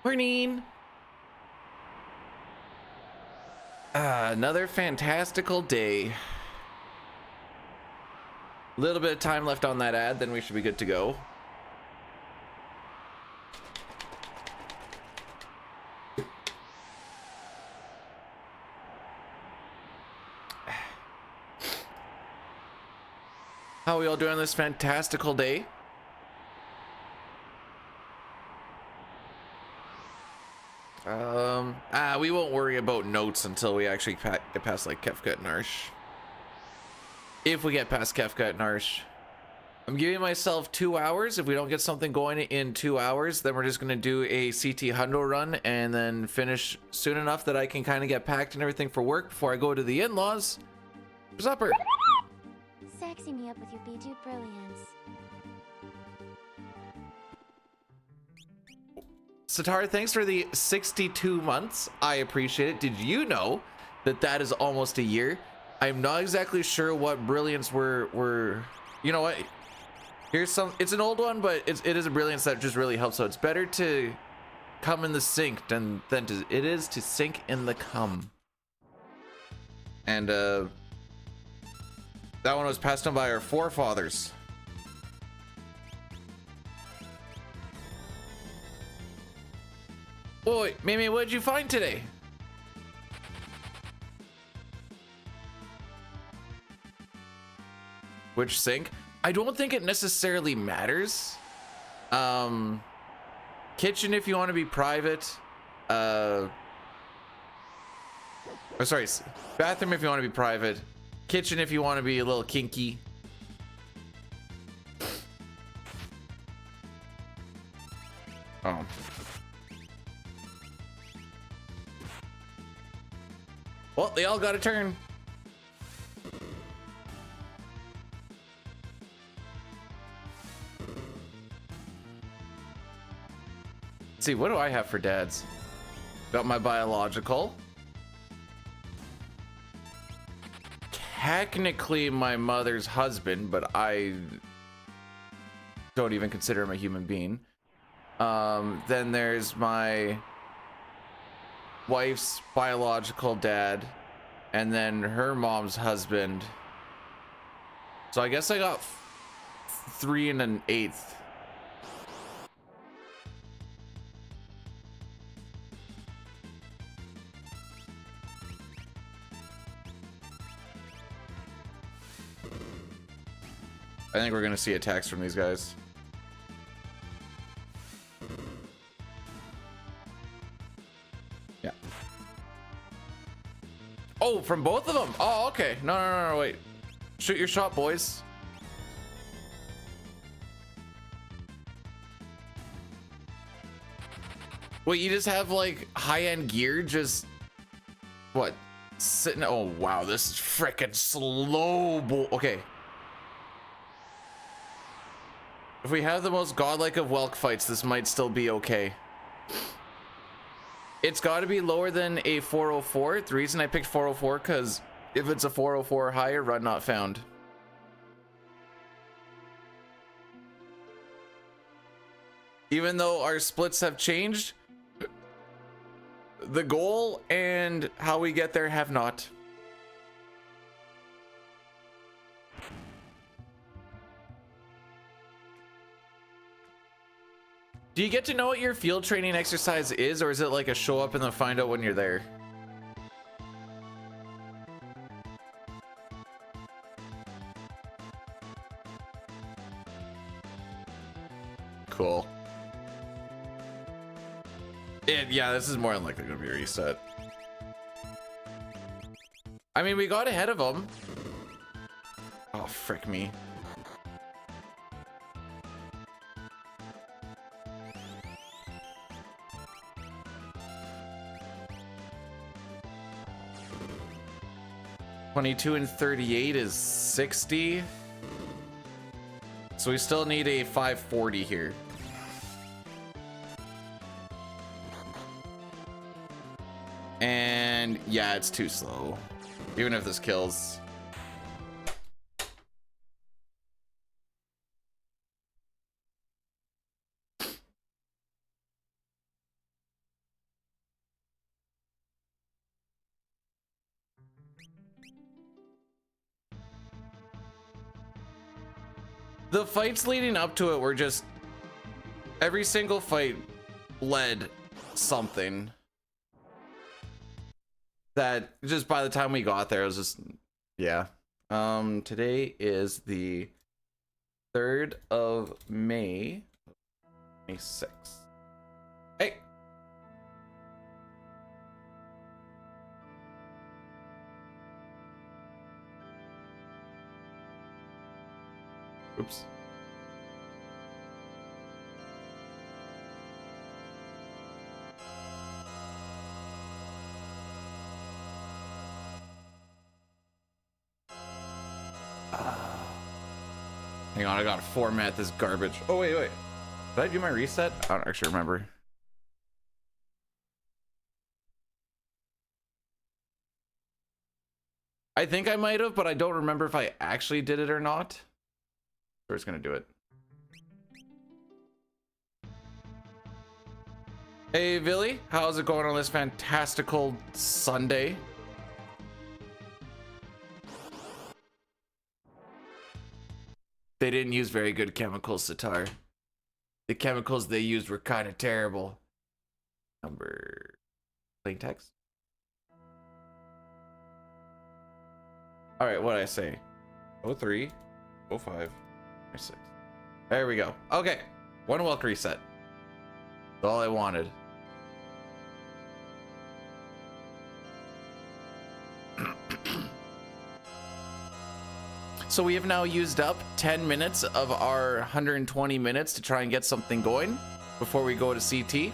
Morning. Another fantastical day. Little bit of time left on that ad, then we should be good to go. How are we all doing this fantastical day? We won't worry about notes until we actually get past like Kefka and Arsh. If we get past Kefka and Arsh. I'm giving myself 2 hours. If we don't get something going in 2 hours, then we're just gonna do a CT Hundo run and then finish soon enough that I can kind of get packed and everything for work before I go to the in-laws for supper. Sexy me up with your Bijou brilliance. Satar, thanks for the 62 months. I appreciate it. Did you know that that is almost a year? I'm not exactly sure what brilliance we're you know what? Here's some, it's an old one, but it is a brilliance that just really helps. So it's better to come in the sink than it is to sink in the cum. And that one was passed on by our forefathers. Oh, wait, Mimi, what did you find today? Which sink? I don't think it necessarily matters. Kitchen if you want to be private. Oh, sorry, bathroom if you want to be private. Kitchen if you want to be a little kinky. Oh. Well, they all got a turn. Let's see, what do I have for dads? Got my biological. Technically my mother's husband, but I don't even consider him a human being. Then there's my wife's biological dad, and then her mom's husband. So I guess I got 3 1/8. I think we're gonna see attacks from these guys. Yeah. Oh, from both of them. Oh, okay. No, wait. Shoot your shot, boys. Wait, you just have like high-end gear just what? Sitting. Oh, wow. This is freaking slow. Okay. If we have the most godlike of Welk fights, this might still be okay. It's got to be lower than a 404. The reason I picked 404 because if it's a 404 or higher, run not found. Even though our splits have changed, the goal and how we get there have not. Do you get to know what your field training exercise is, or is it like a show up and then find out when you're there? Cool. Yeah, this is more than likely gonna be a reset. I mean, we got ahead of them. Oh, frick me. $22 and 38 is 60. So we still need a 540 here. And yeah, it's too slow. Even if this kills. The fights leading up to it were just, every single fight led something that just by the time we got there, it was just, yeah. Today is the 3rd of May, May 6th. Hey. Oops. Hang on, I gotta format this garbage. Oh, wait. Did I do my reset? I don't actually remember. I think I might have, but I don't remember if I actually did it or not. We're just gonna do it. Hey, Billy, how's it going on this fantastical Sunday? They didn't use very good chemicals, Sitar. The chemicals they used were kind of terrible. Number... plain text? Alright, what did I say? 03, 05, 06. There we go. Okay, one welk reset. That's all I wanted. So we have now used up 10 minutes of our 120 minutes to try and get something going before we go to CT.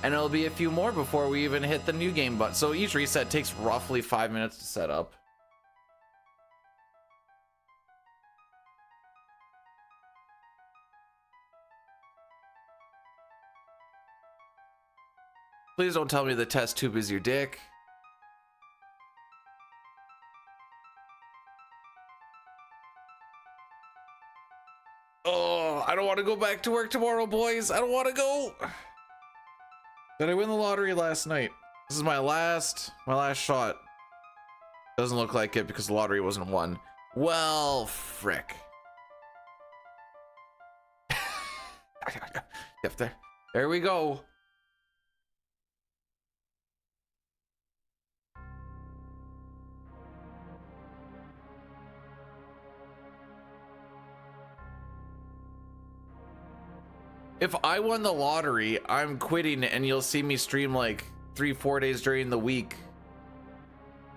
And it'll be a few more before we even hit the new game button. So each reset takes roughly 5 minutes to set up. Please don't tell me the test tube is your dick. Oh, I don't want to go back to work tomorrow, boys. I don't want to go. Did I win the lottery last night? This is my last shot. Doesn't look like it because the lottery wasn't won. Well, frick. There we go. If I won the lottery, I'm quitting and you'll see me stream like 3-4 days during the week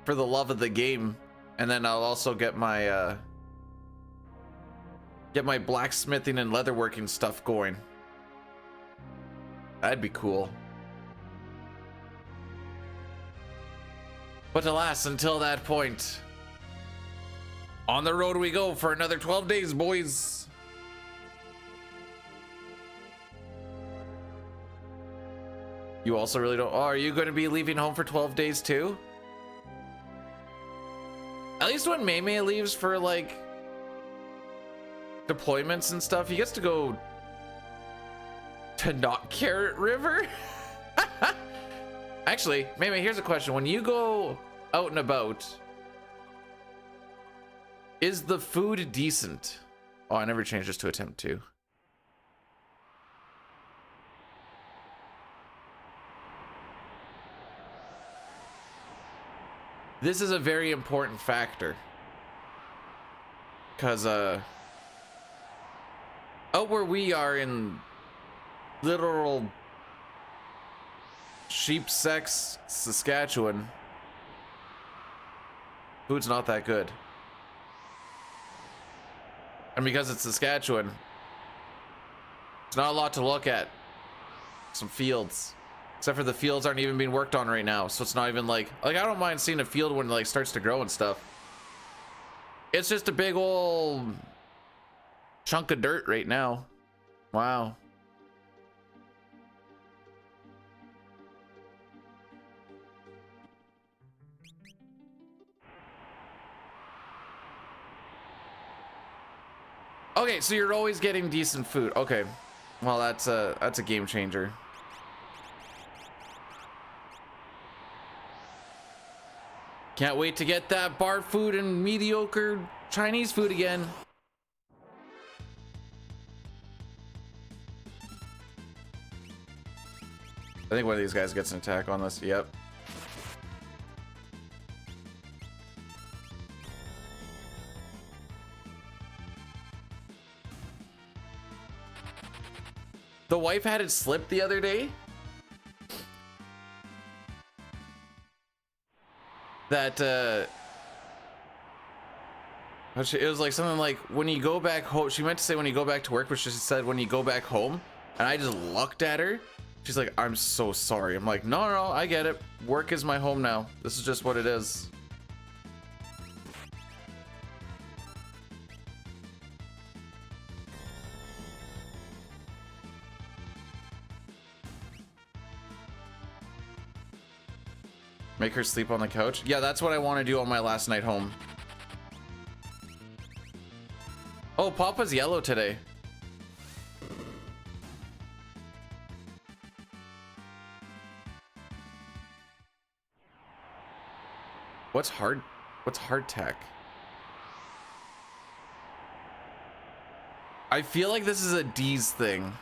for the love of the game. And then I'll also get my blacksmithing and leatherworking stuff going. That'd be cool. But alas, until that point, on the road we go for another 12 days, boys. You also really don't... Oh, are you going to be leaving home for 12 days too? At least when Maymay leaves for like deployments and stuff, he gets to go to not Carrot River. Actually, Maymay, here's a question. When you go out and about, is the food decent? Oh, I never changed this to attempt 2. This is a very important factor because out where we are in literal sheep sex Saskatchewan, food's not that good. And because it's Saskatchewan, there's not a lot to look at. Some fields. Except for the fields aren't even being worked on right now, so it's not even like I don't mind seeing a field when it like starts to grow and stuff. It's just a big old chunk of dirt right now. Wow. Okay, so you're always getting decent food. Okay, well that's a game changer. Can't wait to get that bar food and mediocre Chinese food again. I think one of these guys gets an attack on this. Yep. The wife had it slipped the other day. That it was like something like when you go back home. She meant to say when you go back to work, but she said when you go back home. And I just looked at her. She's like, I'm so sorry. I'm like, no, no, I get it. Work is my home now. This is just what it is. Make her sleep on the couch. Yeah, that's what I want to do on my last night home. Oh, Papa's yellow today. What's hardtack? I feel like this is a D's thing.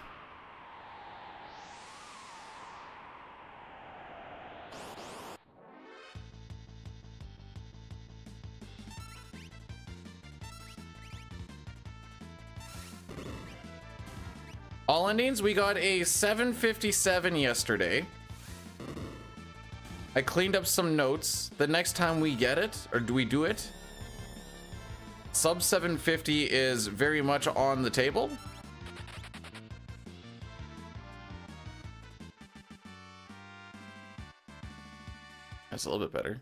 All endings, we got a 757 yesterday. I cleaned up some notes. The next time we get it, or do we do it? Sub 750 is very much on the table. That's a little bit better.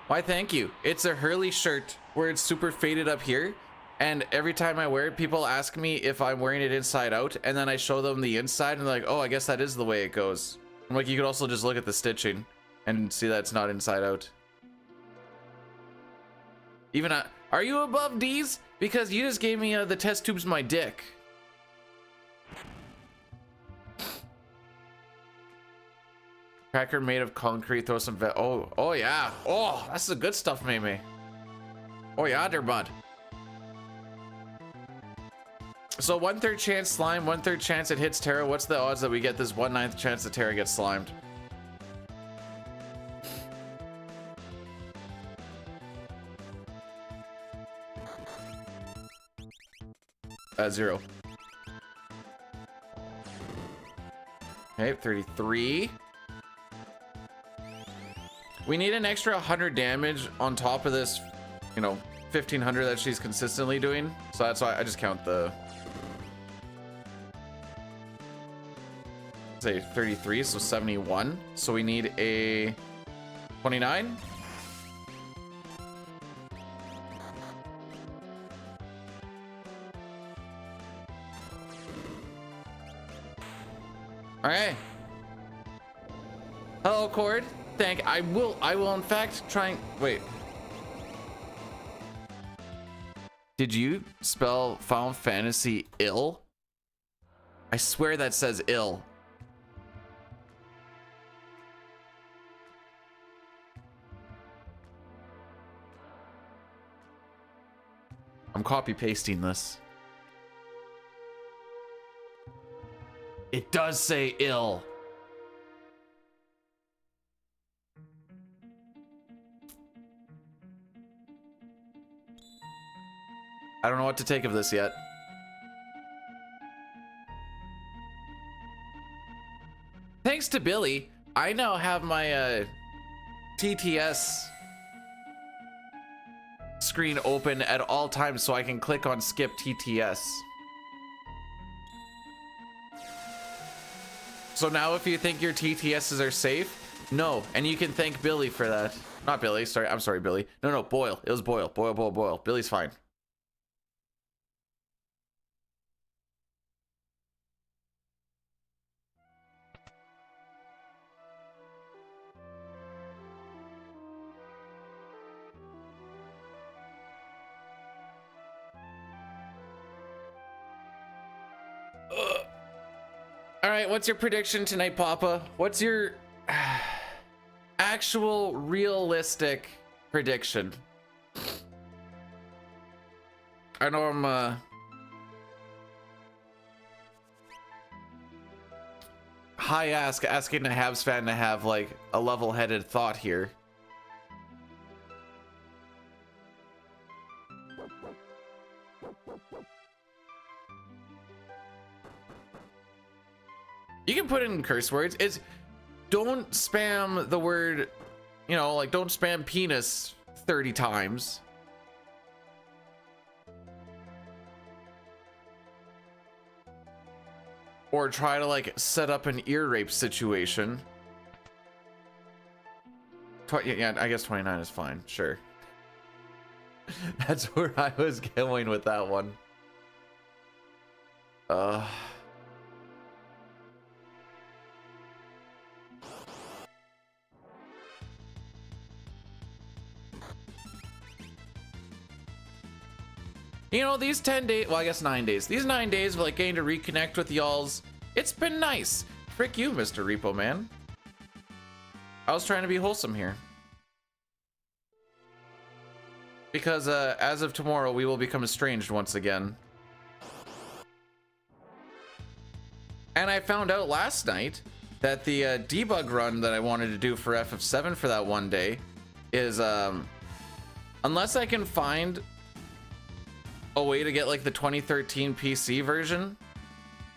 Why, thank you. It's a Hurley shirt where it's super faded up here. And every time I wear it, people ask me if I'm wearing it inside out. And then I show them the inside and they're like, oh, I guess that is the way it goes. I'm like, you could also just look at the stitching and see that it's not inside out. Even, are you above D's? Because you just gave me the test tubes my dick. Cracker made of concrete, throw some oh yeah. Oh, that's the good stuff, Mimi. Oh yeah, dear bud. So 1/3 chance slime, 1/3 chance it hits Terra. What's the odds that we get this 1/9 chance that Terra gets slimed? Zero. Okay, 33. We need an extra 100 damage on top of this, you know, 1500 that she's consistently doing. So that's why I just count the, say 33, so 71. So we need a 29. All right. Hello, Cord. I will in fact try and wait. Did you spell Final Fantasy ill? I swear that says ill. I'm copy pasting this. It does say ill. I don't know what to take of this yet. Thanks to Billy, I now have my TTS screen open at all times so I can click on skip TTS. So now if you think your TTSs are safe, no, and you can thank Billy for that. Not Billy, sorry, I'm sorry, Billy. No, Boyle. It was Boyle. Boyle. Billy's fine. All right, what's your prediction tonight, Papa? What's your actual realistic prediction? I know I'm high asking a Habs fan to have like a level-headed thought here. You can put in curse words. It's don't spam the word, you know, like don't spam penis 30 times. Or try to like set up an ear rape situation. Yeah, I guess 29 is fine. Sure. That's where I was going with that one. You know, these 10 days, well, I guess 9 days. These 9 days of like getting to reconnect with y'alls, it's been nice. Frick you, Mr. Repo Man. I was trying to be wholesome here. Because as of tomorrow, we will become estranged once again. And I found out last night that the debug run that I wanted to do for FF7 for that one day is, unless I can find a way to get like the 2013 PC version,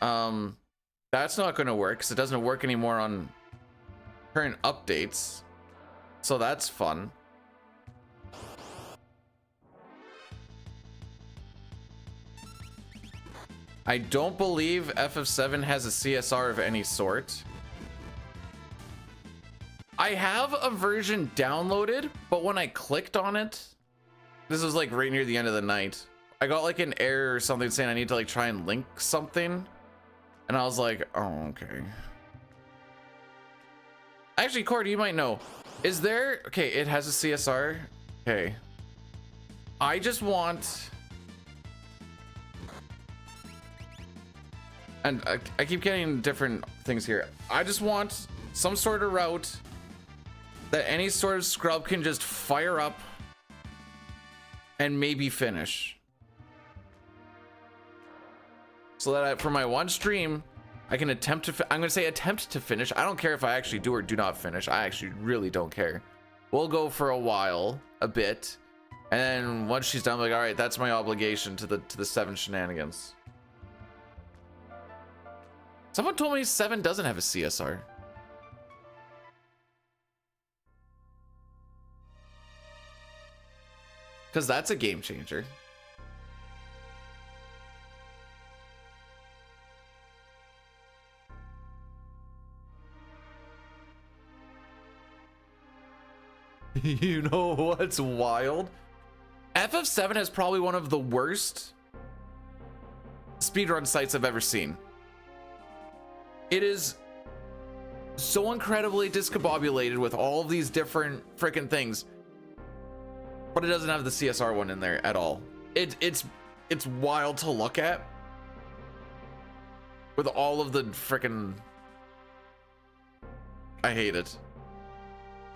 that's not going to work because it doesn't work anymore on current updates. So that's fun. I don't believe FF7 has a CSR of any sort. I have a version downloaded, but when I clicked on it, this was like right near the end of the night, I got like an error or something saying I need to like try and link something. And I was like, oh, okay. Actually, Cordy, you might know. Is there, okay, it has a CSR. Okay. I just want, and I keep getting different things here. I just want some sort of route that any sort of scrub can just fire up and maybe finish. So that for my one stream, I can attempt to, I'm gonna say attempt to finish. I don't care if I actually do or do not finish. I actually really don't care. We'll go for a while, a bit. And then once she's done, I'm like, all right, that's my obligation to the 7 shenanigans. Someone told me 7 doesn't have a CSR. Because that's a game changer. You know what's wild? FF7 has probably one of the worst speedrun sites I've ever seen. It is so incredibly discombobulated with all of these different freaking things, but it doesn't have the CSR one in there at all. It's wild to look at with all of the freaking, I hate it.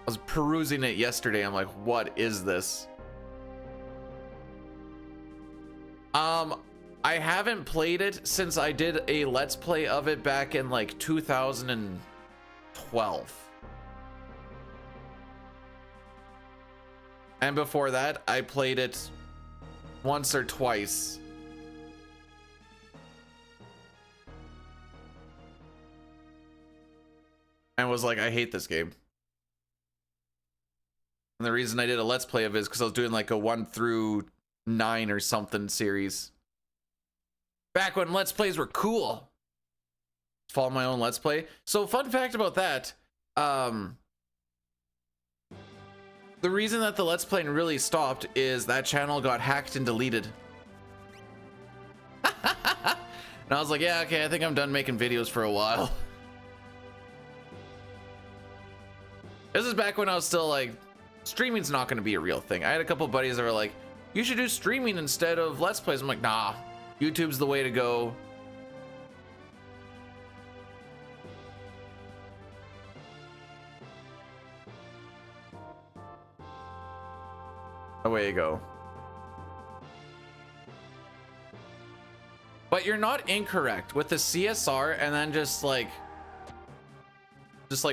I was perusing it yesterday. I'm like, what is this? I haven't played it since I did a let's play of it back in like 2012. And before that, I played it once or twice. And was like, I hate this game. And the reason I did a let's play of it is because I was doing like a 1 through 9 or something series. Back when let's plays were cool. Follow my own let's play. So fun fact about that. The reason that the let's playing really stopped is that channel got hacked and deleted. And I was like, yeah, okay, I think I'm done making videos for a while. This is back when I was still like, streaming's not going to be a real thing. I had a couple buddies that were like, you should do streaming instead of let's plays. I'm like, nah, YouTube's the way to go. Away you go. But you're not incorrect with the CSR, and then just like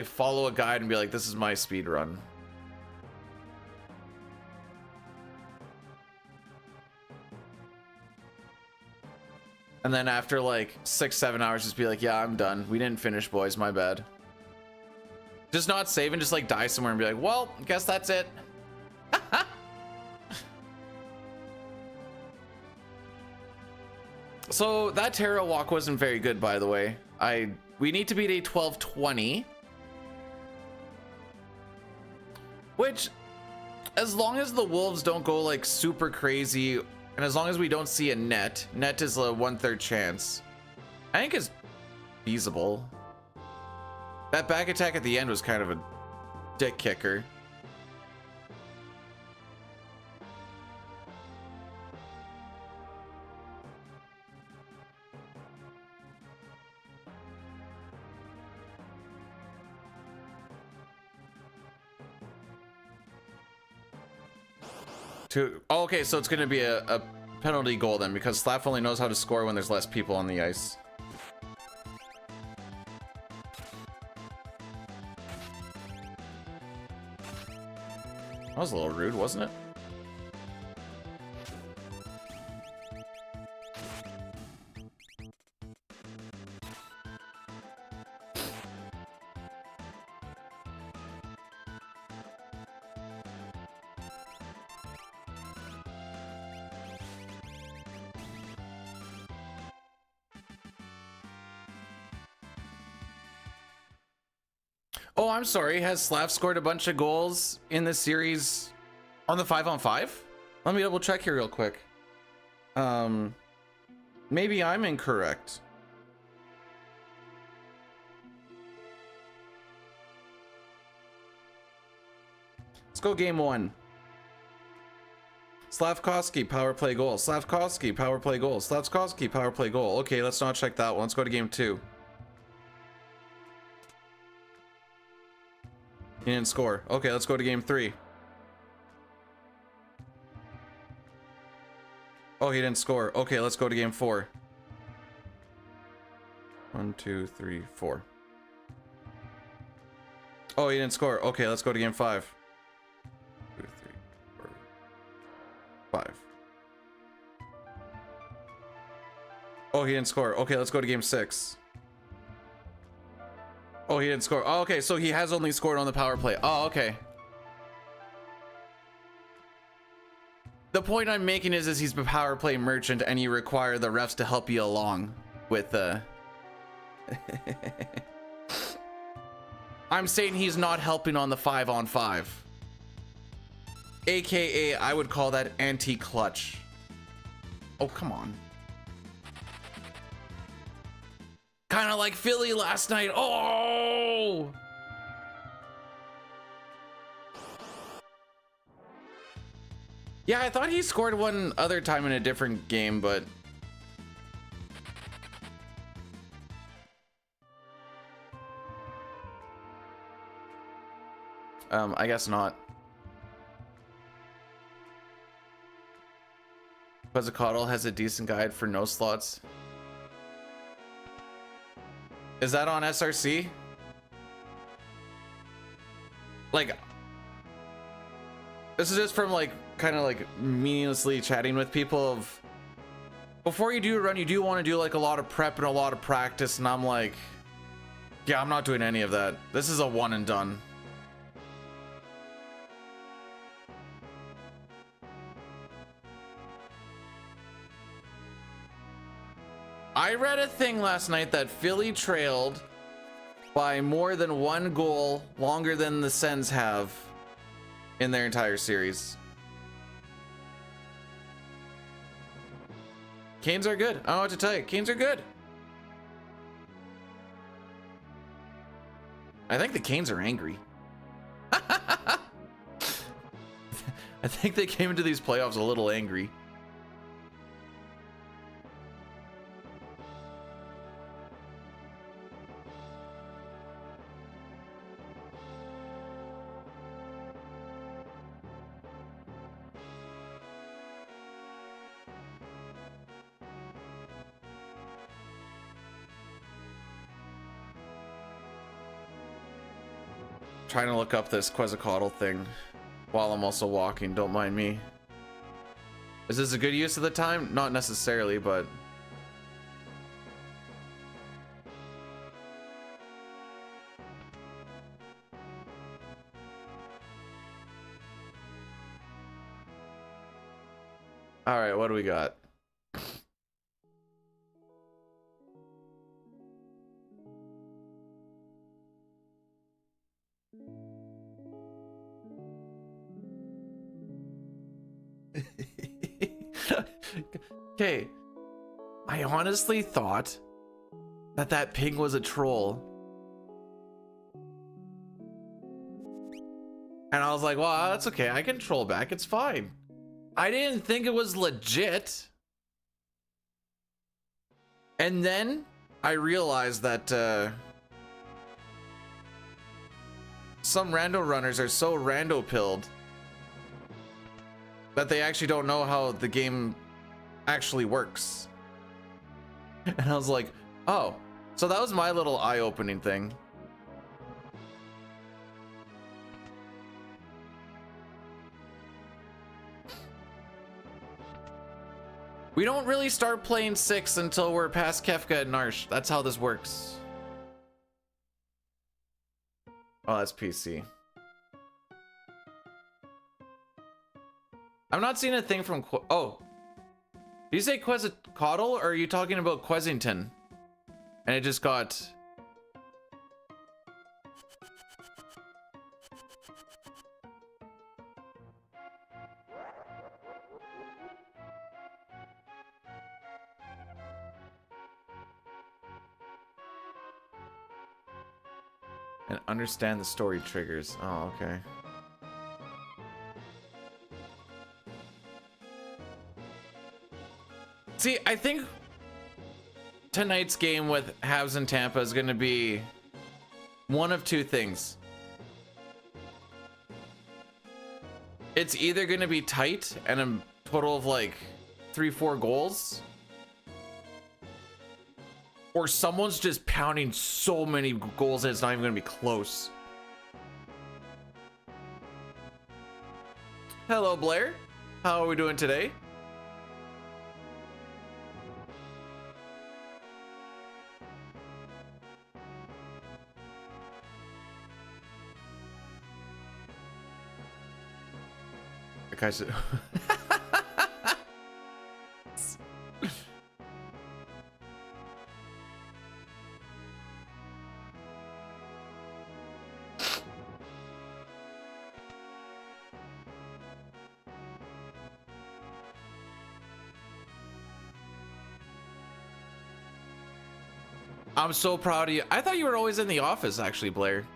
follow a guide and be like, this is my speed run. And then after like 6-7 hours, just be like, yeah, I'm done. We didn't finish, boys. My bad. Just not save and just like die somewhere and be like, well, guess that's it. So that Terra walk wasn't very good, by the way. We need to beat a 1220. Which, as long as the wolves don't go like super crazy, and as long as we don't see a net is a 1/3 chance, I think is feasible. That back attack at the end was kind of a dick kicker. Okay, so it's gonna be a penalty goal then, because Slav only knows how to score when there's less people on the ice. That was a little rude, wasn't it? Oh, I'm sorry. Has Slav scored a bunch of goals in this series on the 5-on-5? Let me double check here real quick. Maybe I'm incorrect. Let's go game 1. Slavkovsky, power play goal. Slavkovsky, power play goal. Slavkovsky, power play goal. Okay, let's not check that one. Let's go to game 2. He didn't score. Okay, let's go to game 3. Oh, he didn't score. Okay, let's go to game 4. 1, 2, 3, 4. Oh, he didn't score. Okay, let's go to game 5. 2, 3, 4, 5. Oh, he didn't score. Okay, let's go to game 6. Oh, he didn't score. Oh, okay, so he has only scored on the power play. Oh, okay. The point I'm making is he's a power play merchant and you require the refs to help you along with I'm saying he's not helping on the 5-on-5. AKA, I would call that anti-clutch. Oh, come on. Kind of like Philly last night. Oh! Yeah, I thought he scored one other time in a different game, but... I guess not. Quetzalcoatl has a decent guide for no slots. Is that on SRC? Like, this is just from like kind of like meaninglessly chatting with people of before you do a run, you do want to do like a lot of prep and a lot of practice, and I'm like, yeah, I'm not doing any of that. This is a one and done. I read a thing last night that Philly trailed by more than one goal longer than the Sens have in their entire series. Canes are good. I don't know what to tell you. Canes are good. I think the Canes are angry. I think they came into these playoffs a little angry. Trying to look up this Quetzalcoatl thing while I'm also walking. Don't mind me. Is this a good use of the time? Not necessarily, but... Alright, what do we got? Okay, I honestly thought that ping was a troll, and I was like, well, that's okay, I can troll back, it's fine. I didn't think it was legit, and then I realized that some rando runners are so rando pilled that they actually don't know how the game actually works. And I was like, oh, so that was my little eye-opening thing. We don't really start playing 6 until we're past Kefka and Narsh. That's how this works. Oh, that's PC. I'm not seeing a thing from oh. Did you say Quetzalcoatl, or are you talking about Quezington? And it just got... And understand the story triggers. Oh, okay. See, I think tonight's game with Habs and Tampa is going to be one of two things. It's either going to be tight and a total of like 3-4 goals, or someone's just pounding so many goals that it's not even going to be close. Hello, Blair. How are we doing today? I said I'm so proud of you. I thought you were always in the office, actually, Blair. Am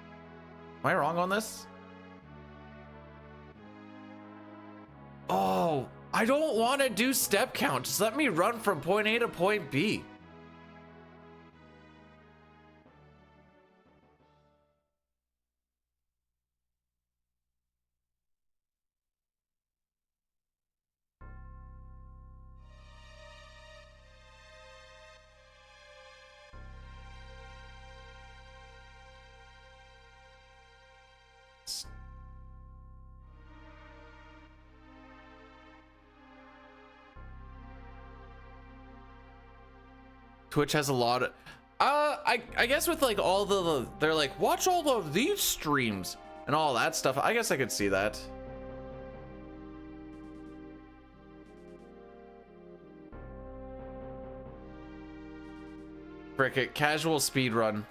I wrong on this? Oh, I don't want to do step count. Just let me run from point A to point B. Twitch has a lot of I guess with like all the they're like, watch all of these streams and all that stuff. I guess I could see that. Frick it, casual speed run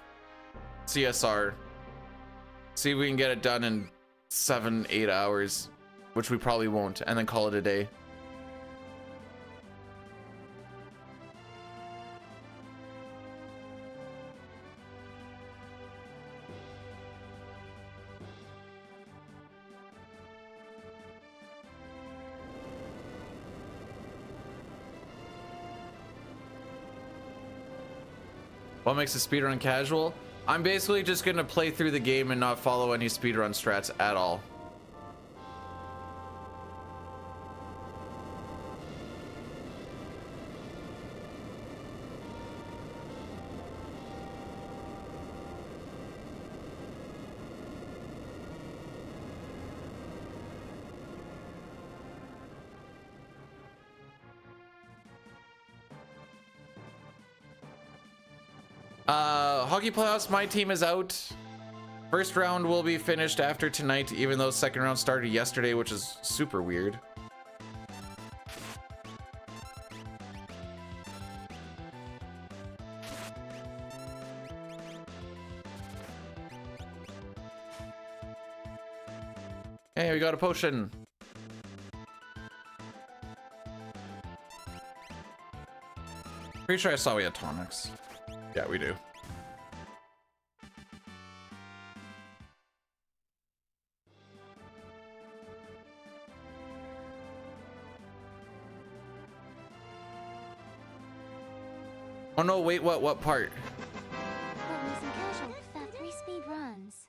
CSR, see if we can get it done in 7-8 hours, which we probably won't, and then call it a day. What makes a speedrun casual? I'm basically just gonna play through the game and not follow any speedrun strats at all. Hockey playoffs, my team is out. First round will be finished after tonight, even though second round started yesterday, which is super weird. Hey, we got a potion. Pretty sure I saw we had tonics. Yeah, we do. Oh no, wait, what part? Fitness and casual, fat 3 speed runs.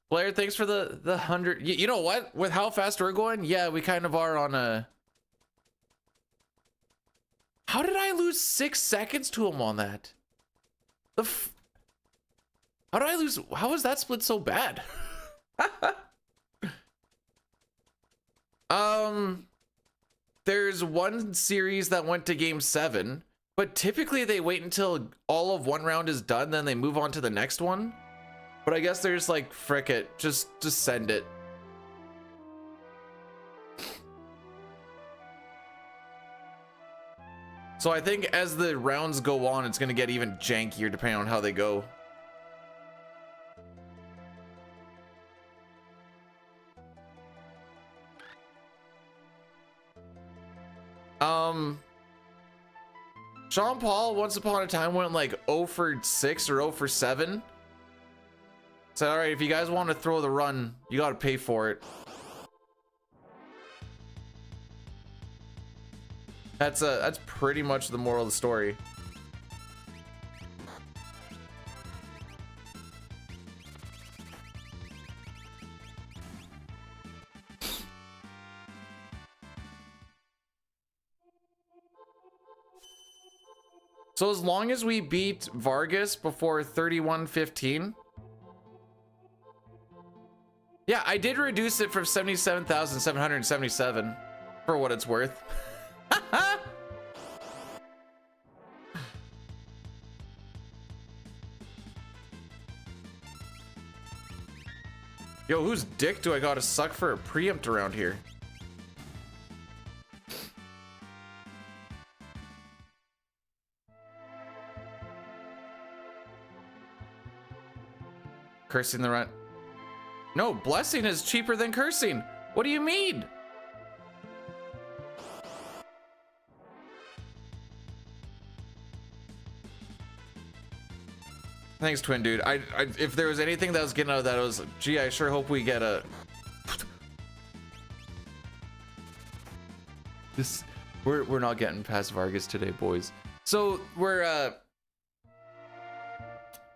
Blair, thanks for the 100. You know what? With how fast we're going, yeah, we kind of are on a... How did I lose 6 seconds to him on that? How did I lose? How was that split so bad? There's one series that went to game 7, but typically they wait until all of one round is done, then they move on to the next one. But I guess there's like, frick it, just send it. So I think as the rounds go on, it's gonna get even jankier depending on how they go. Sean Paul once upon a time went like 0 for 6 or 0 for 7. So all right, if you guys want to throw the run, you got to pay for it. That's pretty much the moral of the story. So as long as we beat Vargas before 31:15. Yeah, I did reduce it from 77,777 for what it's worth. Yo, whose dick do I gotta suck for a preempt around here? Cursing the run. No, blessing is cheaper than cursing. What do you mean? Thanks, twin dude. I if there was anything that I was getting out of that, it was, gee, I sure hope we get a... We're not getting past Vargas today, boys. So we're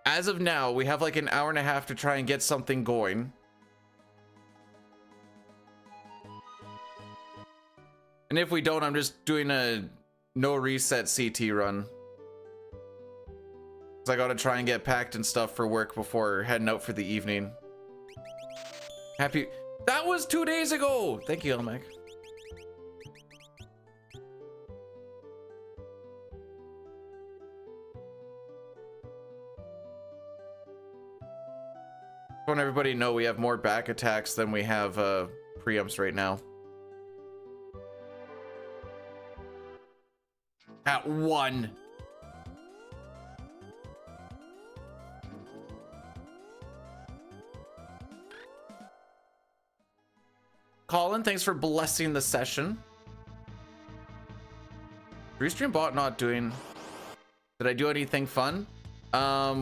as of now, we have like an hour and a half to try and get something going. And if we don't, I'm just doing a no reset CT run. Cause I gotta try and get packed and stuff for work before heading out for the evening. Happy, that was 2 days ago. Thank you, Elmac. I want everybody to know we have more back attacks than we have preempts right now. At 1. Colin, thanks for blessing the session. Restream bot not doing... Did I do anything fun?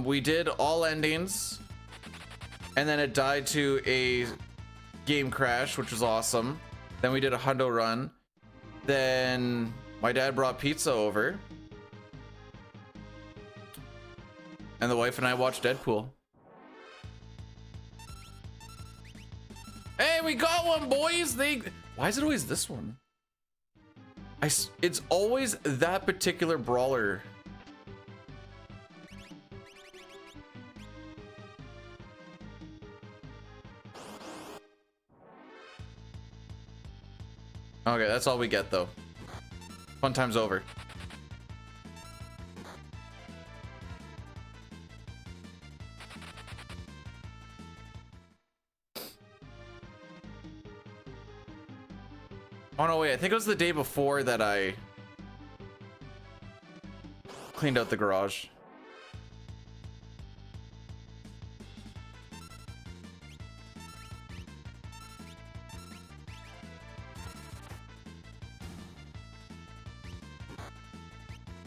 We did all endings. And then it died to a game crash, which was awesome. Then we did a hundo run. Then my dad brought pizza over. And the wife and I watched Deadpool. Hey, we got one, boys! Why is it always this one? It's always that particular brawler. Okay, that's all we get though. Fun time's over. Oh no, wait, I think it was the day before that I cleaned out the garage.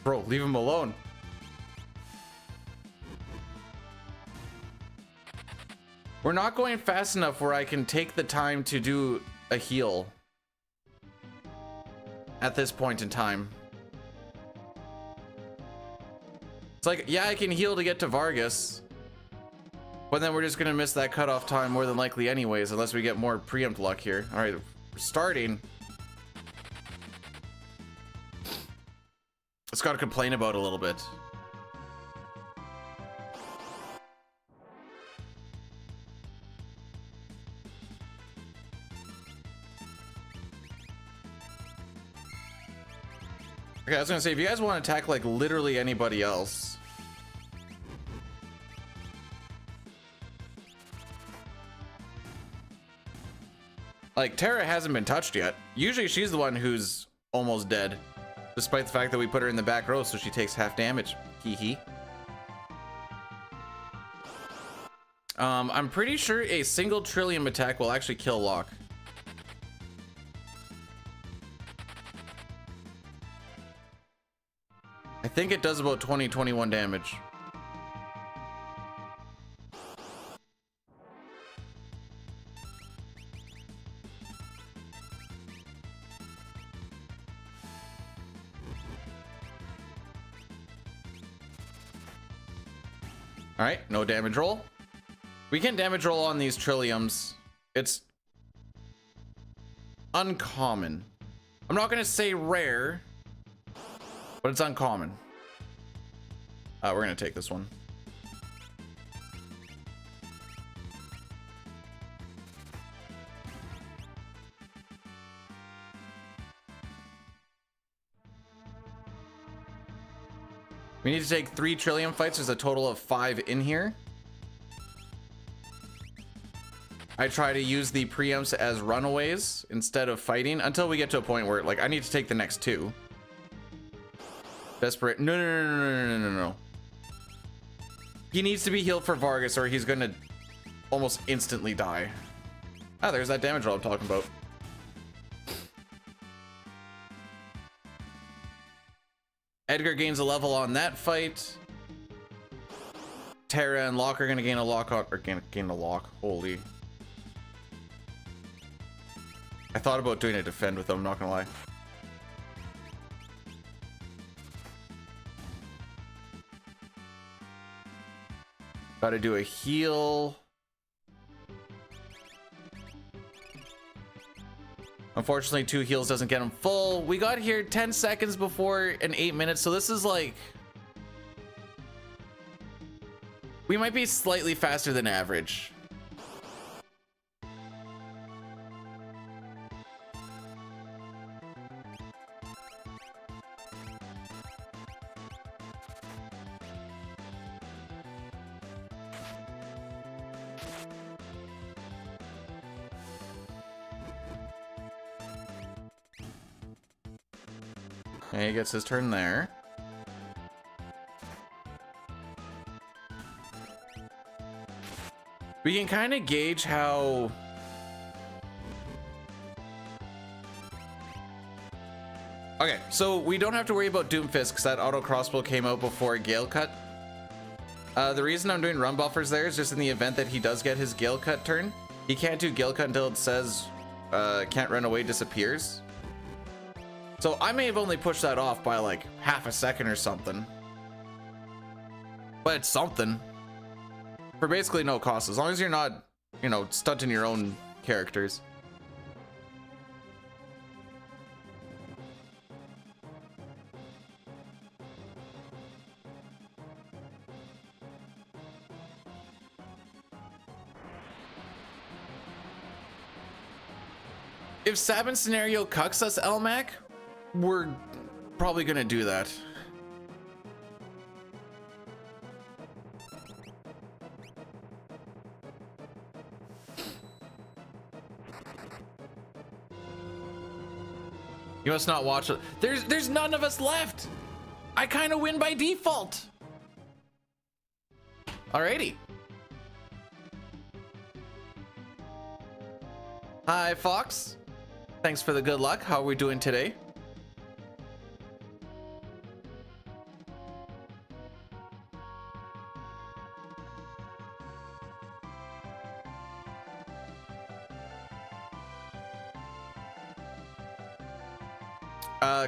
Bro, leave him alone. We're not going fast enough where I can take the time to do a heal at this point in time. It's like, yeah, I can heal to get to Vargas, but then we're just gonna miss that cutoff time more than likely anyways, unless we get more preempt luck here. All right, we're starting. It's got to complain about a little bit. Okay, I was gonna say, if you guys want to attack like literally anybody else, like Tara hasn't been touched yet. Usually she's the one who's almost dead, despite the fact that we put her in the back row so she takes half damage. Hee hee. I'm pretty sure a single Trillium attack will actually kill Locke. I think it does about 21 damage. All right, no damage roll. We can damage roll on these Trilliums. It's uncommon. I'm not gonna say rare, but it's uncommon. We're gonna take this one. We need to take 3 Trillium fights. There's a total of 5 in here. I try to use the preempts as runaways instead of fighting until we get to a point where, like, I need to take the next 2. Desperate. No, no, no, no, no, no, no, no. He needs to be healed for Vargas or he's gonna almost instantly die. Ah, there's that damage roll I'm talking about. Edgar gains a level on that fight. Tara and Locke are gonna gain a lock on, or gain a lock. Holy. I thought about doing a defend with them, not gonna lie. Gotta do a heal. Unfortunately, 2 heals doesn't get him full. We got here 10 seconds before an 8 minutes, so this is like... we might be slightly faster than average. Okay, he gets his turn there. We can kind of gauge how... okay, so we don't have to worry about Doomfist because that auto crossbow came out before Gale Cut. The reason I'm doing run buffers there is just in the event that he does get his Gale Cut turn. He can't do Gale Cut until it says can't run away, disappears. So I may have only pushed that off by like half a second or something. But it's something. For basically no cost, as long as you're not, you know, stunting your own characters. If Sabin scenario cucks us, Elmac, we're probably gonna do that. You must not watch it. There's none of us left. I kind of win by default. Alrighty. Hi, Fox. Thanks for the good luck. How are we doing today?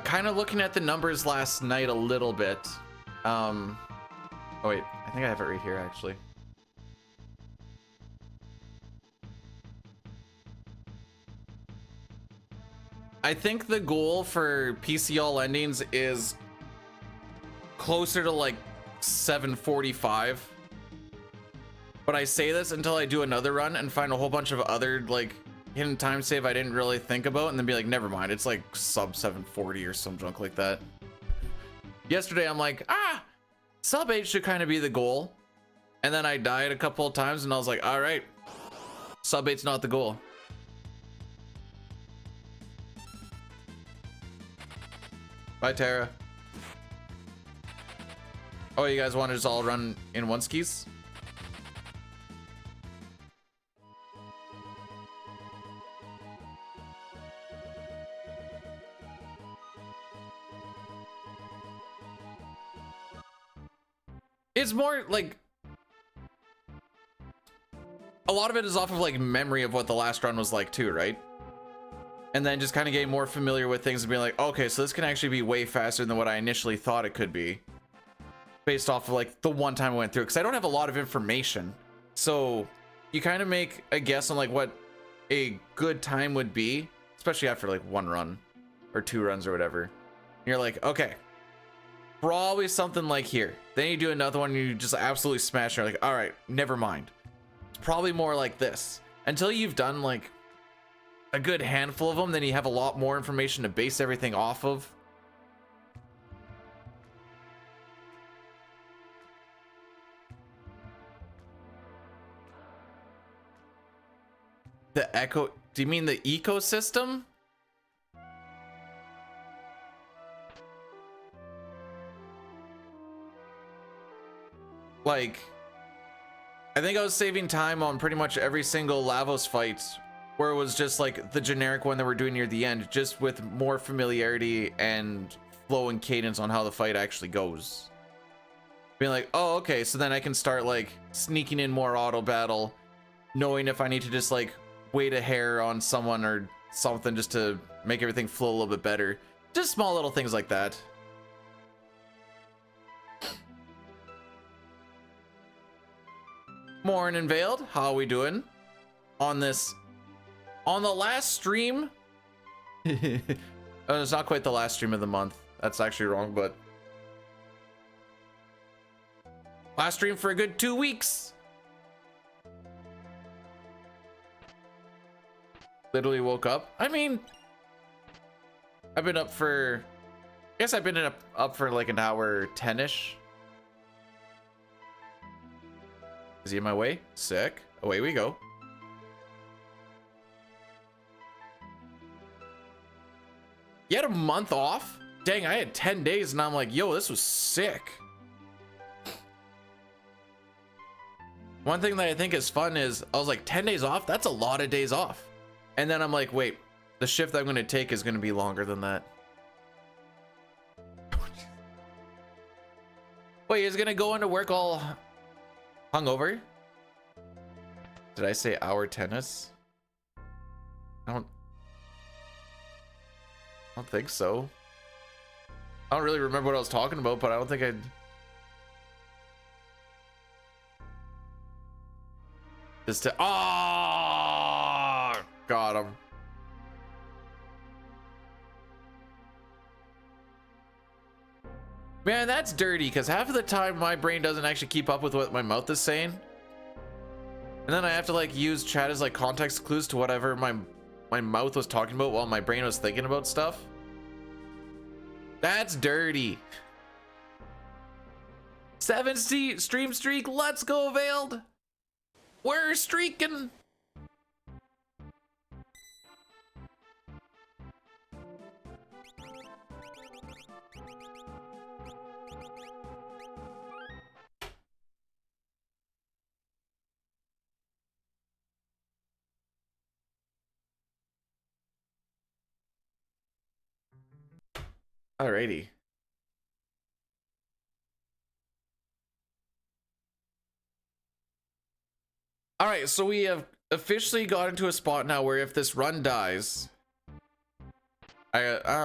Kind of looking at the numbers last night a little bit. Oh wait, I think I have it right here actually. I think the goal for PC all endings is closer to like 745. But I say this until I do another run and find a whole bunch of other like hidden time save I didn't really think about, and then be like, never mind, it's like sub 740 or some junk like that. Yesterday I'm like, sub 8 should kind of be the goal, and then I died a couple of times and I was like, all right, sub 8's not the goal. Bye, Tara. Oh, you guys want to just all run in one skis? It's more like a lot of it is off of like memory of what the last run was like too, right? And then just kind of getting more familiar with things and being like, okay, so this can actually be way faster than what I initially thought it could be, based off of like the one time I went through, because I don't have a lot of information. So you kind of make a guess on like what a good time would be, especially after like one run or two runs or whatever. And you're like, okay, probably something like here. Then you do another one and you just absolutely smash it. You're like, all right, never mind. It's probably more like this. Until you've done like a good handful of them, then you have a lot more information to base everything off of. The echo, do you mean the ecosystem? Like, I think I was saving time on pretty much every single Lavos fight, where it was just like the generic one that we're doing near the end, just with more familiarity and flow and cadence on how the fight actually goes. Being like, oh, okay, so then I can start like sneaking in more auto battle, knowing if I need to just like wait a hair on someone or something just to make everything flow a little bit better. Just small little things like that. Morning, Veiled. How are we doing on this? On the last stream? It's not quite the last stream of the month. That's actually wrong, but last stream for a good 2 weeks. Literally woke up. I mean, I've been up for, I guess I've been up for like an hour 10-ish. Is he in my way? Sick. Away we go. You had a month off? Dang, I had 10 days and I'm like, yo, this was sick. One thing that I think is fun is I was like, 10 days off? That's a lot of days off. And then I'm like, wait, the shift I'm going to take is going to be longer than that. Wait, he's going to go into work all hungover? Did I say hour tennis? I don't think so. I don't really remember what I was talking about, but I don't think I'd. Just to. Oh, got him. Man, that's dirty, because half of the time my brain doesn't actually keep up with what my mouth is saying. And then I have to like use chat as like context clues to whatever my mouth was talking about while my brain was thinking about stuff. That's dirty. 7 stream streak, let's go, Veiled. We're streaking. Alrighty. All right, so we have officially got into a spot now where if this run dies, yeah,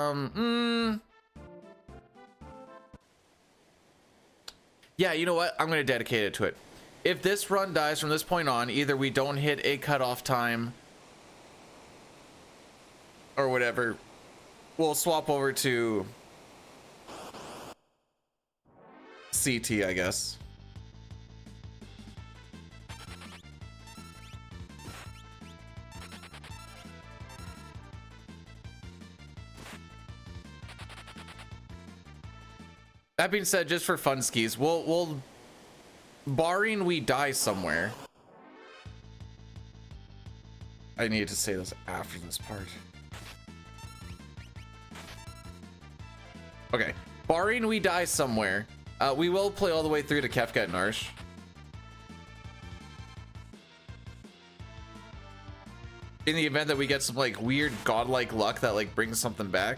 you know what? I'm gonna dedicate it to it. If this run dies from this point on, either we don't hit a cutoff time or whatever, we'll swap over to CT, I guess. That being said, just for fun skis, we'll barring we die somewhere. I need to say this after this part. Okay, barring we die somewhere, we will play all the way through to Kefka and Narsh. In the event that we get some like weird godlike luck that like brings something back.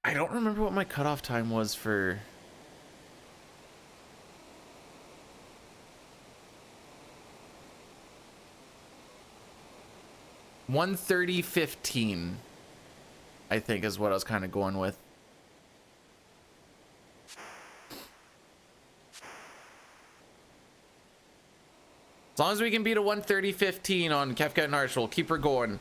I don't remember what my cutoff time was for. $1:30:15, I think is what I was kind of going with. As long as we can beat a 1:30:15 on Kefka and Narsh, we'll keep her going.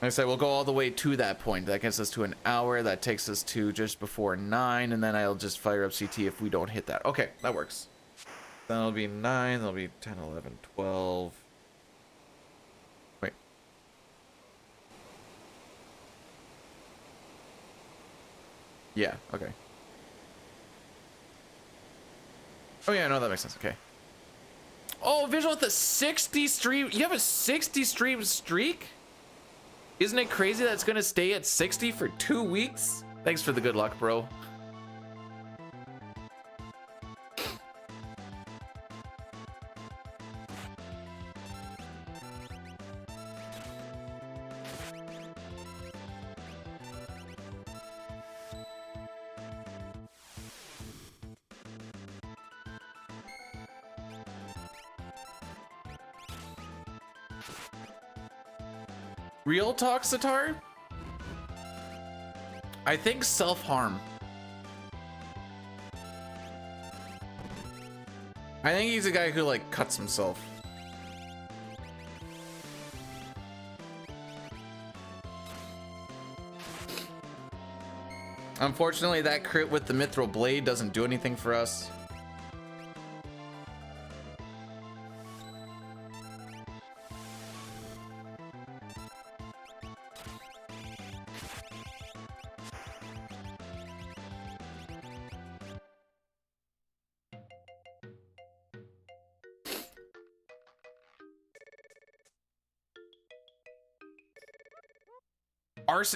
Like I said, we'll go all the way to that point. That gets us to an hour. That takes us to just before 9, and then I'll just fire up CT if we don't hit that. Okay, that works. Then it'll be 9, that'll be 10, 11, 12. Wait. Yeah, okay. Oh yeah, no, that makes sense. Okay. Oh, Visual with the 60 stream. You have a 60 stream streak? Isn't it crazy that it's gonna stay at 60 for 2 weeks? Thanks for the good luck, bro. Real talk, Sitar? I think self-harm. I think he's a guy who like cuts himself. Unfortunately, that crit with the Mithril Blade doesn't do anything for us.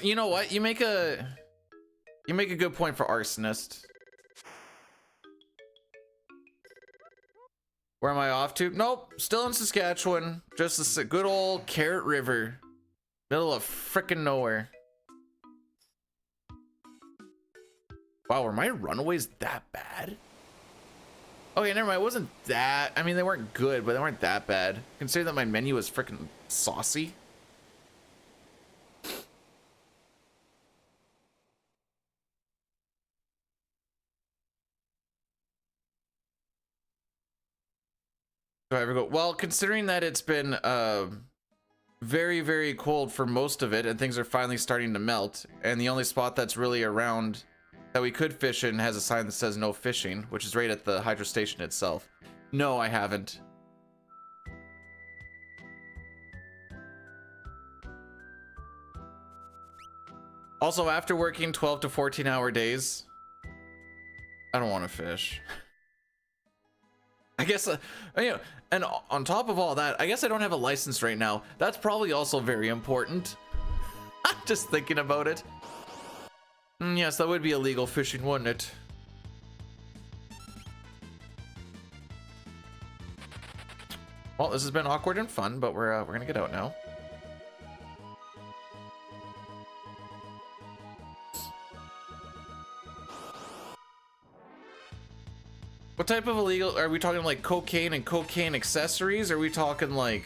You know what? You make a good point for arsonist. Where am I off to? Nope, still in Saskatchewan. Just a good old Carrot River, middle of frickin' nowhere. Wow, were my runaways that bad? Okay, never mind. It wasn't that. I mean, they weren't good, but they weren't that bad. Consider that my menu was frickin' saucy. Do I ever go? Well, considering that it's been very, very cold for most of it and things are finally starting to melt, and the only spot that's really around that we could fish in has a sign that says no fishing, which is right at the hydro station itself. No, I haven't. Also, after working 12 to 14 hour days, I don't want to fish. I guess, you know, and on top of all that, I guess I don't have a license right now. That's probably also very important. I'm just thinking about it. Yes, that would be illegal fishing, wouldn't it? Well, this has been awkward and fun, but we're gonna get out now. What type of illegal are we talking? Like cocaine and cocaine accessories? Or are we talking like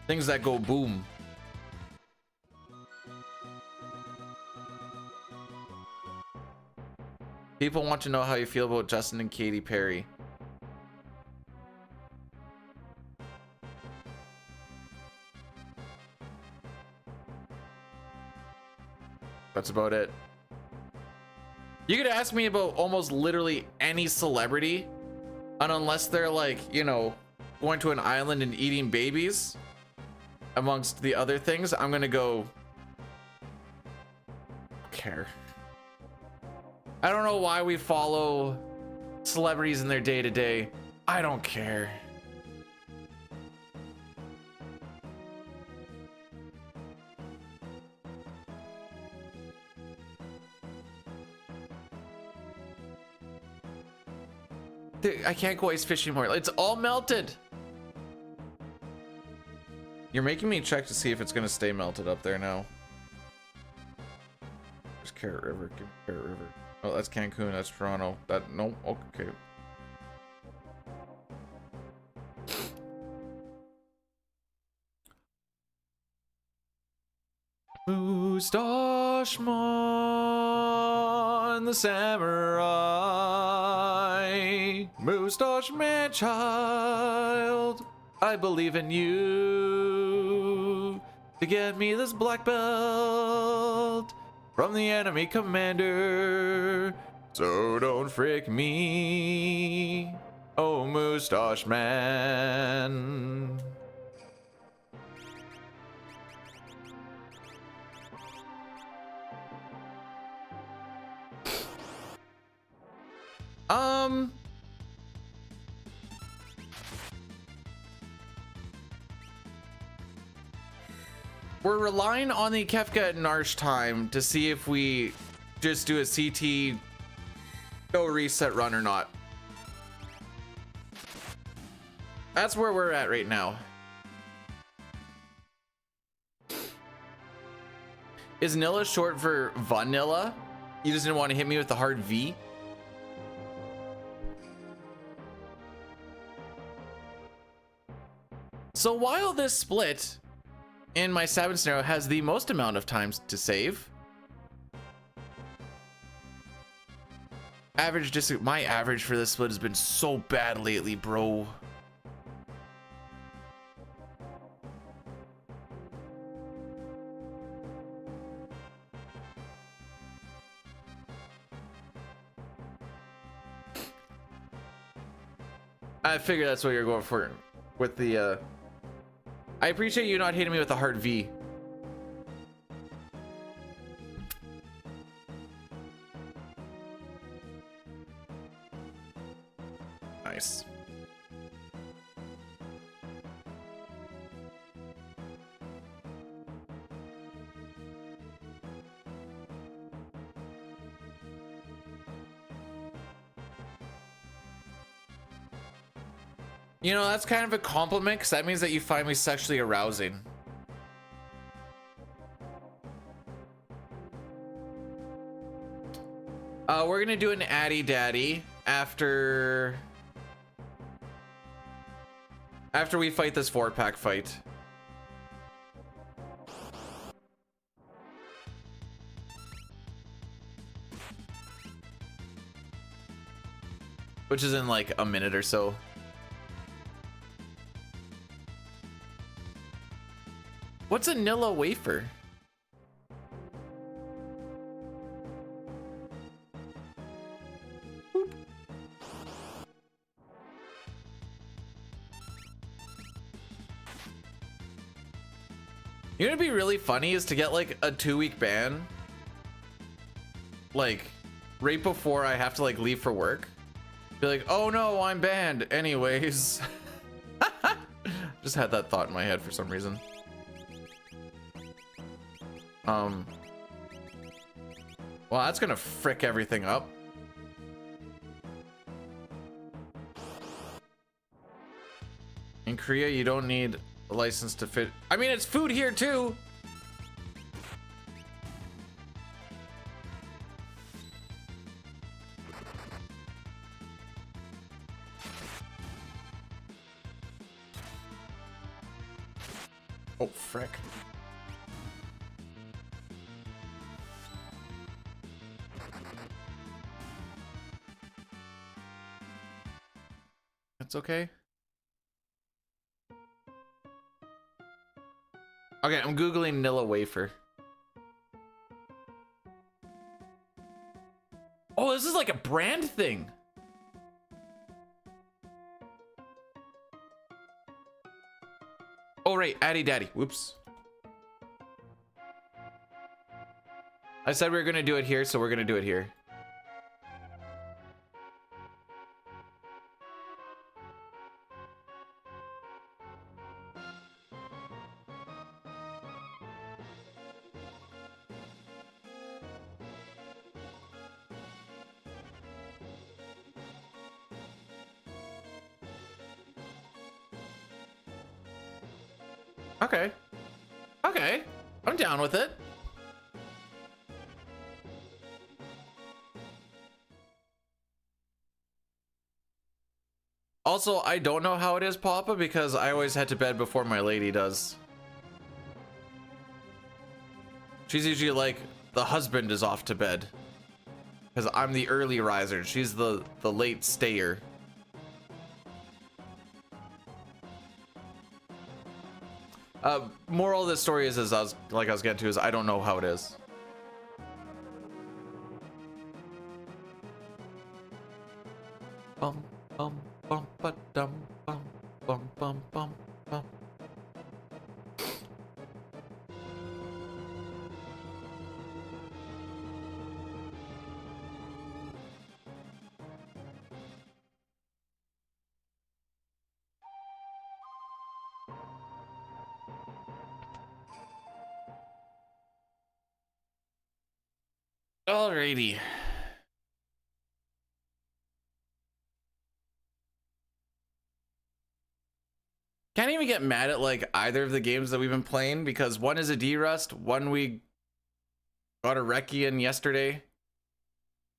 things that go boom? People want to know how you feel about Justin and Katy Perry. That's about it. You could ask me about almost literally any celebrity, and unless they're like, you know, going to an island and eating babies, amongst the other things, I'm gonna go, care. I don't know why we follow celebrities in their day-to-day. I don't care. I can't go ice fishing more. It's all melted. You're making me check to see if it's gonna stay melted up there now. There's Carrot River. Give me Carrot River. Oh, that's Cancun. That's Toronto. That no. Okay. Mustache Man, the samurai. Mustache Man child, I believe in you to get me this black belt from the enemy commander. So don't frick me, oh Mustache Man. We're relying on the Kefka and Narsh time to see if we just do a CT go reset run or not. That's where we're at right now. Is Nilla short for vanilla? You just didn't want to hit me with the hard V? So while this split in my 7 scenario has the most amount of times to save, my average for this split has been so bad lately, bro. I figure that's what you're going for with the I appreciate you not hitting me with a hard V. Nice. You know, that's kind of a compliment because that means that you find me sexually arousing. We're gonna do an Addy Daddy after we fight this 4-pack fight. Which is in like a minute or so. What's a Nilla wafer? Boop. You know what'd be really funny is to get like a 2-week ban, like right before I have to like leave for work. Be like, oh no, I'm banned. Anyways. Just had that thought in my head for some reason. Well, that's gonna frick everything up. In Korea, you don't need a license to fit. I mean, it's food here too. Oh, frick. That's okay. Okay, I'm Googling Nilla wafer. Oh, this is like a brand thing. Oh, right, Addy Daddy. Whoops. I said we were gonna do it here, so we're gonna do it here. Okay. Okay. I'm down with it. Also, I don't know how it is, Papa, because I always head to bed before my lady does. She's usually like, the husband is off to bed. Because I'm the early riser. She's the late stayer. Moral of the story is, I was getting to, is I don't know how it is. Bum bum bum ba dum bum bum bum bum bum. Alrighty. Can't even get mad at like either of the games that we've been playing, because one is a D-Rust, one we got a Recce in yesterday,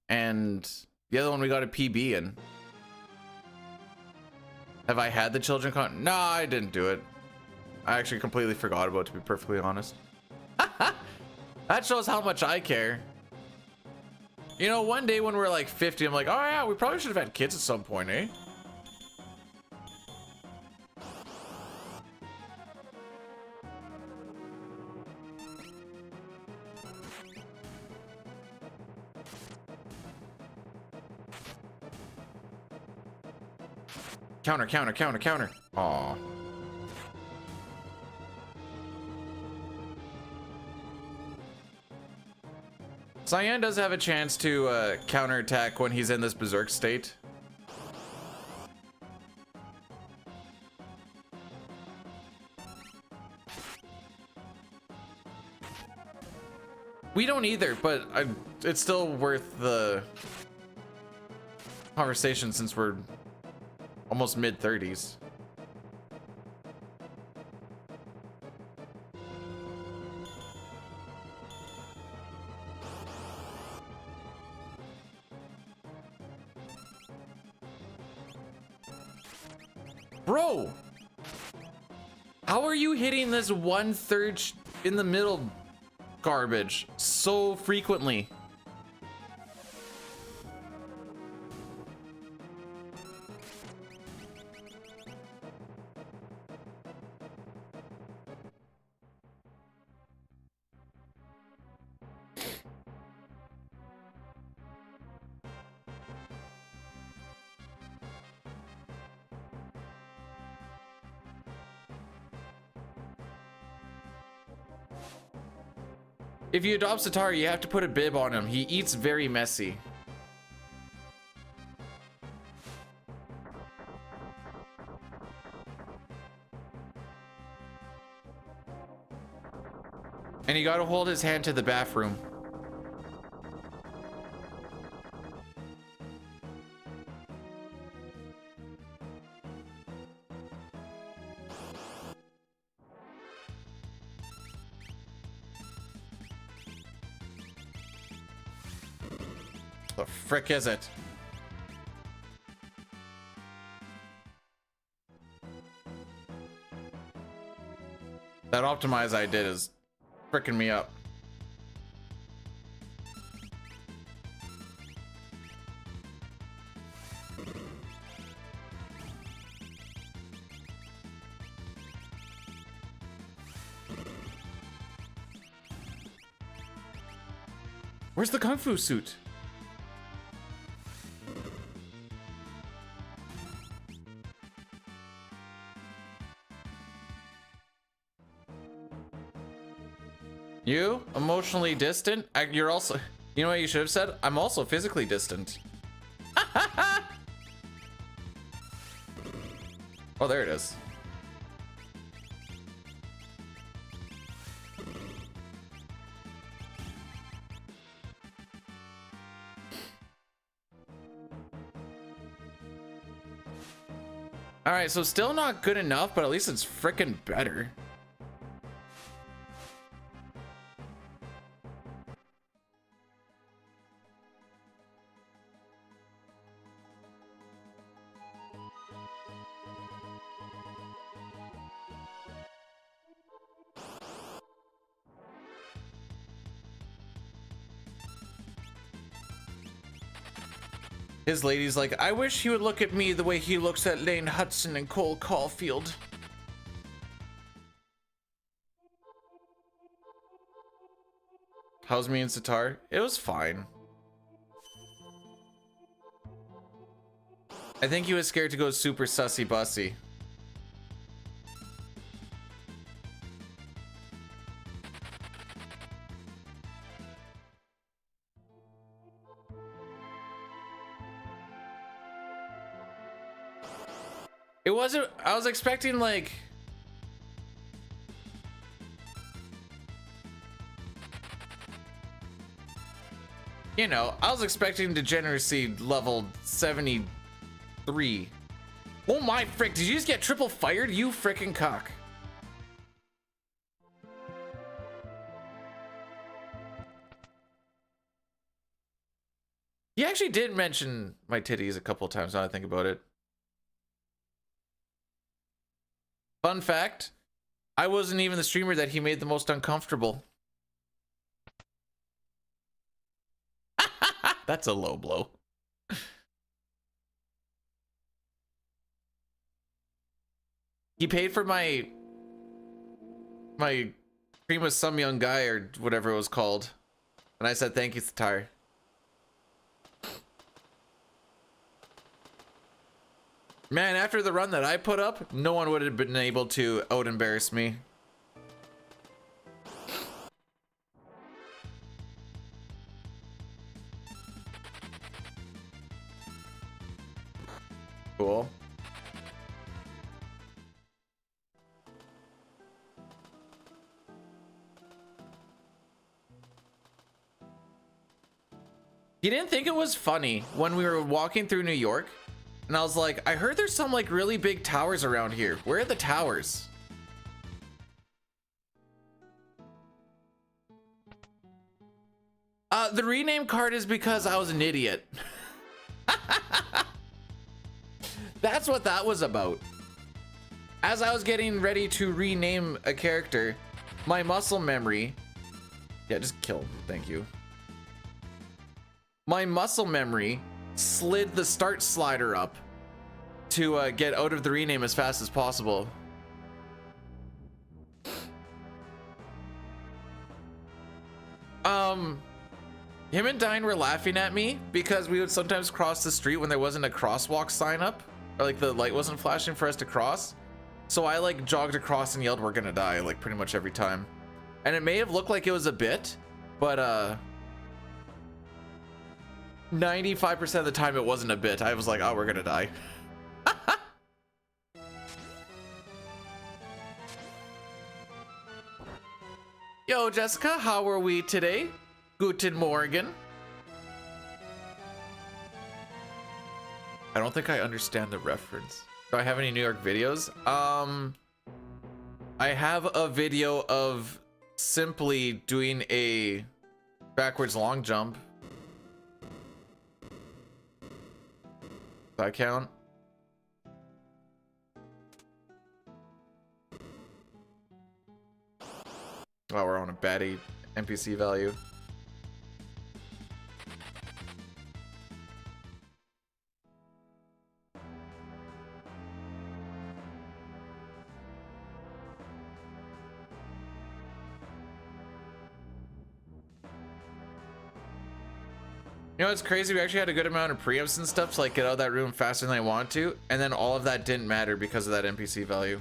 and the other one we got a PB in. Have I had the children con? No, I didn't do it. I actually completely forgot about it, to be perfectly honest. That shows how much I care. You know, one day when we're like 50, I'm like, oh yeah, we probably should have had kids at some point, eh? Counter, counter, counter, counter. Aw. Cyan does have a chance to counterattack when he's in this berserk state. We don't either, but it's still worth the conversation since we're almost mid-30s. Bro, how are you hitting this 1/3 in the middle garbage so frequently? If you adopt Satari, you have to put a bib on him. He eats very messy. And you gotta hold his hand to the bathroom. The frick is it? That optimize I did is fricking me up. Where's the kung fu suit? You? Emotionally distant? You're also... You know what you should have said? I'm also physically distant. Oh, there it is. Alright, so still not good enough, but at least it's frickin' better. His lady's like, I wish he would look at me the way he looks at Lane Hudson and Cole Caulfield. How's me and Sitar? It was fine. I think he was scared to go super sussy bussy. It wasn't, I was expecting like, you know, I was expecting degeneracy level 73. Oh my frick, did you just get triple fired? You frickin' cock. He actually did mention my titties a couple times now I think about it. Fun fact, I wasn't even the streamer that he made the most uncomfortable. That's a low blow. He paid for my cream with some young guy or whatever it was called. And I said, thank you, Sitar. Man, after the run that I put up, no one would have been able to out embarrass me. Cool. You didn't think it was funny when we were walking through New York? And I was like, I heard there's some like really big towers around here. Where are the towers? The rename card is because I was an idiot. That's what that was about. As I was getting ready to rename a character, my muscle memory... Yeah, just kill him. Thank you. My muscle memory slid the start slider up to get out of the rename as fast as possible. Him and Dine were laughing at me because we would sometimes cross the street when there wasn't a crosswalk sign up, or like the light wasn't flashing for us to cross. So I like jogged across and yelled, "We're gonna die," like pretty much every time. And it may have looked like it was a bit, but 95% of the time it wasn't a bit. I was like, oh, we're gonna die. go, Jessica. How are we today? Guten Morgen. I don't think I understand the reference. Do I have any New York videos? I have a video of simply doing a backwards long jump. Does that count? Oh, we're on a baddie NPC value. You know, it's crazy. We actually had a good amount of preamps and stuff to like get out of that room faster than I wanted to, and then all of that didn't matter because of that NPC value.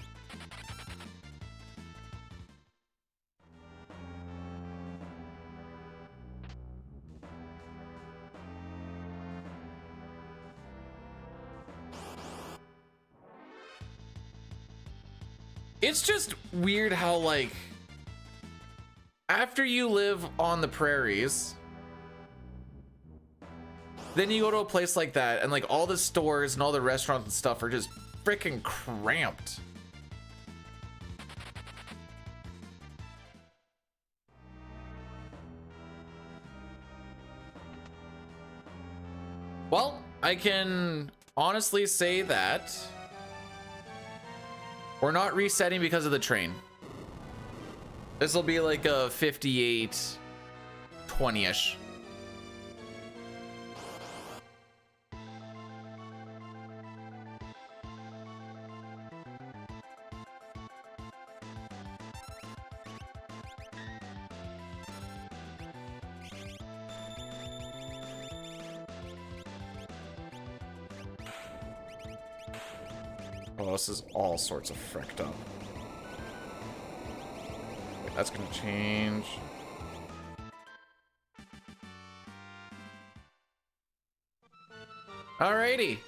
It's just weird how, like, after you live on the prairies, then you go to a place like that and like all the stores and all the restaurants and stuff are just freaking cramped. Well, I can honestly say that we're not resetting because of the train. This will be like a 58 20-ish. Oh, this is all sorts of fricked up. That's gonna change. Alrighty.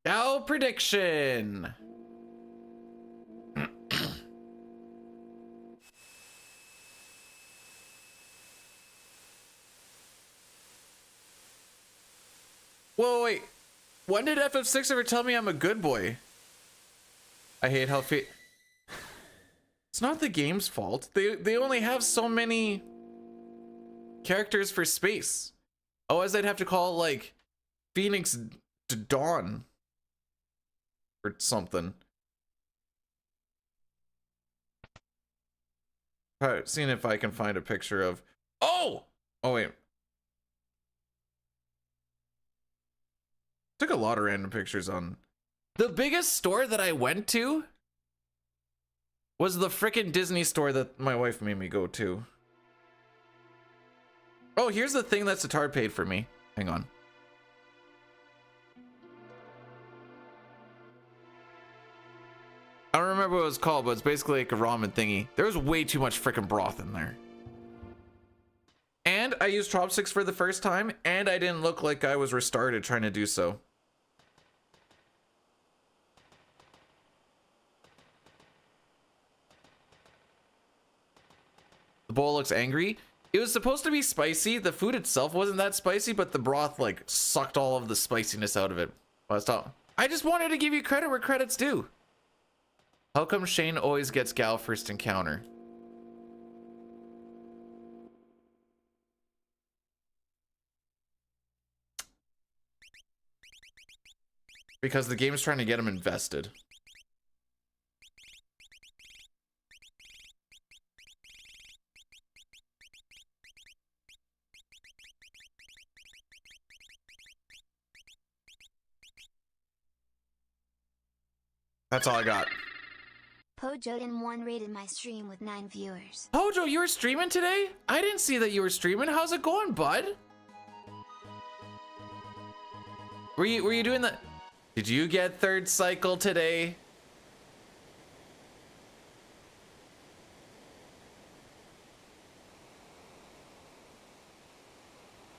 Now prediction. Whoa, wait. When did FF6 ever tell me I'm a good boy? I hate how it's not the game's fault. They only have so many characters for space. Otherwise they'd have to call it like Phoenix Dawn or something. Alright, seeing if I can find a picture of oh wait. Took a lot of random pictures on. The biggest store that I went to was the frickin' Disney store that my wife made me go to. Oh, here's the thing that Sitar paid for me. Hang on. I don't remember what it was called, but it's basically like a ramen thingy. There was way too much frickin' broth in there. And I used chopsticks for the first time, and I didn't look like I was restarted trying to do so. The bowl looks angry. It was supposed to be spicy. The food itself wasn't that spicy, but the broth like sucked all of the spiciness out of it. I just wanted to give you credit where credit's due. How come Shane always gets gal first encounter? Because the game's trying to get him invested. That's all I got. Pojo1 rated my stream with 9 viewers. Pojo, you were streaming today? I didn't see that you were streaming. How's it going, bud? Were you doing that? Did you get third cycle today?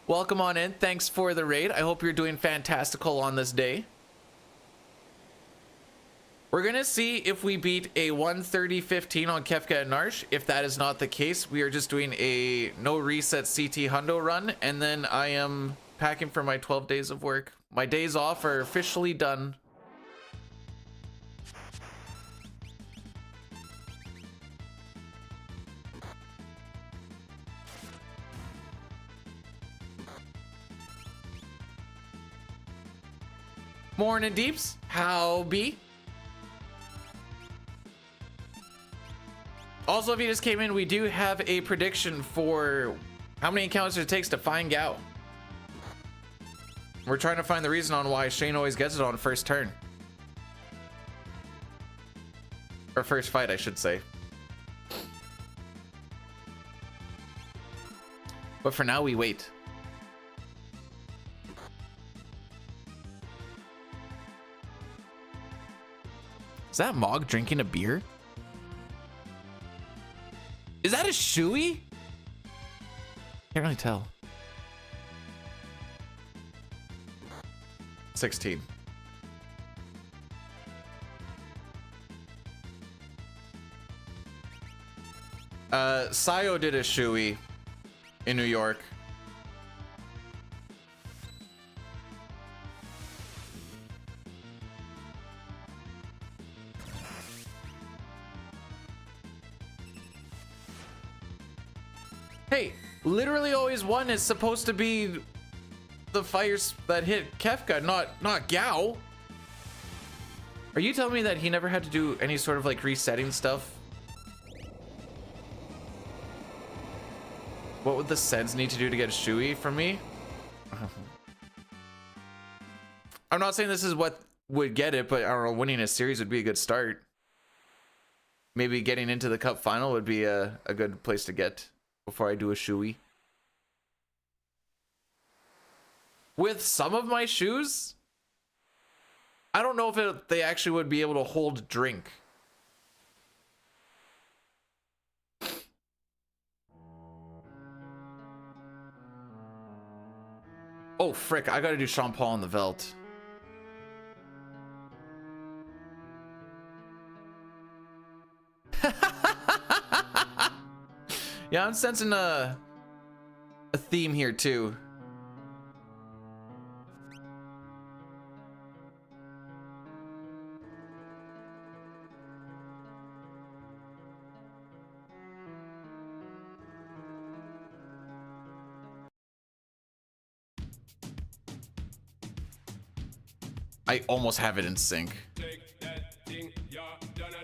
Welcome on in. Thanks for the raid. I hope you're doing fantastical on this day. We're gonna see if we beat a 130-15 on Kefka and Narsh. If that is not the case, we are just doing a no reset CT Hundo run, and then I am packing for my 12 days of work. My days off are officially done. Morning Deeps, how be? Also, if you just came in, we do have a prediction for how many encounters it takes to find Gao. We're trying to find the reason on why Shane always gets it on first turn. Or first fight, I should say. But for now, we wait. Is that Mog drinking a beer? Is that a shoey? Can't really tell. 16. Sayo did a shoey in New York. Hey, literally always one is supposed to be the fires that hit Kefka, not Gao. Are you telling me that he never had to do any sort of like resetting stuff? What would the Seds need to do to get a shoey from me? I'm not saying this is what would get it, but I don't know, winning a series would be a good start. Maybe getting into the cup final would be a good place to get before I do a shoey. With some of my shoes, I don't know if they actually would be able to hold drink. Oh frick, I gotta do Sean Paul on the Velt. Yeah, I'm sensing a theme here too. I almost have it in sync. Take that thing, yeah, Donna,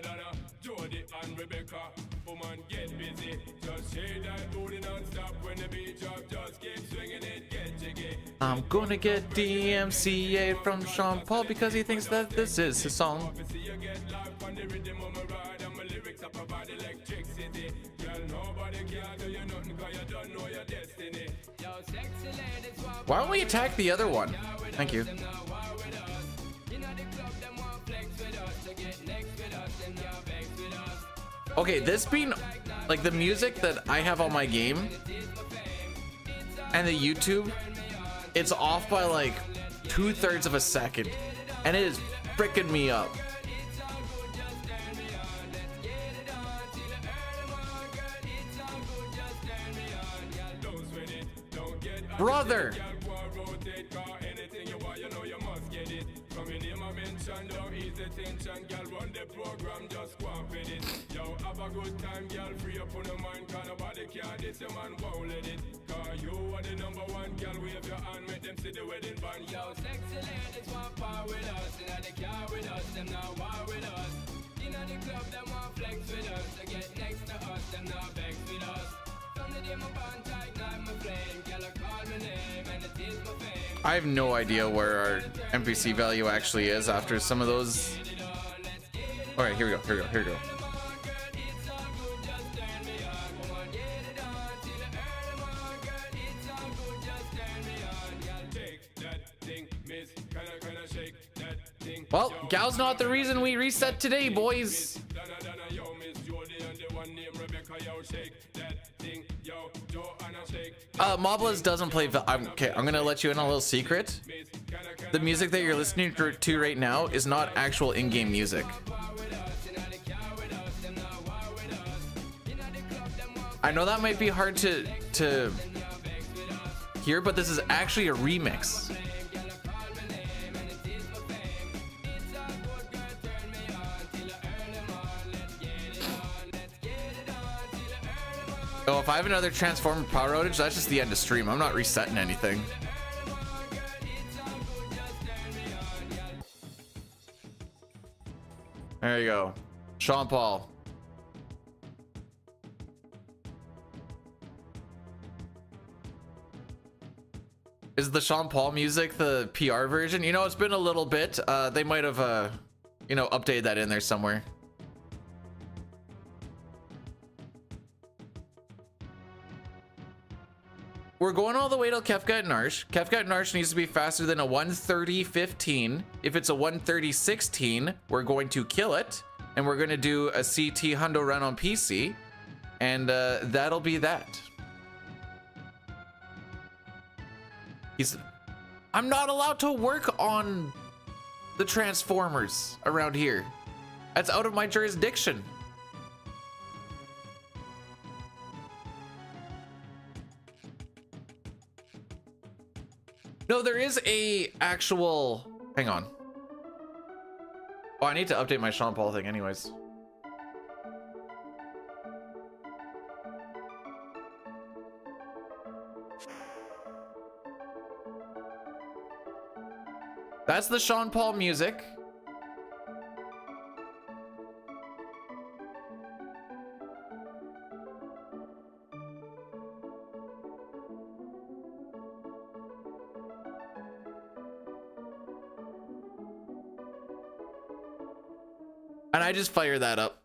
Jody and Rebecca. Woman, get busy. Just shake that booty non-stop when the beat drop. Just keep swinging it, get jiggy. I'm gonna get DMCA from Sean Paul because he thinks that this is his song. You get life on the rhythm of my ride, and my lyrics are provide electricity. Girl, nobody can do you nothing 'cause you don't know your destiny. Yo, sexy ladies want. Why don't we attack the other one? Thank you. Okay, this being like the music that I have on my game and the YouTube, it's off by like 2/3 of a second, and it is freaking me up. Brother. A good time, girl, free up on the mind, cause nobody care, this your man won't let it. Cause you are the number one, girl, wave your hand, make them see the wedding band. Yo, sexy ladies want power with us, inna the car with us, them not war with us. Inna the club, them want flex with us, to get next to us, them not vex with us. From the day my bond tight, night my flame, girl, I call my name, and it is my fame. I have no idea where our NPC value actually is after some of those. Alright, here we go. Well, Gao's not the reason we reset today, boys. Moblez doesn't play. Okay, I'm gonna let you in on a little secret. The music that you're listening to right now is not actual in-game music. I know that might be hard to hear, but this is actually a remix. Oh, if I have another Transformer power outage, that's just the end of stream. I'm not resetting anything. There you go. Sean Paul. Is the Sean Paul music the PR version? You know, it's been a little bit. They might have, you know, updated that in there somewhere. We're going all the way till Kefka Narsh. Kefka Narsh needs to be faster than a 130.15. If it's a 130.16, we're going to kill it. And we're going to do a CT Hundo run on PC. And that'll be that. I'm not allowed to work on the Transformers around here. That's out of my jurisdiction. No, there is a actual... Hang on. Oh, I need to update my Sean Paul thing anyways. That's the Sean Paul music. And I just fire that up.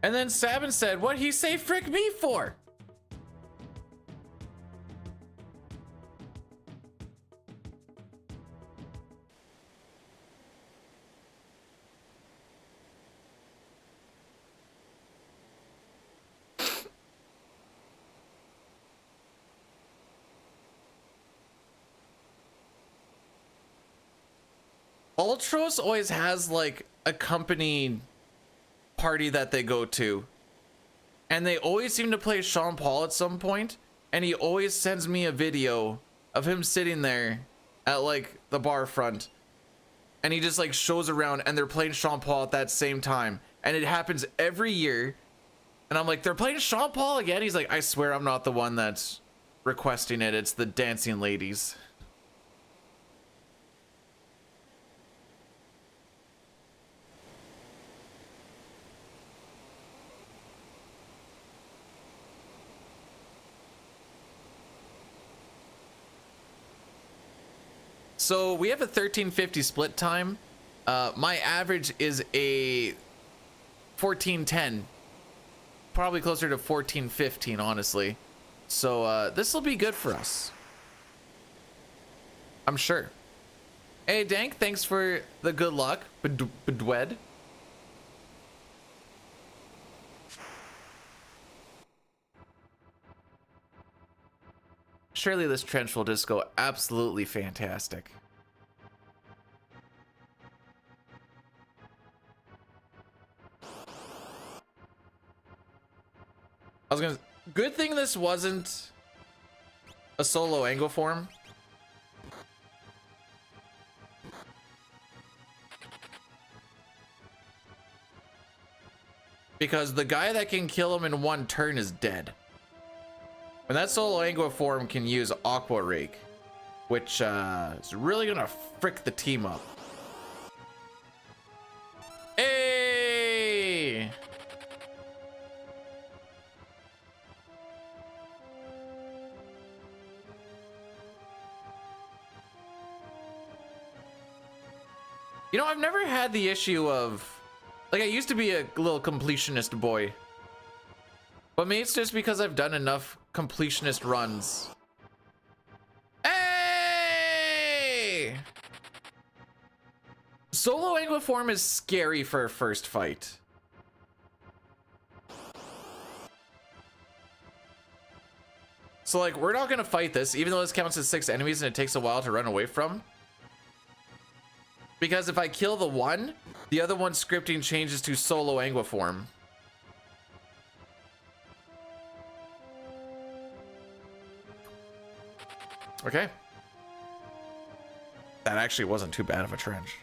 And then Sabin said, what'd he say frick me for? Ultros always has like a company party that they go to, and they always seem to play Sean Paul at some point, and he always sends me a video of him sitting there at like the bar front, and he just like shows around and they're playing Sean Paul at that same time, and it happens every year. And I'm like, they're playing Sean Paul again? He's like, I swear I'm not the one that's requesting it, it's the dancing ladies. So we have a 1350 split time. My average is a 1410, probably closer to 1415, honestly. So this will be good for us, I'm sure. Hey Dank, thanks for the good luck, Bedwed. Surely this trench will just go absolutely fantastic. I was gonna... Good thing this wasn't a solo angle form. Because the guy that can kill him in one turn is dead. And that solo angle form can use Aqua Rake, which is really gonna frick the team up. Hey! You know, I've never had the issue of... Like, I used to be a little completionist boy. But maybe it's just because I've done enough completionist runs. Hey! Solo Anguiform is scary for a first fight. So like, we're not gonna fight this, even though this counts as 6 enemies and it takes a while to run away from. Because if I kill the one, the other one's scripting changes to Solo Anguiform. Okay. That actually wasn't too bad of a trench.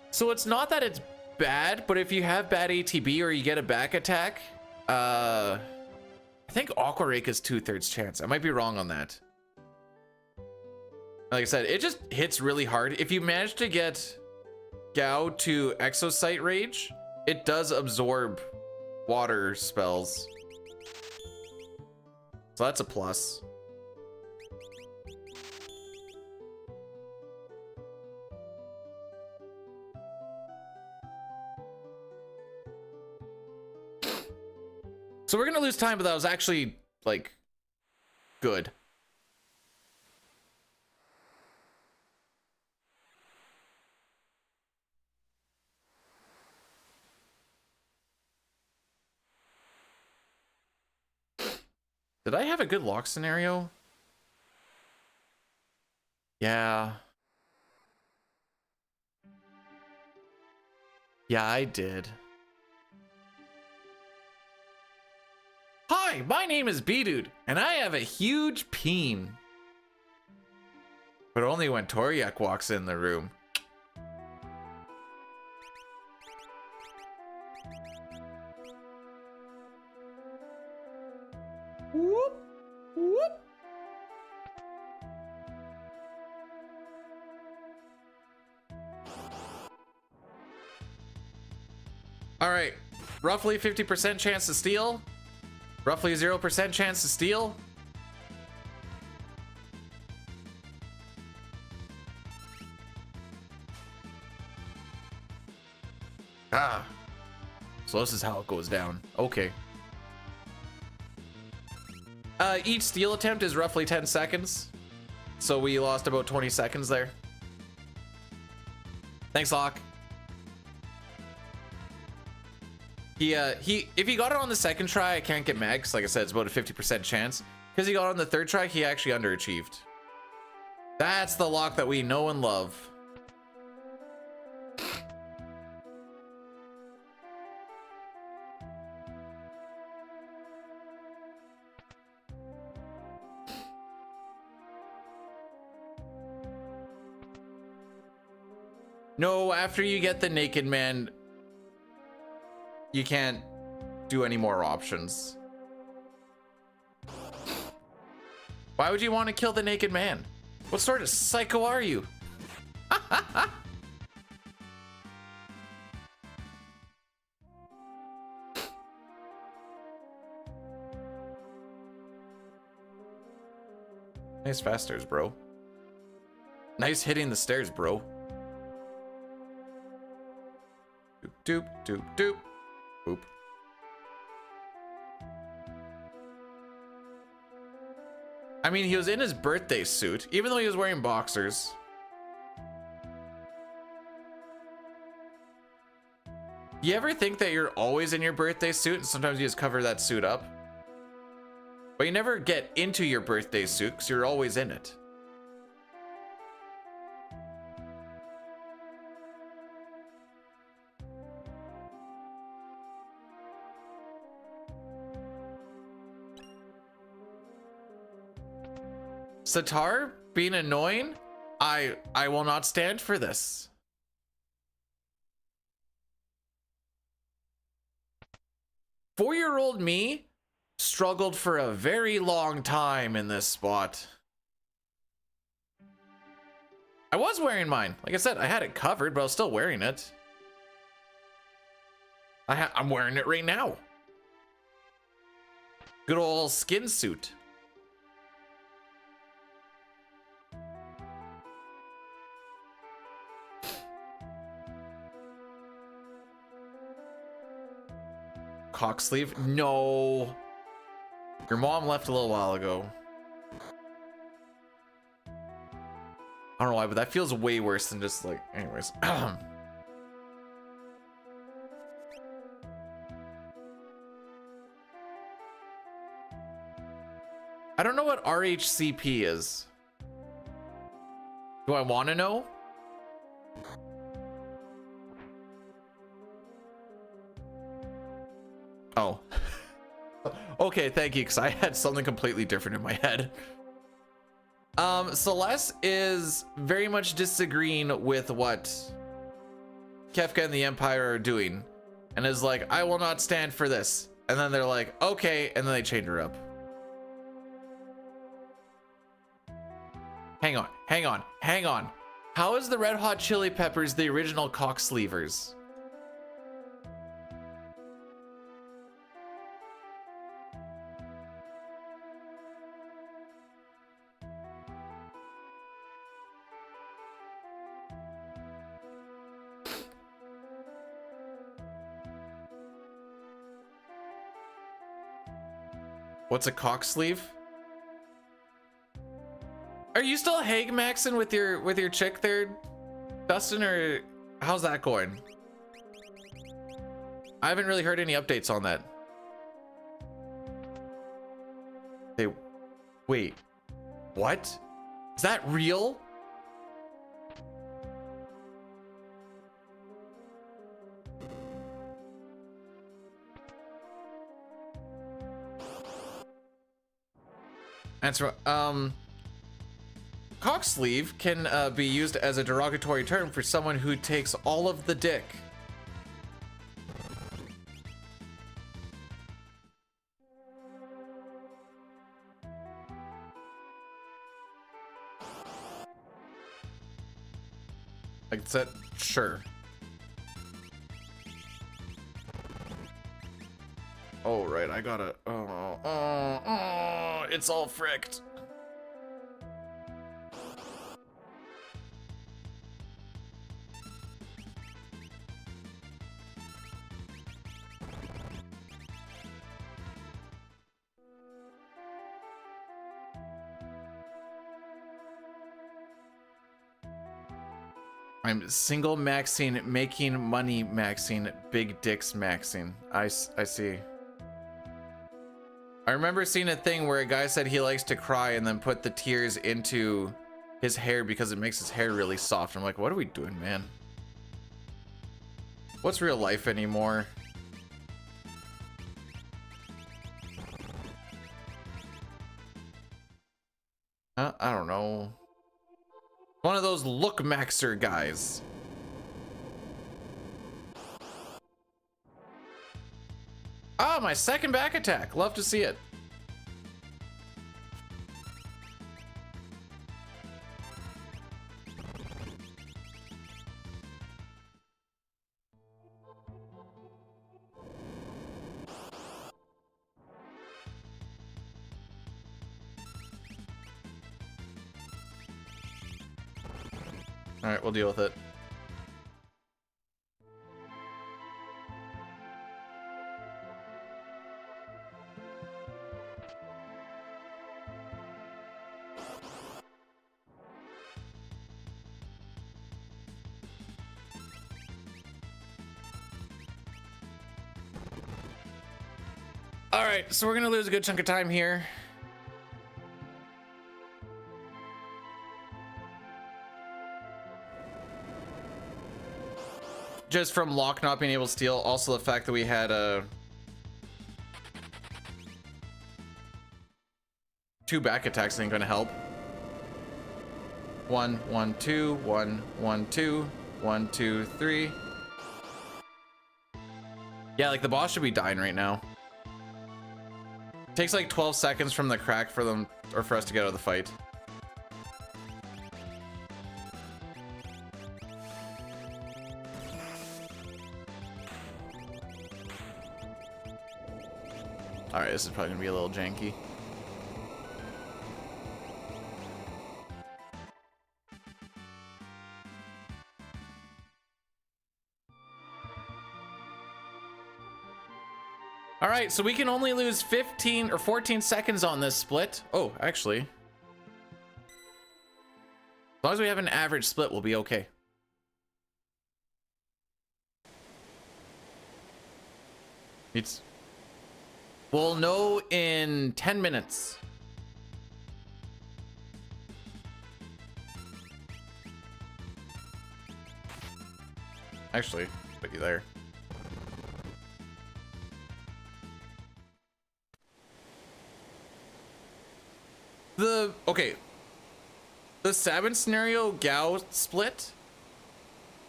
So it's not that it's bad, but if you have bad ATB or you get a back attack, I think Aqua Rake is 2/3 chance. I might be wrong on that. Like I said, it just hits really hard. If you manage to get Gao to Exocyte Rage, it does absorb water spells. So that's a plus. So we're gonna lose time, but that was actually like good. Did I have a good lock scenario? Yeah. Yeah, I did. Hi, my name is B-Dude, and I have a huge peen. But only when Toriak walks in the room. Whoop, whoop. All right, roughly 50% chance to steal. Roughly 0% chance to steal. Ah. So this is how it goes down. Okay. Each steal attempt is roughly 10 seconds. So we lost about 20 seconds there. Thanks, Locke. If he got it on the second try, I can't get mad, because like I said, it's about a 50% chance. Because he got it on the third try, he actually underachieved. That's the Locke that we know and love. No, after you get the naked man, you can't do any more options. Why would you want to kill the naked man? What sort of psycho are you? Nice fast stairs, bro. Nice hitting the stairs, bro. Doop, doop, doop, doop. Boop. I mean, he was in his birthday suit, even though he was wearing boxers. You ever think that you're always in your birthday suit and sometimes you just cover that suit up? But you never get into your birthday suit because you're always in it. Satar being annoying? I will not stand for this. Four-year-old me struggled for a very long time in this spot. I was wearing mine. Like I said, I had it covered, but I was still wearing it. I'm wearing it right now. Good old skin suit. Cock sleeve? No. Your mom left a little while ago. I don't know why, but that feels way worse than just like, anyways. I don't know what RHCP is. Do I want to know? Oh. Okay, thank you, because I had something completely different in my head. Celeste is very much disagreeing with what Kefka and the Empire are doing, and is like, I will not stand for this. And then they're like, okay, and then they chain her up. Hang on. How is the Red Hot Chili Peppers the original cocksleevers? What's a cock sleeve? Are you still hag maxing with your chick there, Dustin, or how's that going? I haven't really heard any updates on that. Hey, wait, what? Is that real? Answer. Cock sleeve can be used as a derogatory term for someone who takes all of the dick. Like I said, sure. Oh, right, I gotta, it's all fricked. I'm single maxing, making money maxing, big dicks maxing. I see. I remember seeing a thing where a guy said he likes to cry and then put the tears into his hair because it makes his hair really soft. I'm like, what are we doing, man? What's real life anymore? I don't know. One of those look maxer guys. Ah, my second back attack. Love to see it. All right, we'll deal with it. All right, so we're gonna lose a good chunk of time here. Just from Locke not being able to steal, also the fact that we had two back attacks ain't gonna help. 1 1 2 1 1 2 1 2 3. Yeah, like the boss should be dying right now. Takes like 12 seconds from the crack for them or for us to get out of the fight. All right, this is probably gonna be a little janky. All right, so we can only lose 15 or 14 seconds on this split. Oh, actually. As long as we have an average split, we'll be okay. We'll know in 10 minutes. Actually, put you there. Okay. The Sabin scenario Gao split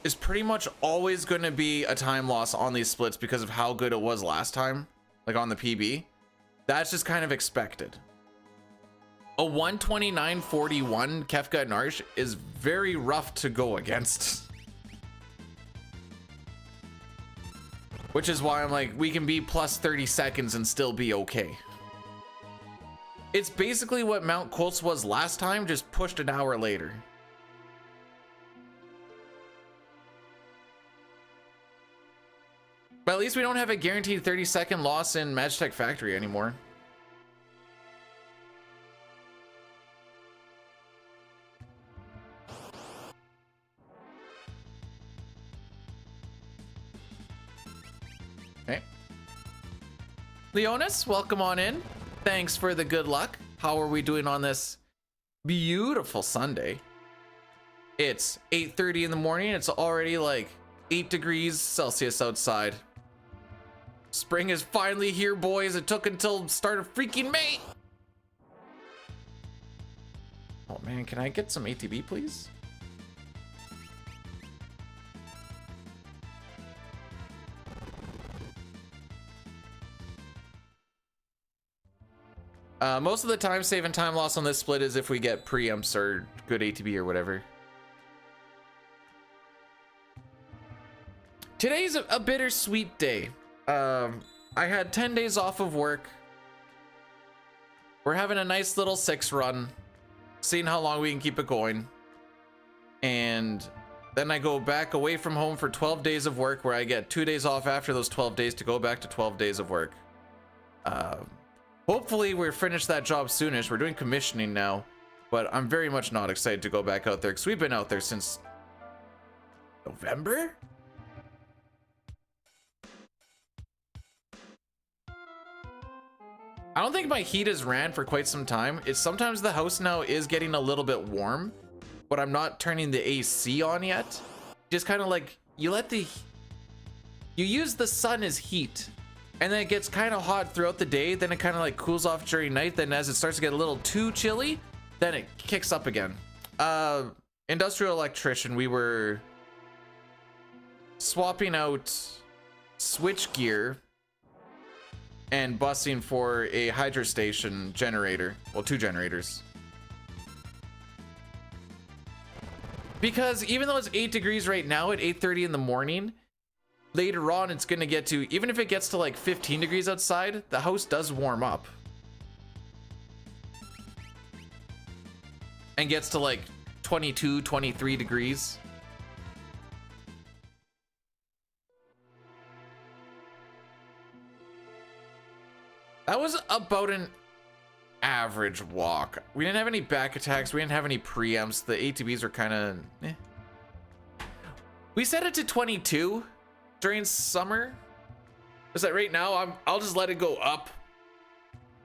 is pretty much always going to be a time loss on these splits because of how good it was last time, like on the PB. That's just kind of expected. A 129.41 Kefka and Arsh is very rough to go against. Which is why I'm like, we can be plus 30 seconds and still be okay. It's basically what Mount Colts was last time, just pushed an hour later. But at least we don't have a guaranteed 30-second loss in Magitech Factory anymore. Okay. Leonis, welcome on in. Thanks for the good luck. How are we doing on this beautiful Sunday? It's 8:30 in the morning. It's already like 8 degrees Celsius outside. Spring is finally here, boys. It took until start of freaking May. Oh man, can I get some ATB, please? Most of the time save and time loss on this split is if we get preamps or good ATB or whatever. Today's a bittersweet day. I had 10 days off of work. We're having a nice little 6 run, seeing how long we can keep it going. And then I go back away from home for 12 days of work, where I get 2 days off after those 12 days to go back to 12 days of work. Hopefully we're finished that job soonish. We're doing commissioning now, but I'm very much not excited to go back out there because we've been out there since November? I don't think my heat has ran for quite some time. It's sometimes the house now is getting a little bit warm, but I'm not turning the AC on yet. Just kind of like, you use the sun as heat. And then it gets kind of hot throughout the day. Then it kind of like cools off during night. Then as it starts to get a little too chilly, then it kicks up again. Industrial electrician, we were swapping out switch gear and busing for a hydro station generator. Well, 2 generators. Because even though it's 8 degrees right now at 8:30 in the morning, later on it's going to get to, even if it gets to like 15 degrees outside, the house does warm up and gets to like 22 23 degrees. That was about an average walk. We didn't have any back attacks, we didn't have any preamps. The ATBs are kind of We set it to 22 during summer. Is that right now? I'll just let it go up,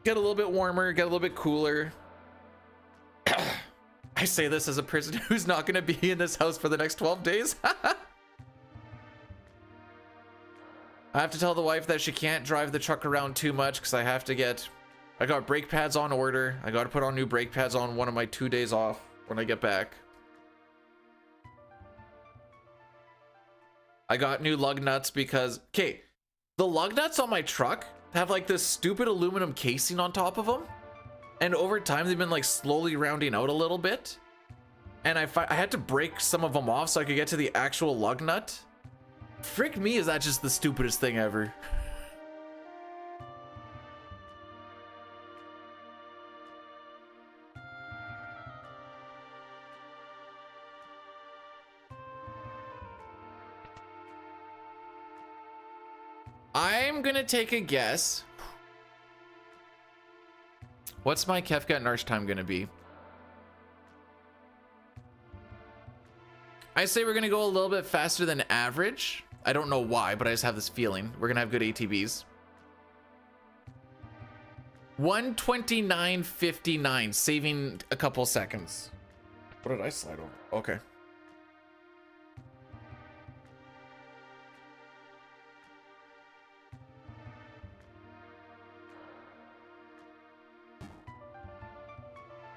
get a little bit warmer, get a little bit cooler. I say this as a person who's not going to be in this house for the next 12 days. I have to tell the wife that she can't drive the truck around too much because I got brake pads on order. I got to put on new brake pads on one of my 2 days off when I get back. I got new lug nuts because, okay, the lug nuts on my truck have like this stupid aluminum casing on top of them. And over time, they've been like slowly rounding out a little bit. And I had to break some of them off so I could get to the actual lug nut. Frick me, is that just the stupidest thing ever? I'm gonna take a guess. What's my Kefka and Narsh time gonna be? I say we're gonna go a little bit faster than average. I don't know why, but I just have this feeling we're gonna have good ATBs. 129.59, saving a couple seconds. What did I slide over? Okay.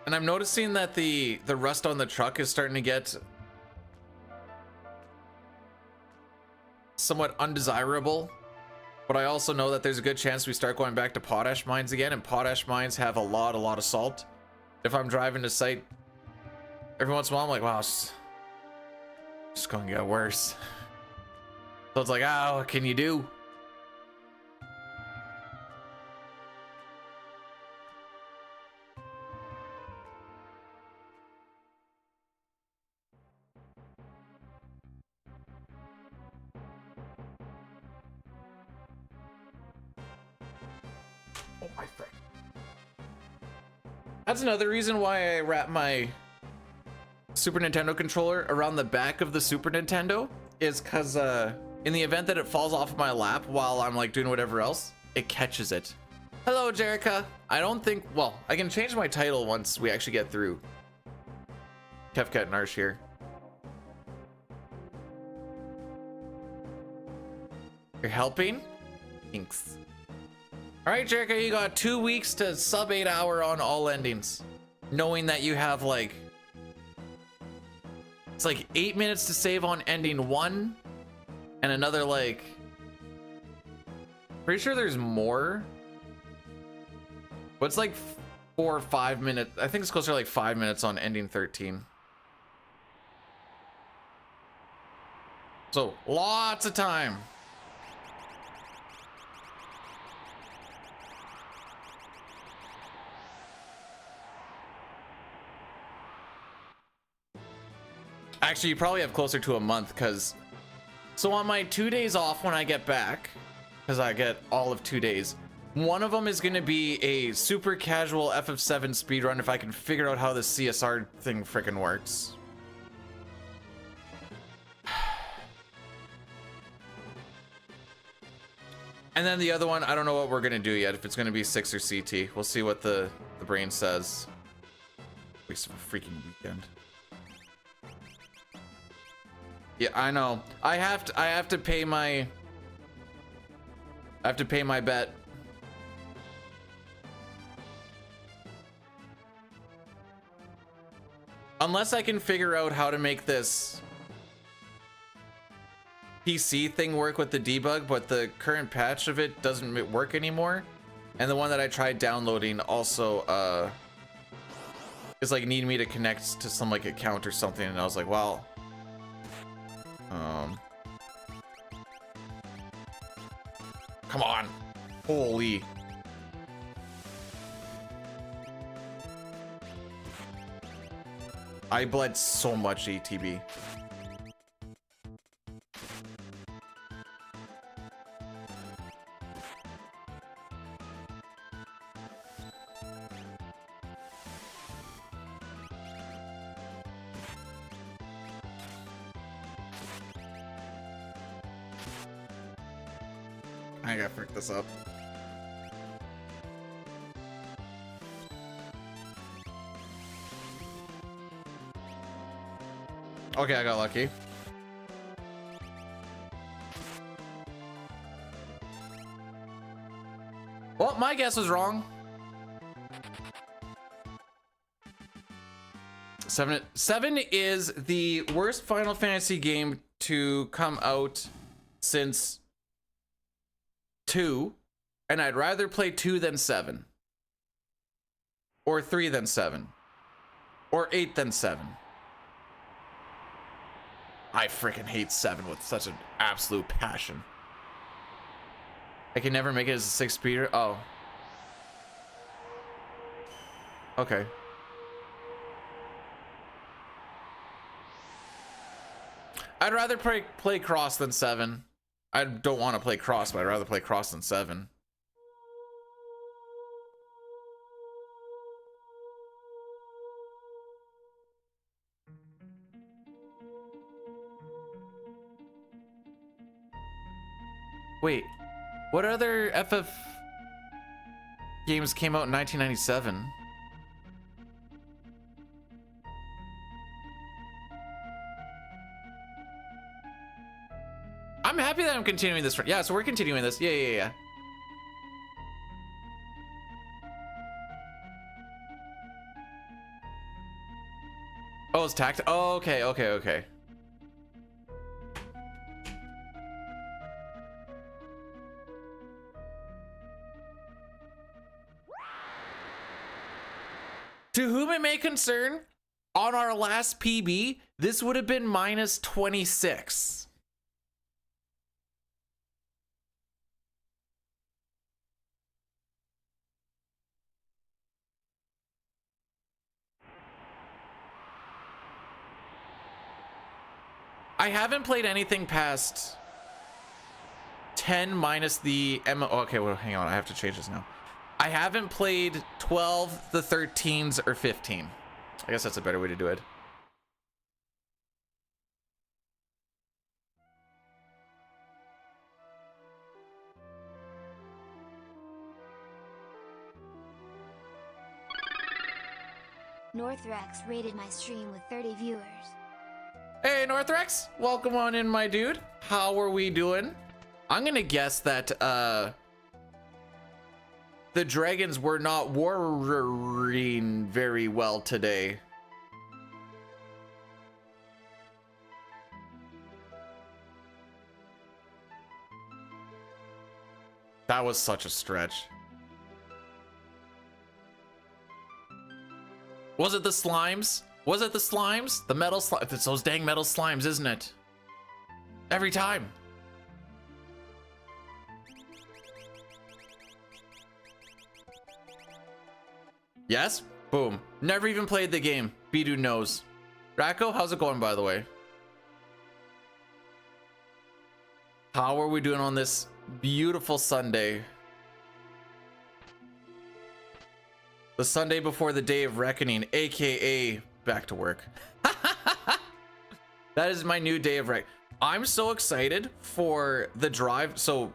And I'm noticing that the rust on the truck is starting to get somewhat undesirable. But I also know that there's a good chance we start going back to potash mines again, and potash mines have a lot of salt. If I'm driving to site every once in a while, I'm like, wow, it's just gonna get worse. So it's like, oh, what can you do? Oh my friend. That's another reason why I wrap my Super Nintendo controller around the back of the Super Nintendo, is because in the event that it falls off my lap while I'm like doing whatever else, it catches it. Hello, Jerica. I don't think, well, I can change my title once we actually get through Kefkat and Arsh here. You're helping? Thanks. All right, Jerica, you got 2 weeks to sub 8 hour on all endings, knowing that you have like, it's like 8 minutes to save on ending 1 and another like, pretty sure there's more, but it's like 4 or 5 minutes. I think it's closer to like 5 minutes on ending 13. So lots of time. Actually, you probably have closer to a month, because so on my 2 days off when I get back, because I get all of 2 days, one of them is going to be a super casual FF7 speedrun if I can figure out how the CSR thing frickin' works. And then the other one, I don't know what we're going to do yet, if it's going to be 6 or CT. We'll see what the brain says. Waste of a freaking weekend. Yeah, I know. I have to pay my bet. Unless I can figure out how to make this PC thing work with the debug, but the current patch of it doesn't work anymore. And the one that I tried downloading also is like needing me to connect to some like account or something, and I was like, well, come on. Holy. I bled so much ATB. I gotta frick this up. Okay, I got lucky. Well, my guess was wrong. Seven is the worst Final Fantasy game to come out since 2, and I'd rather play 2 than 7, or 3 than 7, or 8 than 7. I freaking hate 7 with such an absolute passion. I can never make it as a 6 speeder. Oh, okay. I'd rather play Cross than 7. I don't want to play Cross, but I'd rather play Cross than 7. Wait, what other FF games came out in 1997? I'm happy that I'm continuing this. Yeah, so we're continuing this. Yeah. Oh, it's tact. Oh, okay. To whom it may concern, on our last PB, this would have been minus 26. I haven't played anything past 10 minus the M. Okay, well, hang on. I have to change this now. I haven't played 12, the 13s, or 15. I guess that's a better way to do it. Northrex rated my stream with 30 viewers. Hey, Northrex, welcome on in, my dude. How are we doing? I'm gonna guess that the dragons were not warring very well today. That was such a stretch. Was it the slimes? Was it the slimes? The metal slimes? It's those dang metal slimes, isn't it? Every time. Yes? Boom. Never even played the game. Bidu knows. Racco, how's it going, by the way? How are we doing on this beautiful Sunday? The Sunday before the day of reckoning, aka back to work. That is my new day of rec. I'm so excited for the drive. So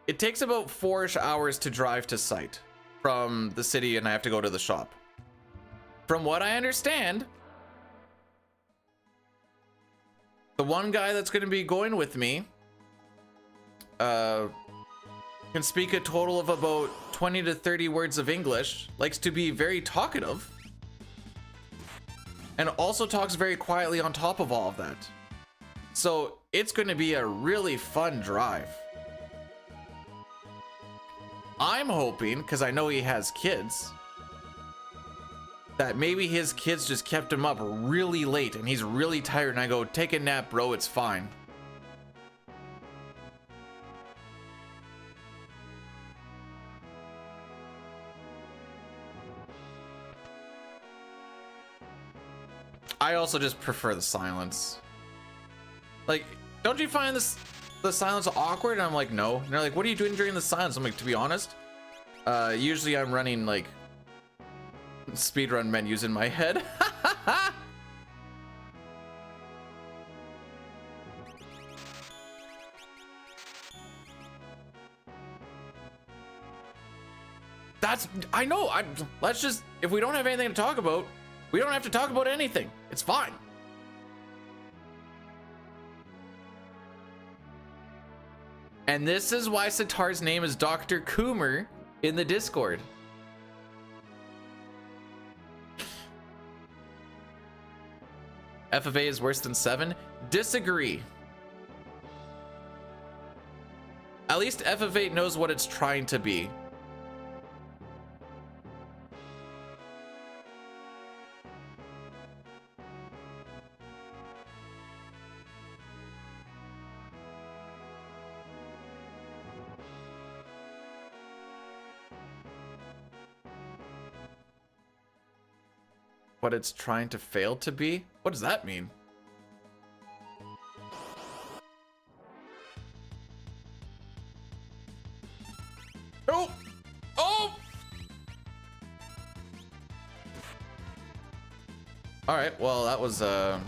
it takes about 4-ish hours to drive to site from the city, and I have to go to the shop. From what I understand, the one guy that's going to be going with me can speak a total of about 20 to 30 words of English, likes to be very talkative, and also talks very quietly on top of all of that. So it's going to be a really fun drive. I'm hoping, because I know he has kids, that maybe his kids just kept him up really late and he's really tired, and I go, take a nap, bro, it's fine. I also just prefer the silence. Like, don't you find the silence awkward? And I'm like, no. And they're like, what are you doing during the silence? I'm like, to be honest, usually I'm running like speedrun menus in my head. I know. Let's just, if we don't have anything to talk about, we don't have to talk about anything. It's fine. And this is why Sitar's name is Dr. Coomer in the Discord. FFA is worse than 7? Disagree. At least FF8 knows what it's trying to be. What it's trying to fail to be? What does that mean? Oh! Oh! Alright, well, that was the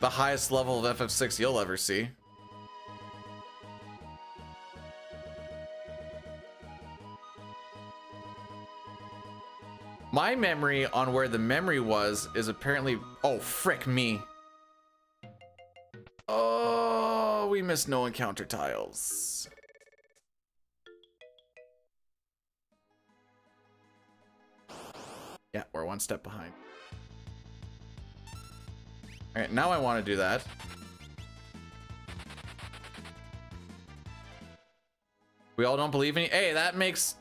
highest level of FF6 you'll ever see. My memory on where the memory was is apparently... Oh, frick me. Oh, we missed no encounter tiles. Yeah, we're one step behind. All right, now I want to do that. We all don't believe in you. Hey, that makes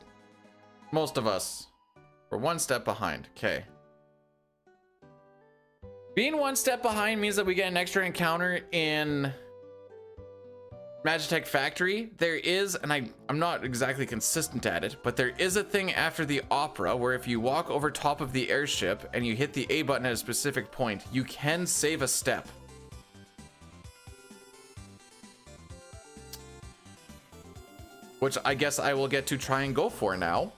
most of us. We're one step behind. Okay. Being one step behind means that we get an extra encounter in Magitech Factory. There is, and I'm not exactly consistent at it, but there is a thing after the opera where if you walk over top of the airship and you hit the A button at a specific point, you can save a step. Which I guess I will get to try and go for now.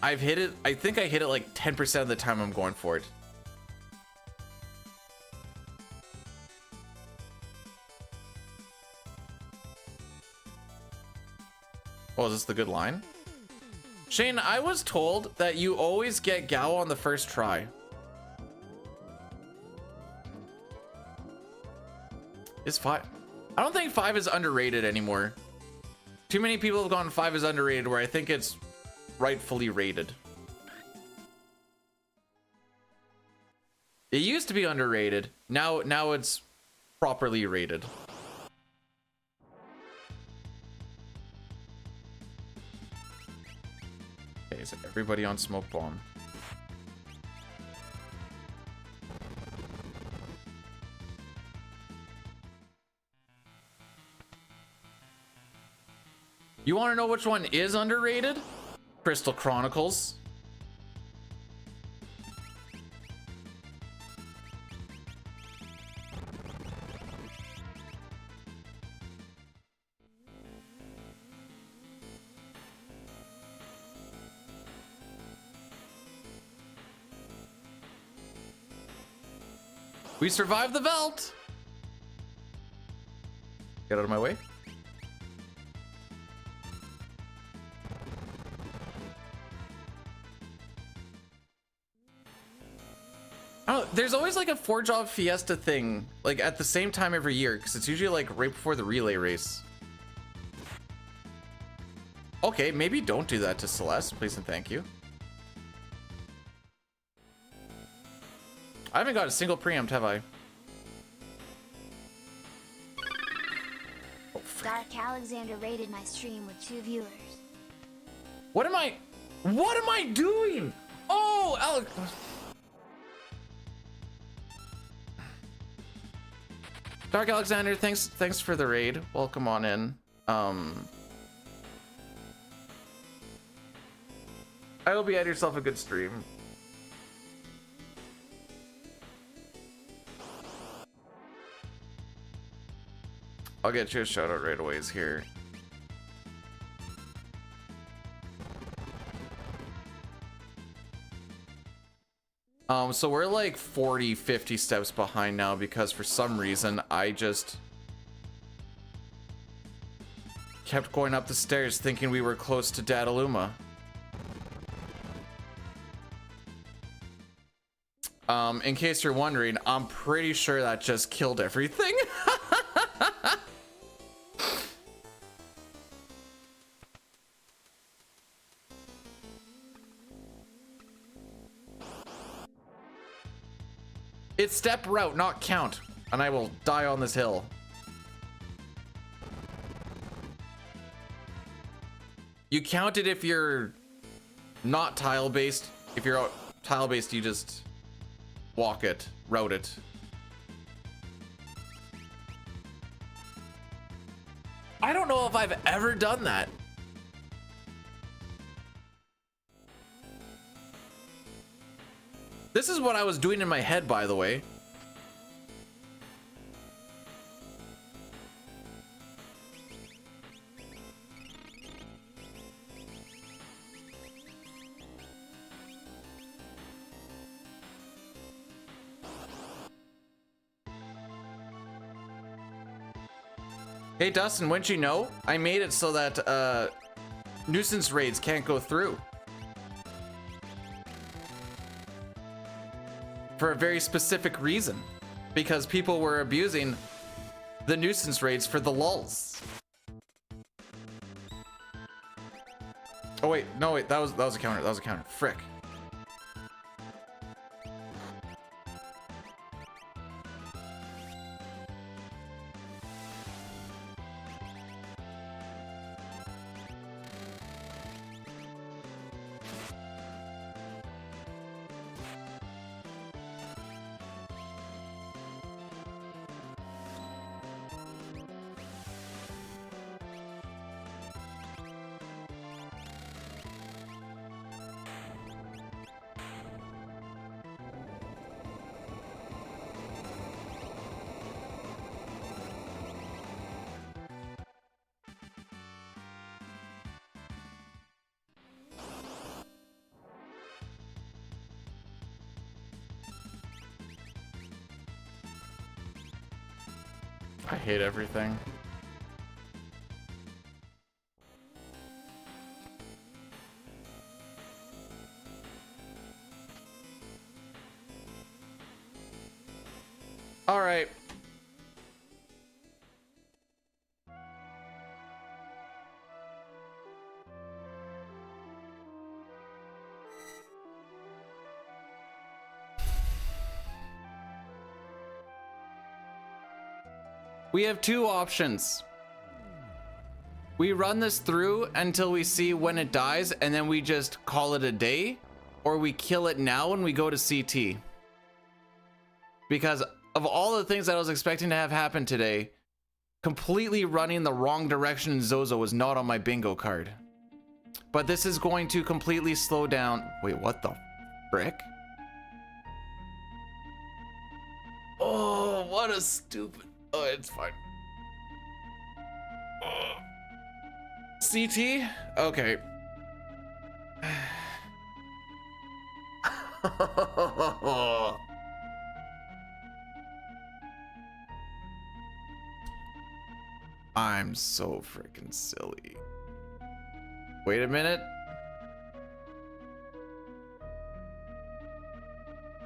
I've hit it, I think I hit it like 10% of the time I'm going for it. Oh, is this the good line? Shane, I was told that you always get Gao on the first try. Is 5? I don't think 5 is underrated anymore. Too many people have gone 5 is underrated, where I think it's rightfully rated. It used to be underrated. Now it's properly rated. Okay, is everybody on smoke bomb? You want to know which one is underrated? Crystal Chronicles. We survived the Veld. Get out of my way. Oh, there's always like a 4-job fiesta thing, like at the same time every year, because it's usually like right before the relay race. Okay, maybe don't do that to Celeste, please and thank you. I haven't got a single preempt, have I? Oh, Dark Alexander rated my stream with 2 viewers. What am I doing? Oh, Alex. Dark Alexander, thanks for the raid. Welcome on in. I hope you had yourself a good stream. I'll get you a shout out right away here. So we're like 40-50 steps behind now because for some reason I just kept going up the stairs thinking we were close to Dataluma. In case you're wondering, I'm pretty sure that just killed everything. It's step route, not count, and I will die on this hill. You count it if you're not tile based. If you're tile based, you just walk it, route it. I don't know if I've ever done that. This is what I was doing in my head, by the way. Hey Dustin, wouldn't you know? I made it so that nuisance raids can't go through. For a very specific reason. Because people were abusing the nuisance raids for the lulz. Oh wait, no wait, that was a counter. That was a counter. Frick. I hate everything. All right. We have two options. We run this through until we see when it dies and then we just call it a day, or we kill it now and we go to CT. Because of all the things that I was expecting to have happen today, completely running the wrong direction in Zozo was not on my bingo card. But this is going to completely slow down. Wait, what the frick? Oh, what a stupid... Oh, it's fine. CT? Okay. I'm so freaking silly. Wait a minute.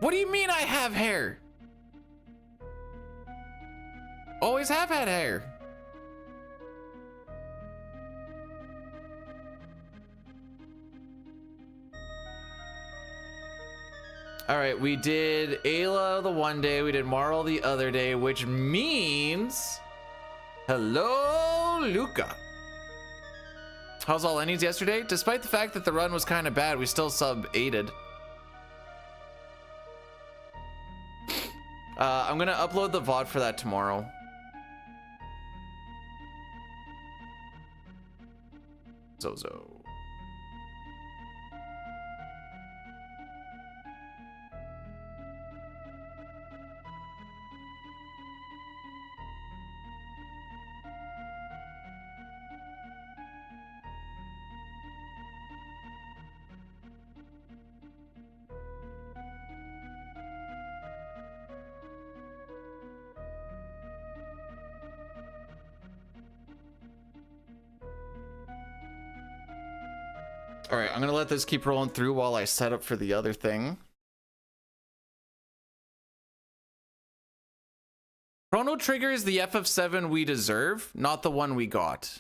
What do you mean I have hair? Always have had hair. All right, we did Ayla the one day, we did Marl the other day, which means hello, Luca. How's all innings yesterday? Despite the fact that the run was kind of bad, we still sub-8'd. I'm gonna upload the VOD for that tomorrow. Zozo. All right, I'm gonna let this keep rolling through while I set up for the other thing. Chrono Trigger is the FF7 we deserve, not the one we got.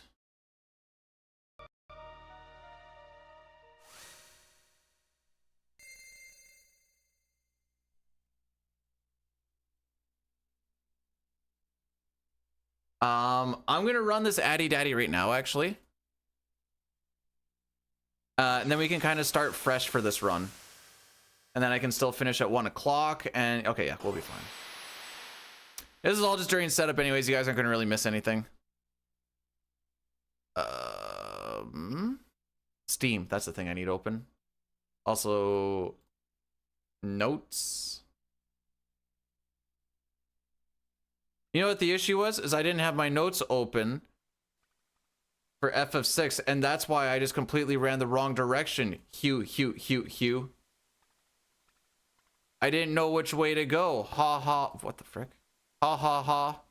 I'm gonna run this Addy Daddy right now, actually. And then we can kind of start fresh for this run. And then I can still finish at 1 o'clock. And okay, yeah, we'll be fine. This is all just during setup anyways. You guys aren't going to really miss anything. Steam, that's the thing I need open. Also, notes. You know what the issue was? Is I didn't have my notes open for FF6, and that's why I just completely ran the wrong direction. Hugh. I didn't know which way to go. Ha ha. What the frick? Ha ha ha.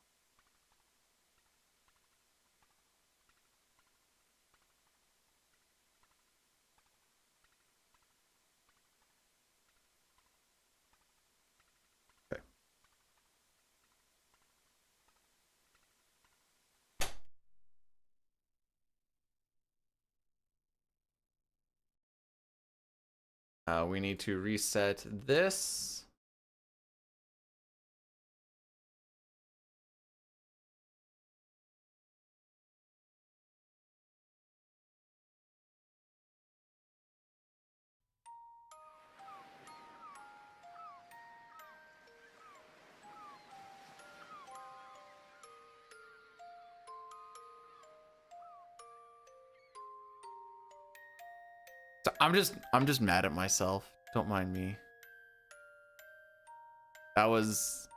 We need to reset this. So I'm just mad at myself. Don't mind me. That was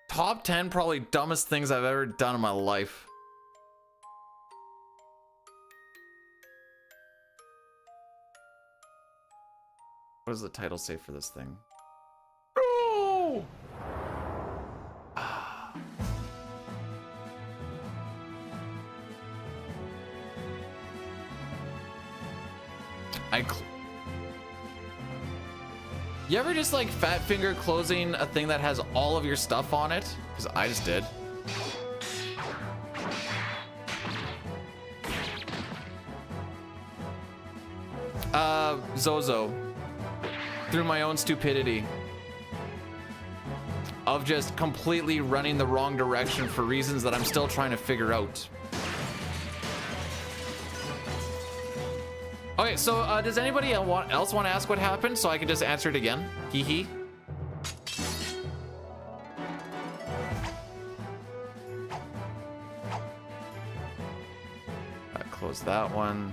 top 10 probably dumbest things I've ever done in my life. What does the title say for this thing? No! You ever just like fat finger closing a thing that has all of your stuff on it? Because I just did. Zozo. Through my own stupidity. Of just completely running the wrong direction for reasons that I'm still trying to figure out. Okay, so does anybody else want to ask what happened so I can just answer it again? Hee hee. Close that one.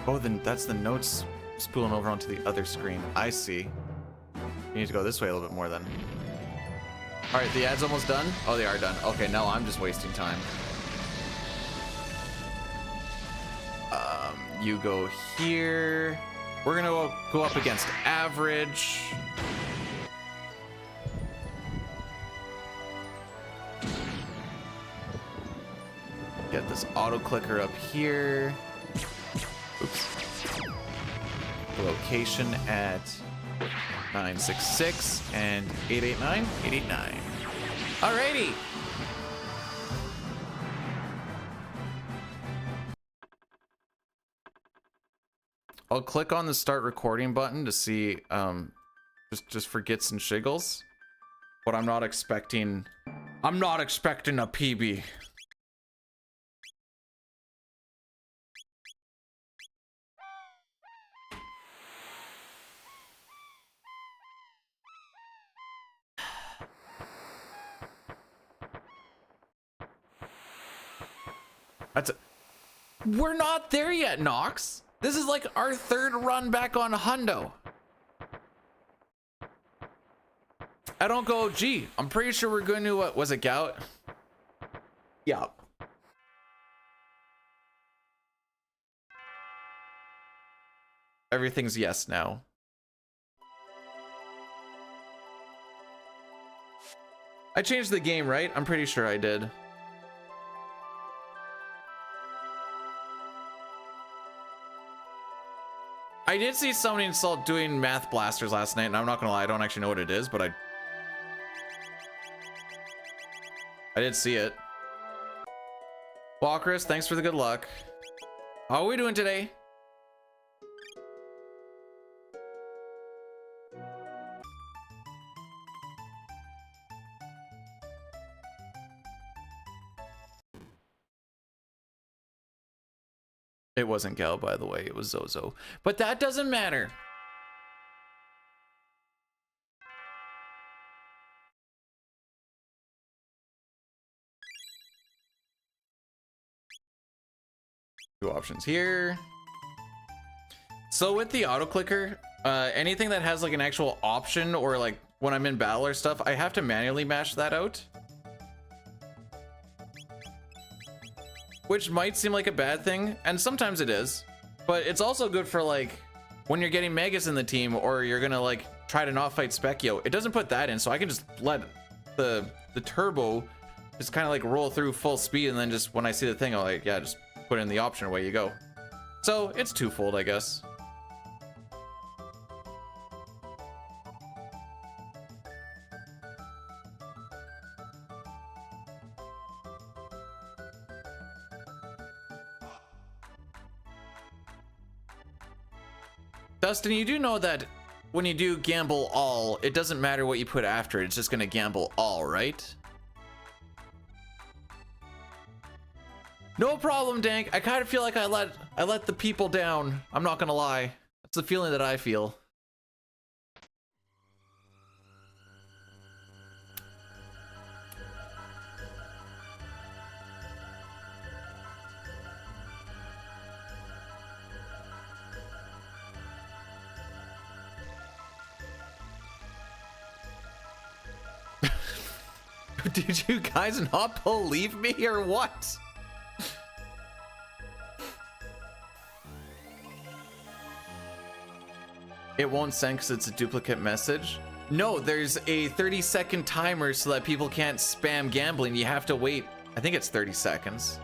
Oh, then that's the notes spooling over onto the other screen. I see. You need to go this way a little bit more then. All right, the ad's almost done. Oh, they are done. Okay, now I'm just wasting time. You go here. We're gonna go up against average. Get this auto clicker up here. Oops. Location at 966 and 889. 889. Alrighty. I'll click on the start recording button to see just for gits and shiggles. But I'm not expecting a PB. We're not there yet, Nox. This is like our third run back on Hundo. I don't go, gee, I'm pretty sure we're going to, what was it, Gout? Yeah. Everything's yes now. I changed the game, right? I'm pretty sure I did. I did see somebody install doing math blasters last night, and I'm not gonna lie, I don't actually know what it is, but I did see it. Walkerus, thanks for the good luck. How are we doing today? It wasn't Gal, by the way, it was Zozo. But that doesn't matter. Two options here. So with the auto clicker, anything that has like an actual option or like when I'm in battle or stuff, I have to manually mash that out. Which might seem like a bad thing, and sometimes it is, but it's also good for like when you're getting Megas in the team or you're gonna like try to not fight Specchio. It doesn't put that in, so I can just let the turbo just kind of like roll through full speed, and then just when I see the thing, I'll like, yeah, just put in the option, away you go. So it's twofold, I guess. Dustin, you do know that when you do gamble all, it doesn't matter what you put after it. It's just gonna gamble all, right? No problem, Dank. I kind of feel like I let the people down. I'm not gonna lie. That's the feeling that I feel. Did you guys not believe me or what? It won't send because it's a duplicate message. No, there's a 30-second timer so that people can't spam gambling. You have to wait. I think it's 30 seconds.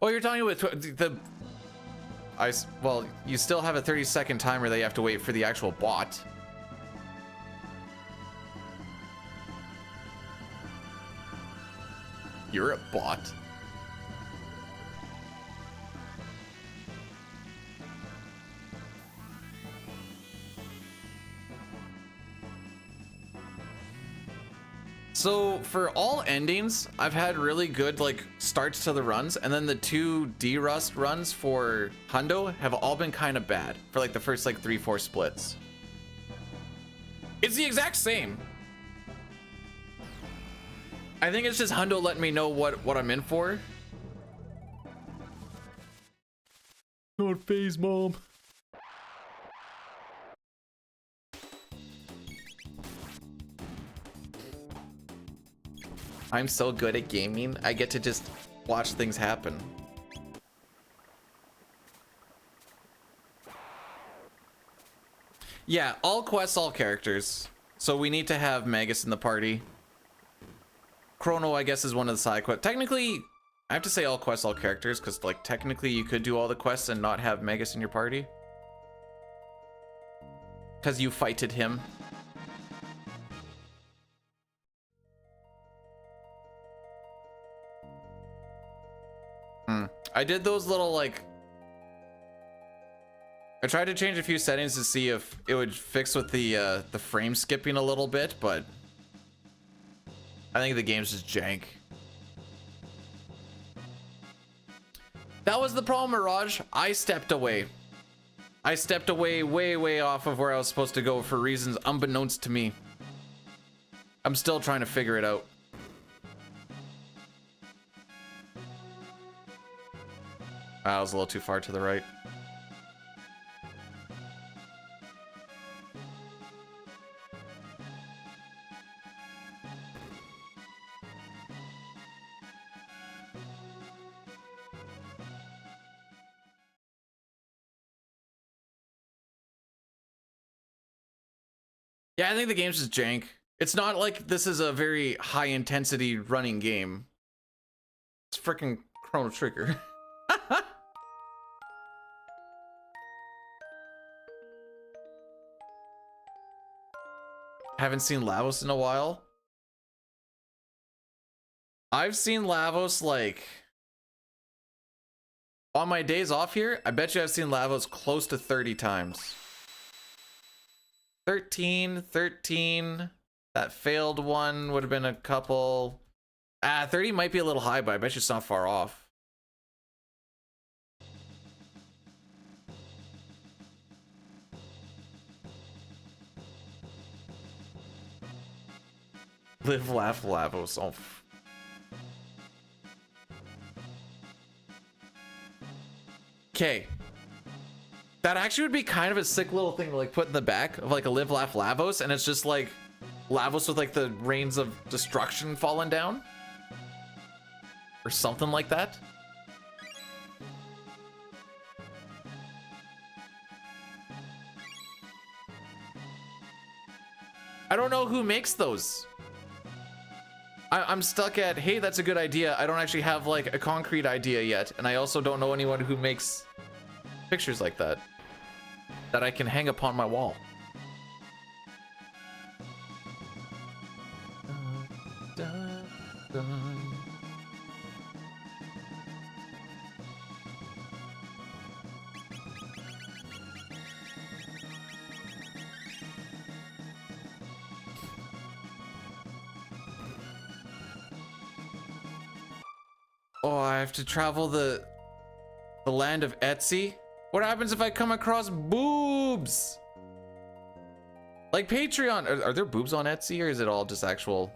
Oh, you're talking about the... well, you still have a 30-second timer that you have to wait for the actual bot. You're a bot. So for all endings, I've had really good like starts to the runs, and then the 2 D-Rust runs for Hundo have all been kind of bad for like the first like 3-4 splits. It's the exact same. I think it's just Hundo letting me know what I'm in for. Not phase, mom. I'm so good at gaming, I get to just watch things happen. Yeah, all quests, all characters. So we need to have Magus in the party. Chrono, I guess, is one of the side quests. Technically, I have to say all quests, all characters, because like technically you could do all the quests and not have Magus in your party. Because you fighted him. I did those little like... I tried to change a few settings to see if it would fix with the frame skipping a little bit, but I think the game's just jank. That was the problem, Mirage. I stepped away. I stepped away way off of where I was supposed to go for reasons unbeknownst to me. I'm still trying to figure it out. I was a little too far to the right. Yeah, I think the game's just jank. It's not like this is a very high intensity running game. It's freaking Chrono Trigger. Haven't seen Lavos in a while. I've seen Lavos like on my days off here. I bet you I've seen Lavos close to 30 times. 13. That failed one would have been a couple. 30 might be a little high, but I bet you it's not far off. Live, laugh, Lavos. Oh. Okay. That actually would be kind of a sick little thing to like put in the back of like a Live, Laugh, Lavos, and it's just like Lavos with like the rains of destruction falling down. Or something like that. I don't know who makes those. I'm stuck at, hey, that's a good idea. I don't actually have like a concrete idea yet. And I also don't know anyone who makes pictures like that that I can hang upon my wall. Oh, I have to travel the land of Etsy? What happens if I come across boobs? Like Patreon. Are there boobs on Etsy, or is it all just actual?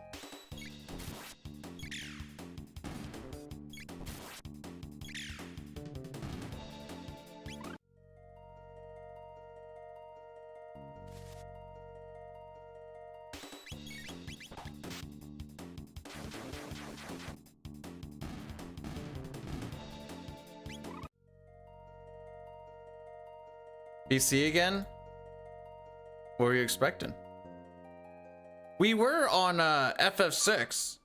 PC again? What were you expecting? We were on FF6.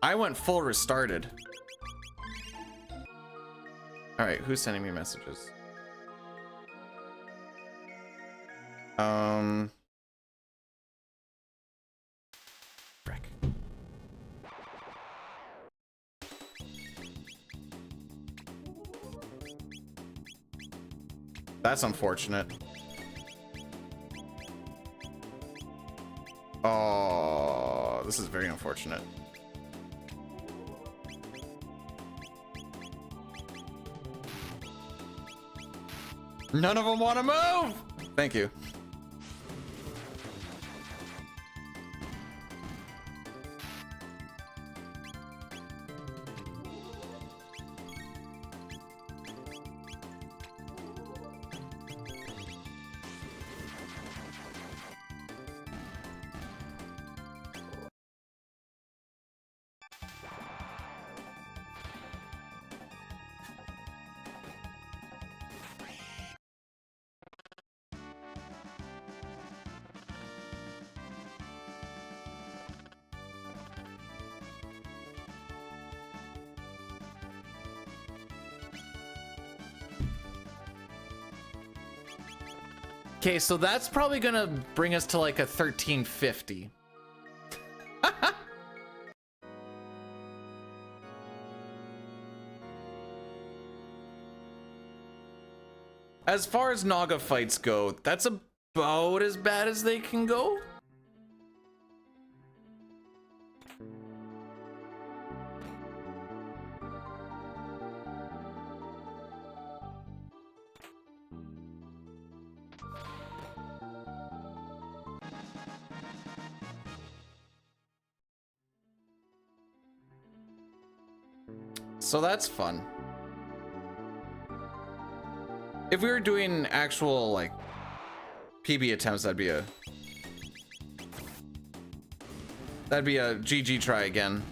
I went full restarted. All right, who's sending me messages? Frick. That's unfortunate. Oh, this is very unfortunate. None of them want to move. Thank you. Okay, so that's probably gonna bring us to like a 1350. As far as Naga fights go, that's about as bad as they can go. So that's fun. If we were doing actual like PB attempts, that'd be a GG try again.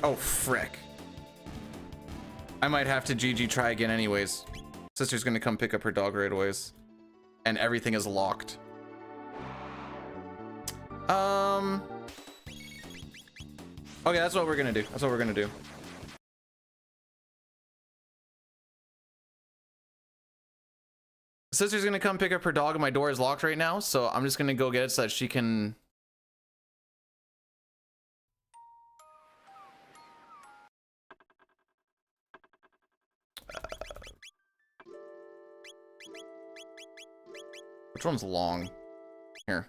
Oh frick. I might have to GG try again anyways. Sister's gonna come pick up her dog right away, and everything is locked. Okay, that's what we're gonna do. That's what we're gonna do. Sister's gonna come pick up her dog, and my door is locked right now, so I'm just gonna go get it so that she can. Which one's long? Here.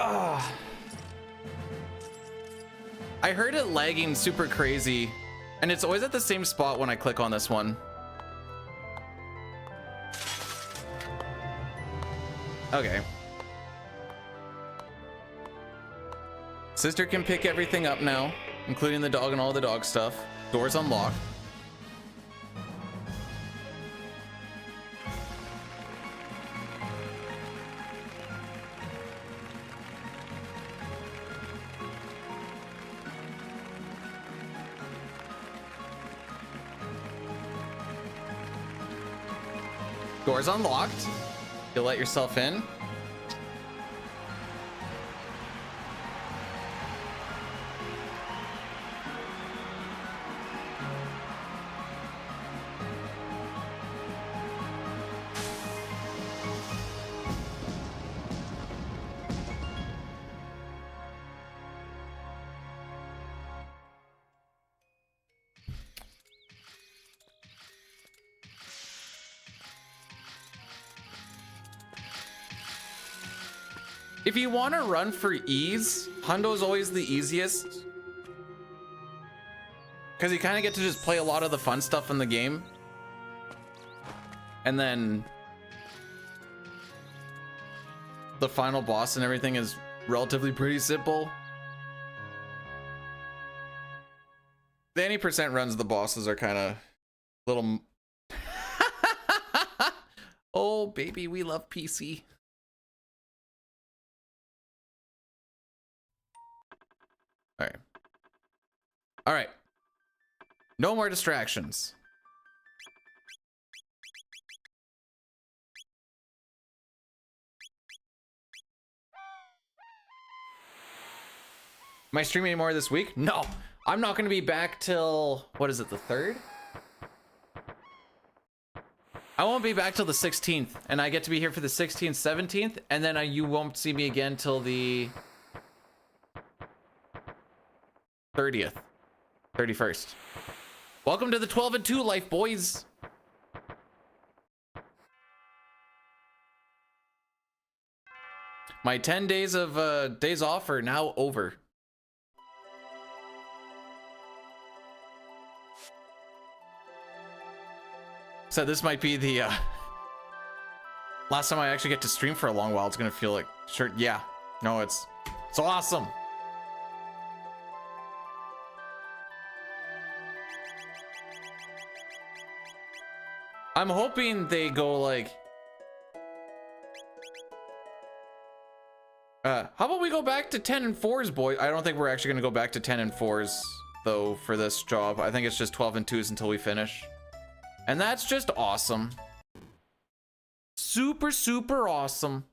Ah. I heard it lagging super crazy, and it's always at the same spot when I click on this one. Okay. Sister can pick everything up now, including the dog and all the dog stuff. Doors unlocked. Doors unlocked. You'll let yourself in. If you want to run for ease, Hundo's always the easiest. Because you kind of get to just play a lot of the fun stuff in the game. And then the final boss and everything is relatively pretty simple. The 80% runs of the bosses are kind of little... Oh, baby, we love PC. All right. All right. No more distractions. Am I streaming more this week? No, I'm not going to be back till, what is it, the 3rd? I won't be back till the 16th, and I get to be here for the 16th, 17th, and then you won't see me again till the 30th, 31st. Welcome to the 12 and 2 life, boys. My 10 days of days off are now over. So this might be the last time I actually get to stream for a long while. It's gonna feel like, sure, yeah, no, it's awesome. I'm hoping they go like, how about we go back to 10 and 4s, boys? I don't think we're actually gonna go back to 10 and 4s though for this job. I think it's just 12 and 2s until we finish. And that's just awesome. Super, super awesome.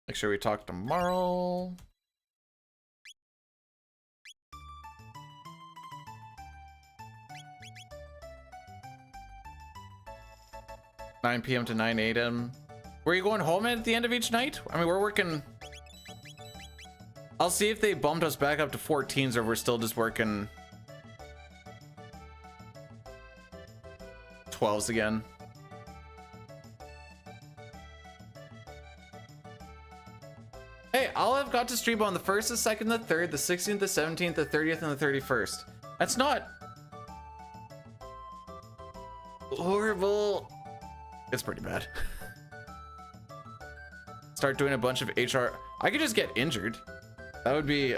Make sure we talk tomorrow. $9 p.m. to 9 a.m. Were you going home at the end of each night? I mean, we're working. I'll see if they bumped us back up to 14s or we're still just working 12s again. Hey, I'll have got to stream on the 1st, the 2nd, the 3rd, the 16th, the 17th, the 30th, and the 31st. That's not horrible. It's pretty bad. Start doing a bunch of HR. I could just get injured. That would be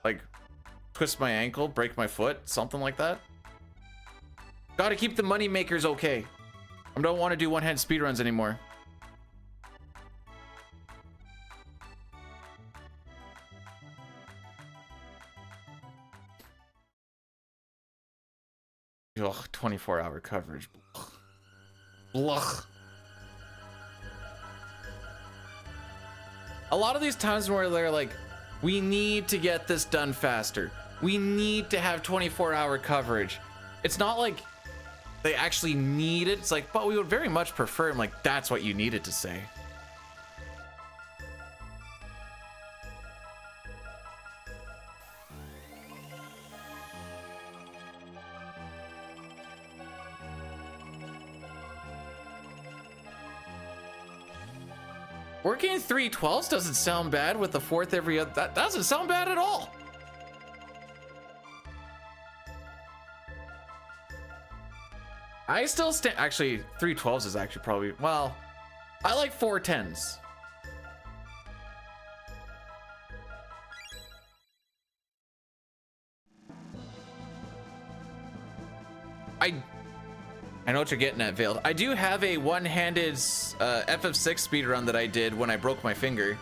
like twist my ankle, break my foot, something like that. Gotta keep the money makers okay. I don't want to do one-hand speedruns anymore. Ugh, 24-hour coverage. Blech. A lot of these times where they're like, we need to get this done faster. We need to have 24-hour coverage. It's not like they actually need it. It's like, but we would very much prefer. I'm like, that's what you needed to say. Working 3/12s doesn't sound bad with the fourth every other. That doesn't sound bad at all. I still stand. Actually, 3/12s is actually probably. Well, I like 4/10s. I know what you're getting at, Veiled. I do have a one-handed FF6 speedrun that I did when I broke my finger.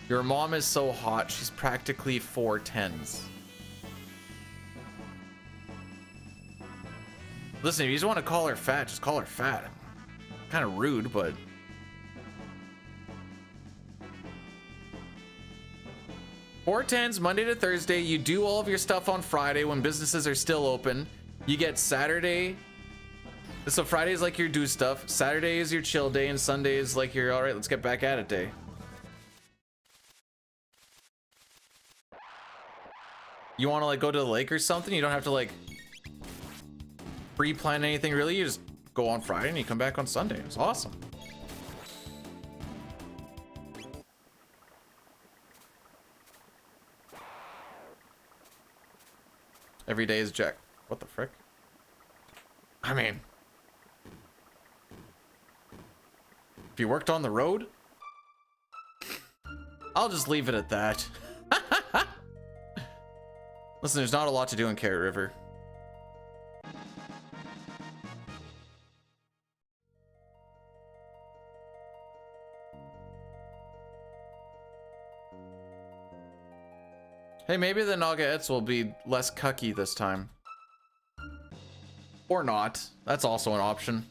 Your mom is so hot, she's practically 4/10s. Listen, if you just want to call her fat, just call her fat. Kind of rude, but... 4/10s, Monday to Thursday. You do all of your stuff on Friday when businesses are still open. You get Saturday. So Friday is like your do stuff. Saturday is your chill day, and Sunday is like your all right, let's get back at it day. You want to like go to the lake or something? You don't have to like pre-plan anything really. You just go on Friday and you come back on Sunday. It's awesome. Every day is Jack. What the frick? I mean, if you worked on the road, I'll just leave it at that. Listen, there's not a lot to do in Carrot River. Hey, maybe the Nagaets will be less cucky this time. Or not. That's also an option.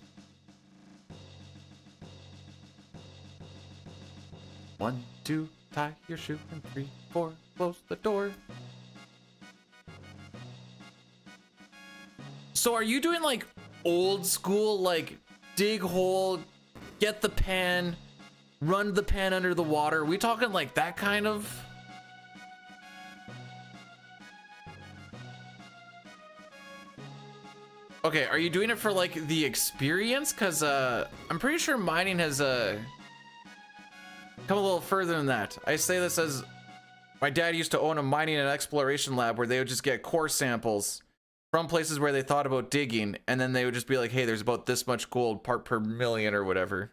1, 2, tie your shoe, and 3, 4, close the door. So are you doing like old school, like dig hole, get the pan, run the pan under the water? Are we talking like that kind of... Okay, are you doing it for like the experience? Because I'm pretty sure mining has come a little further than that. I say this as my dad used to own a mining and exploration lab where they would just get core samples from places where they thought about digging, and then they would just be like, hey, there's about this much gold part per million or whatever.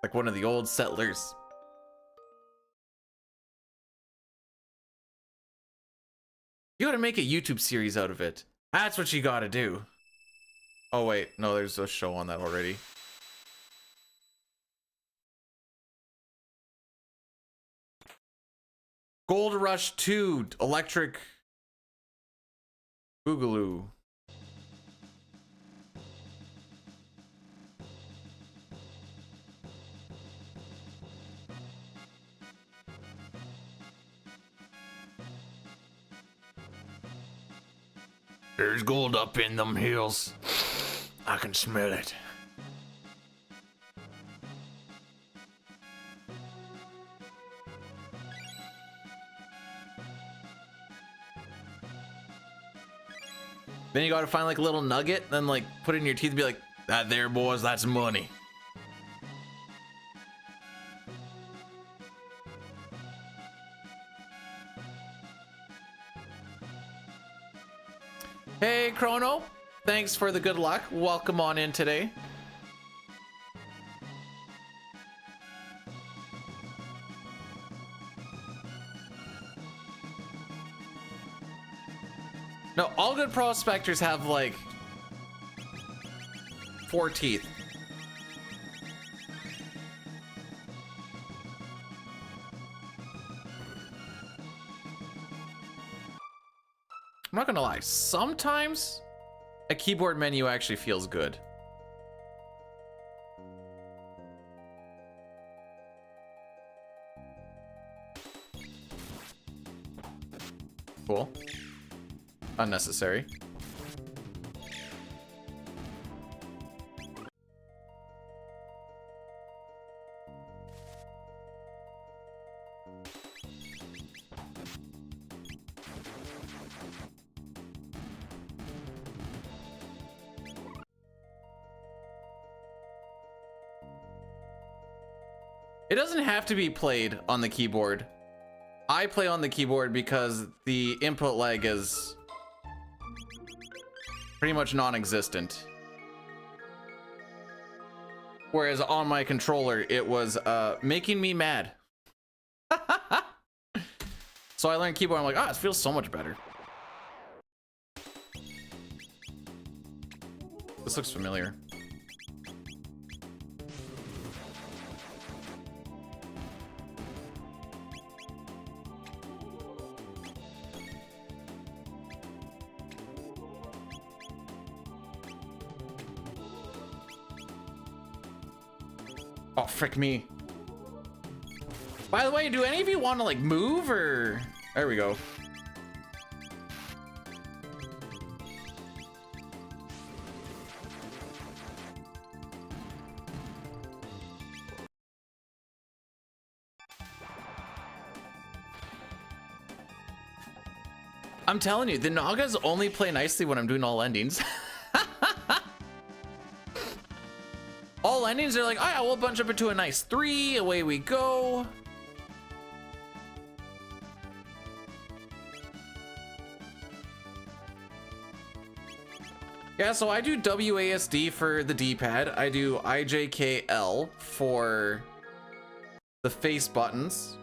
Like one of the old settlers. You gotta make a YouTube series out of it. That's what you gotta do. Oh wait, no, there's a show on that already. Gold Rush 2 Electric Boogaloo. There's gold up in them hills. I can smell it. Then you gotta find like a little nugget, then like put it in your teeth and be like, that there, boys, that's money. Hey, Chrono. Thanks for the good luck. Welcome on in today. No, all good prospectors have like 4 teeth. I'm not gonna lie, sometimes a keyboard menu actually feels good. Cool. Unnecessary. It doesn't have to be played on the keyboard. I play on the keyboard because the input lag is pretty much non-existent. Whereas on my controller, it was making me mad. So I learned keyboard, I'm like, it feels so much better. This looks familiar. Oh, frick me. By the way, do any of you want to like move or... There we go. I'm telling you, the Nagas only play nicely when I'm doing all endings. All endings are like, oh yeah, we'll bunch up into a nice 3, away we go. Yeah, so I do WASD for the D-pad. I do IJKL for the face buttons.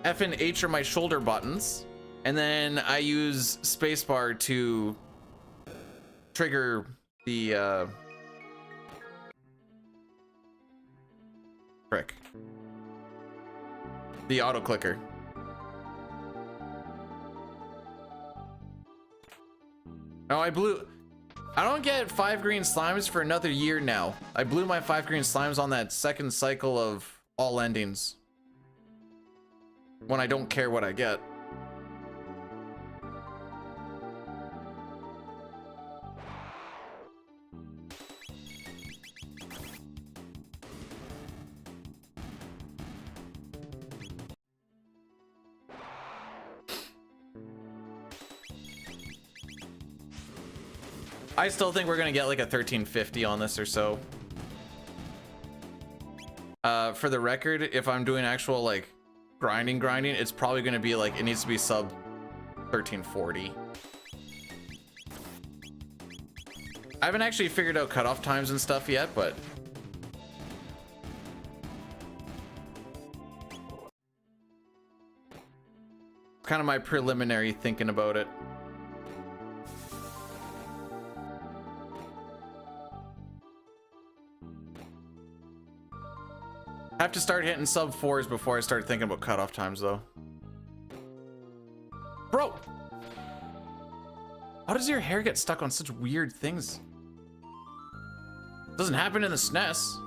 F and H are my shoulder buttons. And then I use spacebar to trigger the the auto clicker. Oh, I don't get 5 green slimes for another year now. I blew my 5 green slimes on that second cycle of all endings. When I don't care what I get. I still think we're gonna get like a 1350 on this or so. For the record, if I'm doing actual like grinding, it's probably gonna be like, it needs to be sub 1340. I haven't actually figured out cutoff times and stuff yet, but kind of my preliminary thinking about it. I have to start hitting sub 4s before I start thinking about cutoff times, though. Bro! How does your hair get stuck on such weird things? Doesn't happen in the SNES.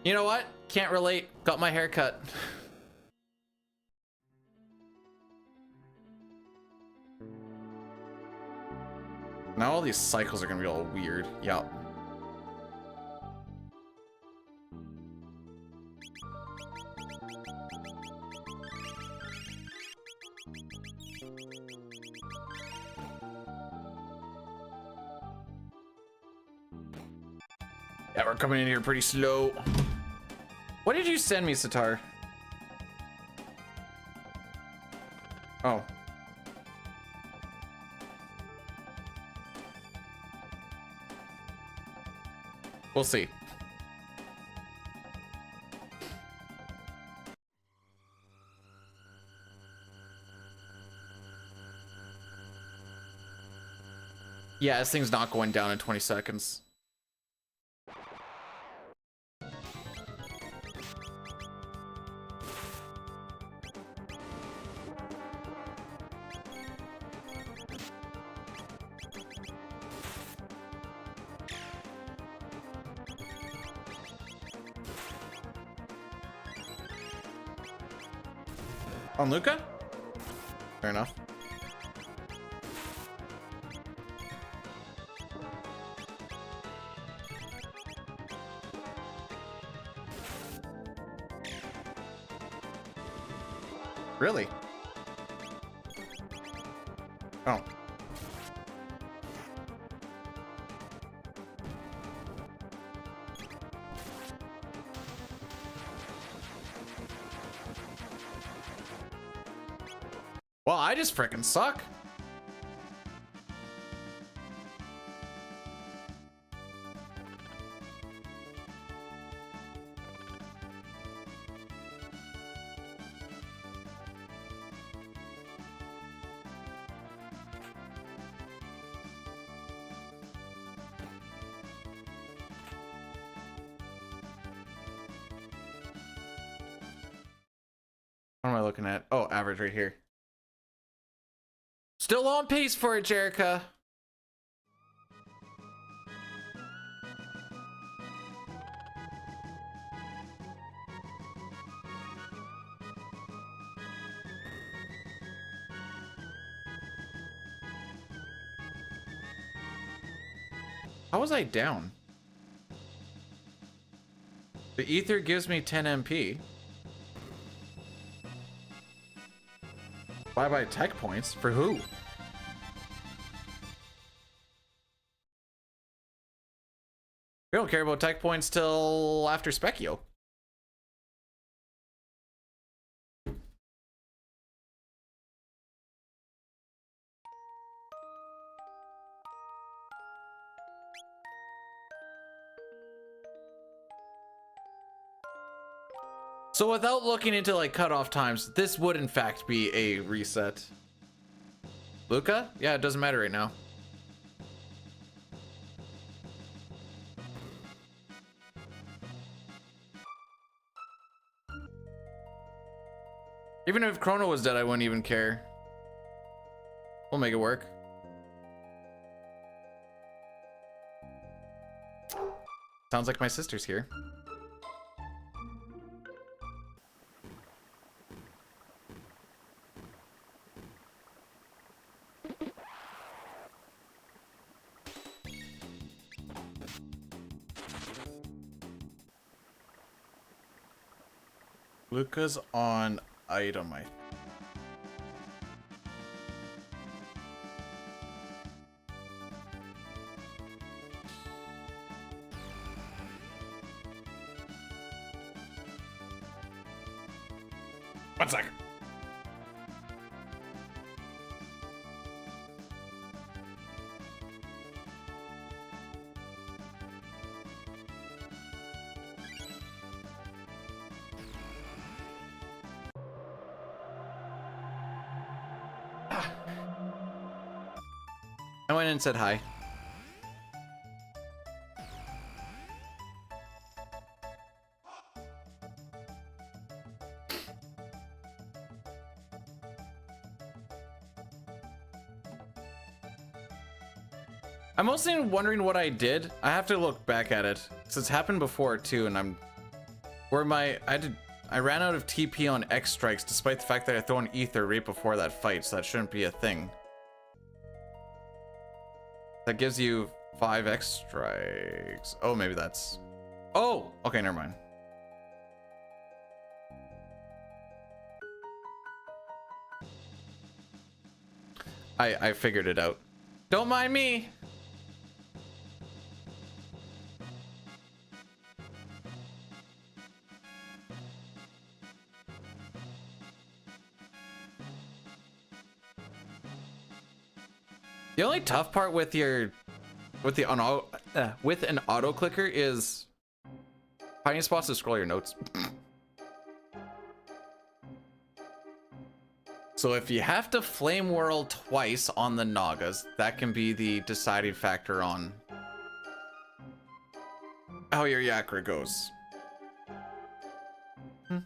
You know what? Can't relate. Got my hair cut. Now all these cycles are gonna be all weird. Yup. Yeah, we're coming in here pretty slow. What did you send me, Sitar? Oh. We'll see. Yeah, this thing's not going down in 20 seconds. On Luca? Fair enough. Really? Oh. Well, I just frickin' suck. What am I looking at? Oh, average right here. Still on pace for it, Jerica. How was I down? The ether gives me 10 MP. Bye-bye tech points? For who? We don't care about tech points till after Specchio. So without looking into like cutoff times, this would in fact be a reset. Luca? Yeah, it doesn't matter right now. Even if Chrono was dead, I wouldn't even care. We'll make it work. Sounds like my sister's here. Luca's on item, I think. One second. I went in and said hi. I'm mostly wondering what I did. I have to look back at it. So it's happened before too, and I ran out of TP on X strikes despite the fact that I throw an ether right before that fight, so that shouldn't be a thing. That gives you 5 X strikes. Oh, maybe that's... Oh! Okay, never mind. I figured it out. Don't mind me! The only tough part with an auto clicker is finding spots to scroll your notes. So if you have to flame whirl twice on the Nagas, that can be the deciding factor on how your Yakra goes. Is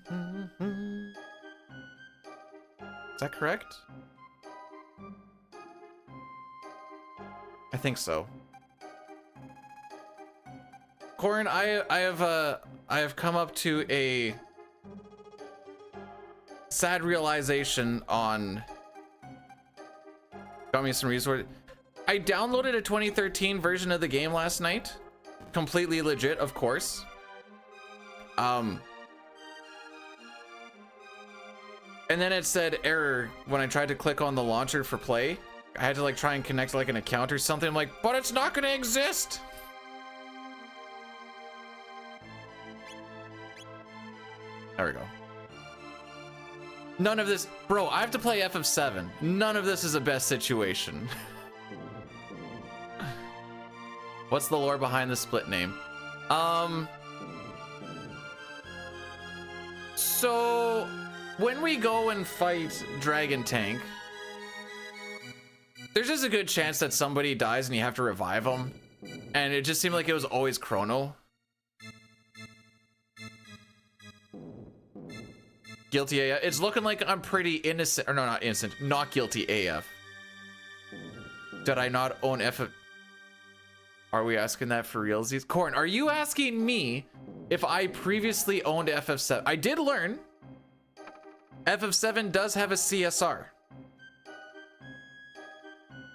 that correct? I think so. Corin, I have come up to a sad realization on. Got me some resources. I downloaded a 2013 version of the game last night. Completely legit, of course. And then it said error when I tried to click on the launcher for play. I had to like try and connect like an account or something. I'm like, but it's not gonna exist. There we go. None of this, bro, I have to play FF7. None of this is a best situation. What's the lore behind the split name? So when we go and fight Dragon Tank, there's just a good chance that somebody dies and you have to revive them. And it just seemed like it was always Chrono. Guilty AF. It's looking like I'm pretty innocent, or no, not innocent, not guilty AF. Did I not own FF? Are we asking that for realsies? Corn, are you asking me if I previously owned FF7? I did learn FF7 does have a CSR.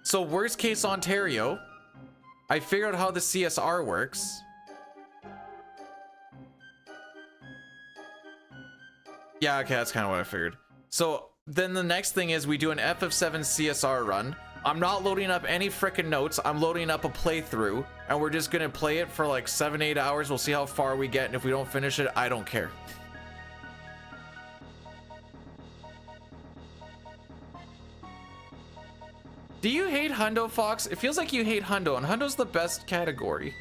So worst case Ontario, I figured out how the CSR works. Yeah, okay, that's kind of what I figured. So then the next thing is we do an FF7 CSR run. I'm not loading up any freaking notes. I'm loading up a playthrough, and we're just gonna play it for like 7-8 hours. We'll see how far we get, and if we don't finish it, I don't care. Do you hate Hundo, Fox? It feels like you hate Hundo, and Hundo's the best category.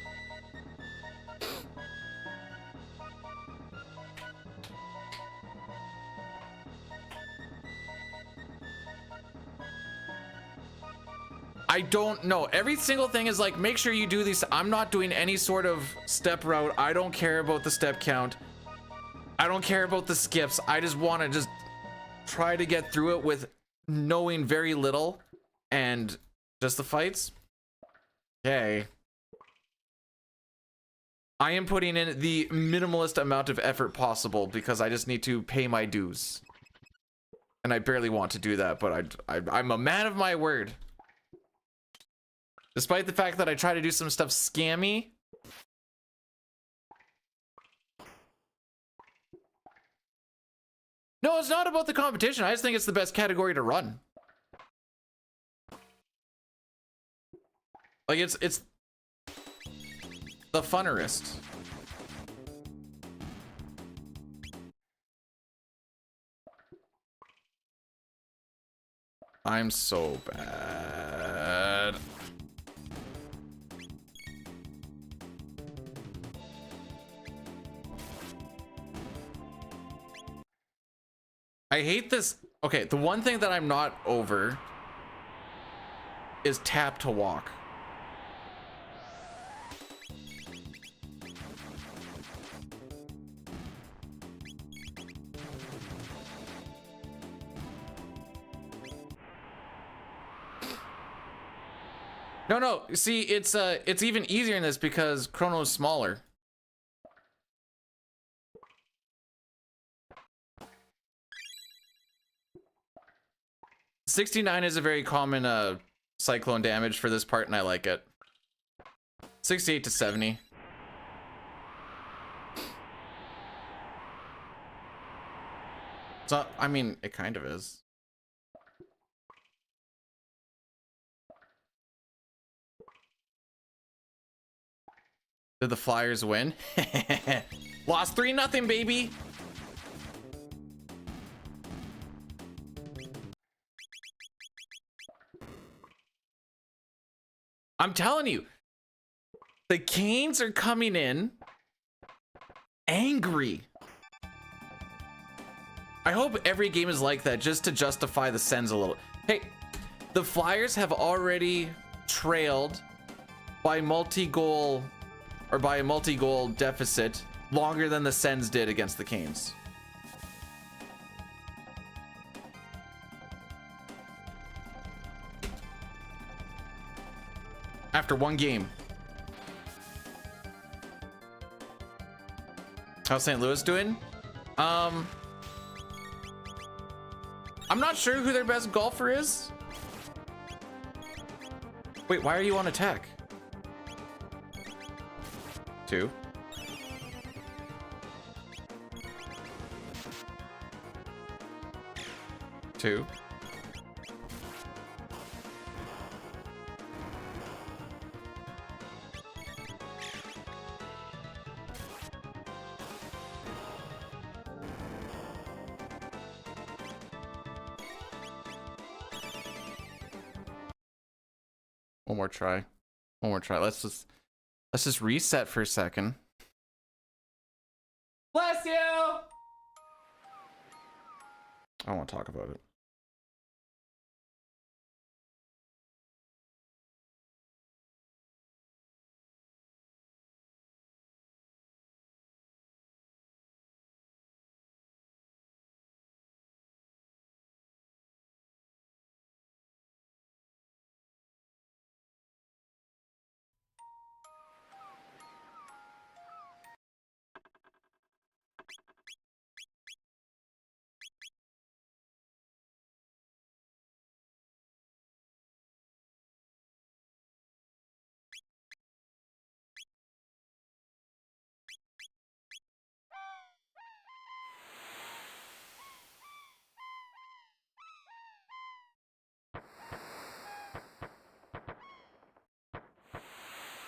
I don't know. Every single thing is like, make sure you do these. I'm not doing any sort of step route. I don't care about the step count. I don't care about the skips. I just want to just try to get through it with knowing very little and just the fights. Okay. I am putting in the minimalist amount of effort possible because I just need to pay my dues. And I barely want to do that, but I'm a man of my word. Despite the fact that I try to do some stuff scammy. No, it's not about the competition. I just think it's the best category to run. Like it's the funnerest. I'm so bad. I hate this. Okay, the one thing that I'm not over is tap to walk. No, see, it's even easier in this because Chrono's smaller. $69 is a very common cyclone damage for this part, and I like it. 68 to 70. It's not, I mean, it kind of is. Did the Flyers win? Lost 3-0, baby. I'm telling you, the Canes are coming in angry. I hope every game is like that just to justify the sends a little. Hey, the Flyers have already trailed by multi-goal or by a multi-goal deficit longer than the Sens did against the Canes. After one game. How's St. Louis doing? I'm not sure who their best golfer is. Wait, why are you on attack? 2. Two. One more try. One more try. Let's just reset for a second. Bless you. I don't want to talk about it.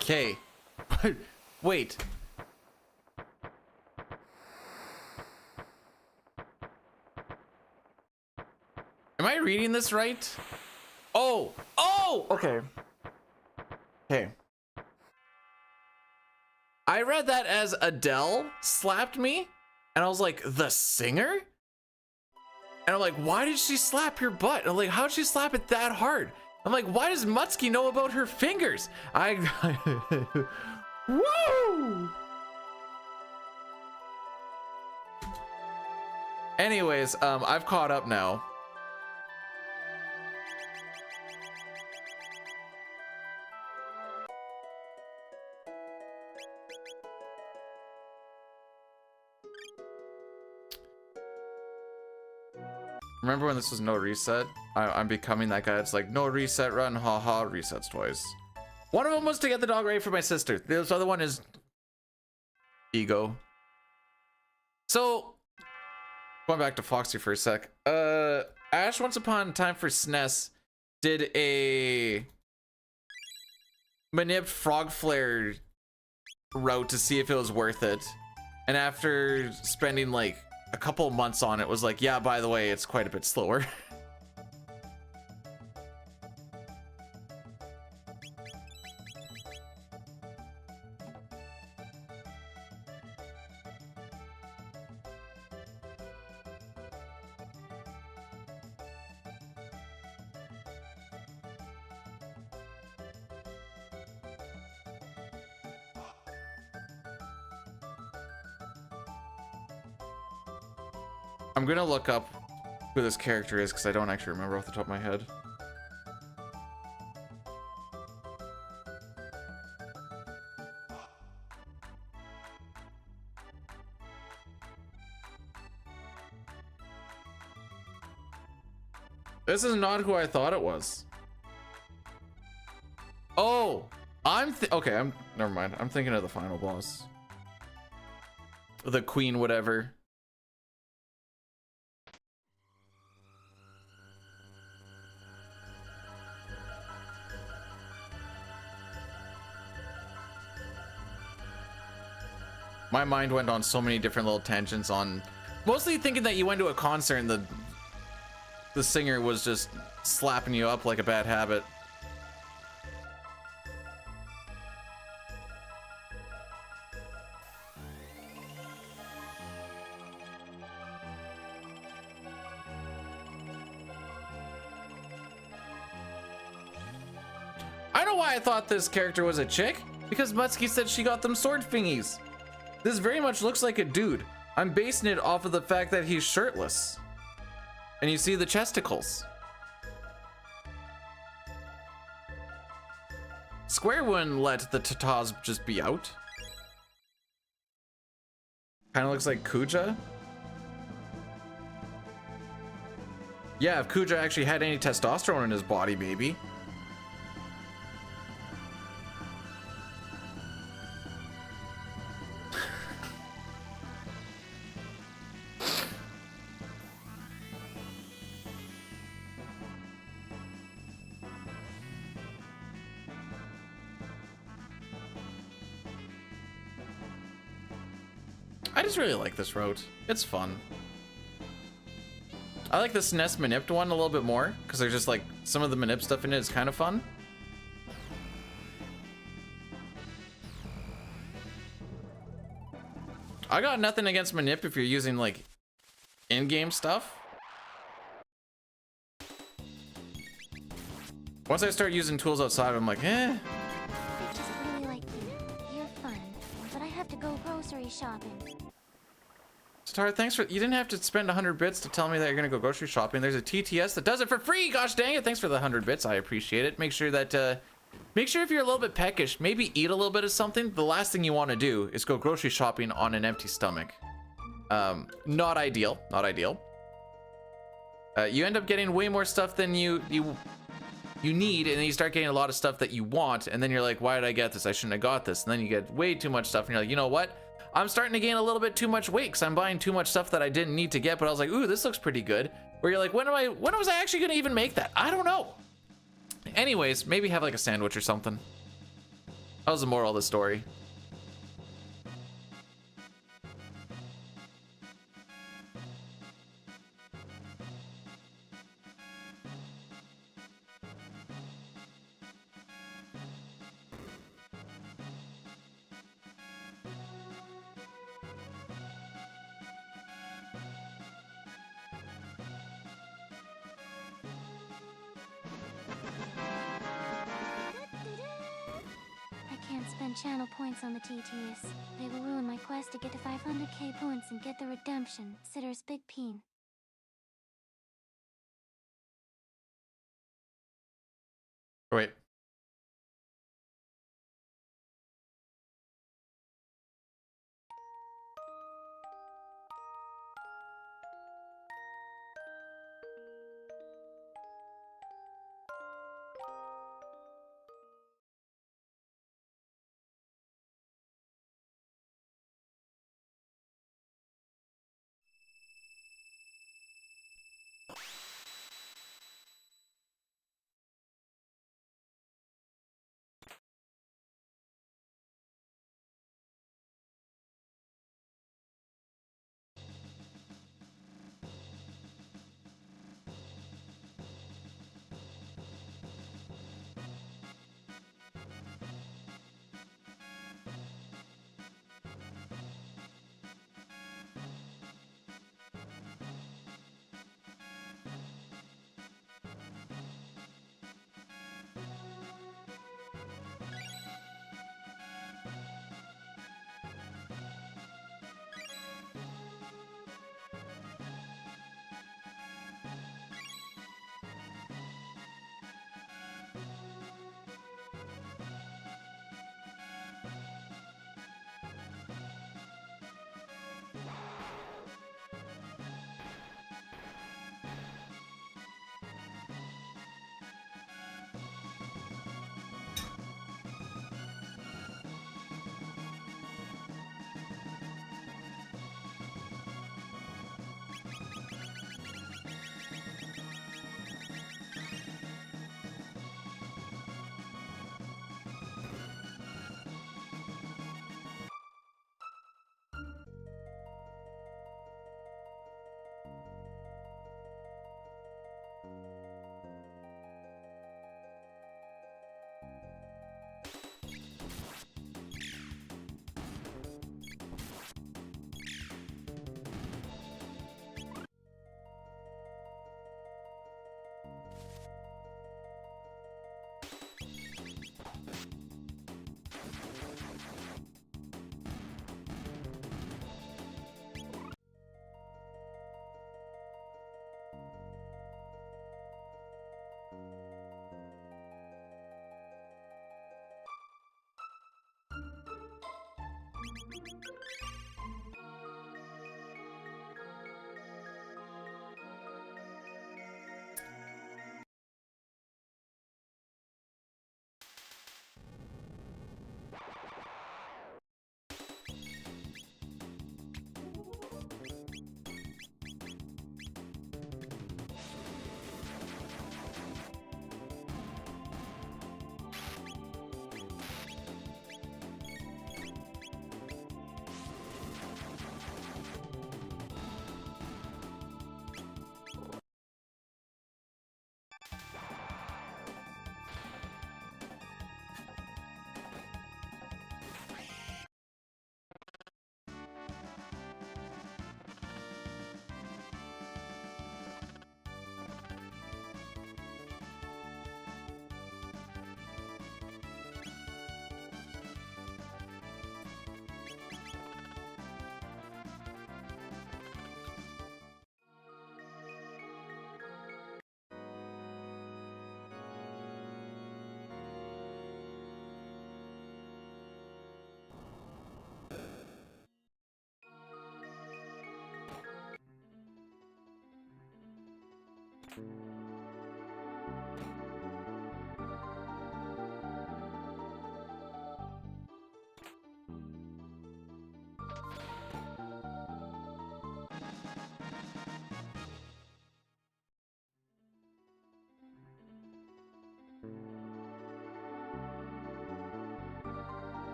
Okay. Wait. Am I reading this right? Oh! Oh! Okay. Okay. I read that as Adele slapped me, and I was like, the singer? And I'm like, why did she slap your butt? And I'm like, how'd she slap it that hard? I'm like, why does Mutsky know about her fingers? Woo! Anyways, I've caught up now. Remember when this was no reset? I'm becoming that guy. It's like, no reset, run, haha, resets twice. One of them was to get the dog ready for my sister. This other one is ego. So, going back to Foxy for a sec. Ash, once upon a time for SNES, did a manip frog flare route to see if it was worth it. And after spending like a couple months on it, was like, yeah, by the way, it's quite a bit slower. I'm gonna look up who this character is because I don't actually remember off the top of my head. This is not who I thought it was. Oh, okay. Never mind. I'm thinking of the final boss, the queen, whatever. My mind went on so many different little tangents on mostly thinking that you went to a concert and the singer was just slapping you up like a bad habit. know why I thought this character was a chick. Because Mutsuki said she got them sword thingies. This very much looks like a dude. I'm basing it off of the fact that he's shirtless. And you see the chesticles. Square wouldn't let the tatas just be out. Kind of looks like Kuja. Yeah, if Kuja actually had any testosterone in his body, maybe. I just really like this route. It's fun. I like this SNES Manipped one a little bit more because there's just like some of the Manip stuff in it is kind of fun. I got nothing against Manip if you're using like in-game stuff. Once I start using tools outside, I'm like, eh. I just really like you. You're fun, but I have to go grocery shopping. Satara, thanks for, you didn't have to spend 100 bits to tell me that you're gonna go grocery shopping. There's a TTS that does it for free. Gosh dang it. Thanks for the 100 bits. I appreciate it. Make sure that, make sure if you're a little bit peckish, maybe eat a little bit of something. The last thing you want to do is go grocery shopping on an empty stomach. Not ideal, not ideal. You end up getting way more stuff than you need, and then you start getting a lot of stuff that you want, and then you're like, why did I get this? I shouldn't have got this. And then you get way too much stuff, and you're like, you know what? I'm starting to gain a little bit too much weight because I'm buying too much stuff that I didn't need to get, but I was like, ooh, this looks pretty good. Where you're like, when was I actually gonna even make that? I don't know. Anyways, maybe have like a sandwich or something. That was the moral of the story. I can't spend channel points on the TTS. They will ruin my quest to get to 500k points and get the redemption. Sitter's big peen. Wait.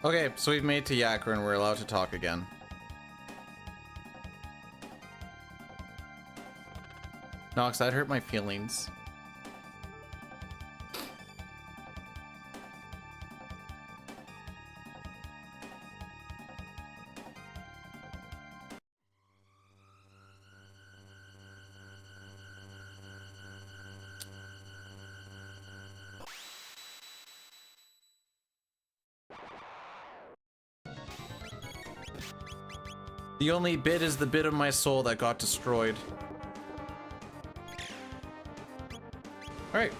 Okay, so we've made to Yakra and we're allowed to talk again. Nox, that hurt my feelings. The only bit is the bit of my soul that got destroyed. Alright,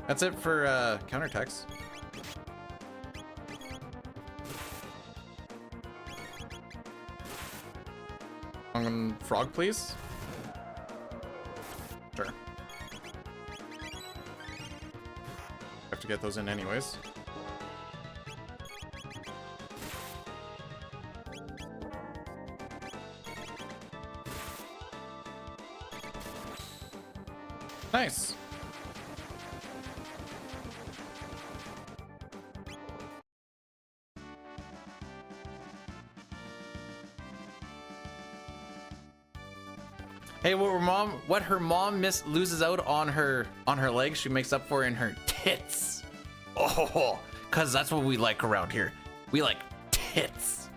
that's it for counterattacks. Frog, please? Sure. Have to get those in anyways. Nice. Hey, what her mom loses out on her legs, she makes up for in her tits. Oh, cause that's what we like around here. We like tits.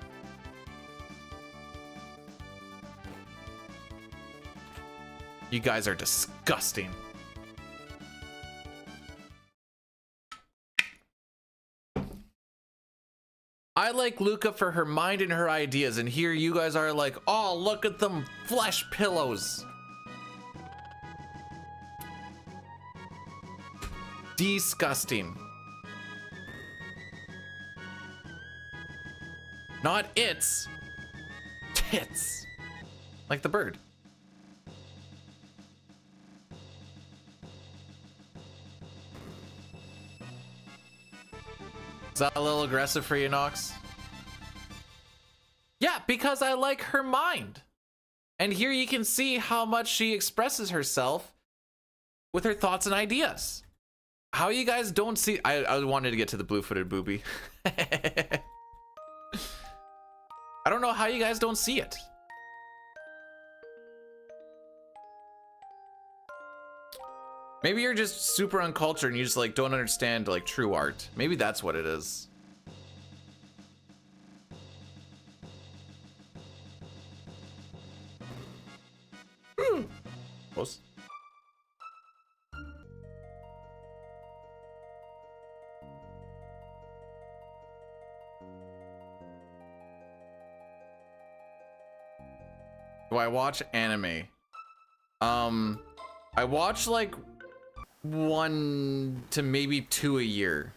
You guys are disgusting. I like Luca for her mind and her ideas, and here you guys are like, oh, look at them flesh pillows. Disgusting. Not its. Tits. Like the bird. Is that a little aggressive for you, Nox? Yeah, because I like her mind. And here you can see how much she expresses herself with her thoughts and ideas. How you guys don't see... I wanted to get to the blue-footed booby. I don't know how you guys don't see it. Maybe you're just super uncultured and you just like don't understand like true art. Maybe that's what it is. Close. Do I watch anime? I watch like 1 to maybe 2 a year.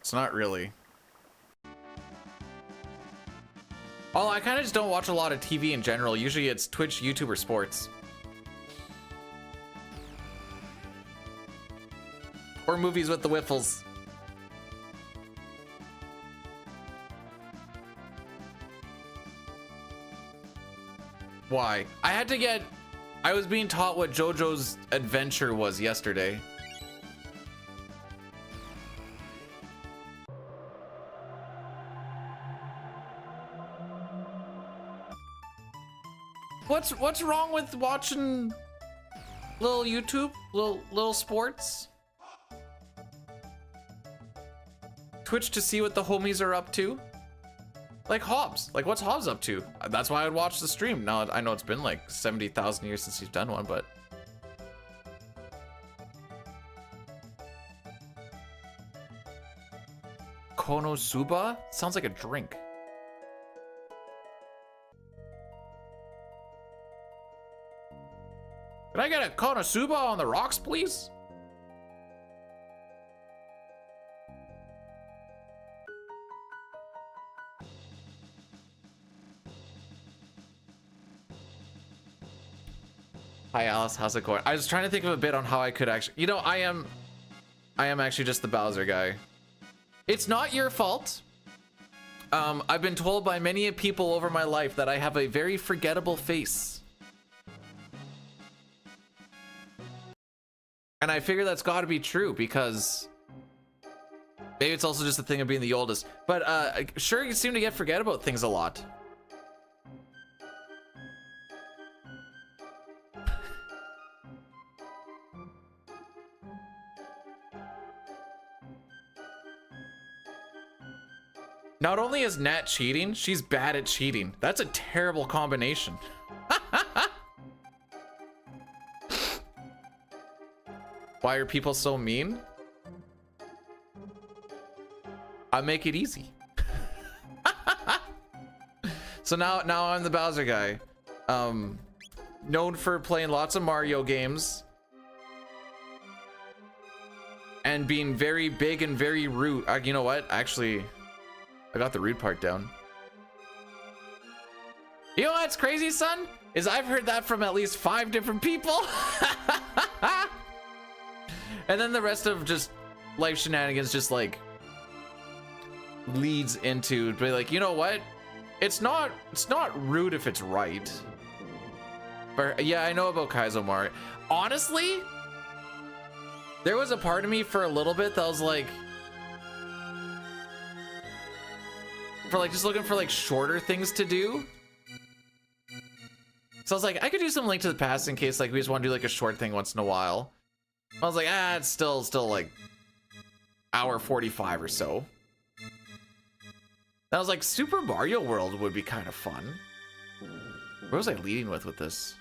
It's not really. Oh, I kind of just don't watch a lot of TV in general. Usually it's Twitch, YouTube, or sports. Or movies with the Whiffles. Why? I was being taught what JoJo's Adventure was yesterday. What's wrong with watching little YouTube, little sports? Twitch to see what the homies are up to. Like Hobbs. Like what's Hobbs up to? That's why I'd watch the stream. Now I know it's been like 70,000 years since he's done one, but Konosuba? Sounds like a drink. Can I get a Konosuba on the rocks, please? Hi Alice, how's it going? I was trying to think of a bit on how I could actually, you know, I am actually just the Bowser guy. It's not your fault. I've been told by many people over my life that I have a very forgettable face. And I figure that's gotta be true because maybe it's also just the thing of being the oldest, but sure, you seem to forget about things a lot. Not only is Nat cheating, she's bad at cheating. That's a terrible combination. Why are people so mean? I make it easy. So now I'm the Bowser guy. Known for playing lots of Mario games. And being very big and very rude. You know what? Actually, I got the rude part down. You know what's crazy, son? Is I've heard that from at least 5 different people. And then the rest of just life shenanigans just like leads into be like, you know what? It's not rude if it's right. But yeah, I know about Kaizo Mario. Honestly, there was a part of me for a little bit that was like, for like just looking for like shorter things to do. So I was like, I could do some Link to the Past in case like we just want to do like a short thing once in a while. I was like, it's still like hour 45 or so. I was like, Super Mario World would be kind of fun. Where was I leading with this?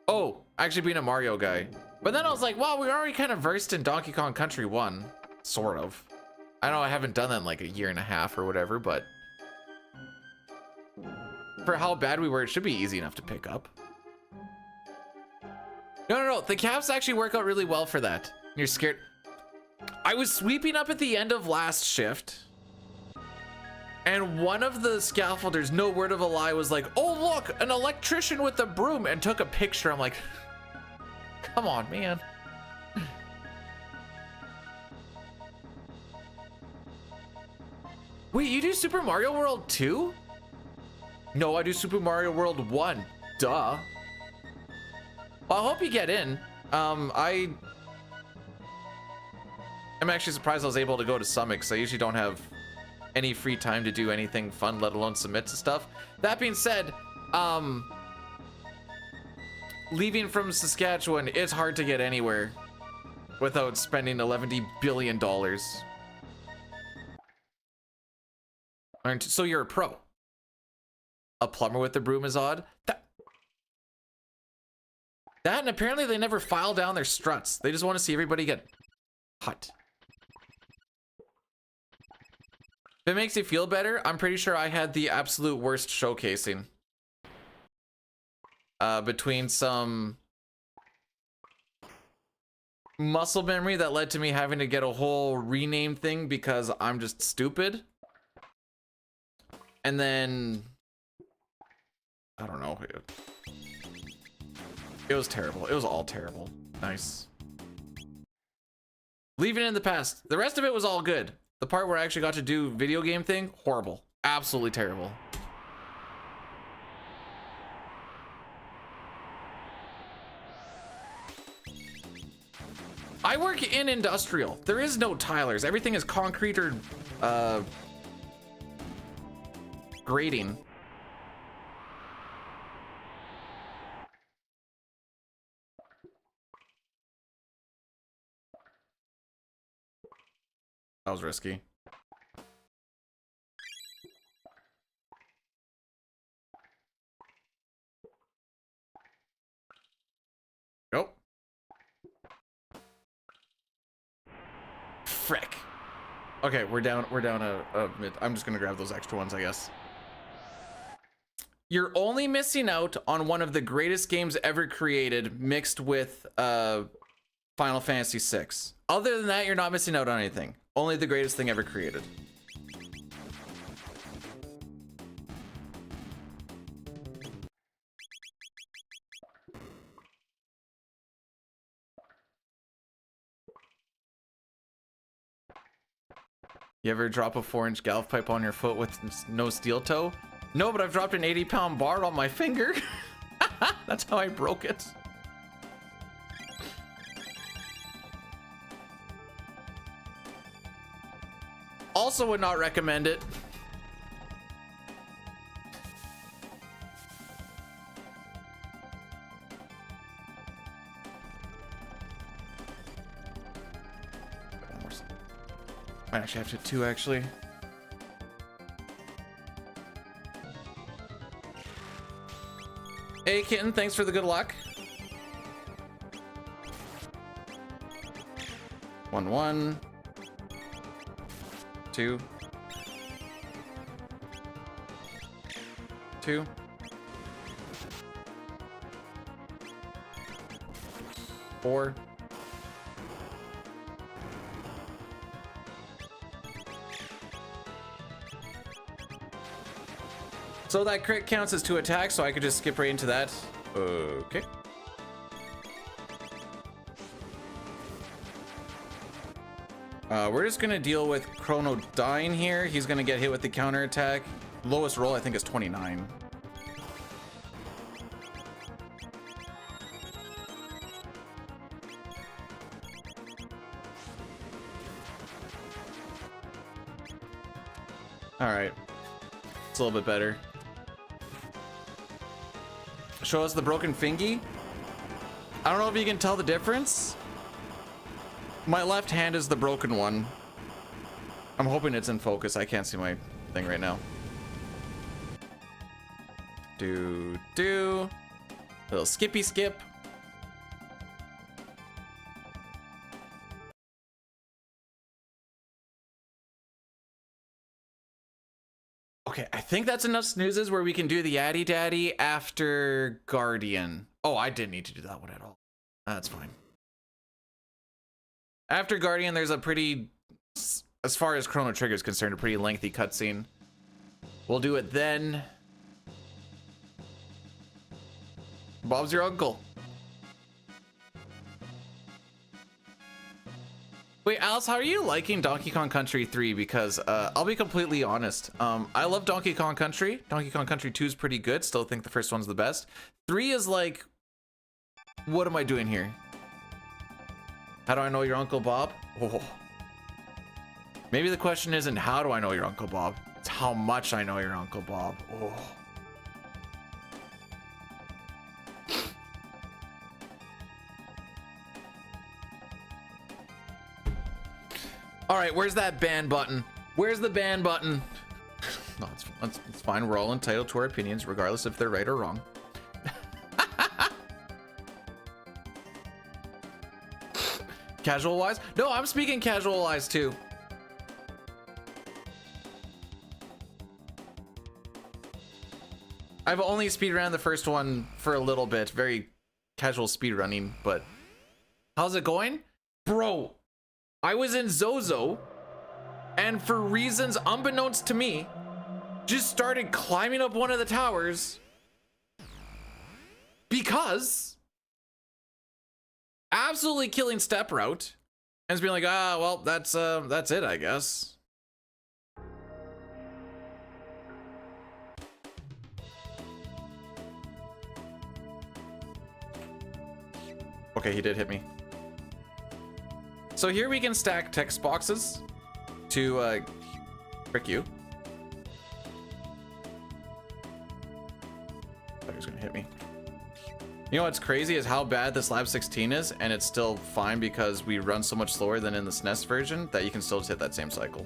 Oh, actually being a Mario guy. But then I was like, well, we're already kind of versed in Donkey Kong Country 1. Sort of. I know I haven't done that in like a year and a half or whatever, but for how bad we were, it should be easy enough to pick up. No. The caps actually work out really well for that. You're scared. I was sweeping up at the end of last shift. And one of the scaffolders, no word of a lie, was like, oh, look, an electrician with a broom, and took a picture. I'm like, come on, man. Wait, you do Super Mario World 2? No, I do Super Mario World 1. Duh. Well, I hope you get in. I'm actually surprised I was able to go to Summit, because I usually don't have any free time to do anything fun, let alone submit to stuff. That being said, leaving from Saskatchewan, it's hard to get anywhere without spending $11 billion. So you're a pro. A plumber with the broom is odd. That and apparently they never file down their struts. They just want to see everybody get hot. If it makes you feel better, I'm pretty sure I had the absolute worst showcasing. Between some muscle memory that led to me having to get a whole rename thing because I'm just stupid. And then, I don't know. It was terrible. It was all terrible. Nice. Leaving it in the past. The rest of it was all good. The part where I actually got to do video game thing, horrible. Absolutely terrible. I work in industrial. There is no tilers. Everything is concrete or grading. That was risky. Go. Frick. Okay, we're down a mid. I'm just gonna grab those extra ones, I guess. You're only missing out on one of the greatest games ever created mixed with Final Fantasy VI. Other than that, you're not missing out on anything. Only the greatest thing ever created. You ever drop a 4-inch galv pipe on your foot with no steel toe? No, but I've dropped an 80-pound bar on my finger. That's how I broke it. Also would not recommend it. I actually have to two actually. Hey Kitten, thanks for the good luck. 1 1 2 2 4 So that crit counts as 2 attacks, so I could just skip right into that. Okay. We're just gonna deal with Chrono dying here. He's gonna get hit with the counter attack. Lowest roll I think is 29. All right, it's a little bit better. Show us the broken fingy. I don't know if you can tell the difference. My left hand is the broken one. I'm hoping it's in focus. I can't see my thing right now. Little skippy skip. Okay, I think that's enough snoozes where we can do the Addy Daddy after Guardian. Oh, I didn't need to do that one at all. That's fine. After Guardian, there's a pretty, as far as Chrono Trigger is concerned, a pretty lengthy cutscene. We'll do it then. Bob's your uncle. Wait, Alice, how are you liking Donkey Kong Country 3? Because I'll be completely honest. I love Donkey Kong Country. Donkey Kong Country 2 is pretty good. Still think the first one's the best. 3 is like, what am I doing here? How do I know your Uncle Bob? Oh. Maybe the question isn't how do I know your Uncle Bob? It's how much I know your Uncle Bob. Oh. All right, where's that ban button? Where's the ban button? No, it's fine. We're all entitled to our opinions, regardless if they're right or wrong. Casual wise? No, I'm speaking casual wise too. I've only speedrun the first one for a little bit, very casual speedrunning, but how's it going? Bro, I was in Zozo, and for reasons unbeknownst to me, just started climbing up one of the towers because absolutely killing step route and just being like, ah, well, that's it, I guess. Okay, he did hit me. So here we can stack text boxes to trick you. I thought he was gonna hit me. You know what's crazy is how bad this Lab 16 is, and it's still fine because we run so much slower than in the SNES version that you can still just hit that same cycle.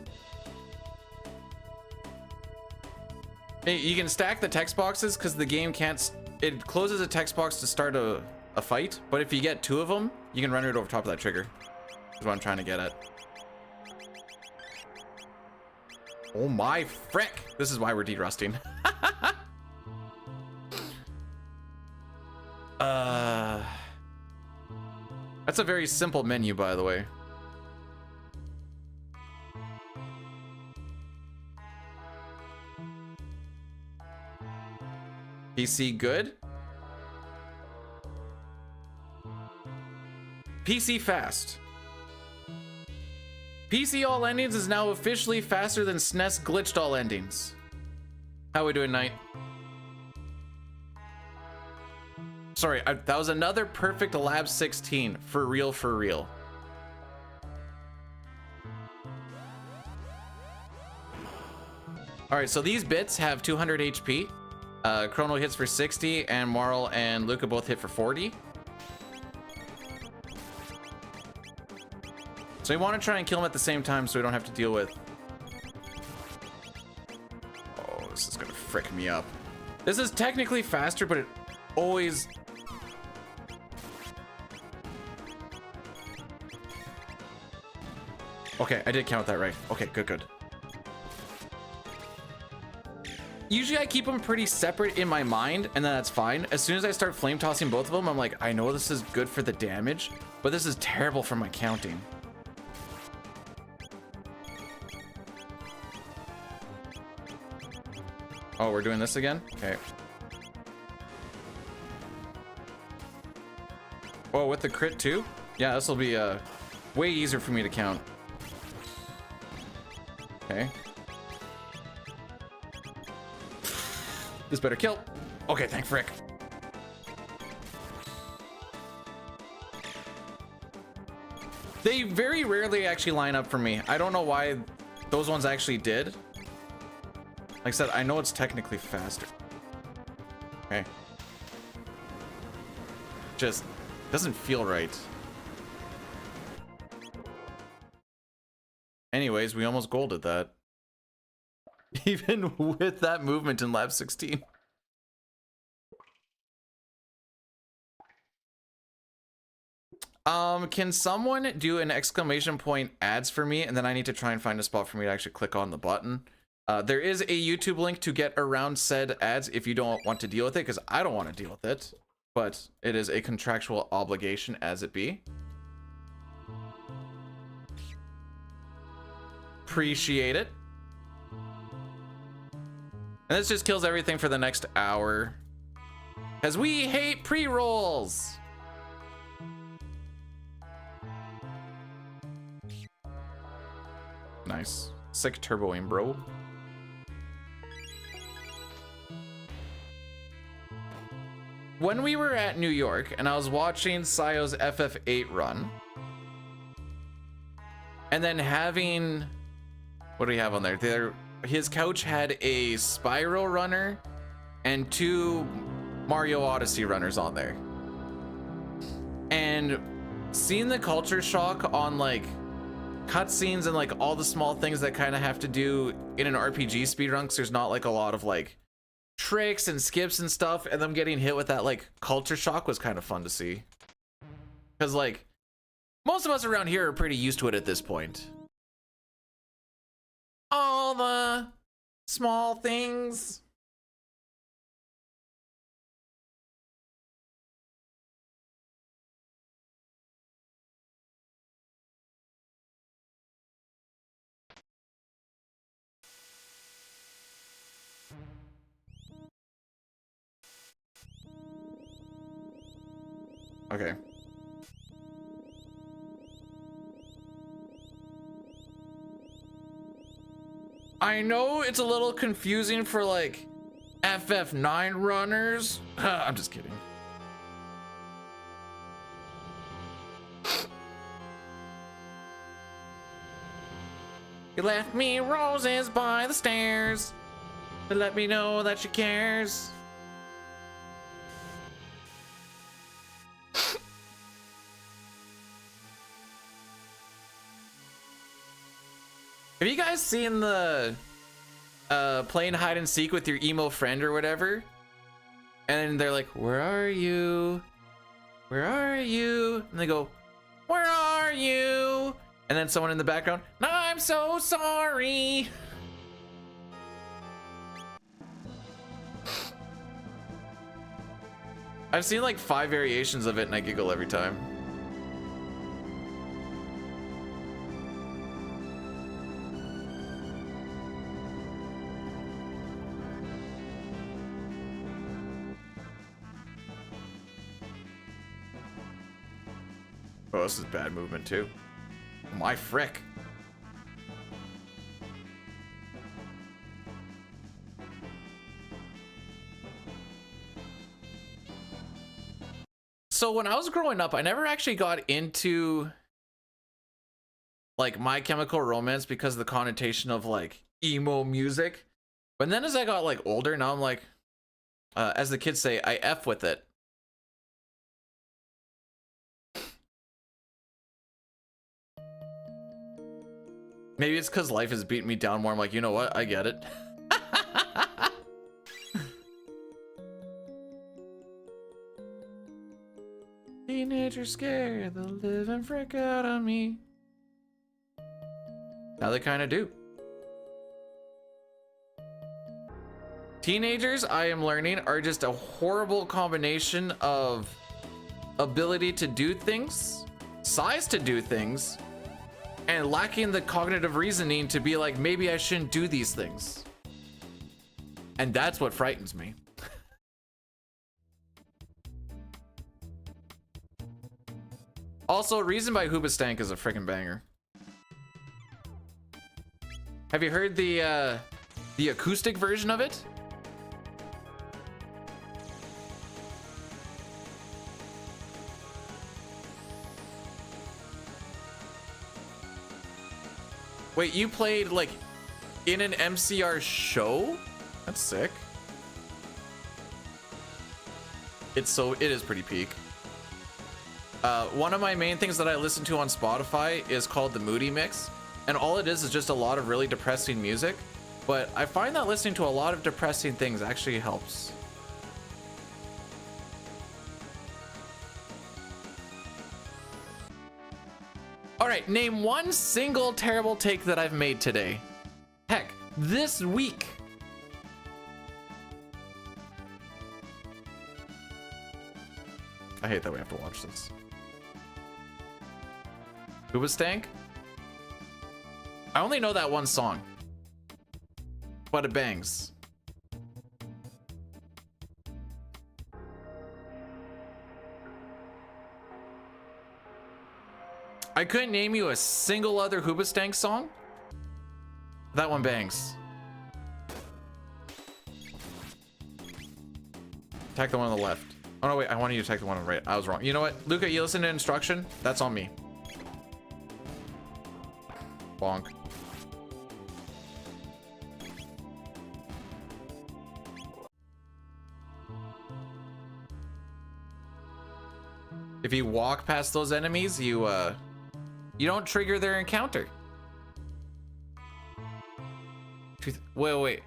You can stack the text boxes because the game can't. It closes a text box to start a fight, but if you get 2 of them, you can run it over top of that trigger. That's what I'm trying to get at. Oh my frick! This is why we're derusting. That's a very simple menu, by the way. PC good? PC fast. PC all endings is now officially faster than SNES glitched all endings. How we doing, Knight? Sorry, that was another perfect Lab 16. For real, for real. All right, so these bits have 200 HP. Chrono hits for 60, and Marl and Luca both hit for 40. So we want to try and kill him at the same time so we don't have to deal with... Oh, this is gonna frick me up. This is technically faster, but it always... Okay, I did count that right. Okay, good, good. Usually I keep them pretty separate in my mind, and then that's fine. As soon as I start flame tossing both of them, I'm like, I know this is good for the damage, but this is terrible for my counting. Oh, we're doing this again? Okay. Oh, with the crit too? Yeah, this will be way easier for me to count. Okay. This better kill. Okay, thank frick. They very rarely actually line up for me. I don't know why those ones actually did. Like I said, I know it's technically faster. Okay. Just doesn't feel right. Anyways, we almost golded that. Even with that movement in Lab 16. Can someone do an exclamation point ads for me? And then I need to try and find a spot for me to actually click on the button. There is a YouTube link to get around said ads if you don't want to deal with it, because I don't want to deal with it. But it is a contractual obligation as it be. Appreciate it. And this just kills everything for the next hour. Because we hate pre-rolls. Nice. Sick turbo aim, bro. When we were at New York and I was watching Sayo's FF8 run, and then having, what do we have on there? His couch had a Spyro runner and 2 Mario Odyssey runners on there. And seeing the culture shock on like cutscenes and like all the small things that kind of have to do in an RPG speedrun, because there's not like a lot of like tricks and skips and stuff, and them getting hit with that like culture shock was kind of fun to see. Because like most of us around here are pretty used to it at this point. All the small things. Okay. I know it's a little confusing for like FF9 runners. I'm just kidding. You left me roses by the stairs to let me know that she cares. Have you guys seen the playing hide and seek with your emo friend or whatever? And they're like, where are you? Where are you? And they go, where are you? And then someone in the background, I'm so sorry. I've seen like 5 variations of it and I giggle every time. Oh, this is bad movement too. My frick. So when I was growing up, I never actually got into like My Chemical Romance because of the connotation of like emo music. But then as I got like older, now I'm like, as the kids say, I F with it. Maybe it's because life has beaten me down more. I'm like, you know what? I get it. Teenagers scare the living frick out of me. Now they kind of do. Teenagers, I am learning, are just a horrible combination of ability to do things, size to do things, and lacking the cognitive reasoning to be like, maybe I shouldn't do these things. And that's what frightens me. Also, Reason by Hoobastank is a freaking banger. Have you heard the acoustic version of it? Wait, you played like in an MCR show? That's sick. It is pretty peak. One of my main things that I listen to on Spotify is called the Moody Mix, and all it is just a lot of really depressing music, but I find that listening to a lot of depressing things actually helps. All right, name one single terrible take that I've made today. Heck, this week. I hate that we have to watch this. Hoobastank? I only know that one song, but it bangs. I couldn't name you a single other Hoobastank song. That one bangs. Attack the one on the left. Oh no, wait, I wanted you to attack the one on the right. I was wrong. You know what? Luca, you listen to instruction? That's on me. Bonk. If you walk past those enemies, you don't trigger their encounter. Wait.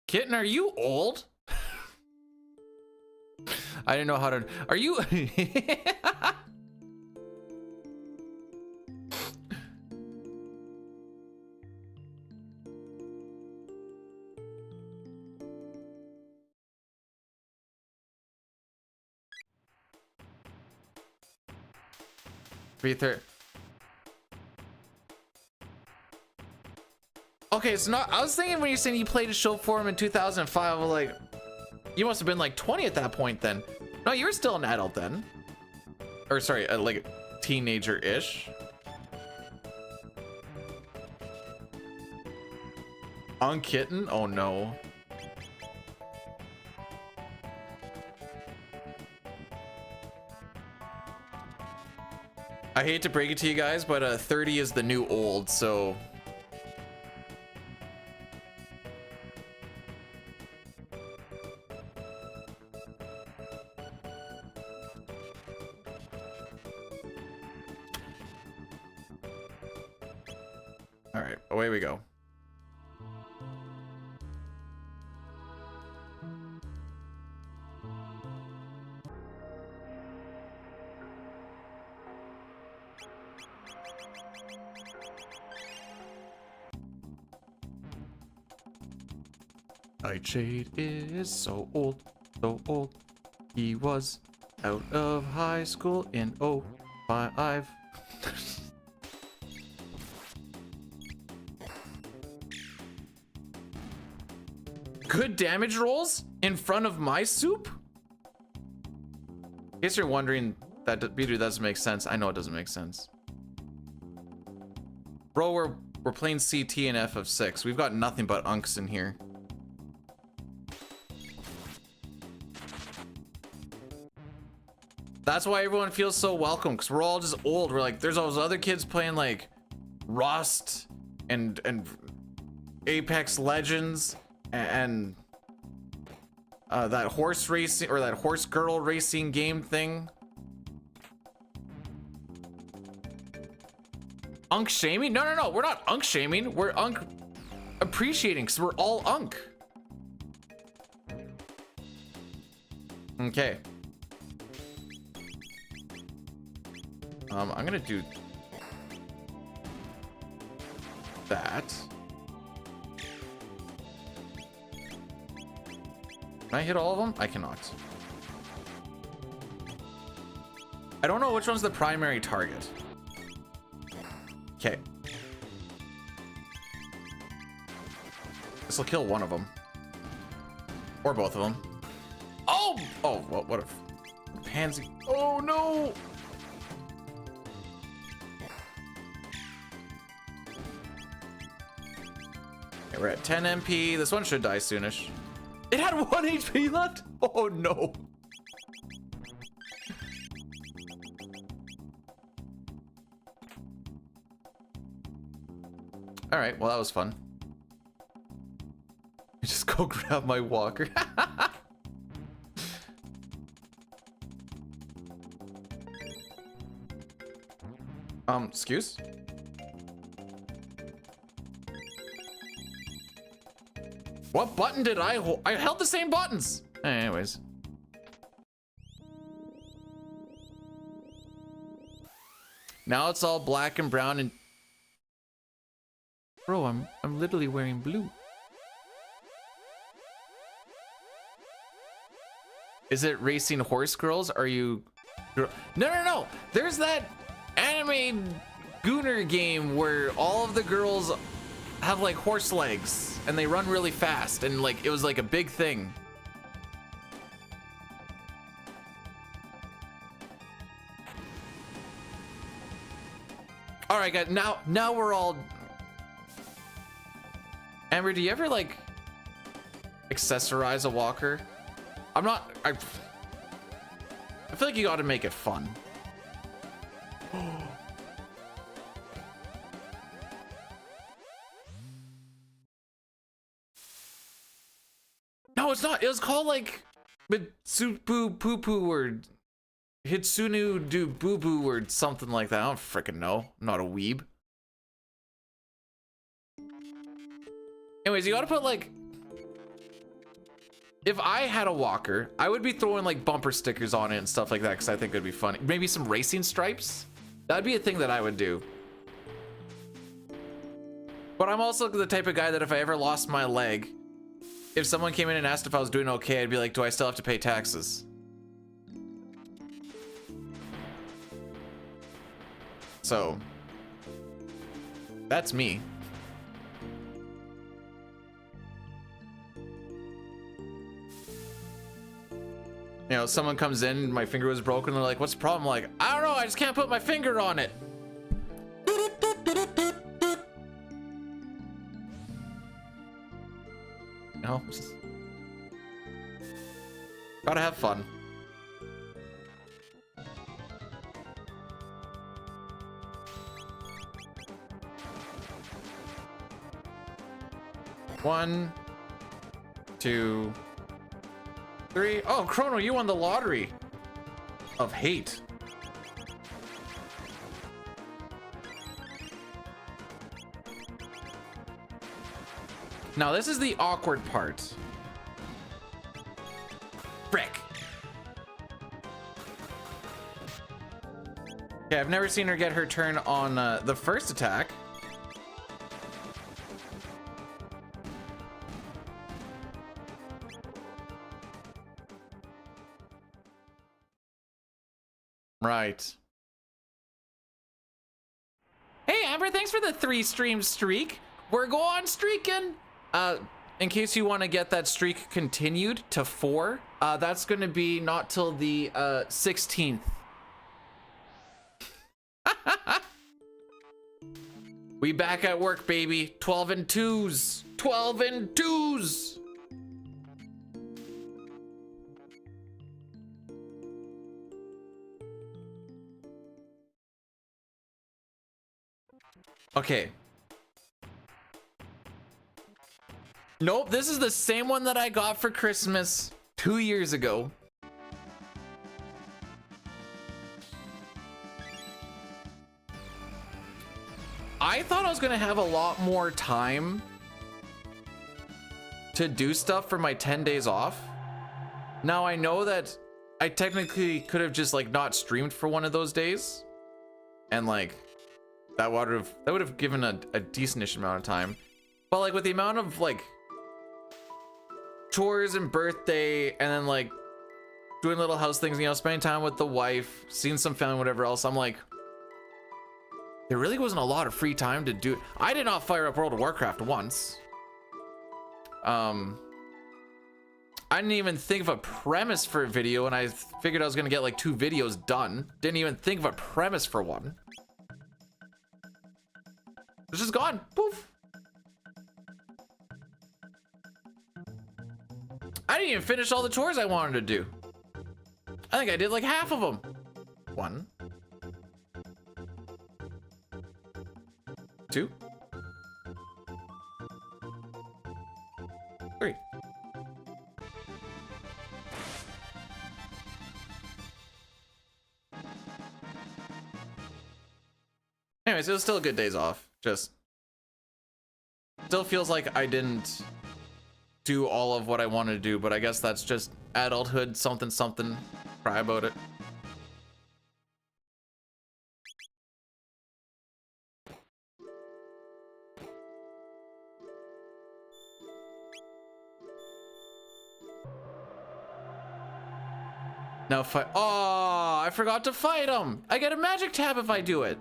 Kitten, are you old? I didn't know how to. Are you? Okay, it's not. I was thinking when you're saying you played a show for him in 2005, I was like, you must have been like 20 at that point then. No, you were still an adult then. Or sorry, like a teenager-ish. On Kitten? Oh no. I hate to break it to you guys, but 30 is the new old, so. All right, away we go. Nightshade is so old, so old. He was out of high school in '05. Good damage rolls in front of my soup? In case you're wondering, that video doesn't make sense. I know it doesn't make sense. Bro, we're playing CT and F of 6. We've got nothing but unks in here. That's why everyone feels so welcome, because we're all just old. We're like, there's all those other kids playing like Rust and Apex Legends and that horse racing or that horse girl racing game thing. Unk shaming? No, we're not unk shaming. We're unk appreciating, because we're all unk. Okay. I'm gonna do that. Can I hit all of them? I cannot. I don't know which one's the primary target. Okay. This will kill one of them. Or both of them. Oh! Oh, what a pansy. Oh no! Okay, we're at 10 MP. This one should die soonish. It had 1 HP left? Oh no. All right, well, that was fun. Just go grab my walker. Excuse? What button did I hold? I held the same buttons. Anyways. Now it's all black and brown and... Bro, I'm literally wearing blue. Is it racing horse girls? Are you... No. There's that anime gooner game where all of the girls have like horse legs and they run really fast, and like it was like a big thing. All right, guys. Now we're all. Amber, do you ever like accessorize a walker? I'm not. I feel like you got to make it fun. No, it's not. It was called like Mitsupu Poo or Hitsunu do Boo Boo or something like that. I don't freaking know. I'm not a weeb. Anyways, you gotta put like. If I had a walker, I would be throwing like bumper stickers on it and stuff like that because I think it'd be funny. Maybe some racing stripes. That'd be a thing that I would do. But I'm also the type of guy that if I ever lost my leg, if someone came in and asked if I was doing okay, I'd be like, do I still have to pay taxes? So, that's me. You know, someone comes in, my finger was broken, they're like, what's the problem? I'm like, I don't know, I just can't put my finger on it. You know, just gotta have fun. One, two, three. Oh, Chrono, you won the lottery of hate. Now, this is the awkward part. Frick. Okay, I've never seen her get her turn on the first attack. Right. Hey, Amber, thanks for the 3 stream streak. We're going streaking. In case you want to get that streak continued to 4, that's going to be not till the 16th. We back at work, baby. 12 and 2s. 12 and 2s. Okay. Nope, this is the same one that I got for Christmas 2 years ago. I thought I was gonna have a lot more time to do stuff for my 10 days off. Now I know that I technically could have just like not streamed for one of those days. And like that would have given a decentish amount of time. But like with the amount of like chores and birthday and then like doing little house things, you know, spending time with the wife, seeing some family, whatever else, I'm like, there really wasn't a lot of free time to do. I did not fire up World of Warcraft once. I didn't even think of a premise for a video, and I figured I was gonna get like 2 videos done. Didn't even think of a premise for one. It's just gone. Poof. I didn't even finish all the chores I wanted to do. I think I did like half of them. 1, 2, 3. Anyways, it was still good days off. Just still feels like I didn't do all of what I wanted to do, but I guess that's just adulthood, something. Cry about it. Now fight. Oh, I forgot to fight him. I get a magic tab if I do it.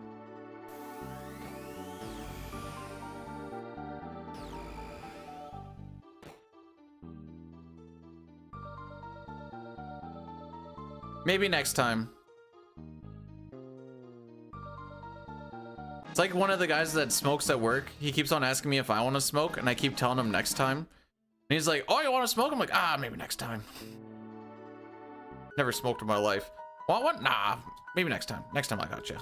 Maybe next time. It's like one of the guys that smokes at work. He keeps on asking me if I want to smoke, and I keep telling him next time. And he's like, "Oh, you want to smoke?" I'm like, "Ah, maybe next time." Never smoked in my life. Want one? Nah, maybe next time. Next time I got you.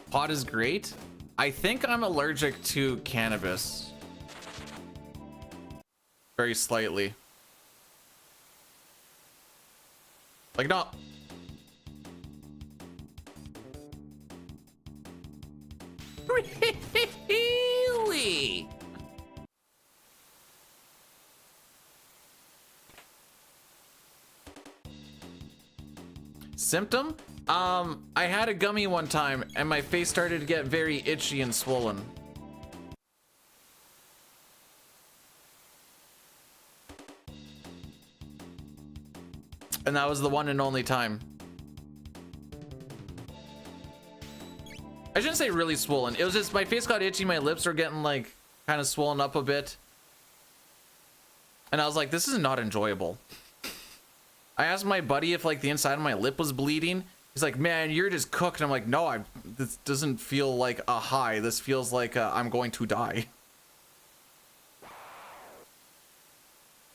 Pot is great. I think I'm allergic to cannabis. Very slightly. Like, not. Really? Symptom? I had a gummy one time and my face started to get very itchy and swollen. And that was the one and only time. I shouldn't say really swollen. It was just my face got itchy, my lips were getting like kind of swollen up a bit. And I was like, this is not enjoyable. I asked my buddy if like the inside of my lip was bleeding. He's like, man, you're just cooked. And I'm like, no, this doesn't feel like a high. This feels like I'm going to die.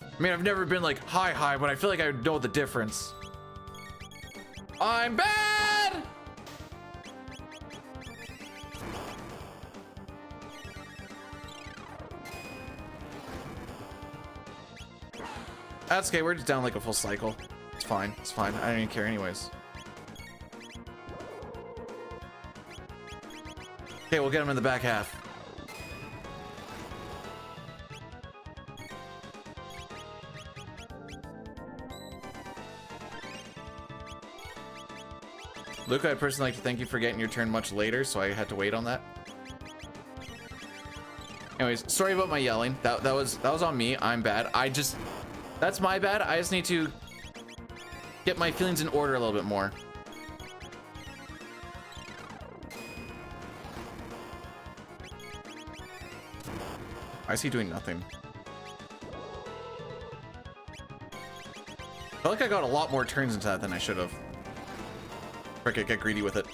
I mean, I've never been like high, but I feel like I know the difference. I'm bad! That's okay, we're just down like a full cycle. It's fine, it's fine. I don't even care anyways. Okay, we'll get him in the back half. Luke, I'd personally like to thank you for getting your turn much later, so I had to wait on that. Anyways, sorry about my yelling. That was on me. I'm bad. That's my bad. I just need to get my feelings in order a little bit more. Why is he doing nothing? I feel like I got a lot more turns into that than I should have. Frick it, get greedy with it.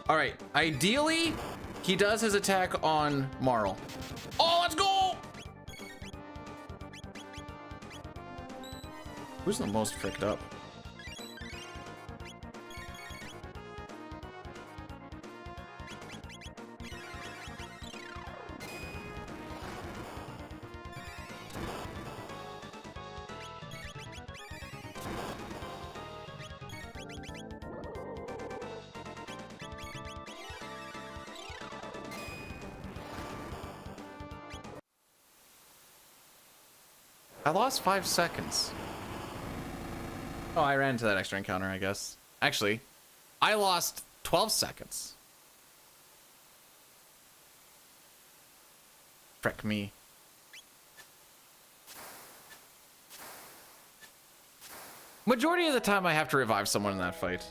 All right, ideally, he does his attack on Marl. Oh, let's go! Who's the most fricked up? I lost 5 seconds. Oh, I ran into that extra encounter, I guess. Actually, I lost 12 seconds. Frick me. Majority of the time I have to revive someone in that fight.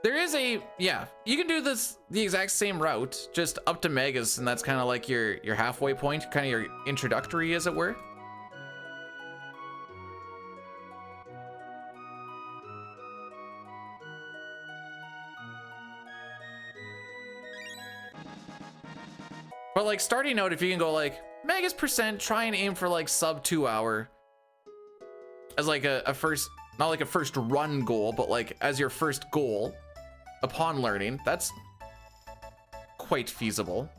There is yeah, you can do the exact same route, just up to Megas, and that's kind of like your halfway point, kind of your introductory, as it were. But like starting out, if you can go like Megas percent, try and aim for like sub 2 hour as like a first, not like a first run goal, but like as your first goal upon learning. That's quite feasible.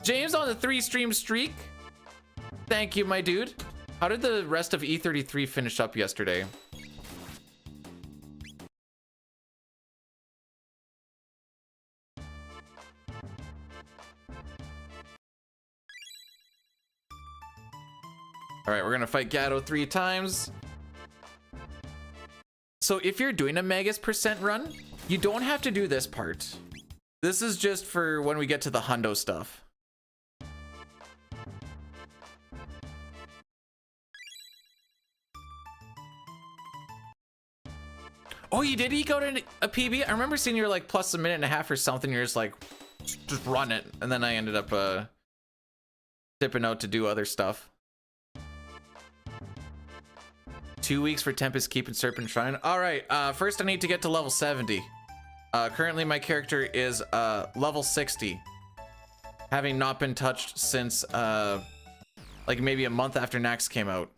James on the 3-stream streak. Thank you, my dude. How did the rest of E33 finish up yesterday? All right, we're gonna fight Gatto 3 times. So if you're doing a Magus percent run, you don't have to do this part. This is just for when we get to the Hundo stuff. Oh, you did eke out a PB? I remember seeing you were like plus a minute and a half or something. You're just like, just run it. And then I ended up dipping out to do other stuff. 2 weeks for Tempest Keep and Serpent Shrine. All right, first I need to get to level 70. Currently my character is level 60. Having not been touched since like maybe a month after Nax came out.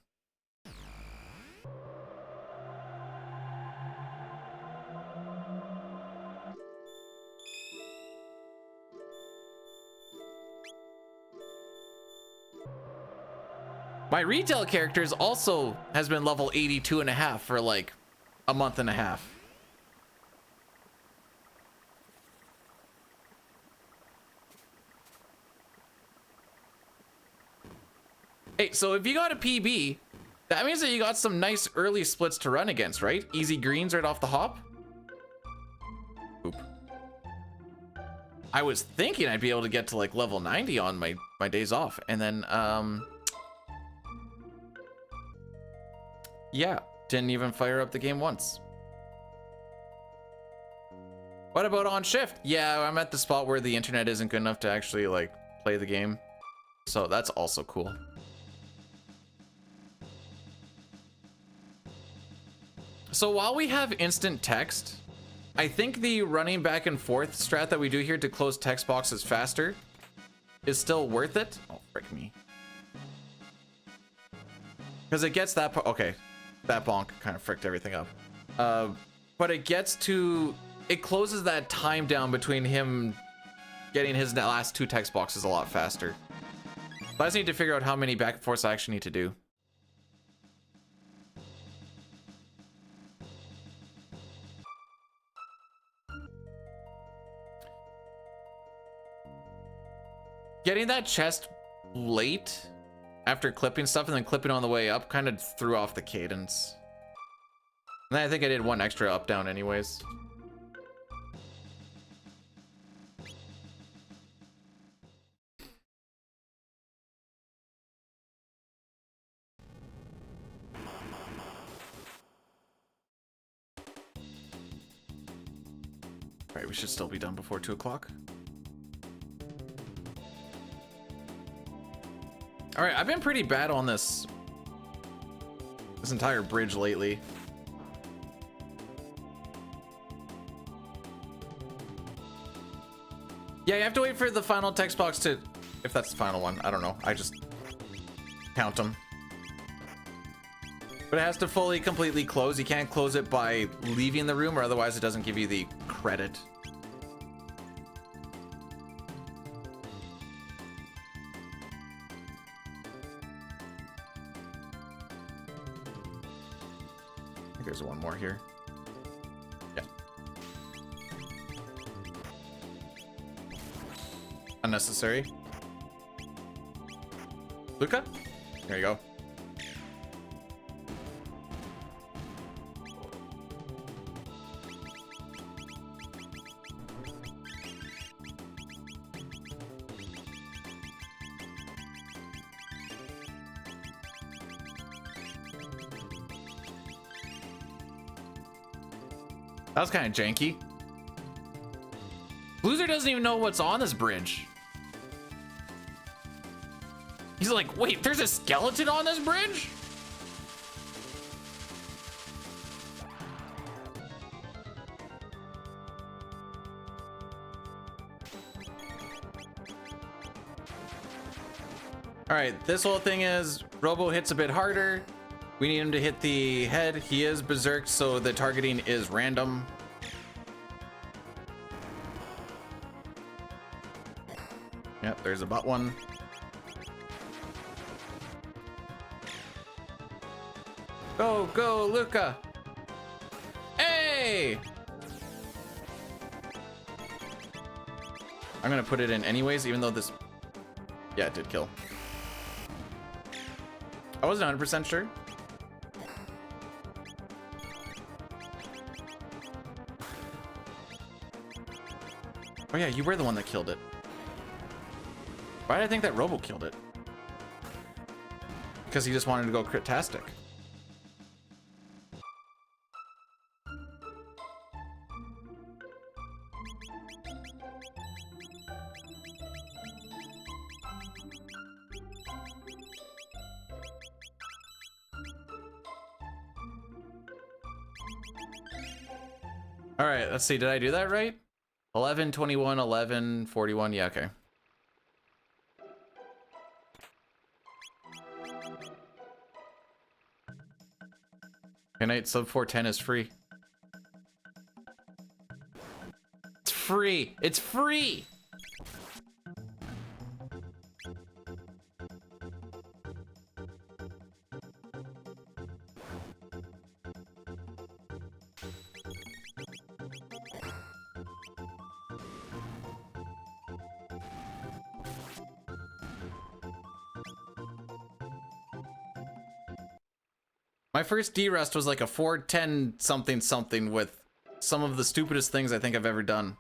My retail characters also has been level 82 and a half for like a month and a half. Hey, so if you got a PB, that means that you got some nice early splits to run against, right? Easy greens right off the hop. Oop. I was thinking I'd be able to get to like level 90 on my days off, and then yeah, didn't even fire up the game once. What about on shift? Yeah, I'm at the spot where the internet isn't good enough to actually like play the game. So that's also cool. So while we have instant text, I think the running back and forth strat that we do here to close text boxes faster is still worth it. Oh, frick me. Because it gets that, okay. That bonk kind of fricked everything up. But it gets to, it closes that time down between him getting his last 2 text boxes a lot faster. But I just need to figure out how many back and forths I actually need to do. Getting that chest late after clipping stuff and then clipping on the way up kind of threw off the cadence. And then I think I did 1 extra up down anyways. All right, we should still be done before 2 o'clock. All right, I've been pretty bad on this entire bridge lately. Yeah, you have to wait for the final text box to, if that's the final one, I don't know. I just count them. But it has to fully, completely close. You can't close it by leaving the room or otherwise it doesn't give you the credit. There's one more here. Yeah. Unnecessary. Luca? There you go. That was kind of janky. Loser doesn't even know what's on this bridge. He's like, wait, there's a skeleton on this bridge? All right, this whole thing is Robo hits a bit harder. We need him to hit the head. He is berserk, so the targeting is random. Yep, there's a butt one. Go, go, Luca. Hey! I'm gonna put it in anyways, even though this... Yeah, it did kill. I wasn't 100% sure. Oh yeah, you were the one that killed it. Why did I think that Robo killed it? Because he just wanted to go crit-tastic. All right, let's see. Did I do that right? 11, 21, 11, 41. Yeah, okay. Okay, Knight sub 410 is free. It's free. It's free. My first D-Rest was like a 410 something something with some of the stupidest things I think I've ever done.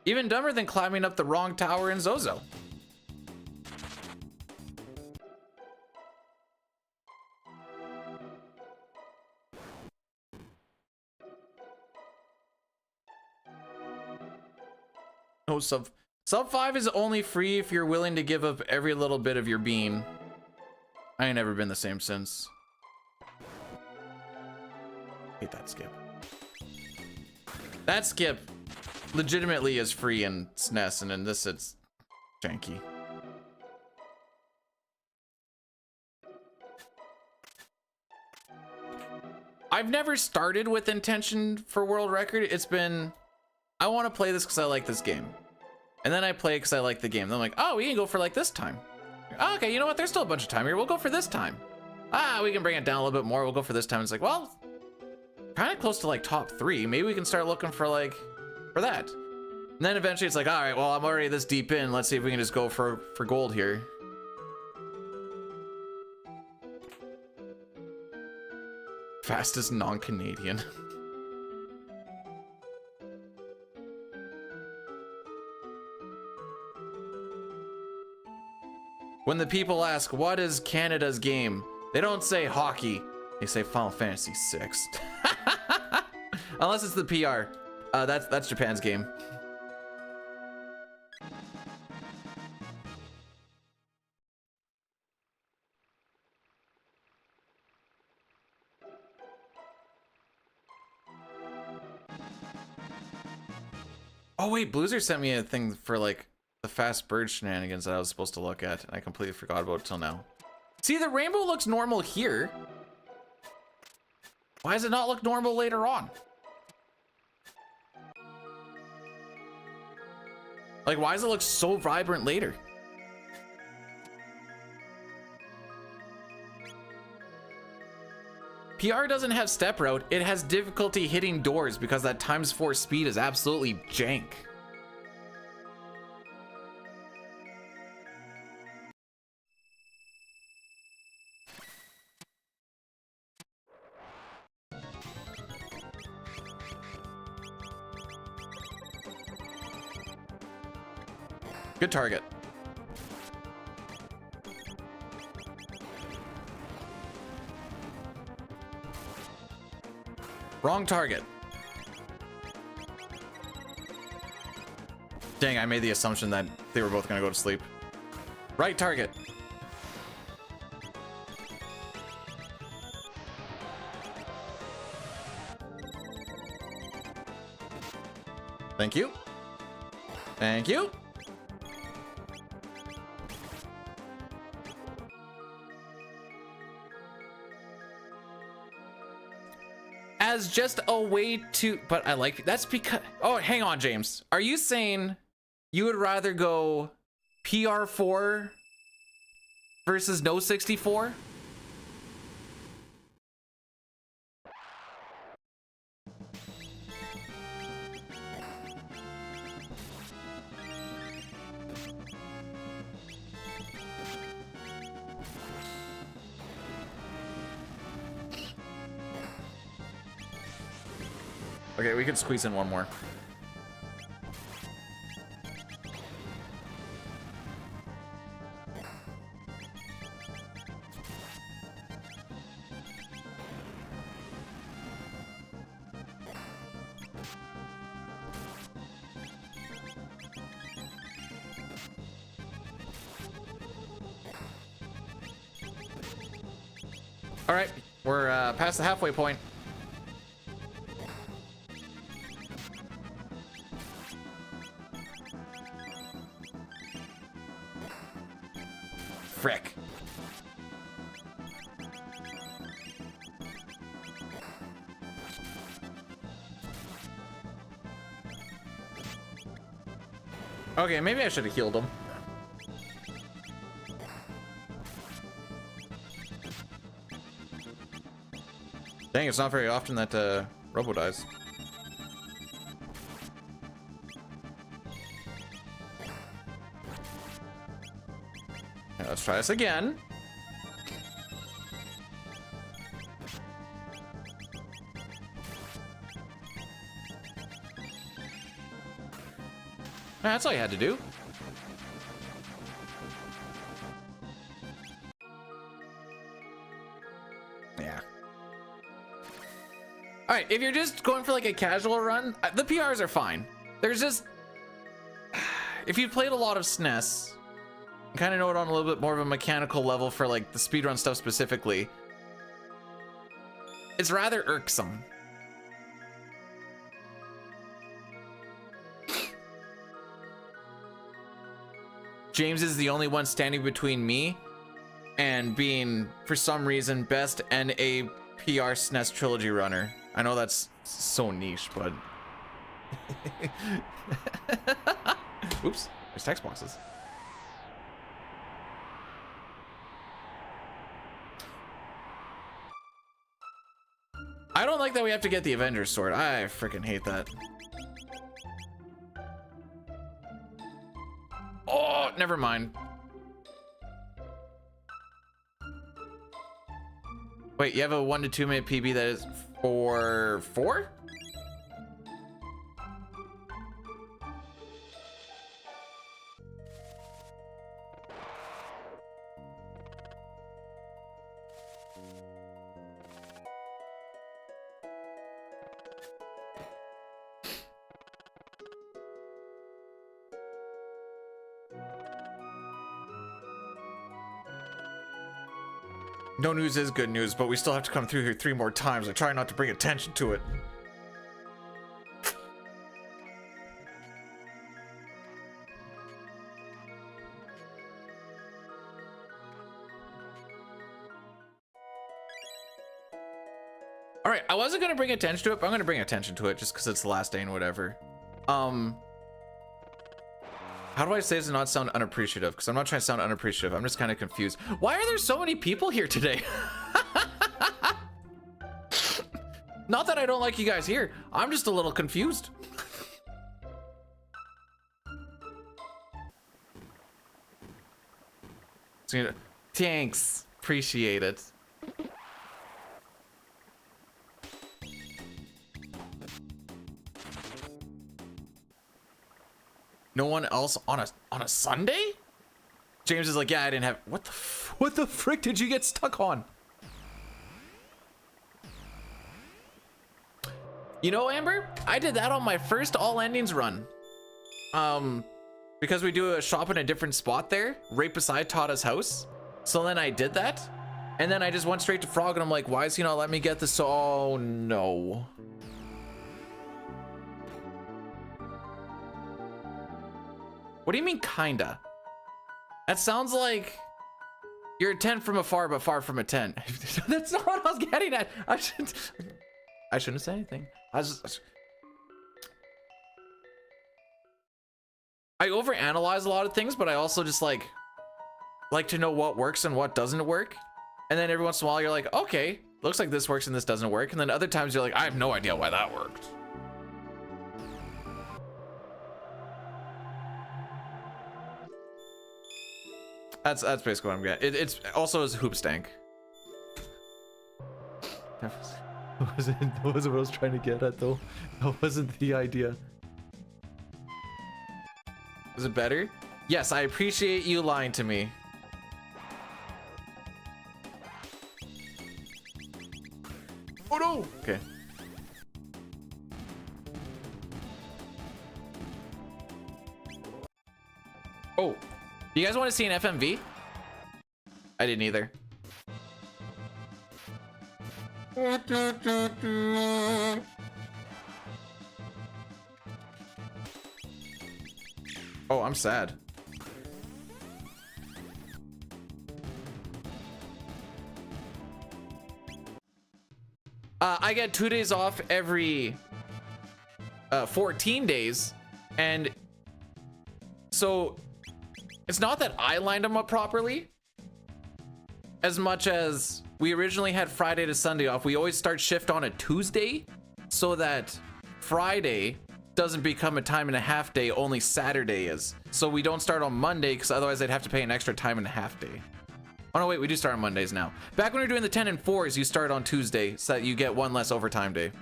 Even dumber than climbing up the wrong tower in Zozo. No, sub 5 is only free if you're willing to give up every little bit of your being. I ain't never been the same since. Hate that skip. That skip legitimately is free in SNES, and in this it's janky. I've never started with intention for world record. It's been, I want to play this because I like this game. And then I play it because I like the game. Then I'm like, oh, we can go for like this time. Oh, okay, you know what? There's still a bunch of time here. We'll go for this time. Ah, we can bring it down a little bit more. We'll go for this time. It's like, well, kind of close to like top 3. Maybe we can start looking for like, for that. And then eventually it's like, all right, well, I'm already this deep in. Let's see if we can just go for gold here. Fastest non-Canadian. When the people ask, what is Canada's game? They don't say hockey. They say Final Fantasy VI. Unless it's the PR. That's Japan's game. Oh wait, Bloozer sent me a thing for like the fast bird shenanigans that I was supposed to look at, and I completely forgot about it till now. See, the rainbow looks normal here. Why does it not look normal later on? Like, why does it look so vibrant later? PR doesn't have step route. It has difficulty hitting doors because that ×4 speed is absolutely jank. Good target. Wrong target. Dang, I made the assumption that they were both gonna go to sleep. Right target. Thank you. Thank you. As just a way to, but I like, that's because, oh, hang on, James. Are you saying you would rather go PR4 versus no 64? Okay, we can squeeze in one more. All right, we're past the halfway point. Frick. Okay, maybe I should have healed him. Dang, it's not very often that Robo dies. Okay, let's try this again. That's all you had to do. Yeah. All right, if you're just going for like a casual run, the PRs are fine. There's just, if you've played a lot of SNES, you kind of know it on a little bit more of a mechanical level for like the speedrun stuff specifically, it's rather irksome. James is the only one standing between me and being, for some reason, best NA PR SNES trilogy runner. I know that's so niche, but... Oops, there's text boxes. I don't like that we have to get the Avengers sword. I freaking hate that. Oh, never mind. Wait, you have a 1 to 2 minute PB that is for 4? No news is good news, but we still have to come through here 3 more times. I try not to bring attention to it. All right, I wasn't gonna bring attention to it, but I'm gonna bring attention to it just because it's the last day and whatever. How do I say this and not sound unappreciative? Because I'm not trying to sound unappreciative. I'm just kind of confused. Why are there so many people here today? Not that I don't like you guys here. I'm just a little confused. Thanks. Appreciate it. No one else on a Sunday? James is like, yeah, I didn't have. What the frick did you get stuck on? You know, Amber, I did that on my first all endings run. Because we do a shop in a different spot there, right beside Tada's house. So then I did that, and then I just went straight to Frog, and I'm like, why is he not letting me get this? Oh no. What do you mean, kinda? That sounds like you're a 10 from afar, but far from a 10. That's not what I was getting at. I shouldn't say anything. I overanalyze a lot of things, but I also just like to know what works and what doesn't work. And then every once in a while, you're like, okay, looks like this works and this doesn't work. And then other times you're like, I have no idea why that worked. That's basically what I'm getting. It's also his hoop stank. That wasn't what I was trying to get at, though. That wasn't the idea. Is it better? Yes, I appreciate you lying to me. Oh no! Okay. Oh. Do you guys want to see an FMV? I didn't either. Oh, I'm sad. I get 2 days off every 14 days, and so it's not that I lined them up properly as much as we originally had Friday to Sunday off. We always start shift on a Tuesday so that Friday doesn't become a time and a half day, only Saturday is. So we don't start on Monday because otherwise I'd have to pay an extra time and a half day. Oh no, wait, we do start on Mondays now. Back when we were doing the 10 and 4s, you start on Tuesday so that you get one less overtime day.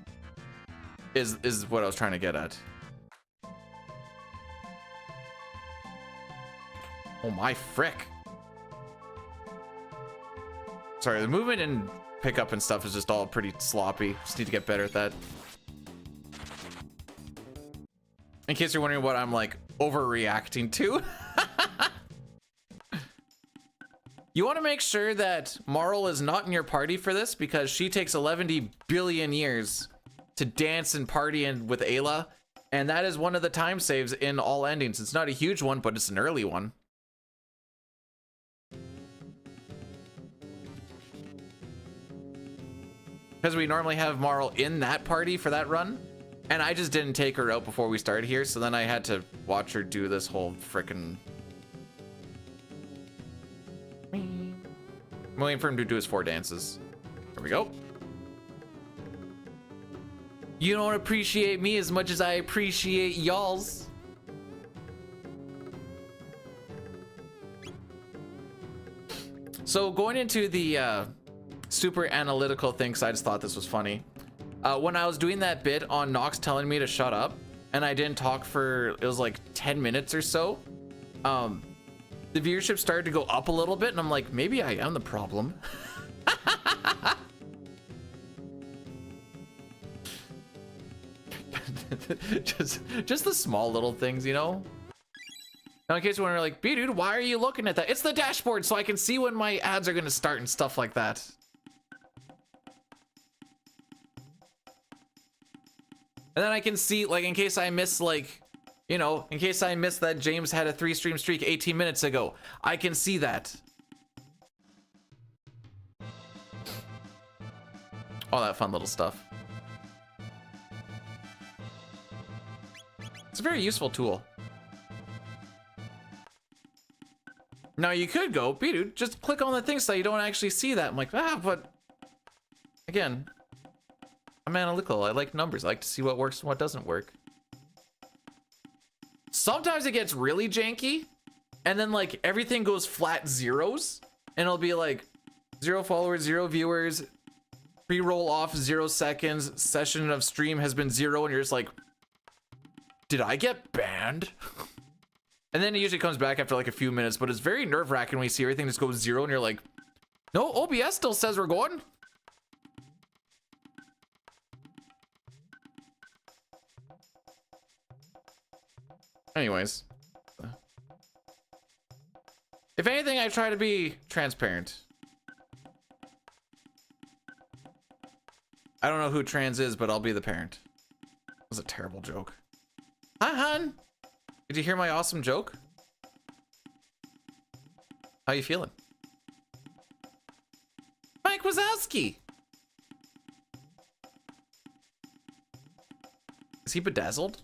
Is what I was trying to get at. Oh my frick. Sorry, the movement and pickup and stuff is just all pretty sloppy. Just need to get better at that. In case you're wondering what I'm like overreacting to. You want to make sure that Marl is not in your party for this because she takes 11 billion years to dance and party with Ayla, and that is one of the time saves in all endings. It's not a huge one, but it's an early one. Because we normally have Marl in that party for that run, and I just didn't take her out before we started here, so then I had to watch her do this whole frickin'... I'm waiting for him to do his 4 dances. There we go. You don't appreciate me as much as I appreciate y'all's. So going into the super analytical thing, because I just thought this was funny. When I was doing that bit on Nox telling me to shut up, and I didn't talk for, it was like 10 minutes or so, the viewership started to go up a little bit, and I'm like, maybe I am the problem. just the small little things, you know? Now, in case you're like, B dude, why are you looking at that? It's the dashboard so I can see when my ads are gonna start and stuff like that. And then I can see, like, in case I miss, like, you know, in case I missed that James had a 3-stream streak 18 minutes ago, I can see that. All that fun little stuff. It's a very useful tool. Now you could go, dude, just click on the thing so you don't actually see that. I'm like, but again, I'm analytical. I like numbers. I like to see what works and what doesn't work. Sometimes it gets really janky, and then like everything goes flat zeros, and it'll be like 0 followers, 0 viewers, pre-roll off 0 seconds, session of stream has been 0, and you're just like, did I get banned? And then it usually comes back after like a few minutes, but it's very nerve-wracking when you see everything just goes 0, and you're like, no, OBS still says we're going. Anyways, if anything, I try to be transparent. I don't know who trans is, but I'll be the parent. That was a terrible joke. Hi, hon. Did you hear my awesome joke? How you feeling? Mike Wazowski. Is he bedazzled?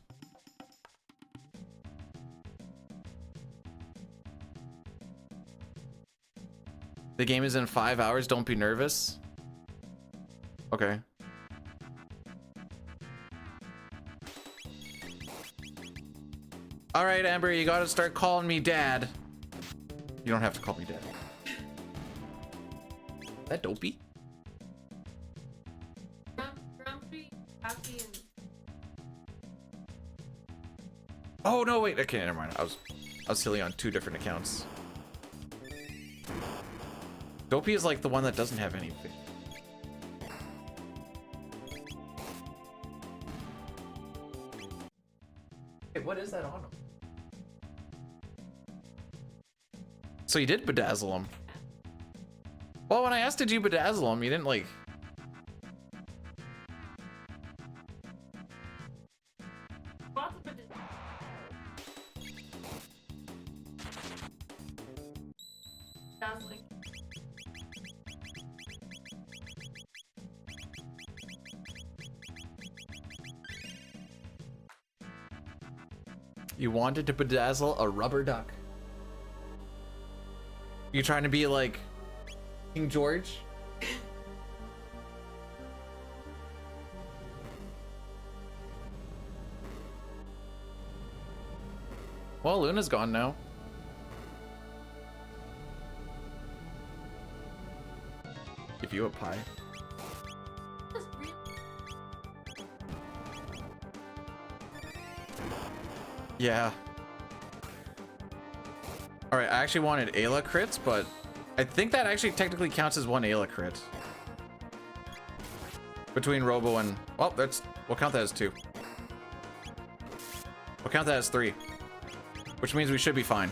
The game is in 5 hours. Don't be nervous. Okay. All right, Amber, you gotta start calling me dad. You don't have to call me dad. Is that dopey? Oh no, wait. Okay, never mind. I was silly on 2 different accounts. Dopey is like the one that doesn't have any. Hey, what is that on him? So you did bedazzle him. Well, when I asked did you bedazzle him, you didn't like about to put this. Dazzling. You wanted to bedazzle a rubber duck. You trying to be like King George? Well, Luna's gone now. Give you a pie. That's really Yeah. Alright, I actually wanted Ayla crits, but I think that actually technically counts as one Ayla crit. Between Robo and... Well, we'll count that as 2. We'll count that as 3. Which means we should be fine.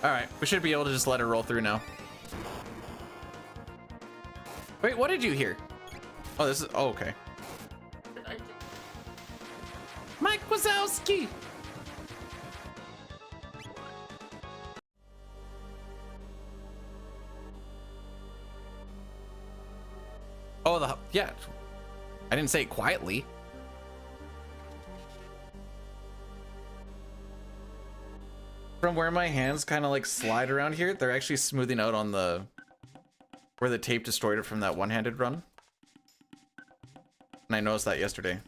Alright, we should be able to just let it roll through now. Wait, what did you hear? Oh, this is... Oh, okay. Mike Wazowski! Oh, yeah. I didn't say it quietly. From where my hands kind of like slide around here, they're actually smoothing out on the... where the tape destroyed it from that one-handed run. And I noticed that yesterday.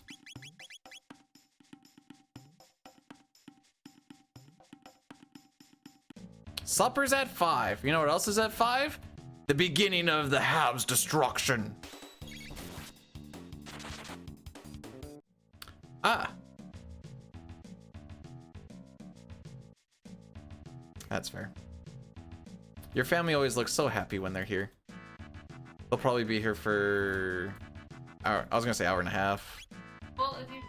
Supper's at 5. You know what else is at 5? The beginning of the Hab's destruction. Ah. That's fair. Your family always looks so happy when they're here. They'll probably be here for... I was gonna say hour and a half. well, if you.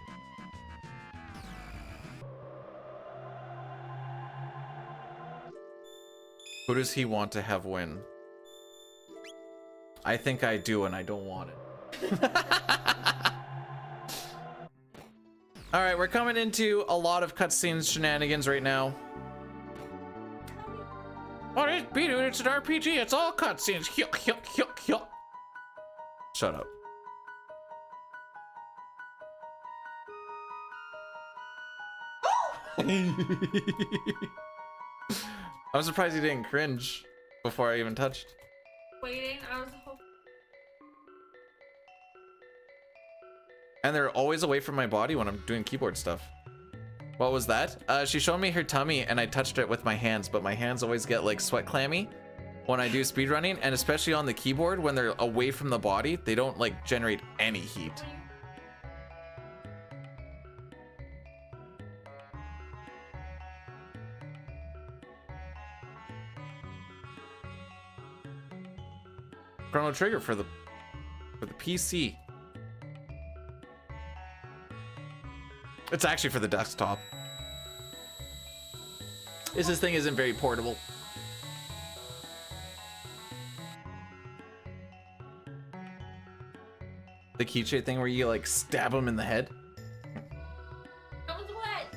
Who does he want to have win? I think I do, and I don't want it. All right, we're coming into a lot of cutscenes shenanigans right now. What is B, dude? It's an RPG. It's all cutscenes. Shut up. I'm surprised you didn't cringe before I even touched. Waiting, I was hoping. And they're always away from my body when I'm doing keyboard stuff. What was that? She showed me her tummy and I touched it with my hands, but my hands always get like sweat clammy when I do speedrunning, and especially on the keyboard when they're away from the body, they don't like generate any heat. Chrono Trigger for the PC. It's actually for the desktop. This thing isn't very portable. The keychain thing where you like stab them in the head. That was wet.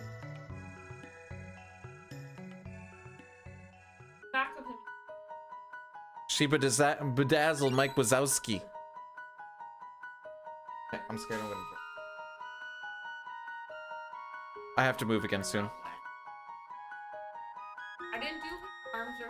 Back of him. She bedazzled Mike Wazowski. I'm scared I'm gonna drop. I have to move again soon. I didn't do his arms or.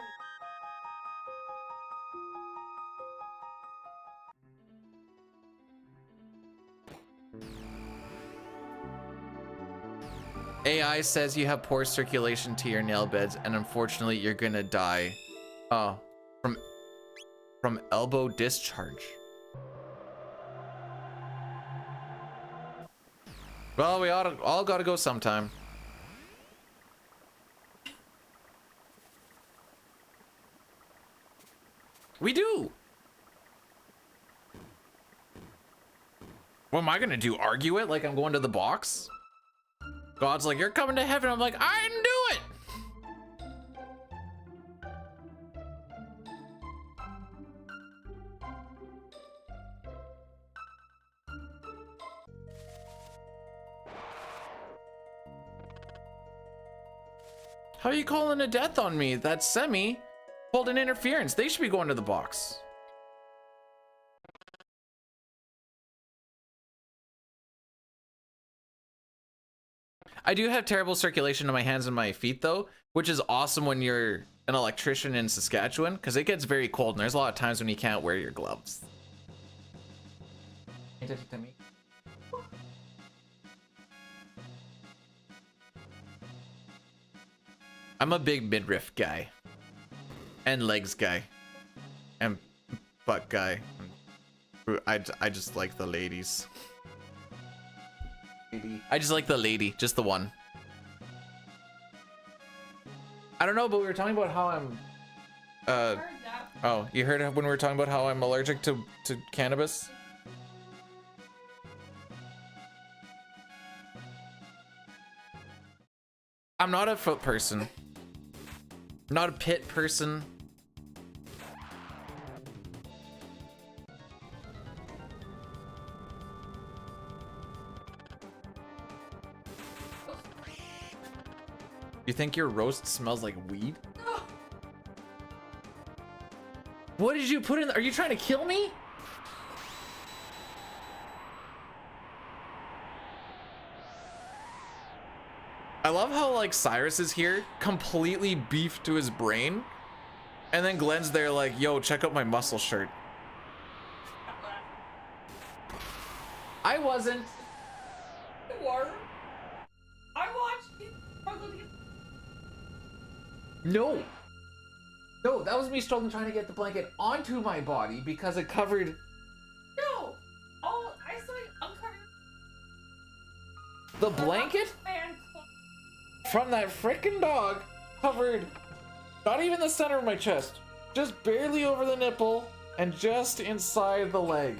AI says you have poor circulation to your nail beds, and unfortunately you're gonna die. Oh, from elbow discharge. Well, we all gotta go sometime. We do. What am I gonna do? Argue it like I'm going to the box? God's like, you're coming to heaven. I'm like, I didn't do it. How are you calling a death on me? That's Semi pulled an interference. They should be going to the box. I do have terrible circulation in my hands and my feet though, which is awesome when you're an electrician in Saskatchewan, because it gets very cold and there's a lot of times when you can't wear your gloves. I'm a big midriff guy and legs guy and butt guy. I just like the ladies. I just like the lady, just the one. I don't know, but we were talking about how I'm oh, you heard when we were talking about how I'm allergic to cannabis? I'm not a foot person. I'm not a pit person. You think your roast smells like weed? What did you put in? Are you trying to kill me? I love how like Cyrus is here, completely beefed to his brain, and then Glenn's there like, yo, check out my muscle shirt. I wasn't. You were. I watched you struggle to get. No. No, that was me struggling trying to get the blanket onto my body because it covered. No. Oh, I saw you uncover The blanket fan. from that frickin' dog covered not even the center of my chest, just barely over the nipple and just inside the leg.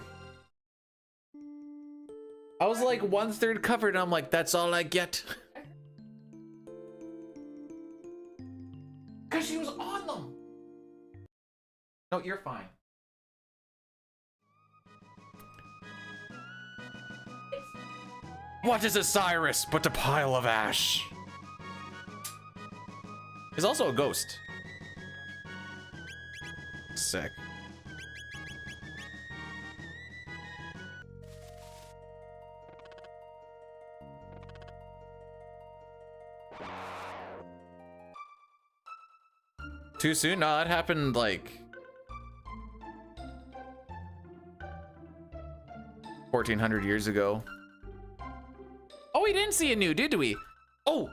I was like 1/3 covered and I'm like, that's all I get. Cause she was on them. No, you're fine. What is a Cyrus but a pile of ash? He's also a ghost. Sick. Too soon? No, that happened like 1400 years ago. Oh, we didn't see a new, did we? Oh,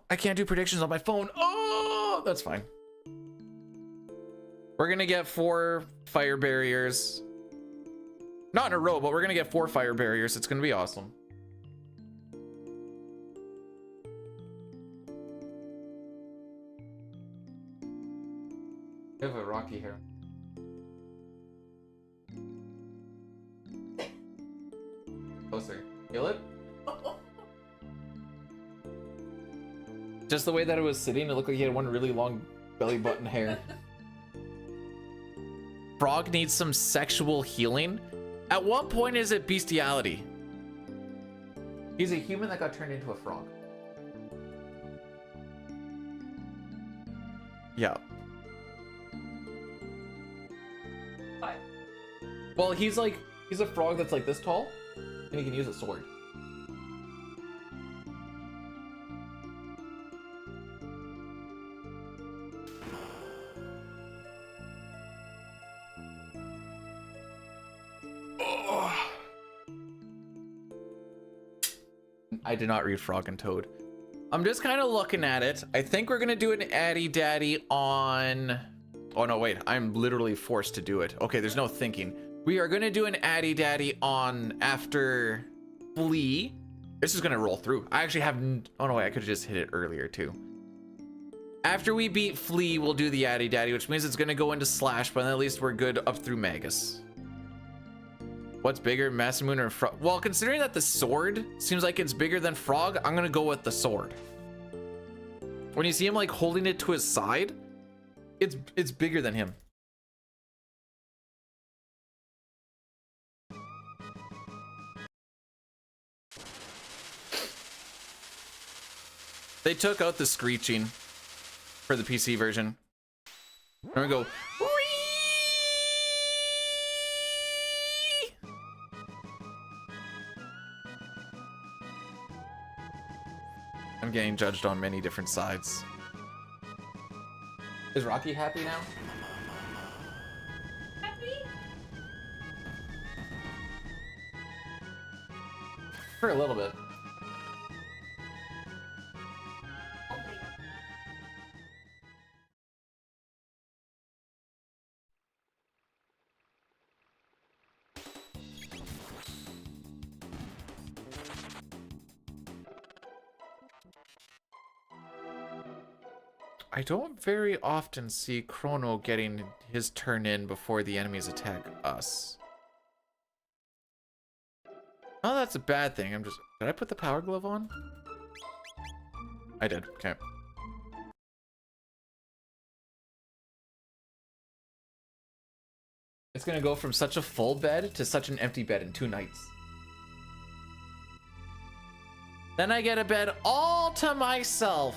I can't do predictions on my phone. Oh, that's fine. We're gonna get 4 fire barriers. Not in a row, but we're gonna get 4 fire barriers. It's gonna be awesome. I have a rocky hair. Closer. Feel it? Just the way that it was sitting, it looked like he had one really long belly button hair. Frog needs some sexual healing. At what point is it bestiality? He's a human that got turned into a frog. Yeah. What? Well, he's a frog that's like this tall, and he can use a sword. I did not read Frog and Toad. I'm just kind of looking at it. I think we're gonna do an Addy Daddy on... Oh no, wait, I'm literally forced to do it. Okay, there's no thinking. We are gonna do an Addy Daddy on after Flea. This is gonna roll through. I actually have... Oh no, wait, I could have just hit it earlier too. After we beat Flea, we'll do the Addy Daddy, which means it's gonna go into Slash, but then at least we're good up through Magus. What's bigger, Masamune or Frog? Well, considering that the sword seems like it's bigger than Frog, I'm gonna go with the sword. When you see him like holding it to his side, it's bigger than him. They took out the screeching for the PC version. I'm gonna go. I'm getting judged on many different sides. Is Rocky happy now? Happy? For a little bit. I don't very often see Chrono getting his turn in before the enemies attack us. Oh, that's a bad thing. Did I put the power glove on? I did, okay. It's gonna go from such a full bed to such an empty bed in 2 nights. Then I get a bed all to myself.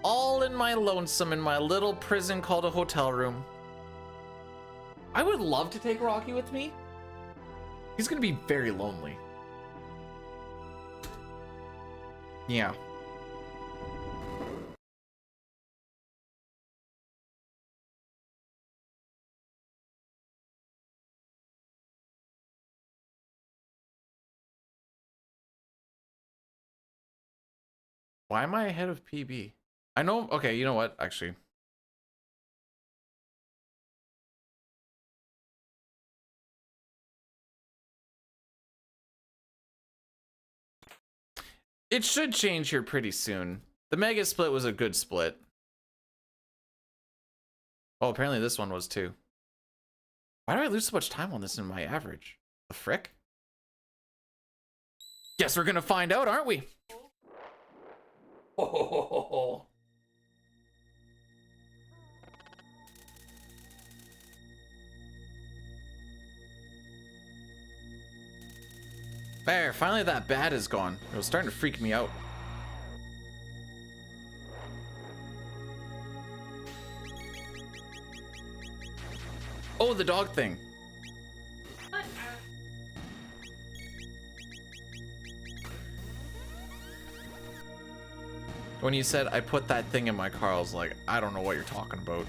All in my lonesome in my little prison called a hotel room. I would love to take Rocky with me. He's gonna be very lonely. Yeah. Why am I ahead of PB? I know, okay, you know what, actually. It should change here pretty soon. The Mega Split was a good split. Oh, apparently this one was too. Why do I lose so much time on this in my average? The frick? Guess we're gonna find out, aren't we? Oh. There, finally that bat is gone. It was starting to freak me out. Oh, the dog thing. When you said I put that thing in my car, I was like, I don't know what you're talking about.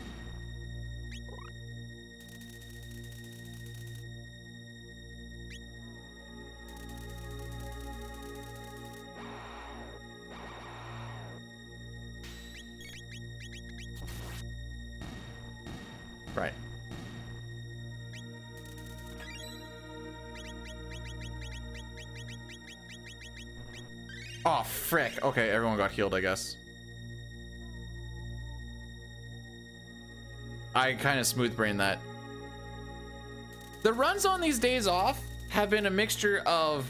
Right. Oh, frick. Okay, everyone got healed, I guess. I kind of smooth-brained that. The runs on these days off have been a mixture of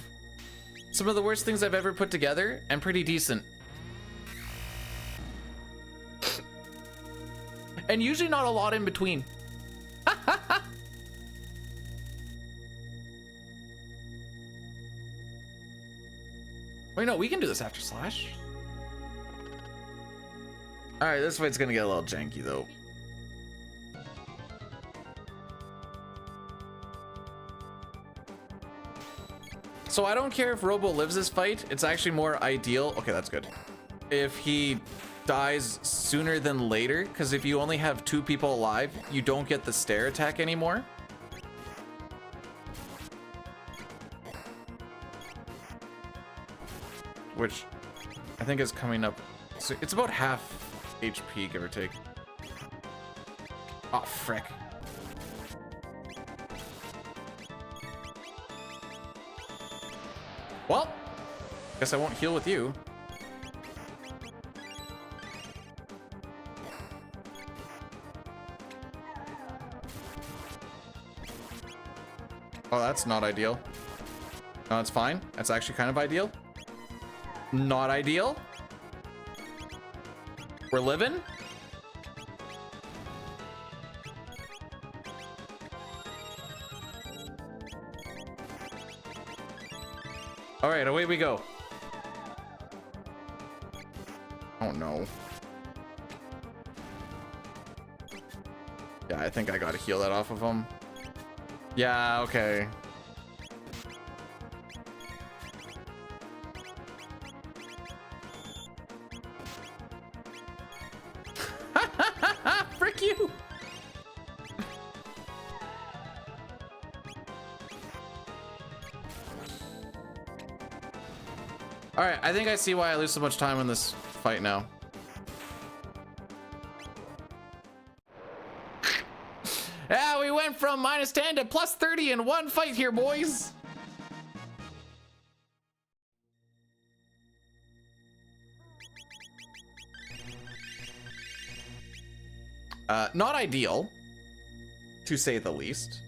some of the worst things I've ever put together and pretty decent. And usually not a lot in between. Wait, no, we can do this after Slash. Alright, this fight's gonna get a little janky, though. So I don't care if Robo lives this fight. It's actually more ideal. Okay, that's good. If he dies sooner than later, because if you only have 2 people alive, you don't get the stare attack anymore. Which I think is coming up. So it's about half HP, give or take. Oh, frick. Well, guess I won't heal with you. Oh, that's not ideal. No, it's fine. That's actually kind of ideal. Not ideal. We're living. All right, away we go. Oh no. Yeah, I think I gotta heal that off of him. Yeah, okay. Frick you! Alright, I think I see why I lose so much time in this fight now. Yeah, we went from -10 to +30 in one fight here, boys. Not ideal, to say the least.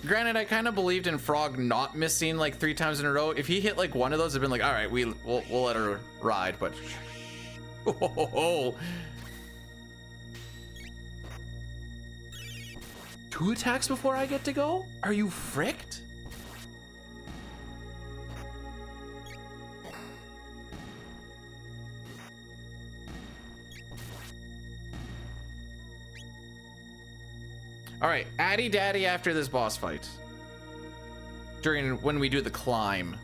Granted, I kind of believed in Frog not missing like 3 times in a row. If he hit like one of those, it'd been like, all right, we'll let her ride. But oh, 2 attacks before I get to go? Are you fricked? All right, Addy Daddy after this boss fight. When we do the climb.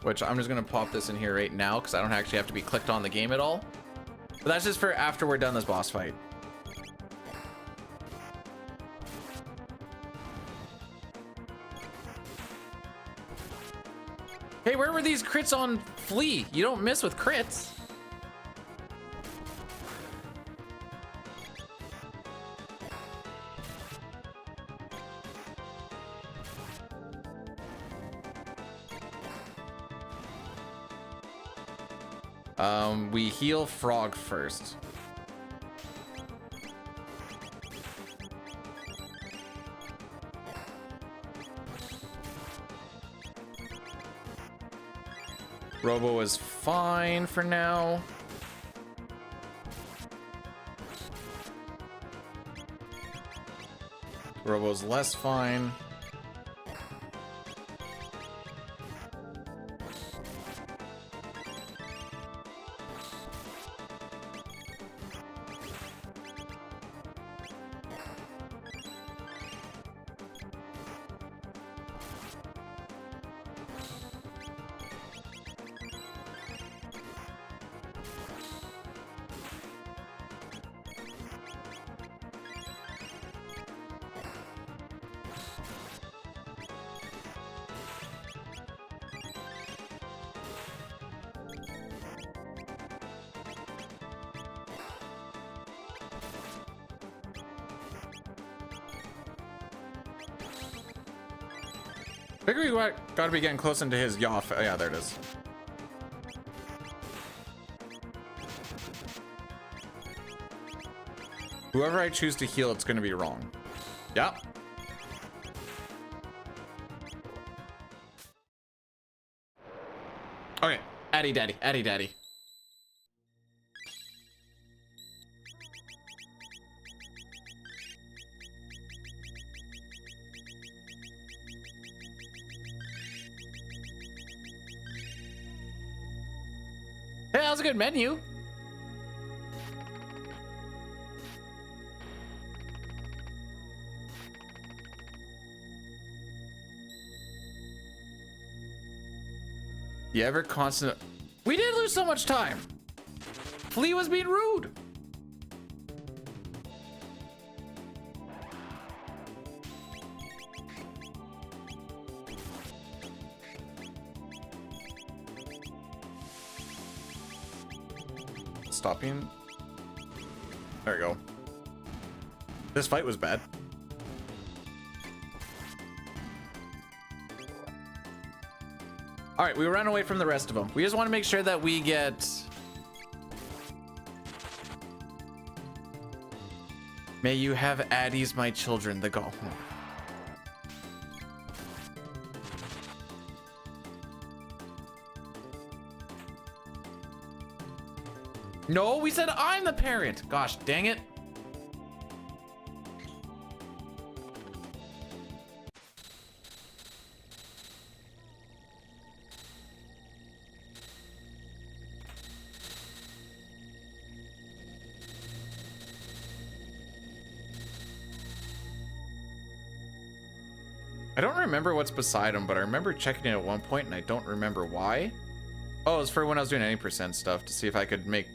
Which I'm just gonna pop this in here right now because I don't actually have to be clicked on the game at all. But that's just for after we're done this boss fight. Hey, where were these crits on Flea? You don't miss with crits. We heal Frog first. Robo is fine for now. Robo's less fine. Figure we gotta be getting close into his yaw. Oh, yeah, there it is. Whoever I choose to heal, it's gonna be wrong. Yep. Okay, Addy Daddy, Addy Daddy. Hey, that was a good menu. You ever constant? We did lose so much time. Flea was being rude. Stopping. There we go. This fight was bad. All right, we ran away from the rest of them. We just want to make sure that we get... May you have Addies, my children, the go. No, we said I'm the parent. Gosh, dang it. I don't remember what's beside him, but I remember checking it at one point and I don't remember why. Oh, it was for when I was doing any percent stuff to see if I could make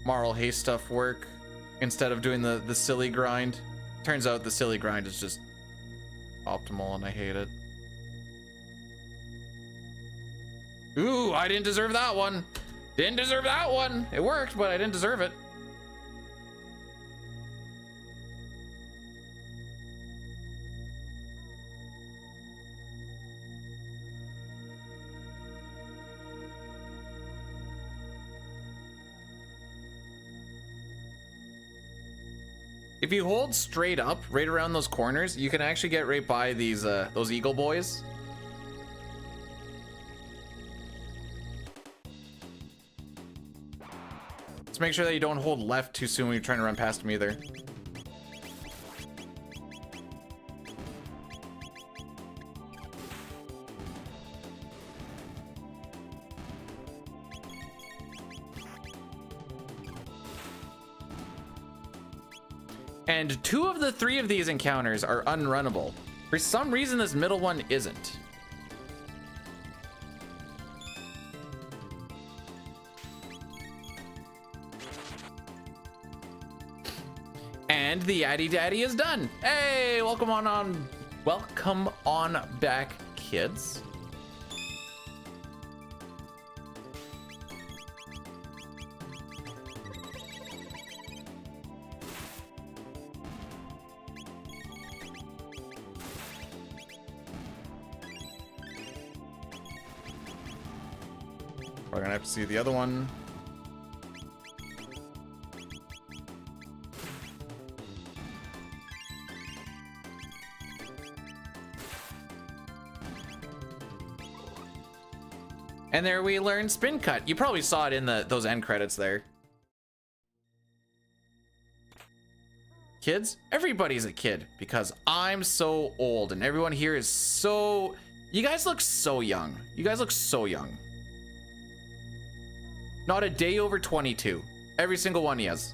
Marl Haste stuff work instead of doing the silly grind. Turns out the silly grind is just optimal and I hate it. Ooh, I didn't deserve that one. Didn't deserve that one. It worked, but I didn't deserve it. If you hold straight up right around those corners, you can actually get right by these those eagle boys. Just make sure that you don't hold left too soon when you're trying to run past them either. And 2 of the 3 of these encounters are unrunnable. For some reason, this middle one isn't. And the Addy Daddy is done. Hey, welcome on back, kids. We're gonna have to see the other one. And there we learned spin cut. You probably saw it in those end credits there. Kids, everybody's a kid because I'm so old and everyone here is so... You guys look so young. You guys look so young. Not a day over 22. Every single one he has.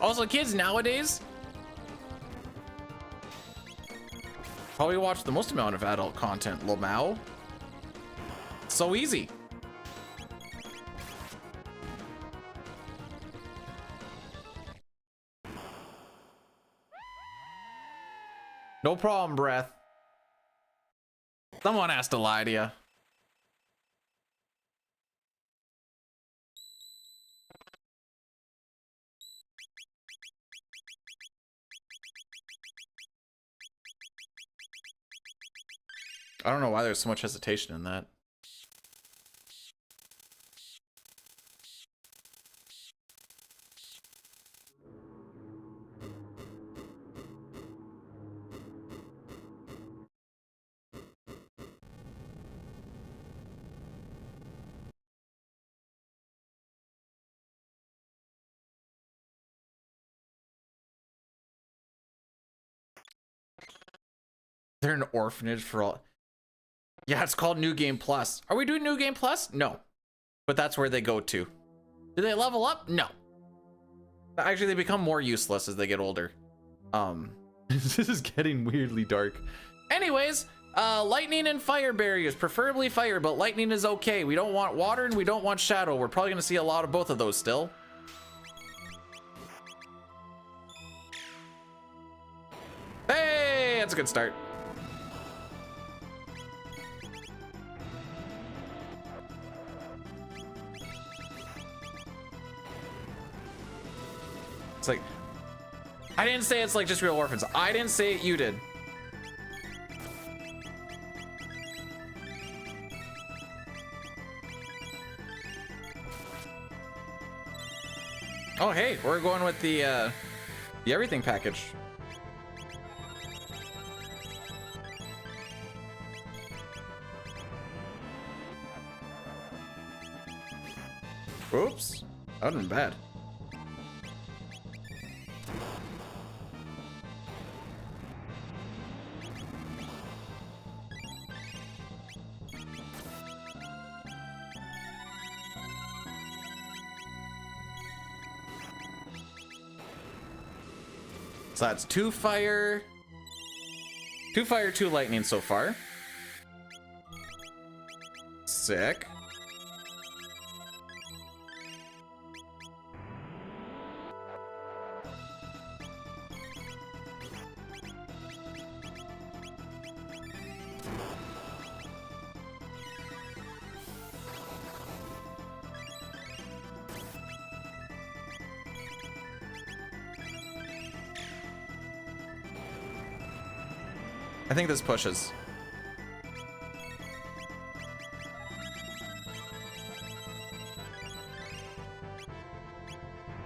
Also, kids nowadays probably watch the most amount of adult content, Lamau. So easy. No problem, Breath. Someone has to lie to you. I don't know why there's so much hesitation in that. They're an orphanage for all. Yeah, it's called New Game Plus. Are we doing New Game Plus? No. But that's where they go to. Do they level up? No. Actually, they become more useless as they get older. This is getting weirdly dark. Anyways, lightning and fire barriers. Preferably fire, but lightning is okay. We don't want water and we don't want shadow. We're probably gonna see a lot of both of those still. That's a good start. It's like, I didn't say it's like just real orphans. I didn't say it, you did. Oh, hey, we're going with the everything package. Oops, that would've been bad. So that's 2 fire, 2 lightning so far. Sick. I think this pushes.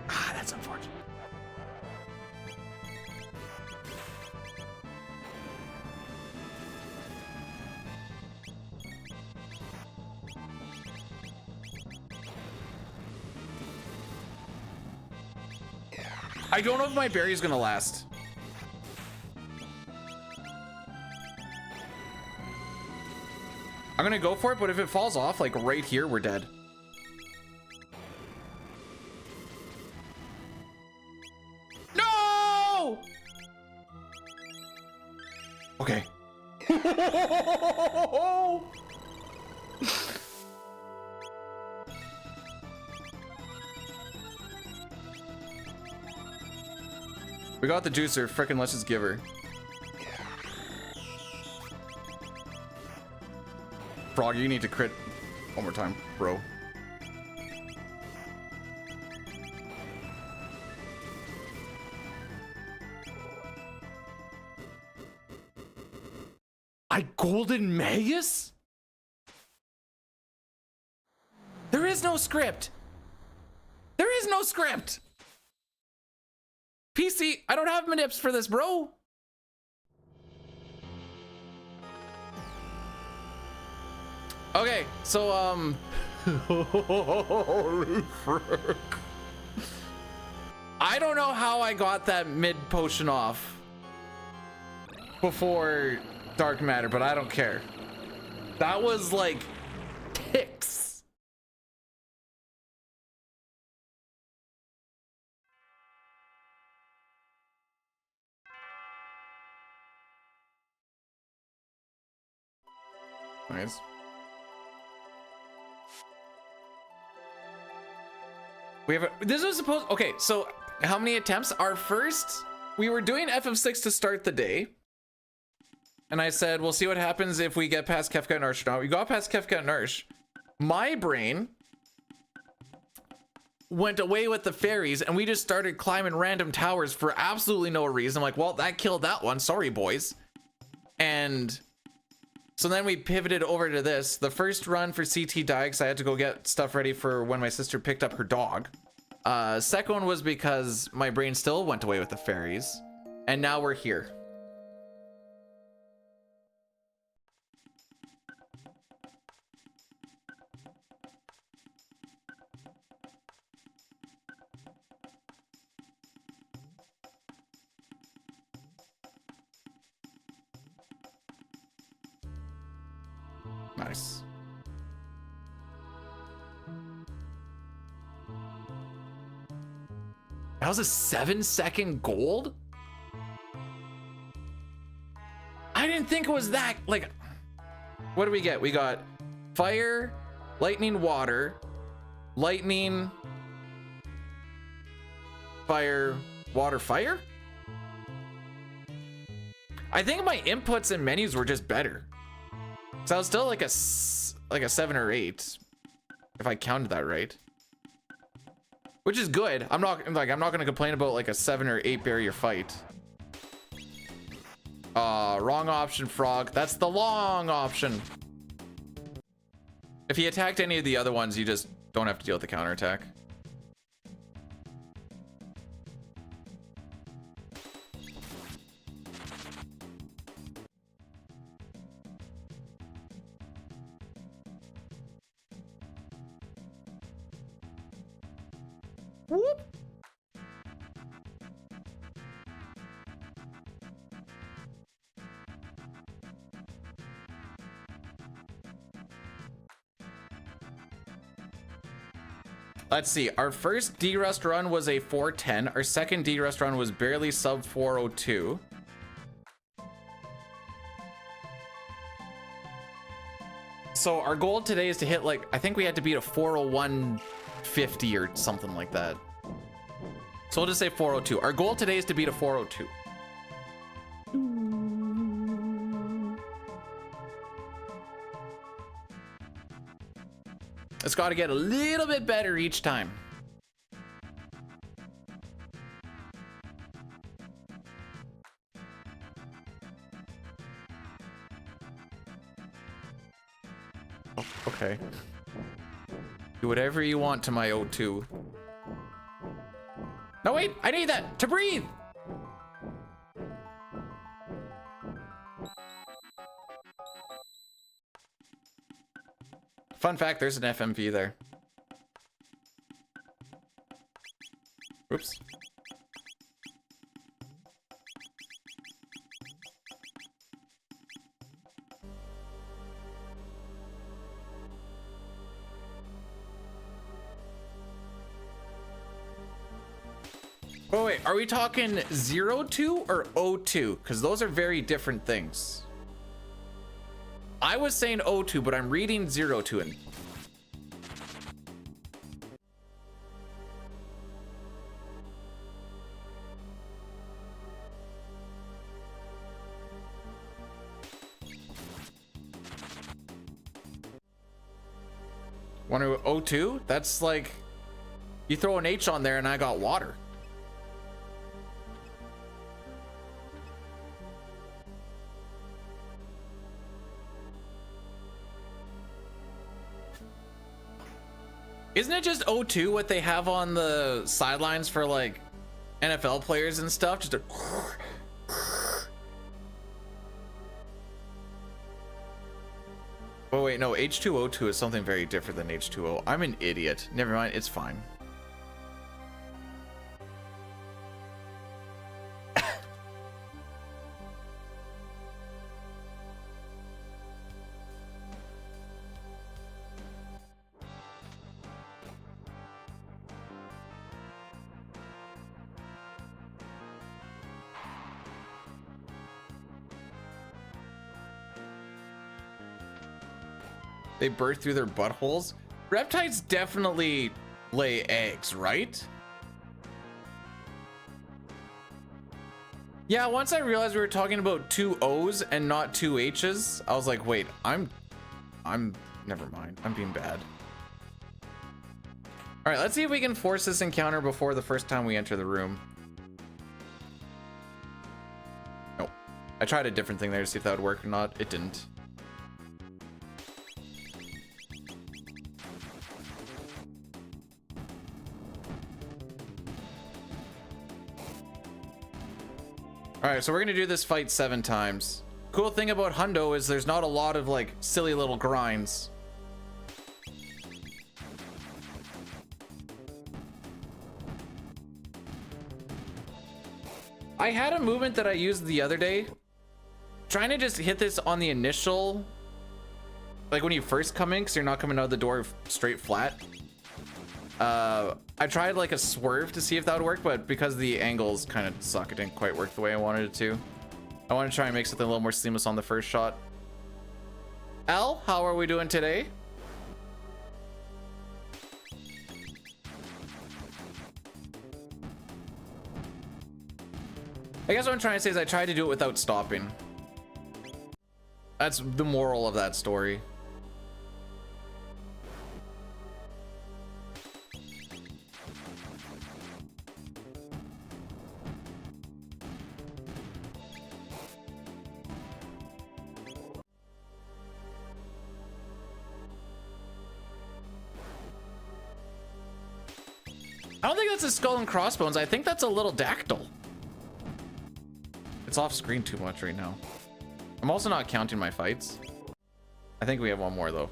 Ah, that's unfortunate. I don't know if my berry's gonna last. I'm gonna go for it, but if it falls off, like right here, we're dead. No! Okay. We got the juicer, frickin' let's just give her. Froggy, you need to crit one more time, bro. I golden Magus? There is no script. There is no script. PC, I don't have manips for this, bro. Okay, so holy frick. I don't know how I got that mid potion off before dark matter, but I don't care. That was like ticks. Nice. We have this was supposed, okay, so how many attempts? Our first, we were doing FF6 to start the day. And I said, we'll see what happens if we get past Kefka and Arsh. Now we got past Kefka and Arsh. My brain went away with the fairies and we just started climbing random towers for absolutely no reason. I'm like, well, that killed that one. Sorry, boys. And so then we pivoted over to this. The first run for CT died because I had to go get stuff ready for when my sister picked up her dog. Second one was because my brain still went away with the fairies. And now we're here. Nice. That was a 7-second gold? I didn't think it was that, like, what do we get? We got fire, lightning, water, lightning, fire, water, fire? I think my inputs and menus were just better. So I was still like a 7 or 8, if I counted that right. Which is good. I'm not gonna complain about like a 7 or 8 barrier fight. Wrong option, Frog. That's the long option. If he attacked any of the other ones, you just don't have to deal with the counterattack. Whoop. Let's see. Our first D-Rust run was a 410. Our second D-Rust run was barely sub 402. So our goal today is to hit like, I think we had to beat a 401.50 or something like that. So we'll just say 402. Our goal today is to beat a 402. It's got to get a little bit better each time. Oh, okay. Do whatever you want to my O2. No, wait, I need that to breathe. Fun fact, there's an FMV there. Oops. Oh wait, are we talking 02 or 02? Because those are very different things. I was saying 02, but I'm reading 02 in. Wonder 02? That's like, you throw an H on there and I got water. Isn't it just 02 what they have on the sidelines for like NFL players and stuff? Just a... Oh wait, no, H2O2 is something very different than H2O. I'm an idiot. Never mind, it's fine. They birth through their buttholes. Reptiles definitely lay eggs, right? Yeah, once I realized we were talking about 2 O's and not 2 H's, I was like, wait, I'm never mind. I'm being bad. All right, let's see if we can force this encounter before the first time we enter the room. Nope. I tried a different thing there to see if that would work or not. It didn't. All right, so we're gonna do this fight 7 times. Cool thing about Hundo is there's not a lot of like silly little grinds. I had a movement that I used the other day, trying to just hit this on the initial, like when you first come in, because you're not coming out of the door straight flat. I tried like a swerve to see if that would work, but because the angles kind of suck, it didn't quite work the way I wanted it to. I want to try and make something a little more seamless on the first shot. Al, how are we doing today? I guess what I'm trying to say is I tried to do it without stopping. That's the moral of that story. I don't think that's a skull and crossbones. I think that's a little dactyl. It's off screen too much right now. I'm also not counting my fights. I think we have one more though.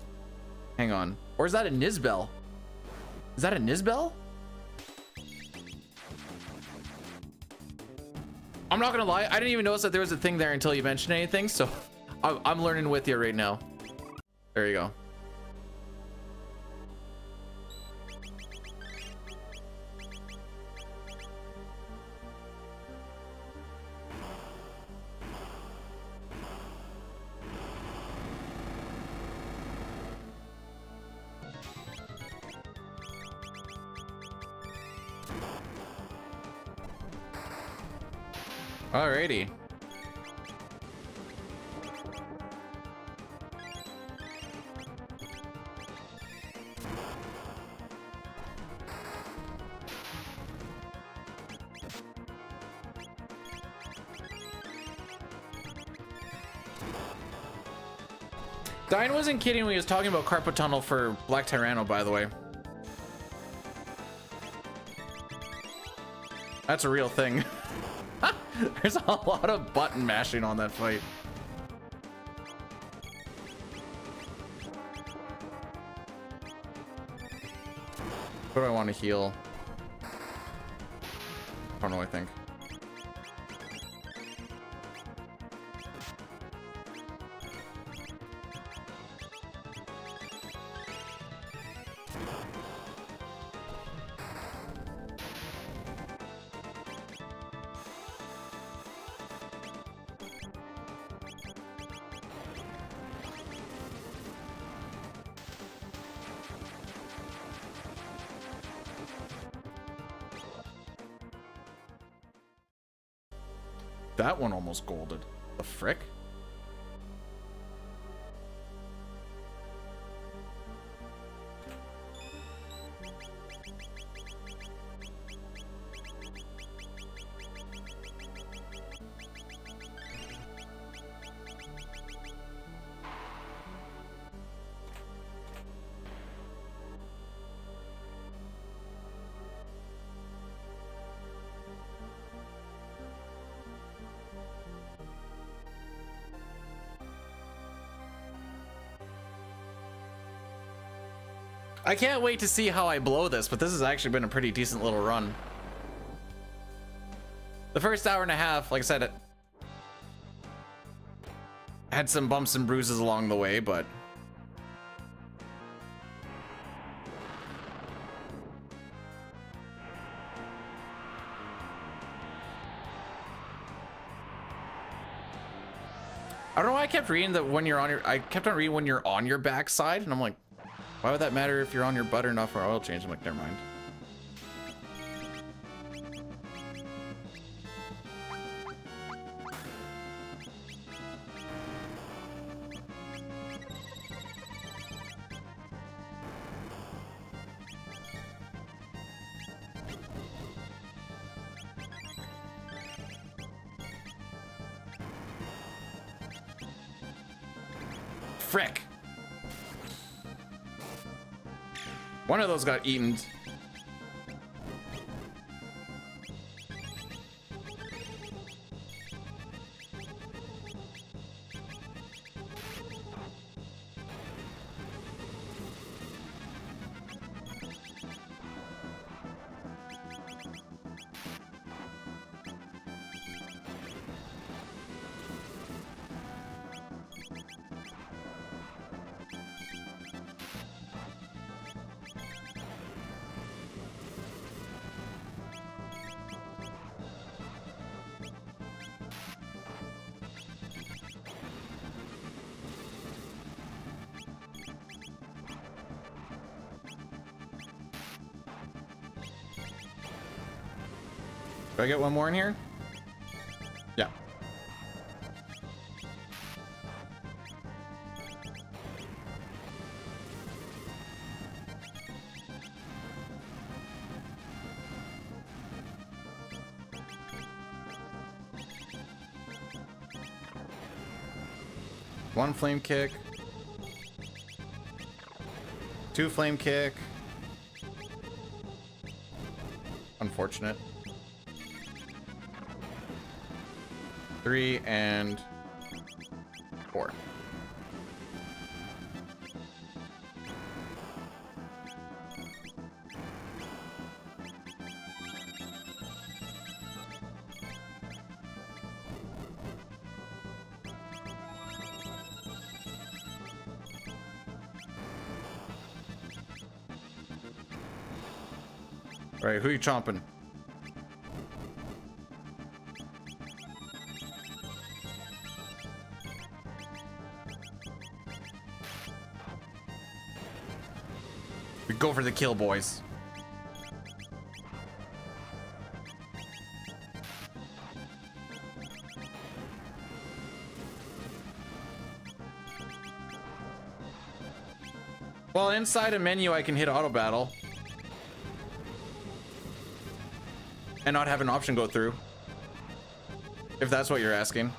Hang on. Or is that a Nizbel? Is that a Nizbel? I'm not gonna lie. I didn't even notice that there was a thing there until you mentioned anything. So I'm learning with you right now. There you go. Alrighty. Dine wasn't kidding when he was talking about carpet tunnel for Black Tyranno, by the way. That's a real thing. There's a lot of button mashing on that fight. What do I want to heal? I don't know, I think. That one almost golded. The frick? I can't wait to see how I blow this, but this has actually been a pretty decent little run. The first hour and a half, like I said, it had some bumps and bruises along the way, but I don't know why I kept reading that when you're on your, I kept on reading when you're on your backside, and I'm like, why would that matter if you're on your butt or not for oil change? I'm like, never mind. Frick. One of those got eaten. Do I get one more in here? 1 flame kick. 2 flame kick. Unfortunate. 3 and 4. All right, who you chomping? We go for the kill, boys. Well, inside a menu, I can hit auto battle and not have an option go through, if that's what you're asking.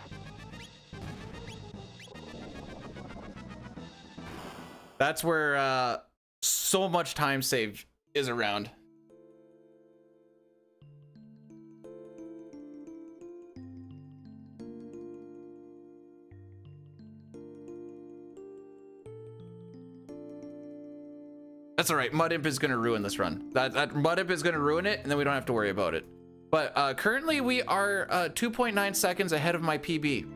That's where so much time saved is around. That's all right. Mud Imp is going to ruin this run. That Mud Imp is going to ruin it, and then we don't have to worry about it. But currently we are 2.9 seconds ahead of my PB.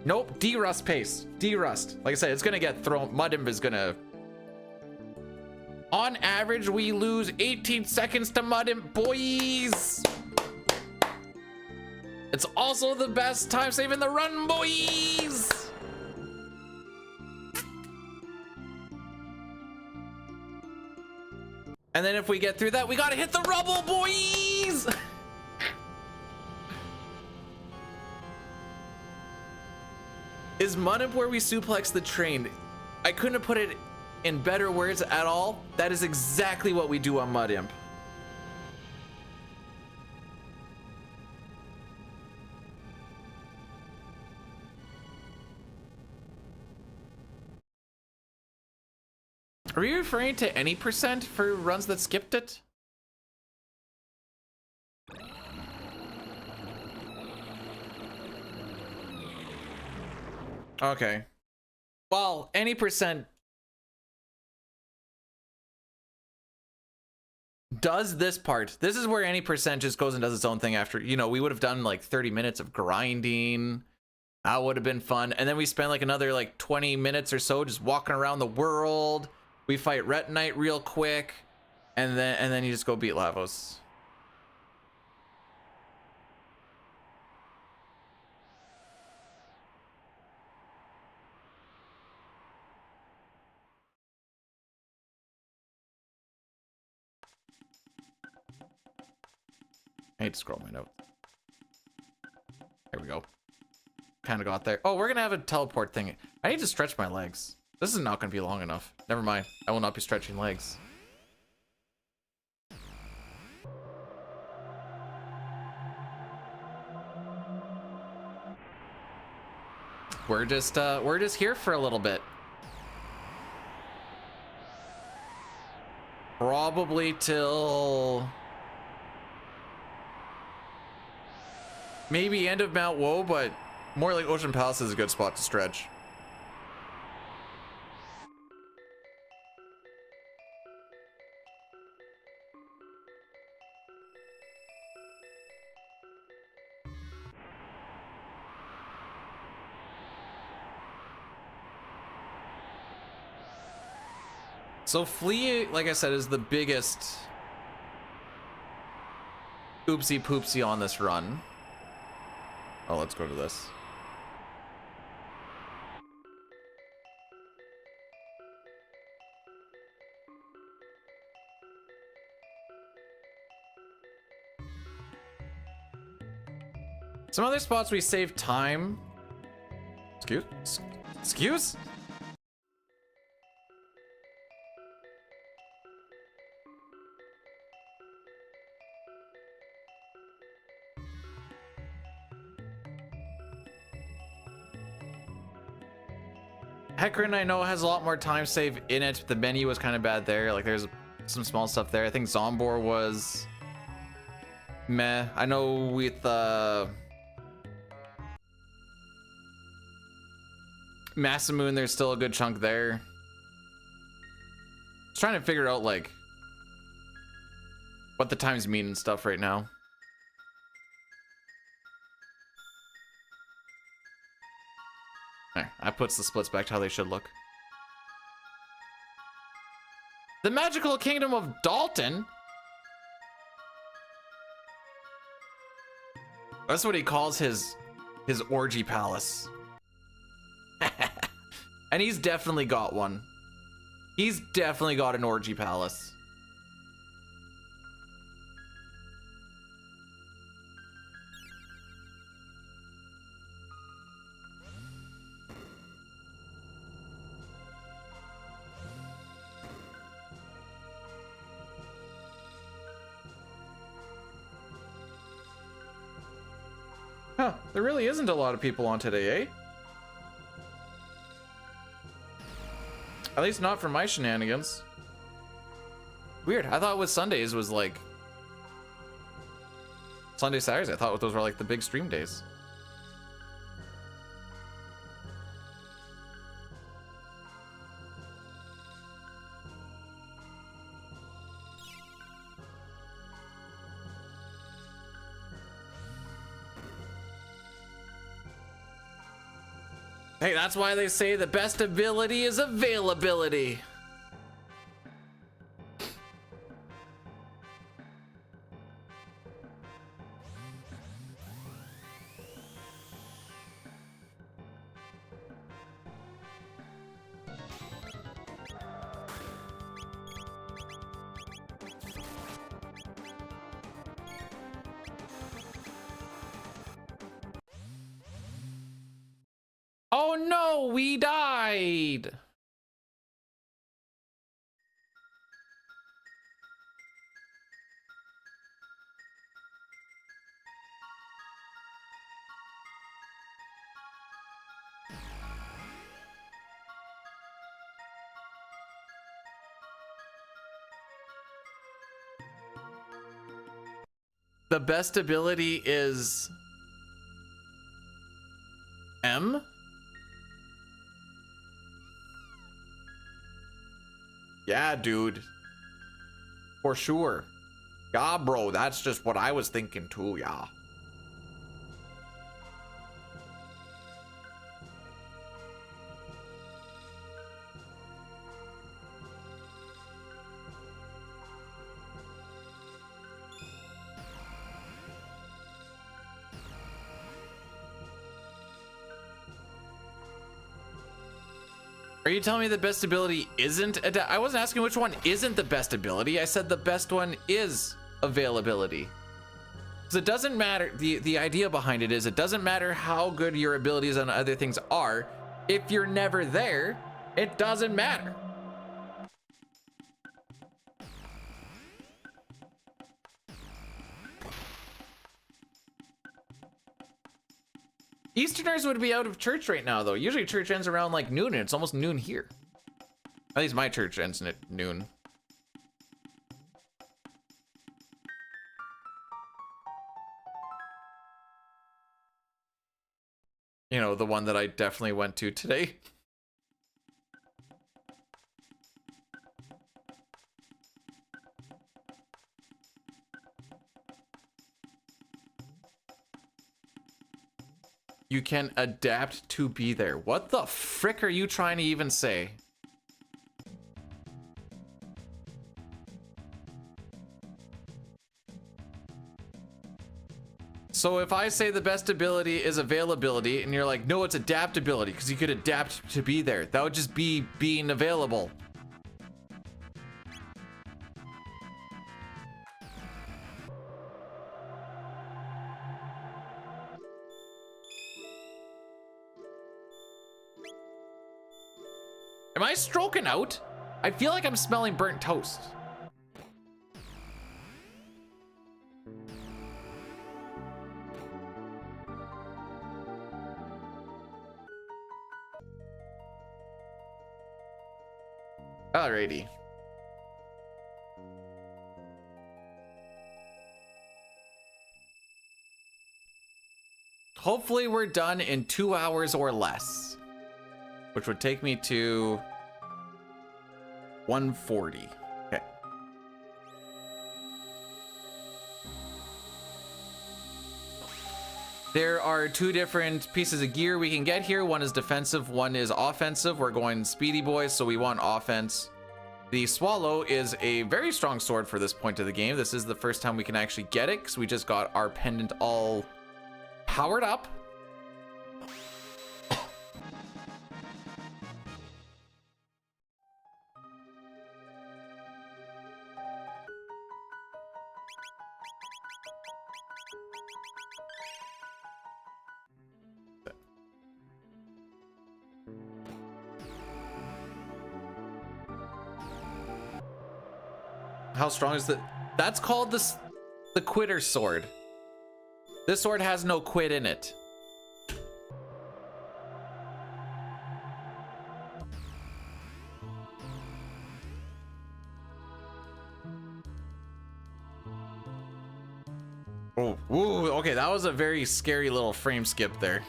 Nope, D-Rust pace. D-Rust. Like I said, it's gonna get thrown. Mud Imp is gonna... On average, we lose 18 seconds to Mud Imp, boys! It's also the best time save in the run, boys! And then if we get through that, we gotta hit the rubble, boys! Is Mud Imp where we suplex the train? I couldn't have put it in better words at all. That is exactly what we do on Mud Imp. Are you referring to any percent for runs that skipped it? Okay. Well, any percent does this part. This is where any percent just goes and does its own thing after, you know, we would have done like 30 minutes of grinding. That would have been fun. And then we spent like another like 20 minutes or so just walking around the world. We fight Retinite real quick, and then you just go beat Lavos. I need to scroll my notes. Here we go. Kind of got there. Oh, we're gonna have a teleport thing. I need to stretch my legs. This is not going to be long enough. Never mind. I will not be stretching legs. We're just here for a little bit. Probably till maybe end of Mount Woe, but more like Ocean Palace is a good spot to stretch. So Flea, like I said, is the biggest oopsie poopsie on this run. Oh, let's go to this. Some other spots we save time. Excuse? Hecarim, I know, has a lot more time save in it. The menu was kind of bad there. Like, there's some small stuff there. I think Zombor was meh. I know with Masamune, there's still a good chunk there. Just trying to figure out, like, what the times mean and stuff right now. There, that puts the splits back to how they should look. The magical kingdom of Dalton? That's what he calls his orgy palace. And he's definitely got one. He's definitely got an orgy palace. Huh, there really isn't a lot of people on today, eh? At least not for my shenanigans. Weird, I thought with Sundays was like... Sunday, Saturdays, I thought those were like the big stream days. Hey, that's why they say the best ability is availability. Oh no, we died. The best ability is M? Yeah, dude. For sure. Yeah, bro, that's just what I was thinking too, yeah. Are you telling me the best ability isn't I wasn't asking which one isn't the best ability. I said the best one is availability. Because it doesn't matter, the idea behind it is it doesn't matter how good your abilities on other things are. If you're never there, it doesn't matter. Easterners would be out of church right now, though. Usually church ends around like noon, and it's almost noon here. At least my church ends at noon. You know, the one that I definitely went to today. You can adapt to be there. What the frick are you trying to even say? So if I say the best ability is availability and you're like, no, it's adaptability because you could adapt to be there. That would just be being available. Am I stroking out? I feel like I'm smelling burnt toast. Alrighty. Hopefully we're done in 2 hours or less, which would take me to 140. Okay. There are 2 different pieces of gear we can get here. One is defensive, one is offensive. We're going speedy boys, so we want offense. The Swallow is a very strong sword for this point of the game. This is the first time we can actually get it because we just got our pendant all powered up. How strong is the... That's called the quitter sword. This sword has no quit in it. Oh, woo, okay, that was a very scary little frame skip there.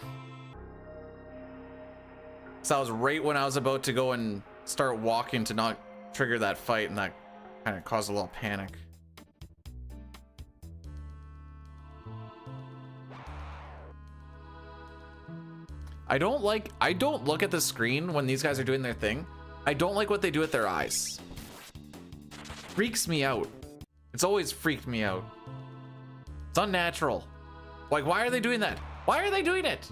So that was right when I was about to go and start walking to not trigger that fight, and that kind of caused a little panic. I don't look at the screen when these guys are doing their thing. I don't like what they do with their eyes. Freaks me out. It's always freaked me out. It's unnatural. Like, why are they doing that? Why are they doing it?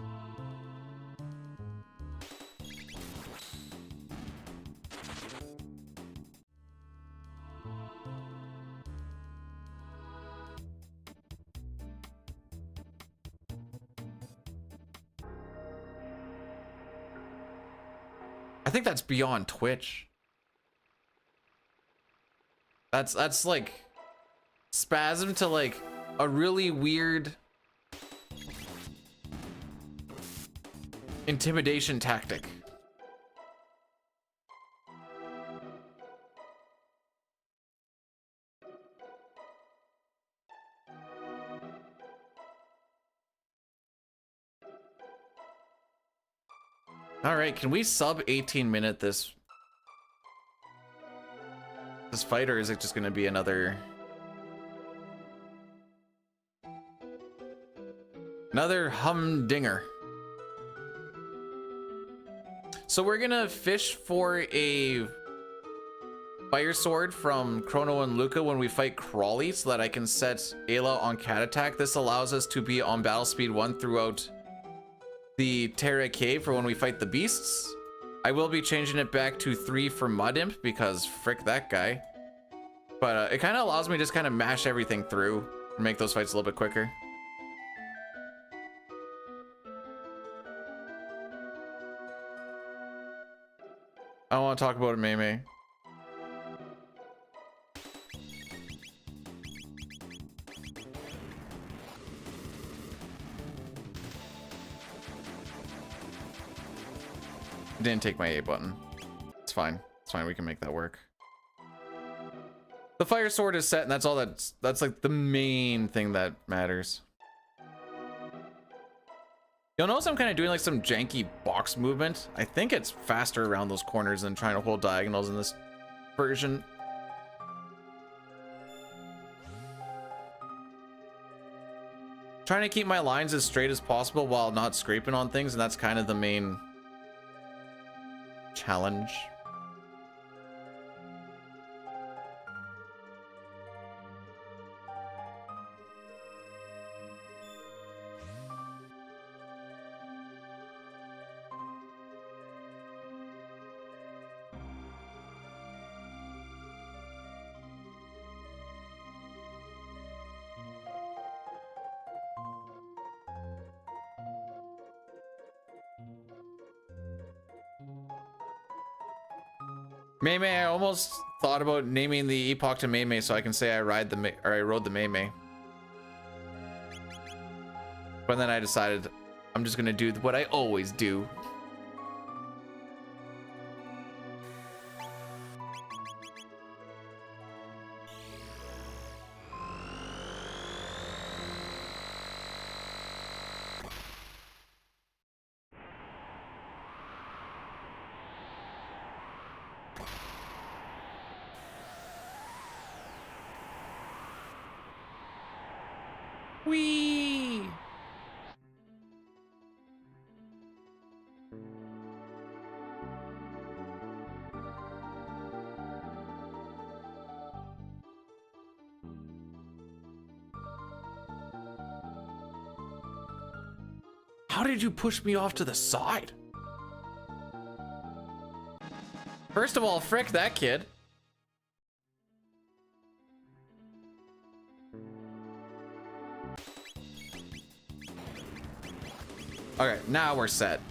I think that's beyond Twitch. That's like spasm to like a really weird intimidation tactic. All right, can we sub 18-minute this fight, or is it just going to be another humdinger? So we're gonna fish for a fire sword from Chrono and Luca when we fight Crawley, so that I can set Ayla on cat attack. This allows us to be on battle speed 1 throughout the Terra Cave for when we fight the beasts. I will be changing it back to 3 for Mud Imp because frick that guy. But it kind of allows me to just kind of mash everything through and make those fights a little bit quicker. I don't want to talk about it, Mei. Didn't take my A button. It's fine. It's fine. We can make that work. The fire sword is set, and that's all that's like the main thing that matters. You'll notice I'm kind of doing like some janky box movement. I think it's faster around those corners than trying to hold diagonals in this version. Trying to keep my lines as straight as possible while not scraping on things, and that's kind of the main challenge. Mei, I almost thought about naming the epoch to Mei so I can say I rode the Mei. But then I decided I'm just gonna do what I always do. Whee! How did you push me off to the side? First of all, frick that kid. Okay, now we're set.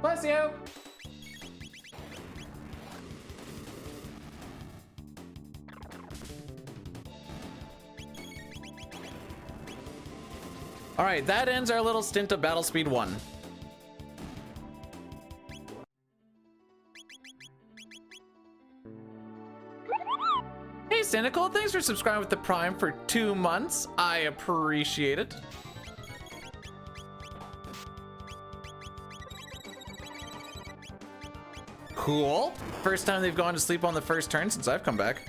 Bless you. All right, that ends our little stint of Battle Speed 1. Hey, Cynical, thanks for subscribing with the Prime for 2 months. I appreciate it. Cool. First time they've gone to sleep on the first turn since I've come back.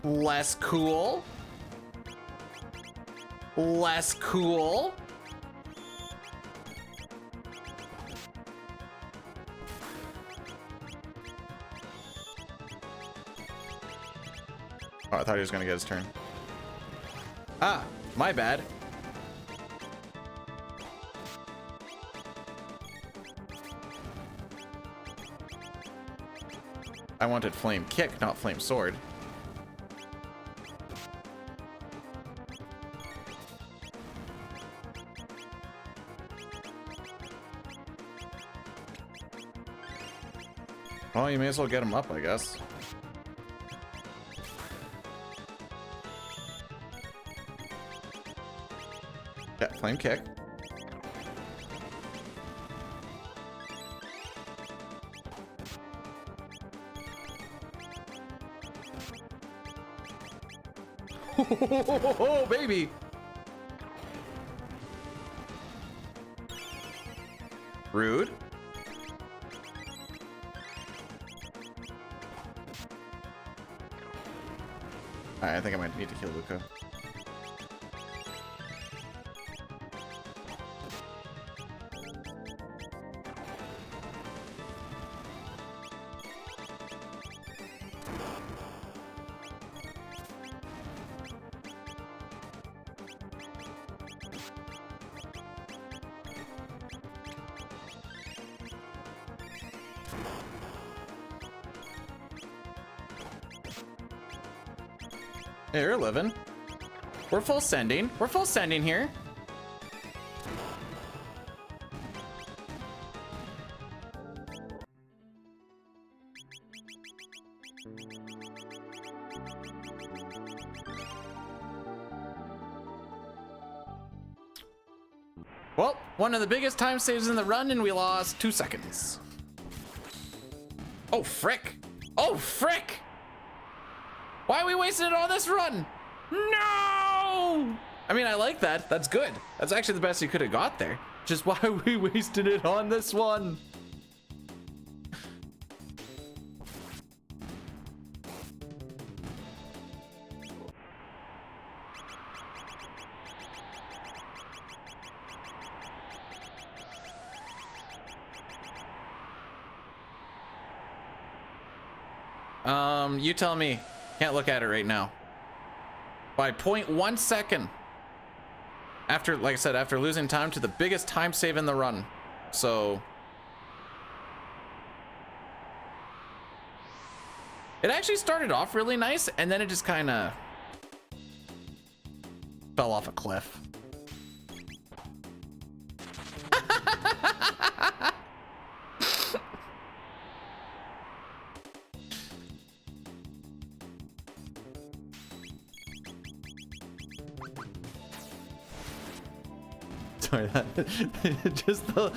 Less cool. Less cool. Oh, I thought he was gonna get his turn. Ah, my bad. I wanted flame kick, not flame sword. Well, you may as well get him up, I guess. Yeah, flame kick. Oh, baby. Rude. Alright, I think I might need to kill Luca. Hey, you're living. We're full sending. We're full sending here. Well, one of the biggest time saves in the run, and we lost 2 seconds. Oh, frick. Oh, frick. Why are we wasting it on this run? No! I mean, I like that. That's good. That's actually the best you could have got there. Just why are we wasting it on this one? You tell me. Can't look at it right now. By 0.1 second. After, like I said, after losing time to the biggest time save in the run. So it actually started off really nice, and then it just kind of fell off a cliff. Sorry, just the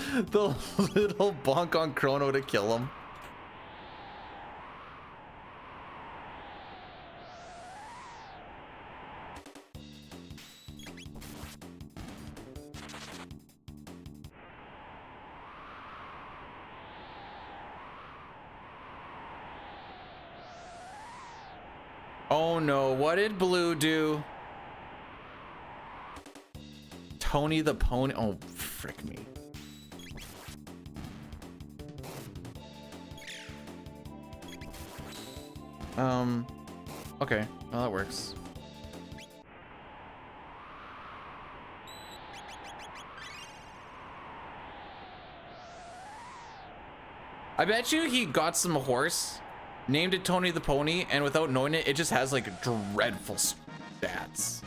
little bonk on Chrono to kill him. Oh no, what did Blue do? Tony the Pony. Oh, frick me. Okay, well, that works. I bet you he got some horse, named it Tony the Pony, and without knowing it, it just has like dreadful stats.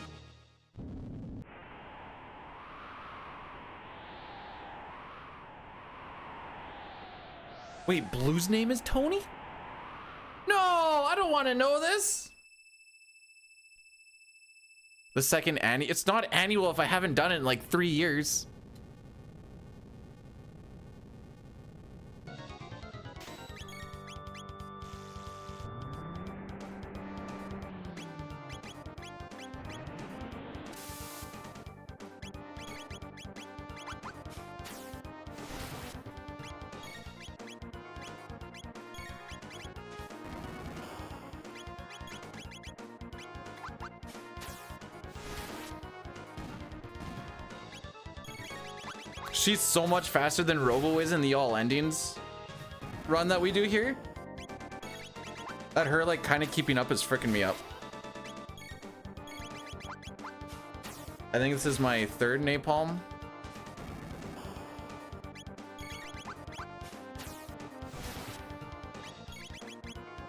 Wait, Blue's name is Tony? No, I don't want to know this. The second annual. It's not annual if I haven't done it in like 3 years. She's so much faster than Robo is in the all endings run that we do here. That her like kind of keeping up is freaking me up. I think this is my third napalm.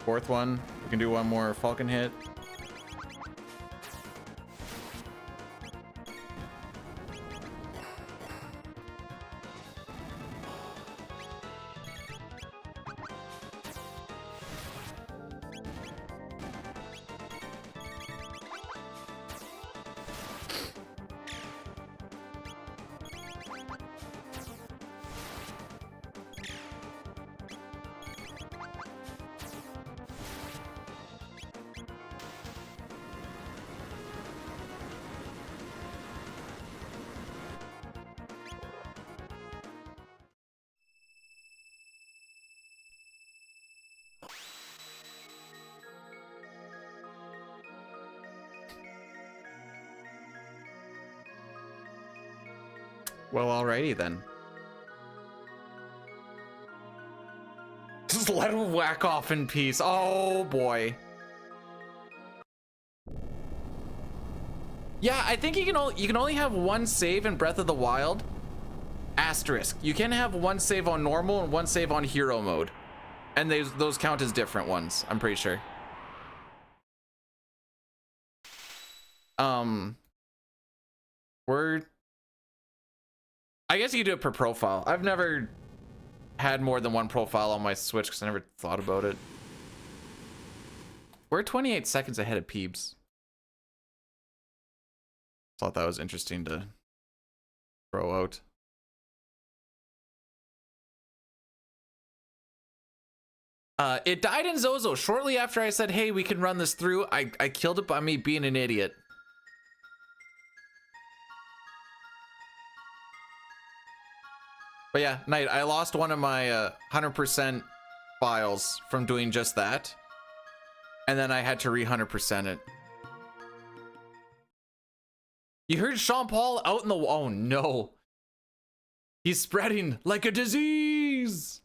Fourth one. We can do one more Falcon hit. Well, alrighty then. Just let him whack off in peace. Oh boy. Yeah, I think you can only have one save in Breath of the Wild. Asterisk. You can have one save on normal and one save on hero mode, and those count as different ones. I'm pretty sure. I guess you can do it per profile. I've never had more than one profile on my Switch because I never thought about it. We're 28 seconds ahead of Peebs. Thought that was interesting to throw out. It died in Zozo shortly after I said, hey, we can run this through. I killed it by me being an idiot. But yeah, Knight, I lost one of my 100% files from doing just that. And then I had to re-100% it. You heard Sean Paul out in the... Oh no. He's spreading like a disease.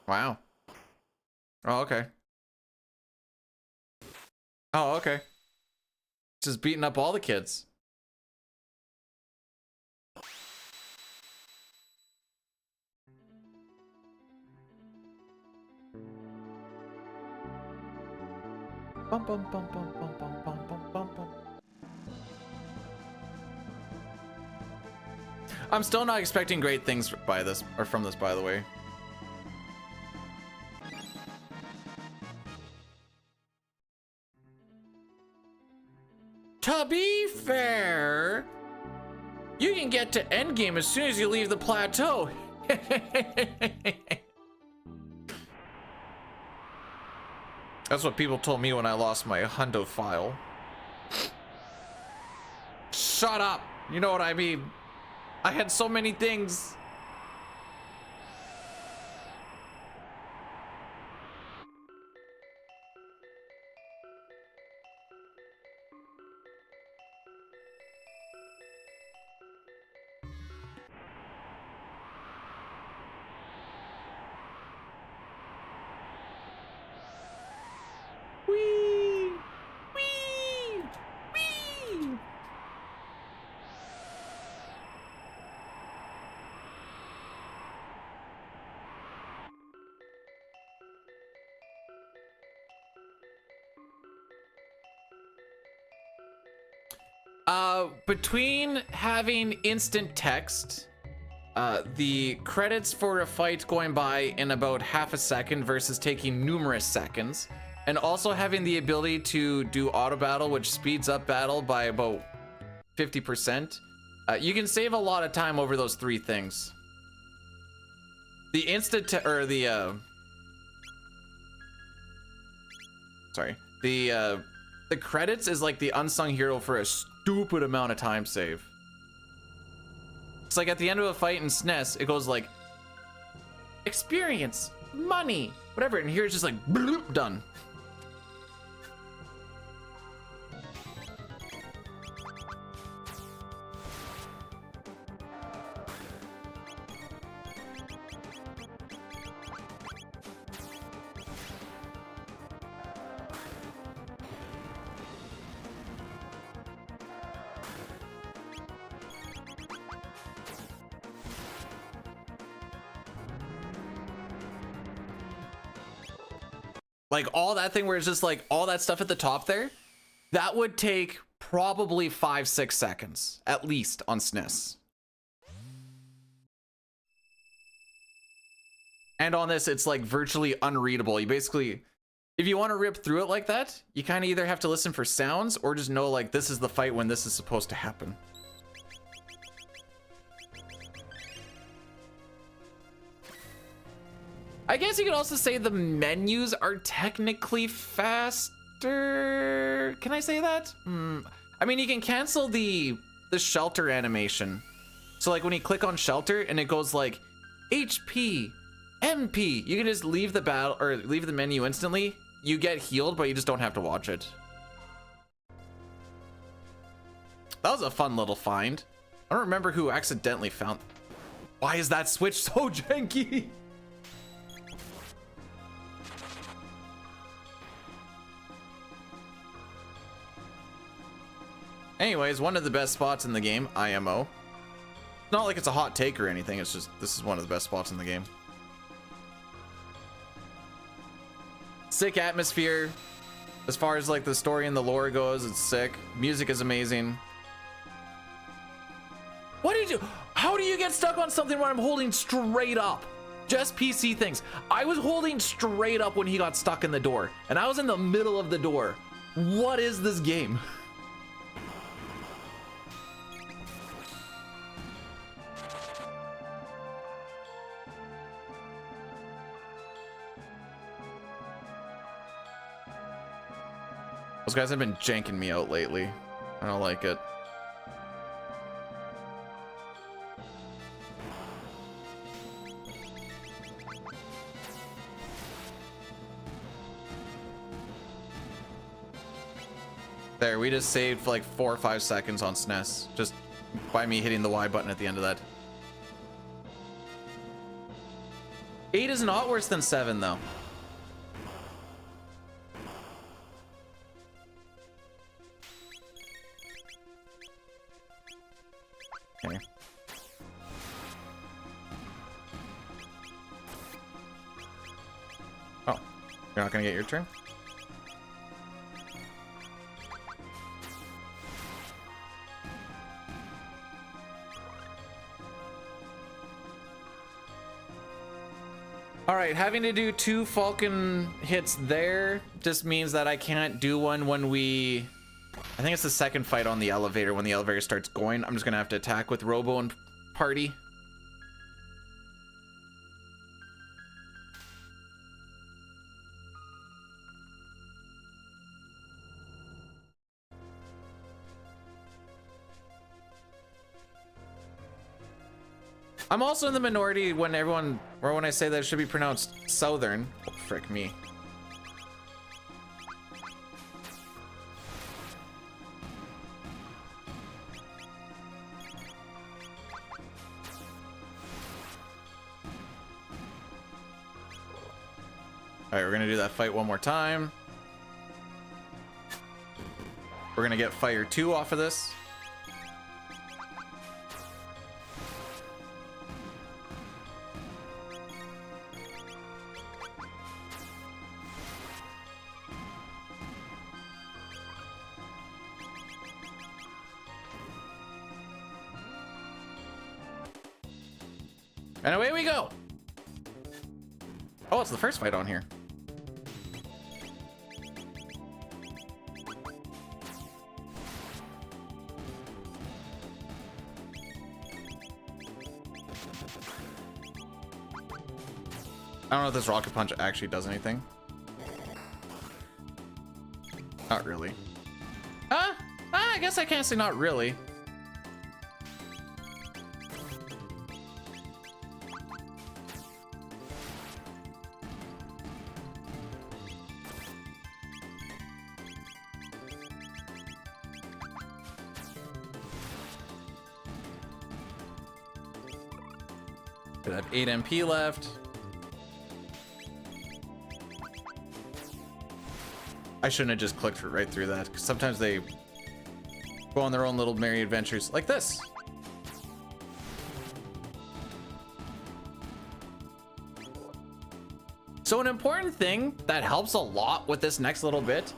Wow. Oh, okay. Oh, okay. Just beating up all the kids. Bum, bum, bum, bum, bum, bum, bum, bum, bum, bum. I'm still not expecting great things by this or from this, by the way. To be fair, you can get to endgame as soon as you leave the plateau. That's what people told me when I lost my Hundo file. Shut up. You know what I mean. I had so many things. Between having instant text, the credits for a fight going by in about half a second versus taking numerous seconds, and also having the ability to do auto battle, which speeds up battle by about 50%, you can save a lot of time over those three things. The instant the credits is like the unsung hero for a stupid amount of time save. It's like at the end of a fight in SNES, it goes like experience, money, whatever, and here it's just like bloop, done. Like all that thing where it's just like all that stuff at the top there, that would take probably 5-6 seconds at least on SNES. And on this, it's like virtually unreadable. You basically, if you want to rip through it like that, you kind of either have to listen for sounds or just know like this is the fight when this is supposed to happen. I guess you could also say the menus are technically faster. Can I say that? I mean, you can cancel the shelter animation. So like when you click on shelter and it goes like HP, MP, you can just leave the battle or leave the menu instantly. You get healed, but you just don't have to watch it. That was a fun little find. I don't remember who accidentally found. Why is that switch so janky? Anyways, one of the best spots in the game, IMO. Not like it's a hot take or anything, it's just this is one of the best spots in the game. Sick atmosphere. As far as like the story and the lore goes, it's sick. Music is amazing. What did you, how do you get stuck on something when I'm holding straight up? Just PC things. I was holding straight up when he got stuck in the door, and I was in the middle of the door. What is this game? Those guys have been janking me out lately. I don't like it. There, we just saved for like 4 or 5 seconds on SNES just by me hitting the Y button at the end of that. 8 is not worse than 7 though. Okay. Oh, you're not gonna get your turn? All right, having to do 2 Falcon hits there just means that I can't do one when we... I think it's the second fight on the elevator. When the elevator starts going, I'm just gonna have to attack with Robo and party. I'm also in the minority when everyone, or when I say that it should be pronounced Southern. Oh, frick me. All right, we're gonna do that fight one more time. We're gonna get Fire 2 off of this. And away we go. Oh, it's the first fight on here. I don't know if this rocket punch actually does anything. Not really. I guess I can't say not really. We have 8 MP left. I shouldn't have just clicked right through that, because sometimes they go on their own little merry adventures like this. So an important thing that helps a lot with this next little bit,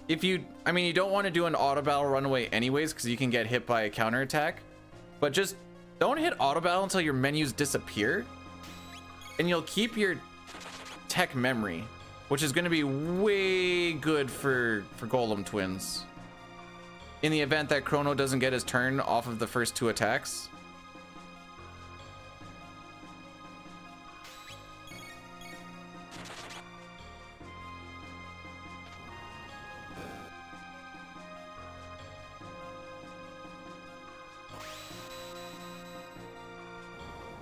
if you, I mean, you don't want to do an auto battle runaway anyways, because you can get hit by a counterattack, but just don't hit auto battle until your menus disappear, and you'll keep your tech memory, which is going to be way good for Golem Twins. In the event that Chrono doesn't get his turn off of the first 2 attacks.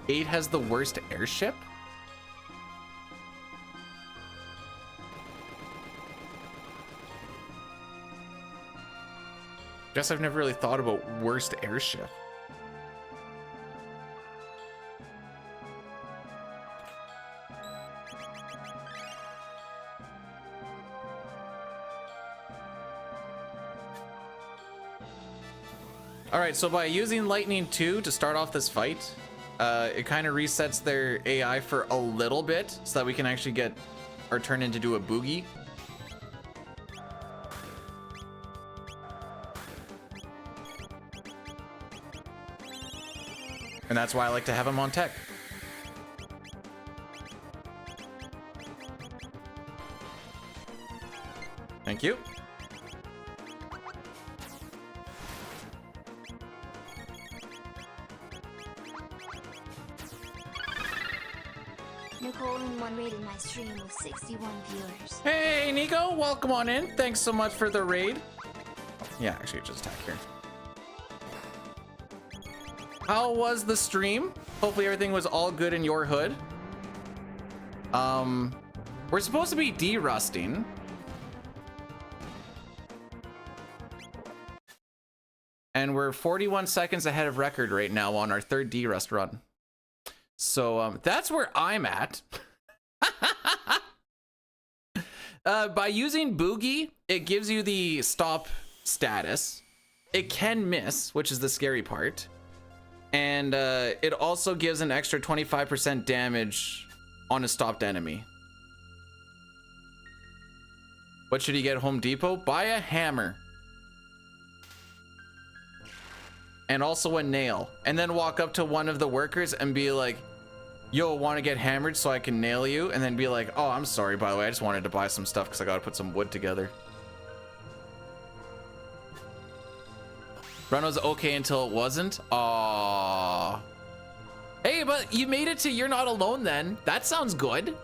Eight has the worst airship? Guess I've never really thought about worst airship. All right, so by using Lightning 2 to start off this fight, it kind of resets their AI for a little bit so that we can actually get our turn into do a boogie. And that's why I like to have him on tech. Thank you. Nicole and one rated my stream with 61 viewers. Hey, Nico, welcome on in. Thanks so much for the raid. Yeah, actually, just attack here. How was the stream? Hopefully everything was all good in your hood. We're supposed to be de-rusting. And we're 41 seconds ahead of record right now on our 3rd de-rust run. So that's where I'm at. By using Boogie, it gives you the stop status. It can miss, which is the scary part. And it also gives an extra 25% damage on a stopped enemy. What should you get at Home Depot? Buy a hammer. And also a nail. And then walk up to one of the workers and be like, yo, want to get hammered so I can nail you? And then be like, oh, I'm sorry, by the way. I just wanted to buy some stuff because I got to put some wood together. Run was okay until it wasn't. Aww. Hey, but you made it to You're Not Alone then. That sounds good.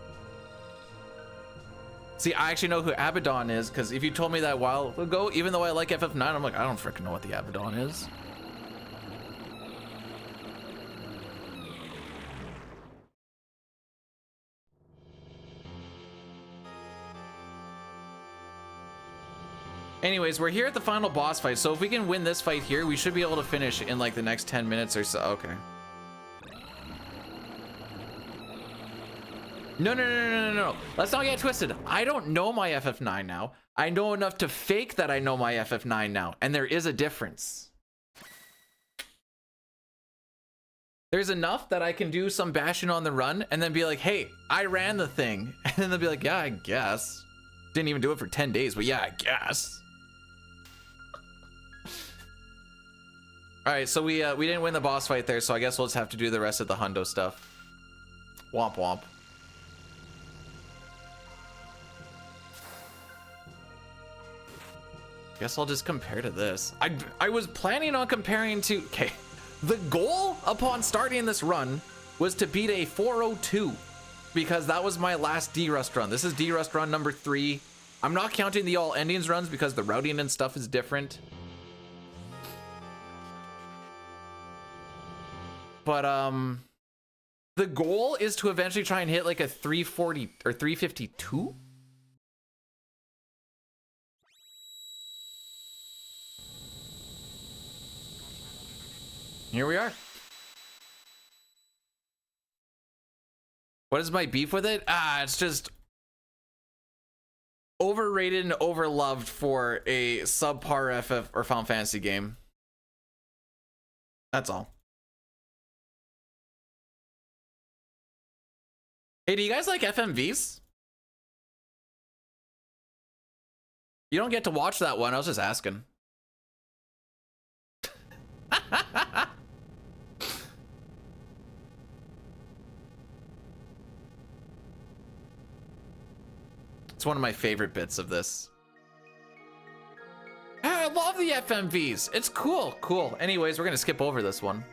See, I actually know who Abaddon is, because if you told me that a while ago, even though I like FF9, I'm like, I don't freaking know what the Abaddon is. Anyways, we're here at the final boss fight, so if we can win this fight here, we should be able to finish in like the next 10 minutes or so. Okay. No. Let's not get twisted. I don't know my FF9 now. I know enough to fake that I know my FF9 now, and there is a difference. There's enough that I can do some bashing on the run and then be like, hey, I ran the thing. And then they'll be like, yeah, I guess. Didn't even do it for 10 days, but yeah, I guess. All right, so we didn't win the boss fight there, so I guess we'll just have to do the rest of the Hundo stuff. Womp womp. Guess I'll just compare to this. I was planning on comparing to, okay. The goal upon starting this run was to beat a 402 because that was my last D-Rust run. This is D-Rust run number 3. I'm not counting the all endings runs because the routing and stuff is different. But the goal is to eventually try and hit like a 340 or 352. Here we are. What is my beef with it? It's just overrated and overloved for a subpar FF or Final Fantasy game. That's all. Hey, do you guys like FMVs? You don't get to watch that one. I was just asking. It's one of my favorite bits of this. I love the FMVs. It's cool, cool. Anyways, we're gonna skip over this one.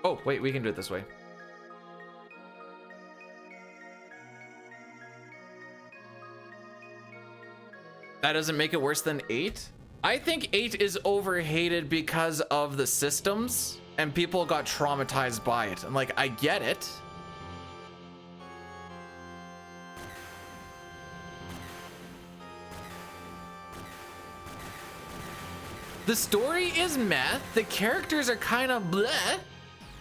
Oh, wait, we can do it this way. That doesn't make it worse than 8? I think 8 is overhated because of the systems and people got traumatized by it. And like, I get it. The story is meh. The characters are kind of bleh.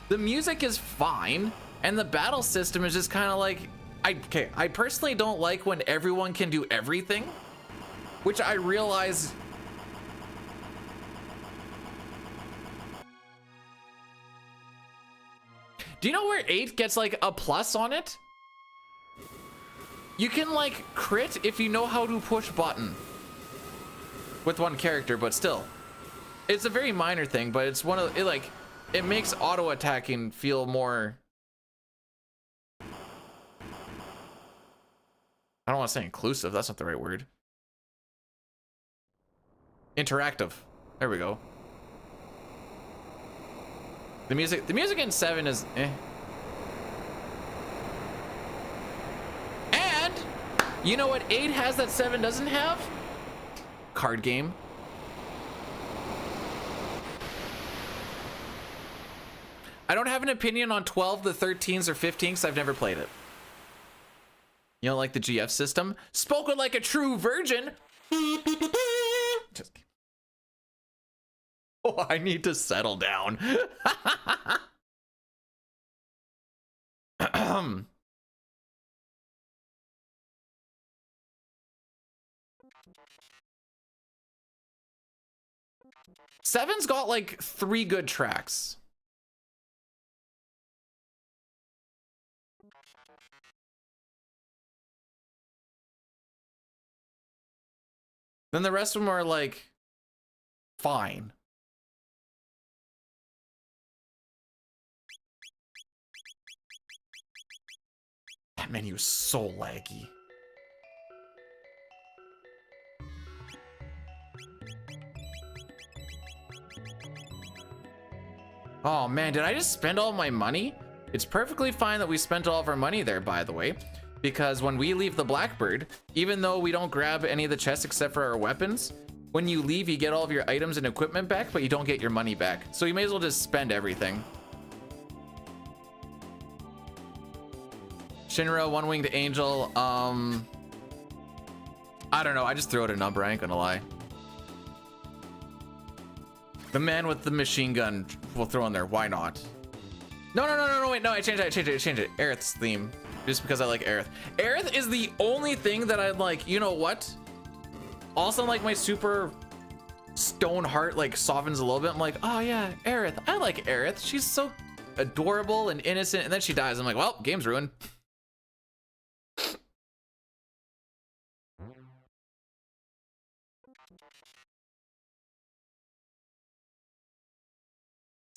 The music is fine. And the battle system is just kind of like, I personally don't like when everyone can do everything, which I realize. Do you know where 8 gets like a plus on it? You can like crit if you know how to push button with one character, but still. It's a very minor thing, but it's one of it, it makes auto attacking feel more, I don't want to say inclusive, that's not the right word. Interactive. There we go. The music in 7 is eh. And you know what 8 has that 7 doesn't have? Card game. I don't have an opinion on 12, the 13s, or 15s because I've never played it. You don't like the GF system? Spoken like a true virgin. Just kidding. Oh, I need to settle down. Seven's got like 3 good tracks. Then the rest of them are like fine. That menu is so laggy. Oh man, did I just spend all my money? It's perfectly fine that we spent all of our money there, by the way, because when we leave the Blackbird, even though we don't grab any of the chests except for our weapons, when you leave, you get all of your items and equipment back, but you don't get your money back. So you may as well just spend everything. Shinra, one-winged angel. I don't know. I just threw out a number. I ain't gonna lie. The man with the machine gun, we'll throw in there. Why not? No, wait, no, I changed it. Aerith's theme, just because I like Aerith. Aerith is the only thing that I'd like, you know what? Also, like, my super stone heart, like, softens a little bit. I'm like, oh yeah, Aerith. I like Aerith. She's so adorable and innocent, and then she dies. I'm like, well, game's ruined.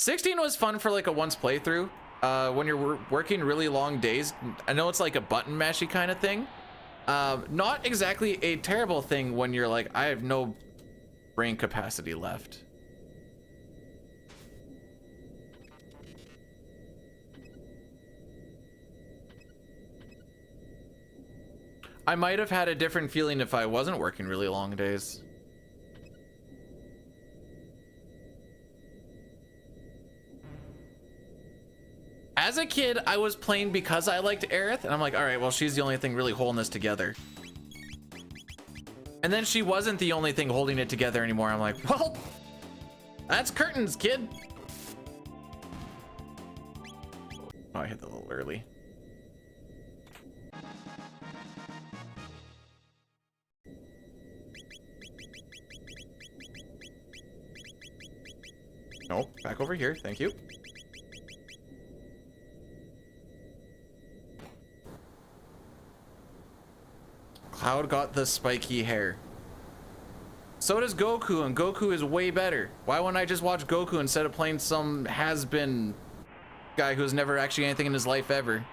16 was fun for like a once playthrough. When you're working really long days, I know it's like a button mashy kind of thing. Not exactly a terrible thing when you're like, I have no brain capacity left. I might have had a different feeling if I wasn't working really long days. As a kid, I was playing because I liked Aerith, and I'm like, all right, well, she's the only thing really holding this together. And then she wasn't the only thing holding it together anymore. I'm like, well, that's curtains, kid. Oh, I hit that a little early. Nope, back over here, thank you. Cloud got the spiky hair. So does Goku, and Goku is way better. Why wouldn't I just watch Goku instead of playing some has-been guy who's never actually anything in his life ever?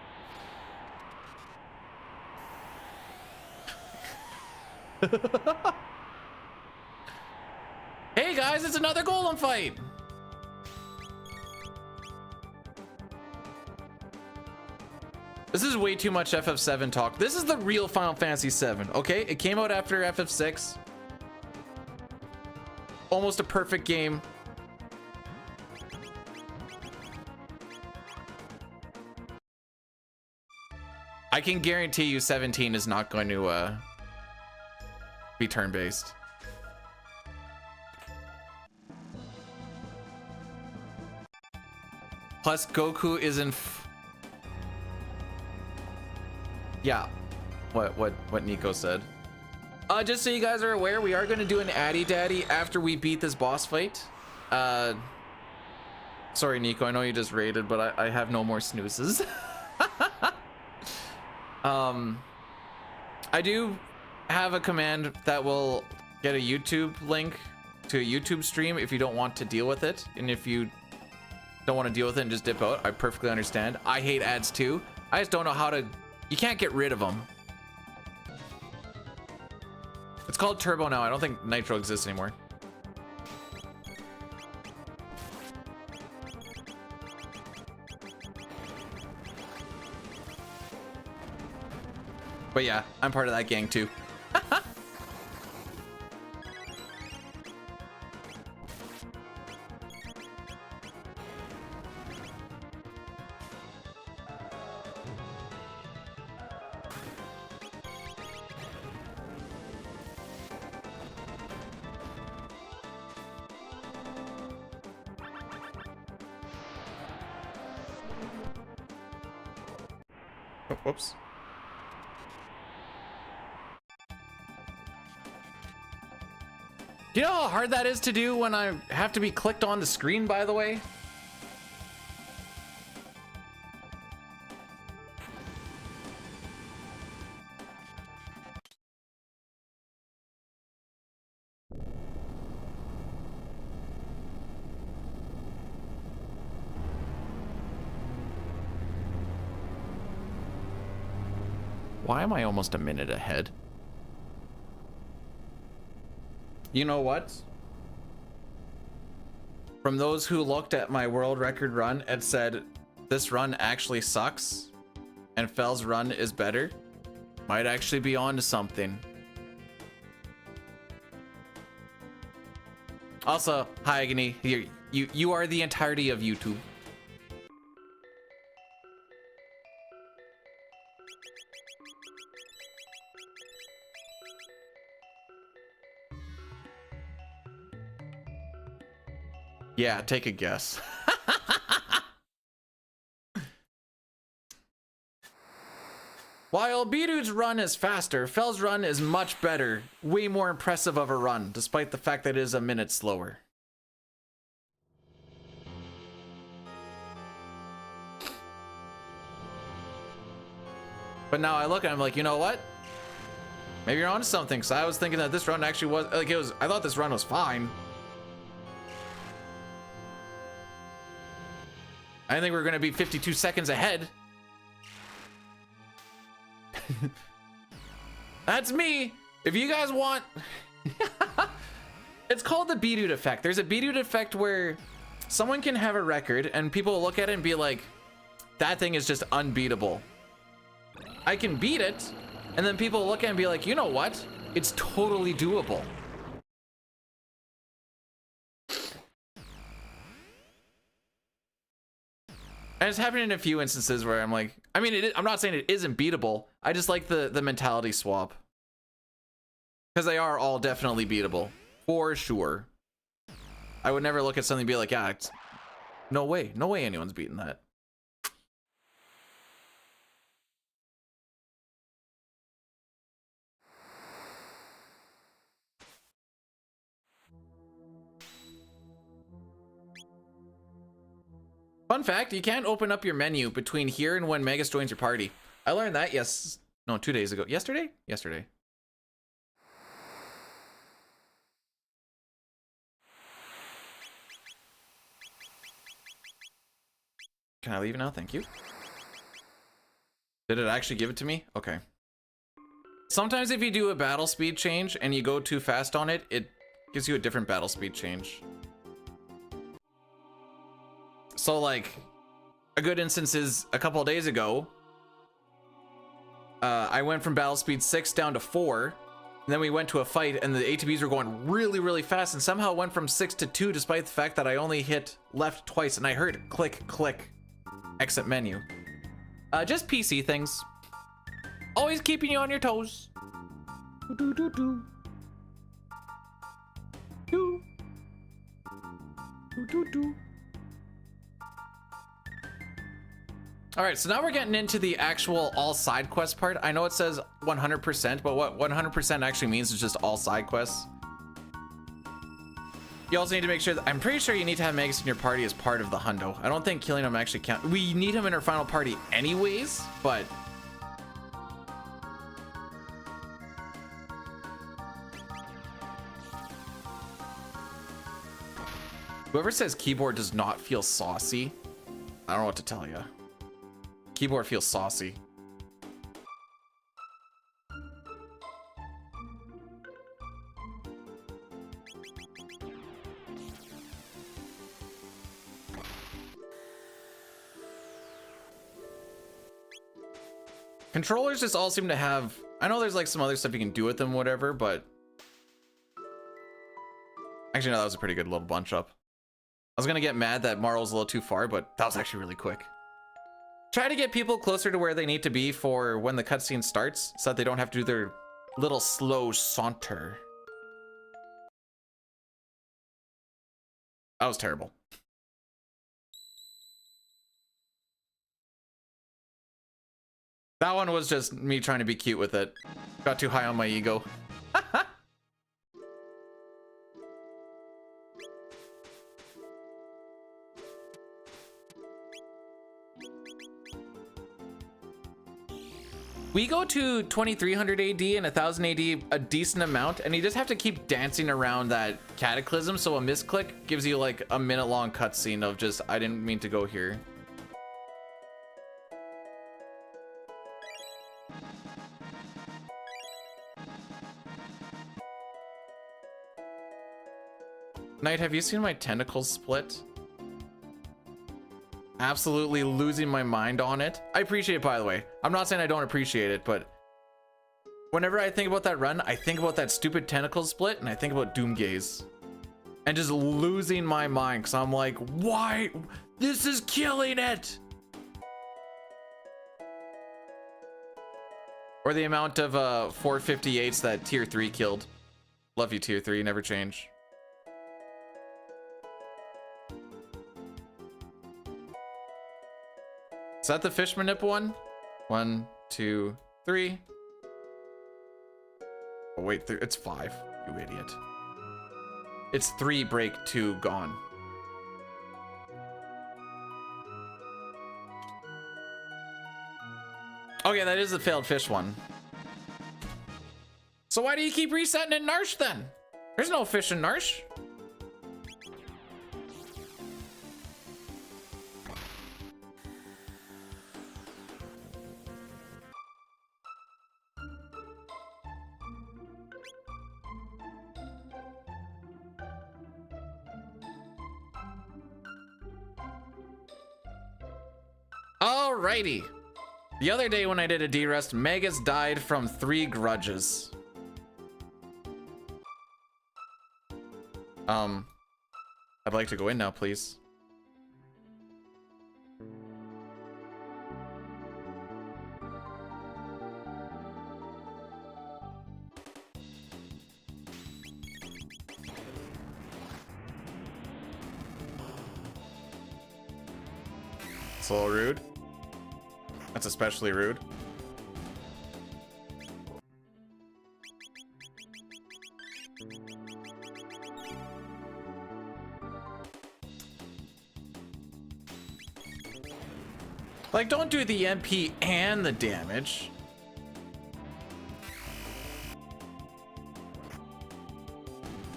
Hey guys, it's another golem fight! This is way too much FF7 talk. This is the real Final Fantasy VII, okay? It came out after FF6. Almost a perfect game. I can guarantee you 17 is not going to be turn-based. Plus, Goku is in... Yeah, what Nico said. Just so you guys are aware, we are going to do an Addy Daddy after we beat this boss fight. Sorry, Nico, I know you just raided, but I have no more snoozes. I do have a command that will get a YouTube link to a YouTube stream if you don't want to deal with it. And if you don't want to deal with it and just dip out, I perfectly understand. I hate ads too. I just don't know how to... You can't get rid of them. It's called Turbo now. I don't think Nitro exists anymore. But yeah, I'm part of that gang too. Oh, whoops. Do you know how hard that is to do when I have to be clicked on the screen, by the way? Why am I almost a minute ahead? You know what? From those who looked at my world record run and said, this run actually sucks and Fell's run is better, might actually be on to something. Also, hi Agony, you are the entirety of YouTube. Yeah, take a guess. While B-Dude's run is faster, Fell's run is much better. Way more impressive of a run, despite the fact that it is a minute slower. But now I look at him like, you know what? Maybe you're onto something, because I was thinking that this run actually was, like, I thought this run was fine. I think we're gonna be 52 seconds ahead. That's me. If you guys want, it's called the B-Dude effect. There's a B-Dude effect where someone can have a record and people will look at it and be like, that thing is just unbeatable. I can beat it. And then people will look at it and be like, you know what? It's totally doable. And it's happened in a few instances where I'm like, I mean, I'm not saying it isn't beatable. I just like the mentality swap. Because they are all definitely beatable. For sure. I would never look at something and be like, yeah, it's, no way anyone's beating that. Fun fact, you can't open up your menu between here and when Megas joins your party. I learned that, 2 days ago. Yesterday? Yesterday. Can I leave now? Thank you. Did it actually give it to me? Okay. Sometimes if you do a battle speed change and you go too fast on it, it gives you a different battle speed change. So like, a good instance is a couple of days ago, I went from battle speed 6 down to 4, and then we went to a fight and the ATBs were going really, really fast, and somehow it went from 6 to 2 despite the fact that I only hit left twice and I heard click, click, exit menu. Just PC things. Always keeping you on your toes. Do do do. Do. Do do do. All right, so now we're getting into the actual all side quest part. I know it says 100%, but what 100% actually means is just all side quests. You also need to make sure that, I'm pretty sure you need to have Megas in your party as part of the Hundo. I don't think killing him actually counts. We need him in our final party anyways, but whoever says keyboard does not feel saucy, I don't know what to tell you. Keyboard feels saucy. Controllers just all seem to have, I know there's like some other stuff you can do with them, whatever, but actually no, that was a pretty good little bunch up. I was gonna get mad that Marl was a little too far, but that was actually really quick. Try to get people closer to where they need to be for when the cutscene starts, so that they don't have to do their little slow saunter. That was terrible. That one was just me trying to be cute with it. Got too high on my ego. We go to 2300 AD and 1000 AD a decent amount, and you just have to keep dancing around that cataclysm, so a misclick gives you like a minute-long cutscene of just, I didn't mean to go here. Knight, have you seen my tentacles split? Absolutely losing my mind on it. I appreciate it, by the way. I'm not saying I don't appreciate it, but whenever I think about that run, I think about that stupid tentacle split, and I think about Doomgaze. And just losing my mind, because I'm like, why? This is killing it! Or the amount of 458s that tier 3 killed. Love you, tier 3, never change. Is that the fish manip one? 1, 2, 3. Oh wait, it's 5, you idiot. It's 3 break, 2 gone. Okay, that is the failed fish one. So why do you keep resetting in Narsh then? There's no fish in Narsh. Alrighty. The other day when I did a D-Rest, Megas died from 3 grudges. I'd like to go in now, please. It's a little rude. That's especially rude. Like, don't do the MP and the damage.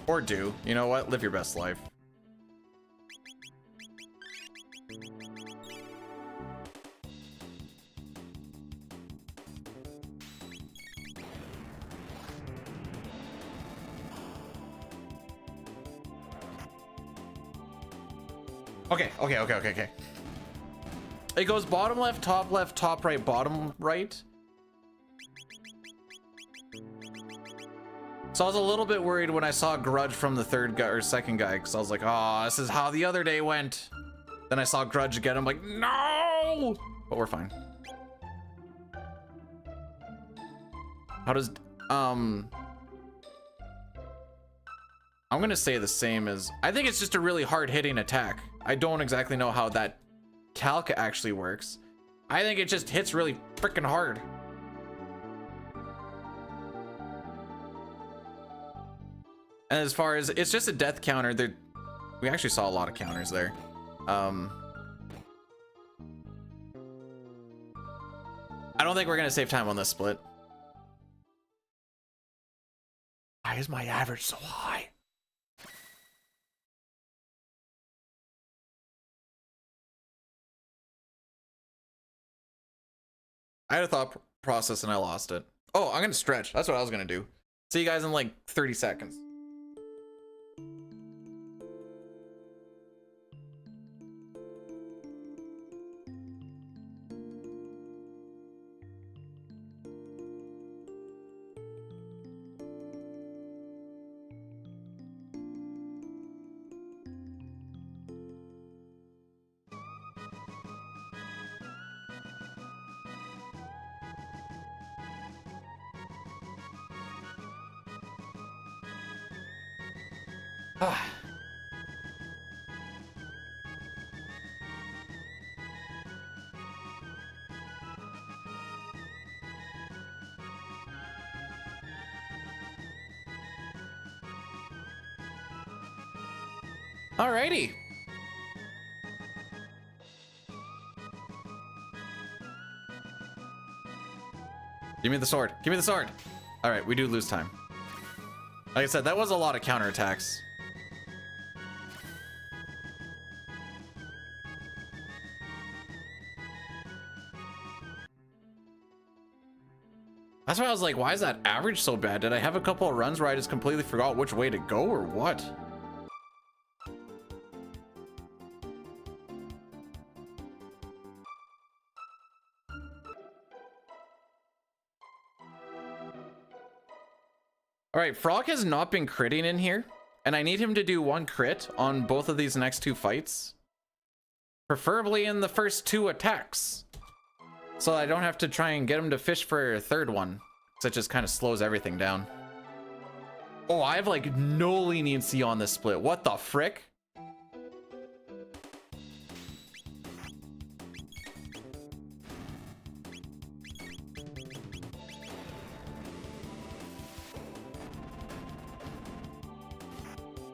Or do. You know what? Live your best life. Okay. It goes bottom left, top right, bottom right. So I was a little bit worried when I saw Grudge from the third guy or second guy, because I was like, oh, this is how the other day went. Then I saw Grudge again. I'm like, no! But we're fine. How does I'm gonna say the same as, I think it's just a really hard hitting attack. I don't exactly know how that calc actually works. I think it just hits really freaking hard. And as far as, it's just a death counter, there, we actually saw a lot of counters there. I don't think we're gonna save time on this split. Why is my average so high? I had a thought process and I lost it. Oh, I'm gonna stretch. That's what I was gonna do. See you guys in like 30 seconds. Alrighty. Give me the sword. Give me the sword. All right, we do lose time. Like I said, that was a lot of counterattacks. That's why I was like, why is that average so bad? Did I have a couple of runs where I just completely forgot which way to go or what? All right, Frog has not been critting in here, and I need him to do 1 crit on both of these next 2 fights. Preferably in the first 2 attacks. So I don't have to try and get him to fish for a 3rd one. So it just kind of slows everything down. Oh, I have like no leniency on this split. What the frick?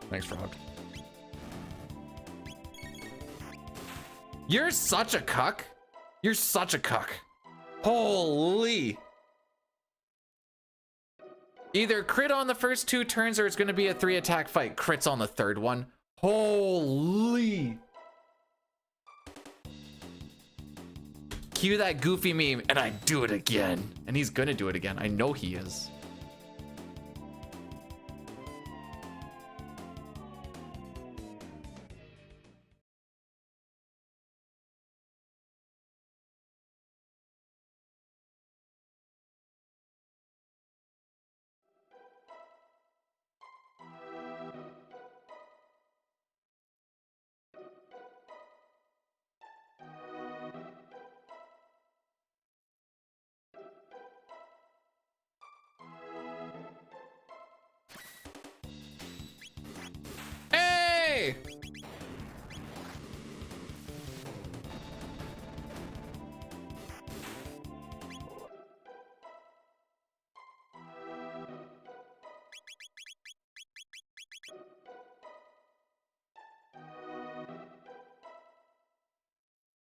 Thanks, Frog. You're such a cuck. You're such a cuck. Holy. Either crit on the first 2 turns or it's going to be a 3 attack fight. Crits on the 3rd one. Holy. Cue that goofy meme and I do it again. And he's going to do it again. I know he is.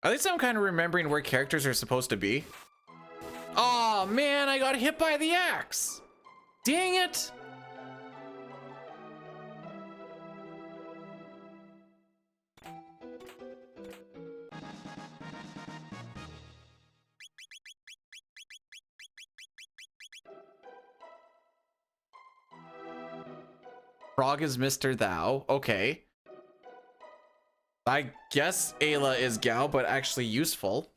At least I'm kind of remembering where characters are supposed to be. Oh man, I got hit by the axe. Dang it. Frog is Mr. Thou. Okay. I guess Ayla is Gao, but actually useful.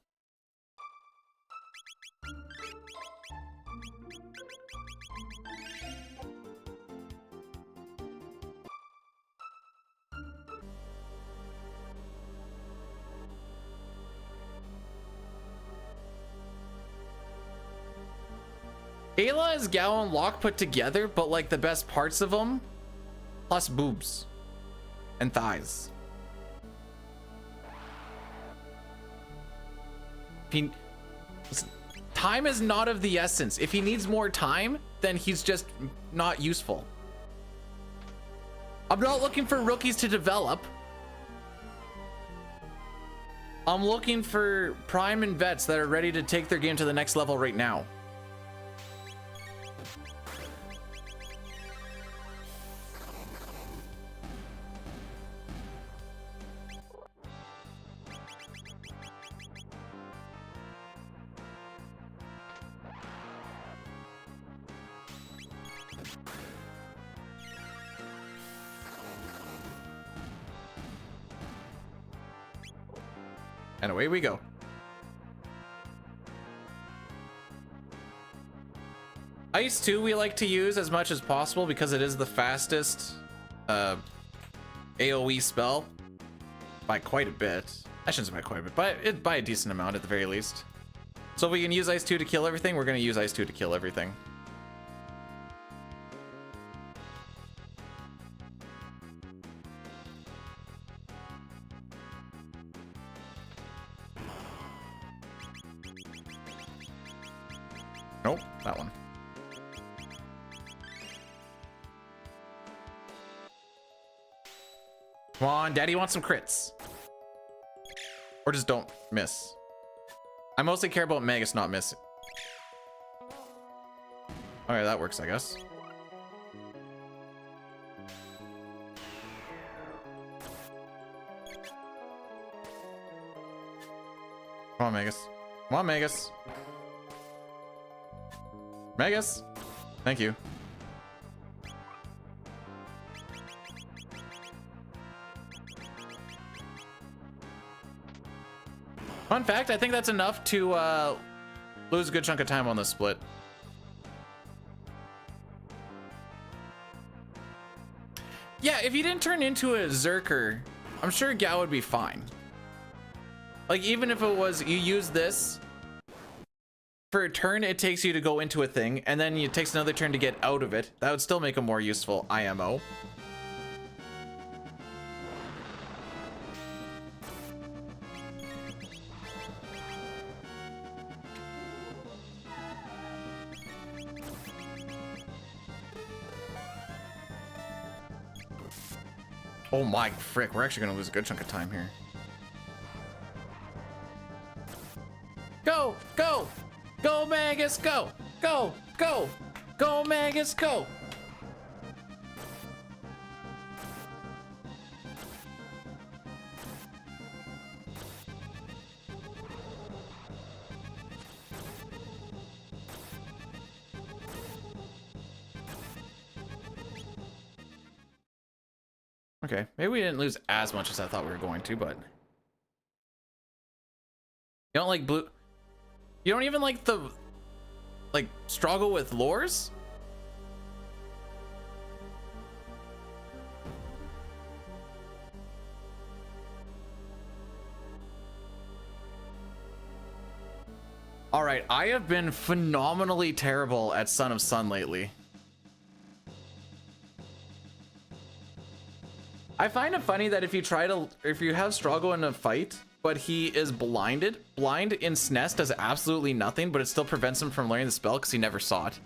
Ayla is Gao and Locke put together, but like the best parts of them, plus boobs and thighs. Listen, time is not of the essence. If he needs more time, then he's just not useful. I'm not looking for rookies to develop. I'm looking for prime and vets that are ready to take their game to the next level right now. And away we go. Ice 2 we like to use as much as possible because it is the fastest AoE spell by quite a bit. I shouldn't say by quite a bit, but by a decent amount at the very least. So if we can use Ice 2 to kill everything, we're going to use Ice 2 to kill everything. Nope, that one. Come on, Daddy wants some crits. Or just don't miss. I mostly care about Magus not missing. Alright, that works, I guess. Come on, Magus. Come on, Magus. Magus! Thank you. Fun fact, I think that's enough to lose a good chunk of time on this split. Yeah, if you didn't turn into a Zerker, I'm sure Gao would be fine. Like, even if it was, you use this, for a turn it takes you to go into a thing, and then it takes another turn to get out of it. That would still make a more useful IMO. Oh my frick, we're actually gonna lose a good chunk of time here. Go! Go! Go, Magus, go! Go! Go! Go, Magus, go! Okay, maybe we didn't lose as much as I thought we were going to, but... You don't like blue... You don't even like the... like, struggle with lures? Alright, I have been phenomenally terrible at Son of Sun lately. I find it funny that if you have Strago in a fight, but he is blinded, blind in SNES does absolutely nothing, but it still prevents him from learning the spell because he never saw it.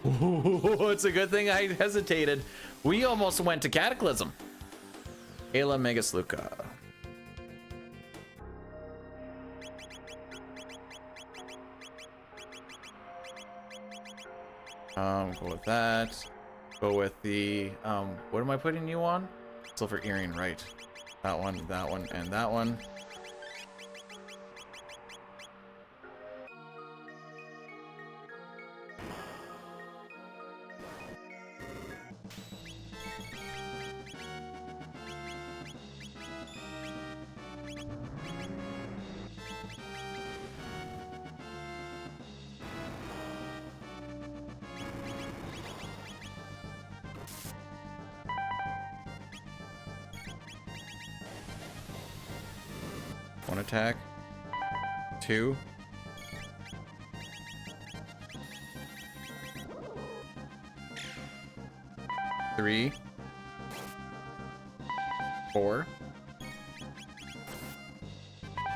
Ooh, it's a good thing I hesitated. We almost went to Cataclysm. Ayla Megasluka. Go with that. Go with the what am I putting you on? Silver earring, right? That one, and that one. One attack. Two. Three. Four.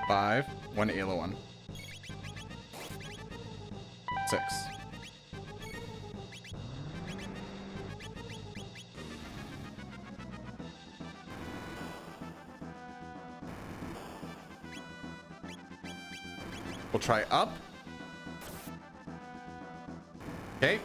Five. One Ayla one. Six. We'll try up. Okay.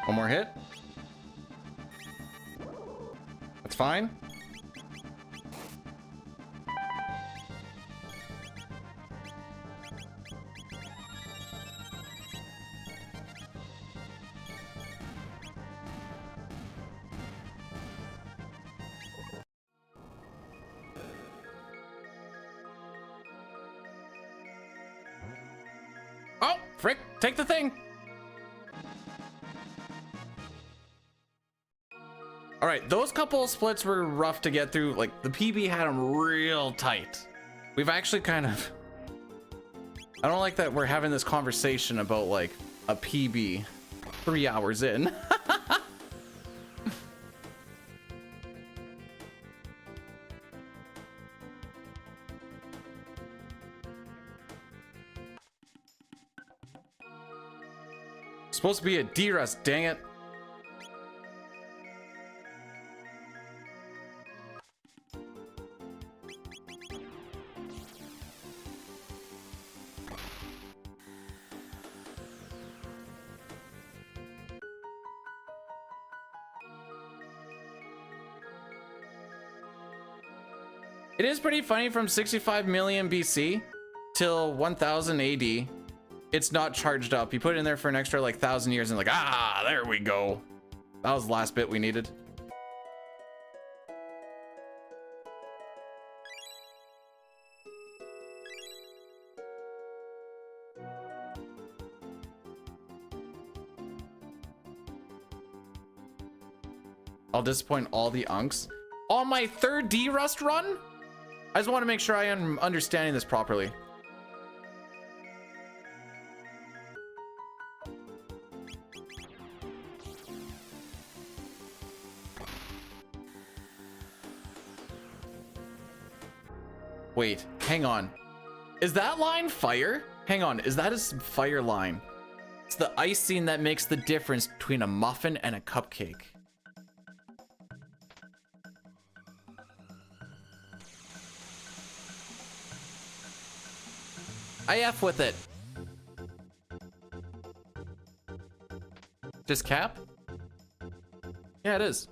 One more hit. That's fine. Oh, frick, take the thing. All right, those couple of splits were rough to get through. Like, the PB had them real tight. We've actually kind of... I don't like that we're having this conversation about, like, a PB 3 hours in. Supposed to be a D-Rust, dang it. It is pretty funny from 65 million BC till 1000 AD. It's not charged up. You put it in there for an extra like 1,000 years and like, ah, there we go. That was the last bit we needed. I'll disappoint all the unks. On my third D-Rust run? I just want to make sure I am understanding this properly. Wait, hang on. Is that line fire? Hang on, is that a fire line? It's the icing that makes the difference between a muffin and a cupcake. I F with it. Just cap? Yeah, it is.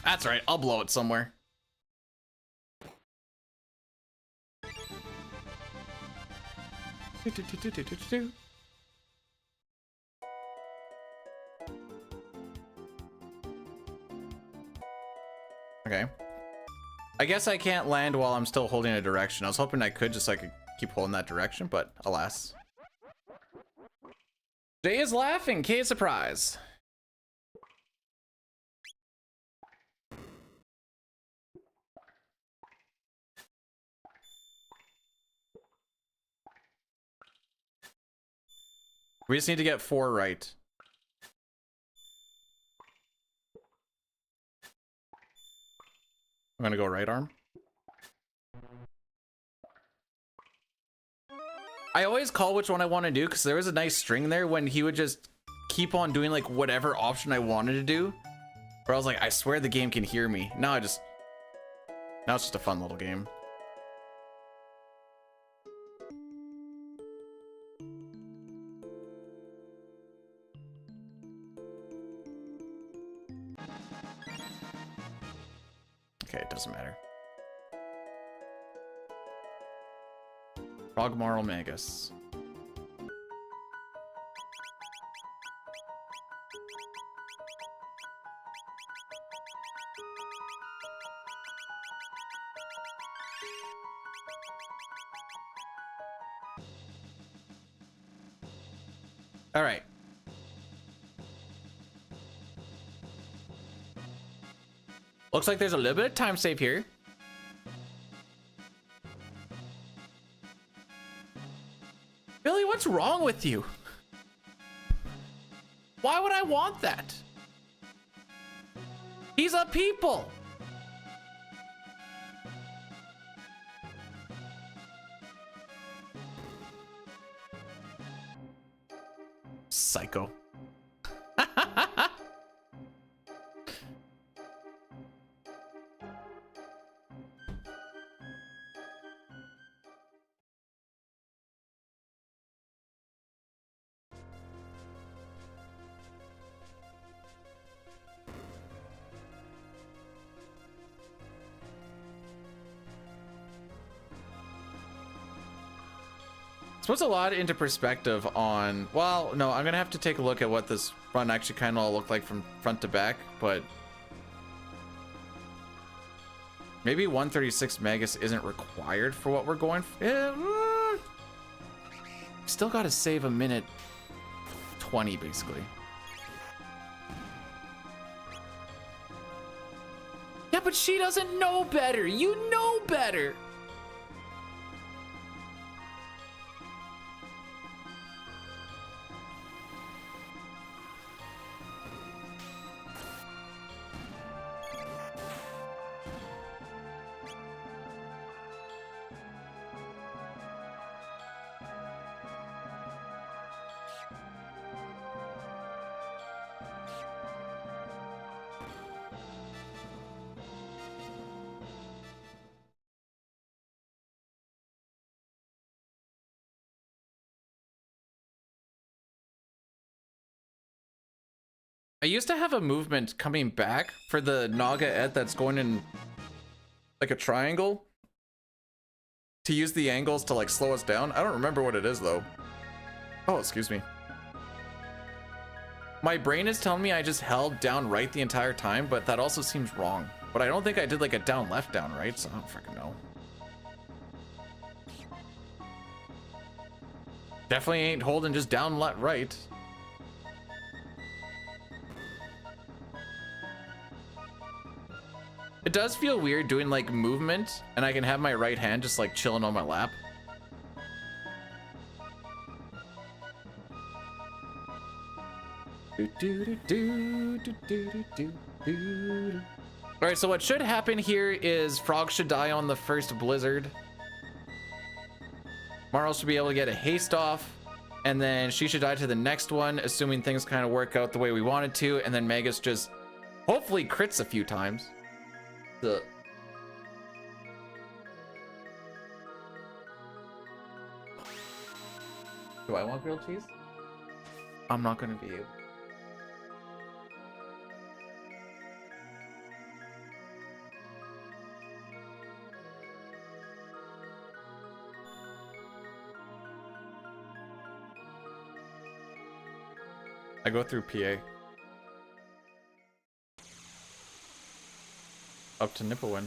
That's right, I'll blow it somewhere. Okay. I guess I can't land while I'm still holding a direction. I was hoping I could just so I could keep holding that direction, but alas. Jay is laughing. K surprise. We just need to get 4 right. I'm gonna go right arm. I always call which one I want to do because there was a nice string there when he would just keep on doing like whatever option I wanted to do. Where I was like, I swear the game can hear me. Now it's just a fun little game. Okay, it doesn't matter. Frogmarl Magus. All right. Looks like there's a little bit of time save here. Billy, what's wrong with you? Why would I want that? He's a people. Psycho. Puts a lot into perspective on, well, no, I'm gonna have to take a look at what this run actually kind of all looked like from front to back, but maybe 136 Magus isn't required for what we're going for. Still gotta save a minute 20 basically. Yeah, but she doesn't know better. You know better. I used to have a movement coming back for the Naga Ed that's going in like a triangle to use the angles to like slow us down. I don't remember what it is though. Oh, excuse me. My brain is telling me I just held down right the entire time, but that also seems wrong. But I don't think I did like a down left, down right, so I don't freaking know. Definitely ain't holding just down left right. It does feel weird doing like movement and I can have my right hand just like chilling on my lap. All right, so what should happen here is Frog should die on the first blizzard. Marl should be able to get a haste off, and then she should die to the next one, assuming things kind of work out the way we wanted to, and then Magus just hopefully crits a few times. Do I want grilled cheese? I'm not gonna be able. I go through PA. Up to Nipawin.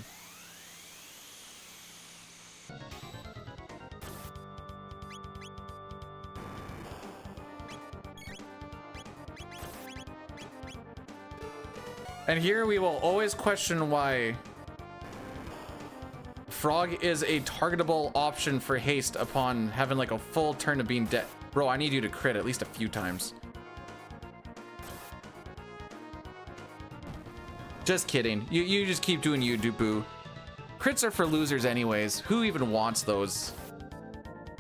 And here we will always question why Frog is a targetable option for haste upon having like a full turn of being dead. Bro, I need you to crit at least a few times. Just kidding. You just keep doing you, Boo. Crits are for losers anyways. Who even wants those?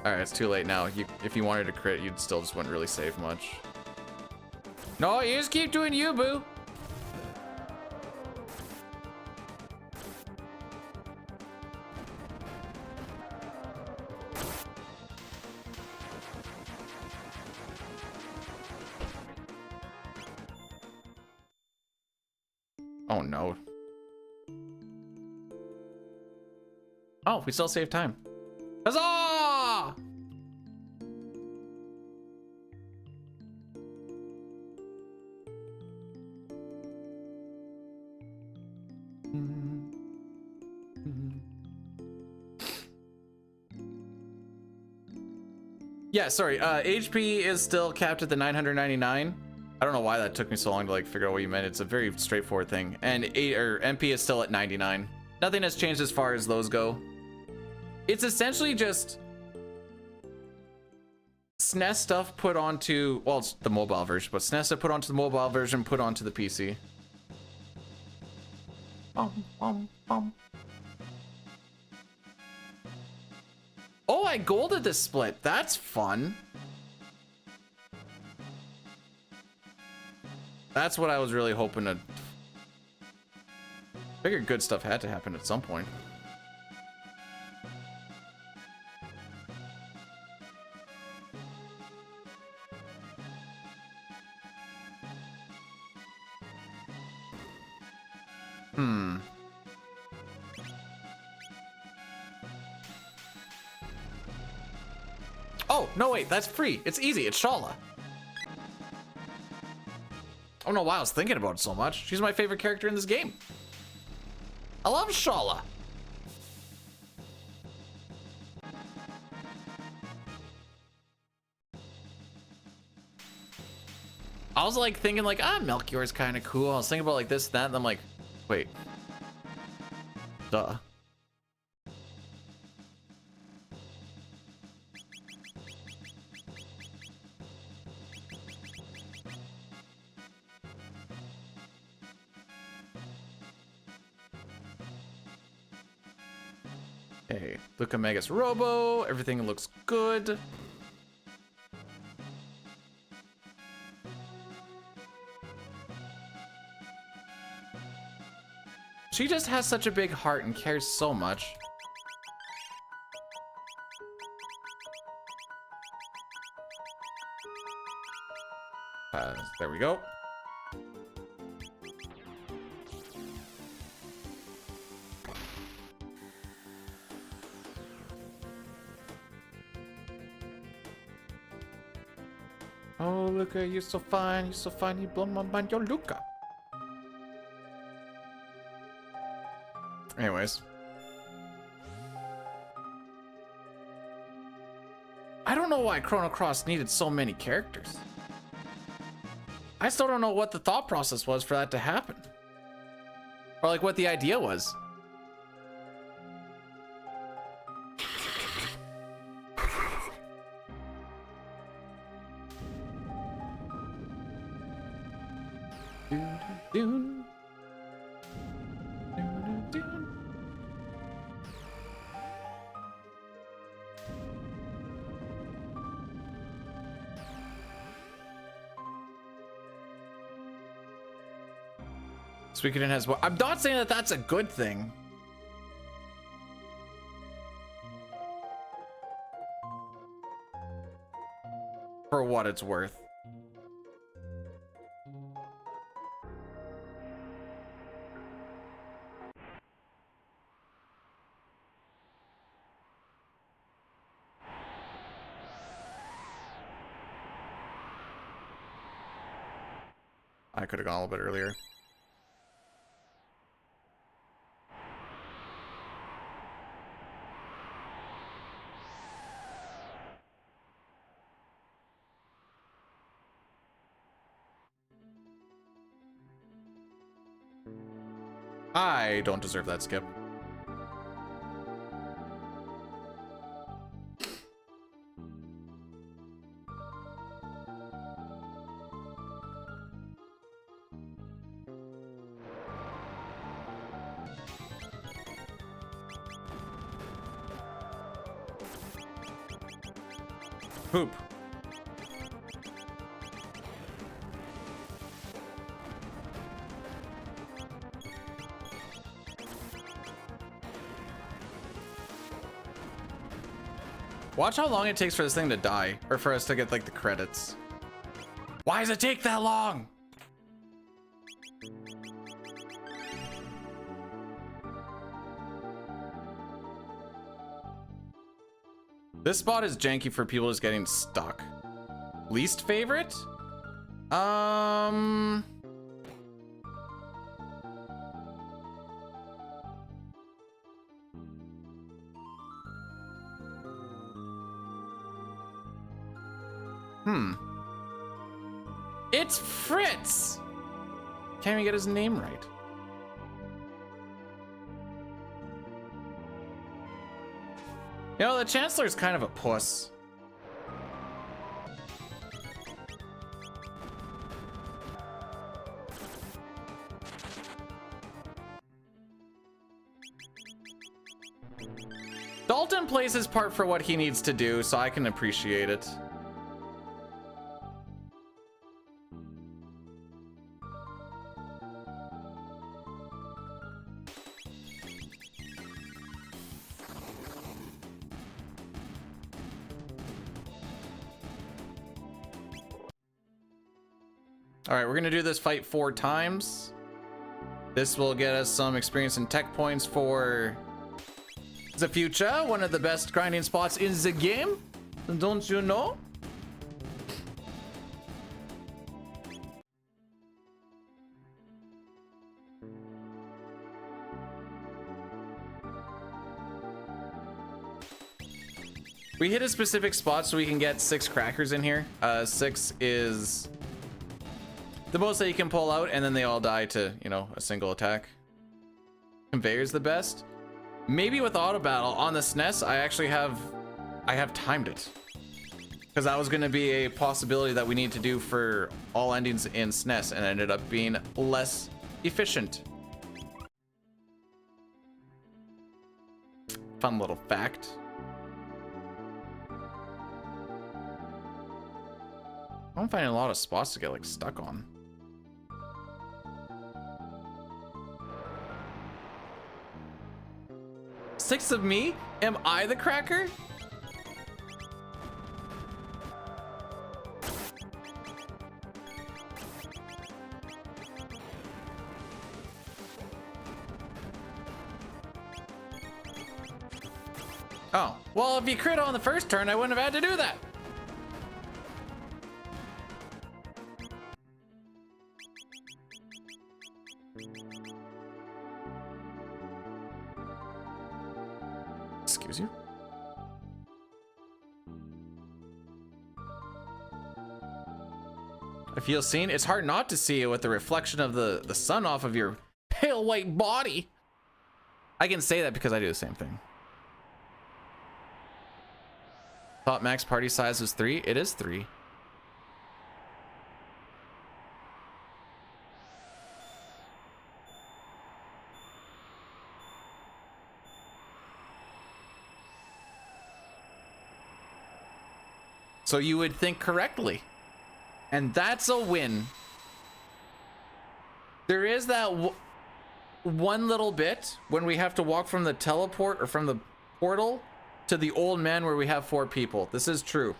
All right, it's too late now. If you wanted to crit, you'd still just wouldn't really save much. No, you just keep doing you, Boo. Oh no. Oh, we still save time. Huzzah! Yeah, sorry. HP is still capped at the 999. I don't know why that took me so long to like figure out what you meant. It's a very straightforward thing. And MP is still at 99. Nothing has changed as far as those go. It's essentially just SNES stuff put onto, well, it's the mobile version, but SNES stuff put onto the mobile version, put onto the PC. Oh, I golded this split. That's fun. That's what I was really hoping to. Figured good stuff had to happen at some point. Oh, no, wait, that's free. It's easy. It's Shala. I don't know why I was thinking about it so much. She's my favorite character in this game. I love Shala. I was like thinking like, Melchior's kind of cool. I was thinking about like this, that, and I'm like, wait. Duh. Okay, Luca Megas Robo, everything looks good. She just has such a big heart and cares so much. There we go. Oh, Luca, you're so fine. You're so fine. You blow my mind. Yo, Luca. Anyways. I don't know why Chrono Cross needed so many characters. I still don't know what the thought process was for that to happen. Or like what the idea was. Suikoden has. I'm not saying that that's a good thing. For what it's worth. I could have gone a little bit earlier. I don't deserve that skip. Poop. Watch how long it takes for this thing to die, or for us to get like the credits. Why does it take that long? This spot is janky for people just getting stuck. Least favorite? It's Fritz! Can't even get his name right. You know, the Chancellor's kind of a puss. Dalton plays his part for what he needs to do, so I can appreciate it. All right, we're gonna do this fight 4 times. This will get us some experience and tech points for the future. One of the best grinding spots in the game, don't you know? We hit a specific spot so we can get 6 crackers in here. 6 is the most that you can pull out, and then they all die to, you know, a single attack. Conveyor's the best. Maybe with auto battle on the SNES, I have timed it, because that was going to be a possibility that we need to do for all endings in SNES, and it ended up being less efficient. Fun little fact. I'm finding a lot of spots to get like stuck on. Six of me? Am I the cracker? Oh, well, if you crit on the first turn, I wouldn't have had to do that. Excuse you? I feel seen. It's hard not to see it with the reflection of the sun off of your pale white body. I can say that because I do the same thing. Thought max party size was 3. It is 3. So you would think correctly. And that's a win. There is that one little bit when we have to walk from the teleport or from the portal to the old man where we have 4 people. This is true.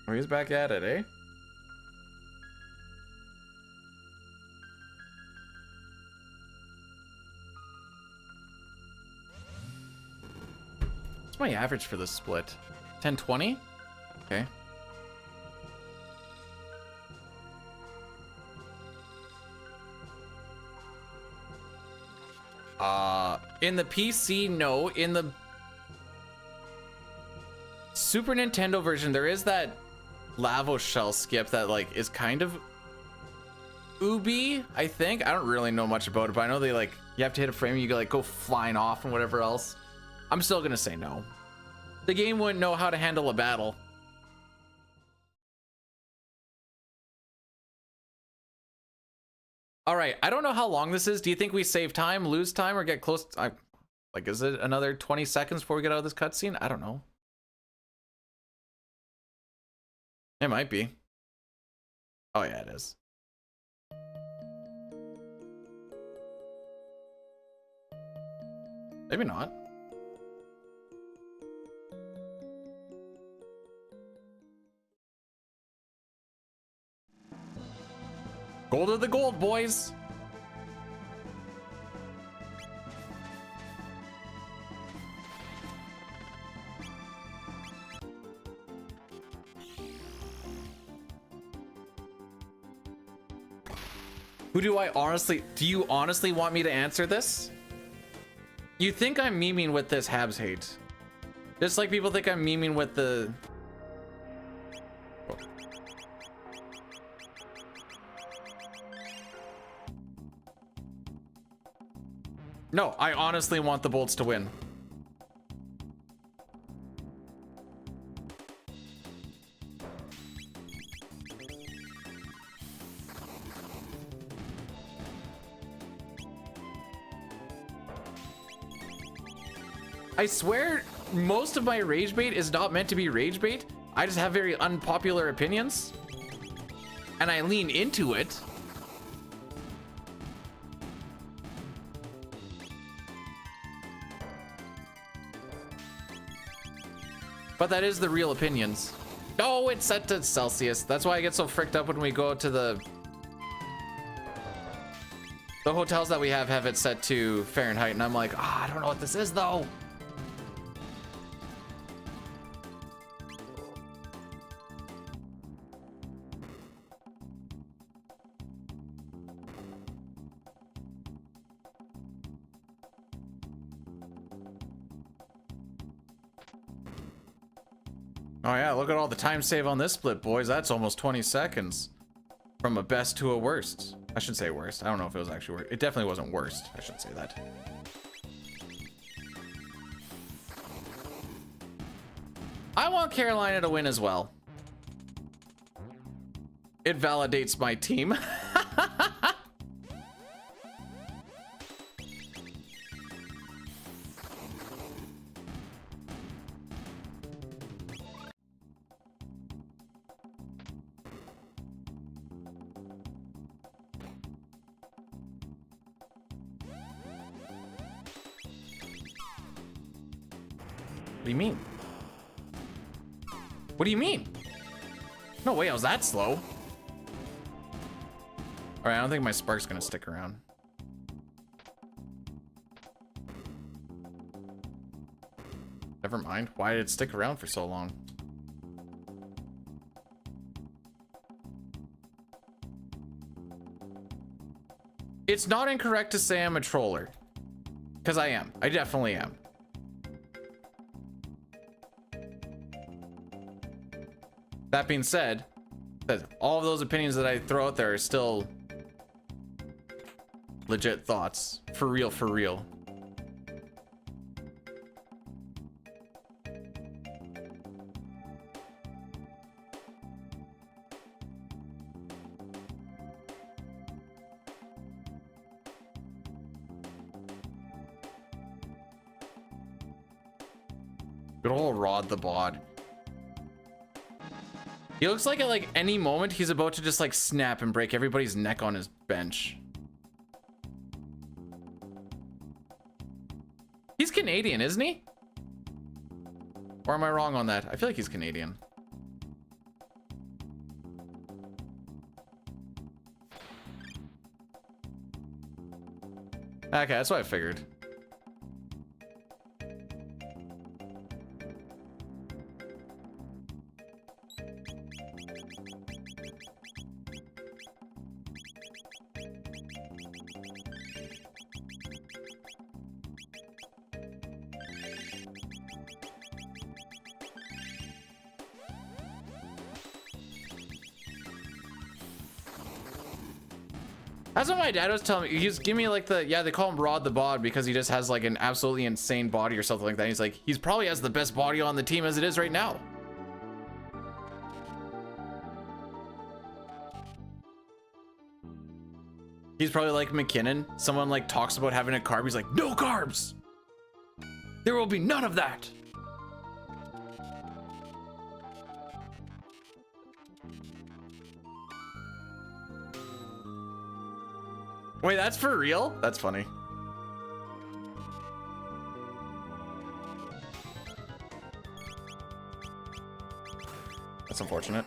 Oh, he's back at it, eh? What's my average for this split? 1020? Okay. In the PC, no. In the Super Nintendo version, there is that lava shell skip that like is kind of ooby, I think. I don't really know much about it, but I know they like you have to hit a frame and you go like go flying off and whatever else. I'm still gonna say no. The game wouldn't know how to handle a battle. All right, I don't know how long this is. Do you think we save time, lose time, or get close? Like, is it another 20 seconds before we get out of this cutscene? I don't know. It might be. Oh yeah, it is. Maybe not. Gold of the gold, boys. Who do you honestly want me to answer this? You think I'm memeing with this Habs hate. Just like people think I'm memeing with the... No, I honestly want the Bolts to win. I swear most of my rage bait is not meant to be rage bait. I just have very unpopular opinions and I lean into it. But that is the real opinions. Oh, it's set to Celsius. That's why I get so fricked up when we go to the hotels that we have it set to Fahrenheit, and I'm like, I don't know what this is though. Oh yeah, look at all the time save on this split, boys. That's almost 20 seconds. From a best to a worst. I should say worst. I don't know if it was actually worst. It definitely wasn't worst. I shouldn't say that. I want Carolina to win as well. It validates my team. What do you mean? What do you mean? No way I was that slow. All right, I don't think my spark's gonna stick around. Never mind. Why did it stick around for so long? It's not incorrect to say I'm a troller. Because I am. I definitely am. That being said, all of those opinions that I throw out there are still legit thoughts. For real, for real. Good old Rod the Bod. He looks like at like any moment he's about to just like snap and break everybody's neck on his bench. He's Canadian, isn't he? Or am I wrong on that? I feel like he's Canadian. Okay, that's what I figured. That's what my dad was telling me. He's giving me like the, yeah, they call him Rod the Bod because he just has like an absolutely insane body or something like that. He's like, he's probably has the best body on the team as it is right now. He's probably like McKinnon. Someone like talks about having a carb. He's like, no carbs. There will be none of that. Wait, that's for real? That's funny. That's unfortunate.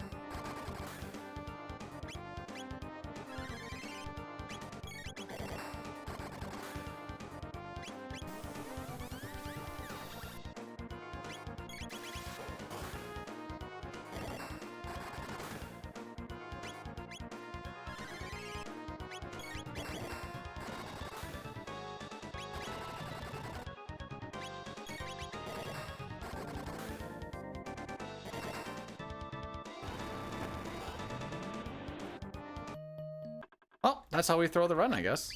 Oh, that's how we throw the run, I guess.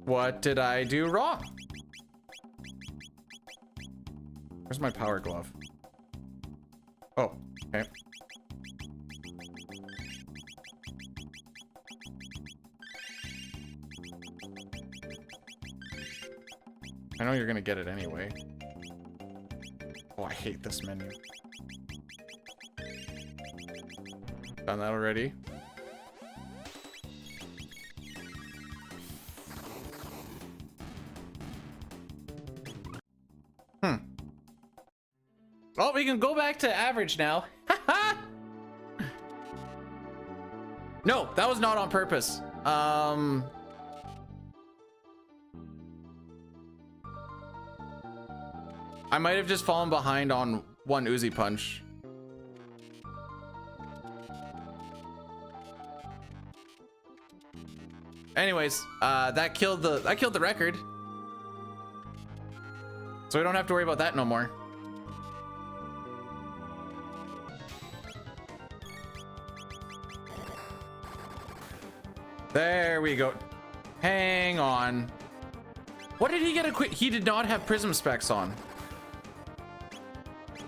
What did I do wrong? Where's my power glove? Oh, okay. I know you're gonna get it anyway. Oh, I hate this menu. Done that already. Oh, we can go back to average now. No, that was not on purpose. I might have just fallen behind on one Uzi punch. Anyways, that killed the record. So we don't have to worry about that no more. There we go. Hang on. What did he get he did not have prism specs on.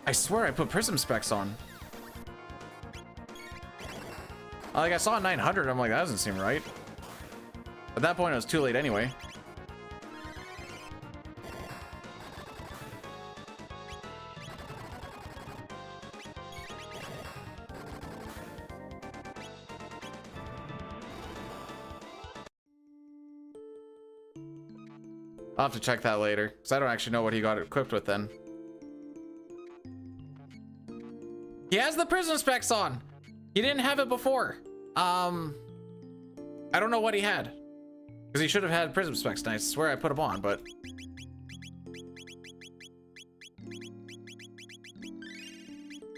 I swear I put prism specs on. Like I saw 900, I'm like, that doesn't seem right. At that point, it was too late anyway. I'll have to check that later, because I don't actually know what he got equipped with then. He has the prism specs on. He didn't have it before. I don't know what he had. Because he should have had prism specs, and I swear I put them on, but...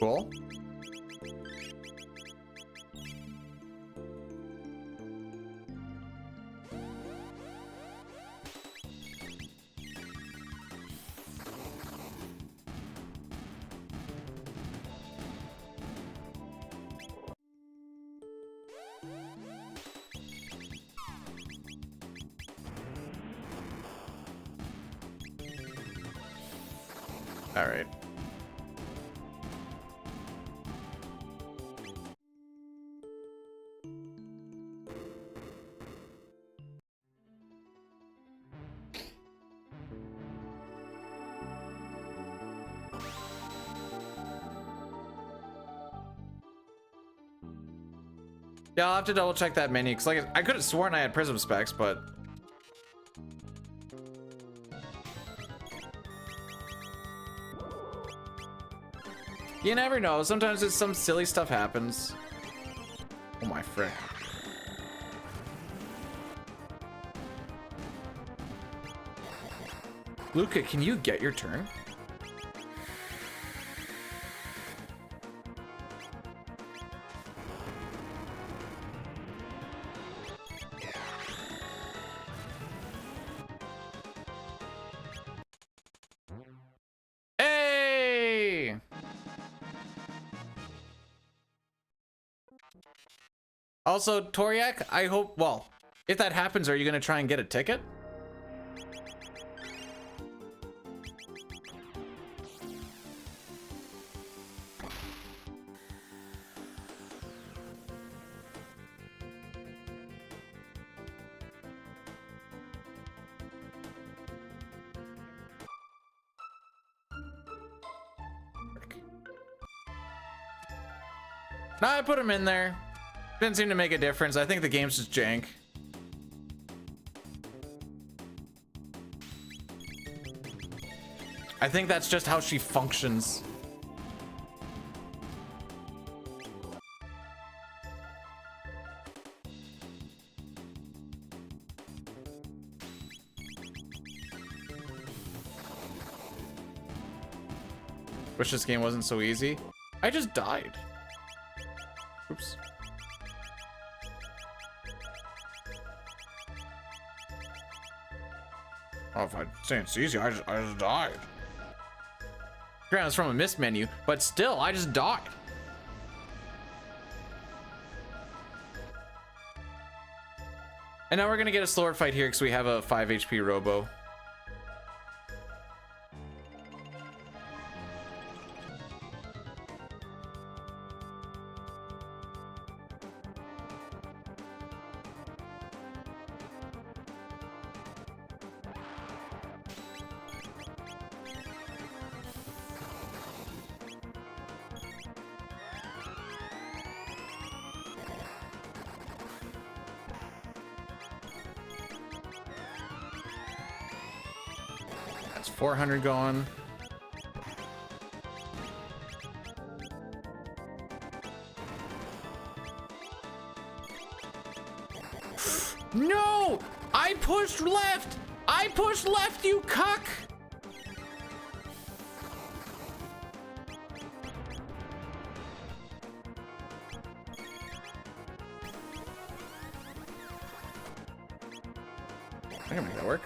Cool. All right. Yeah, I'll have to double check that menu because like I could have sworn I had prism specs, but you never know. Sometimes it's some silly stuff happens. Oh my frick. Luca, can you get your turn? Hey! Also, Toriak, I hope, well, if that happens, are you gonna try and get a ticket? No, I put him in there. Didn't seem to make a difference. I think the game's just jank. I think that's just how she functions. Wish this game wasn't so easy. I just died. Oops. Oh, if I'd say it's easy, I just died. Granted, it's from a miss menu, but still, I just died. And now we're gonna get a slower fight here because we have a 5 HP Robo. That's 400 going. No! I pushed left! I pushed left, you cuck! I can make that work.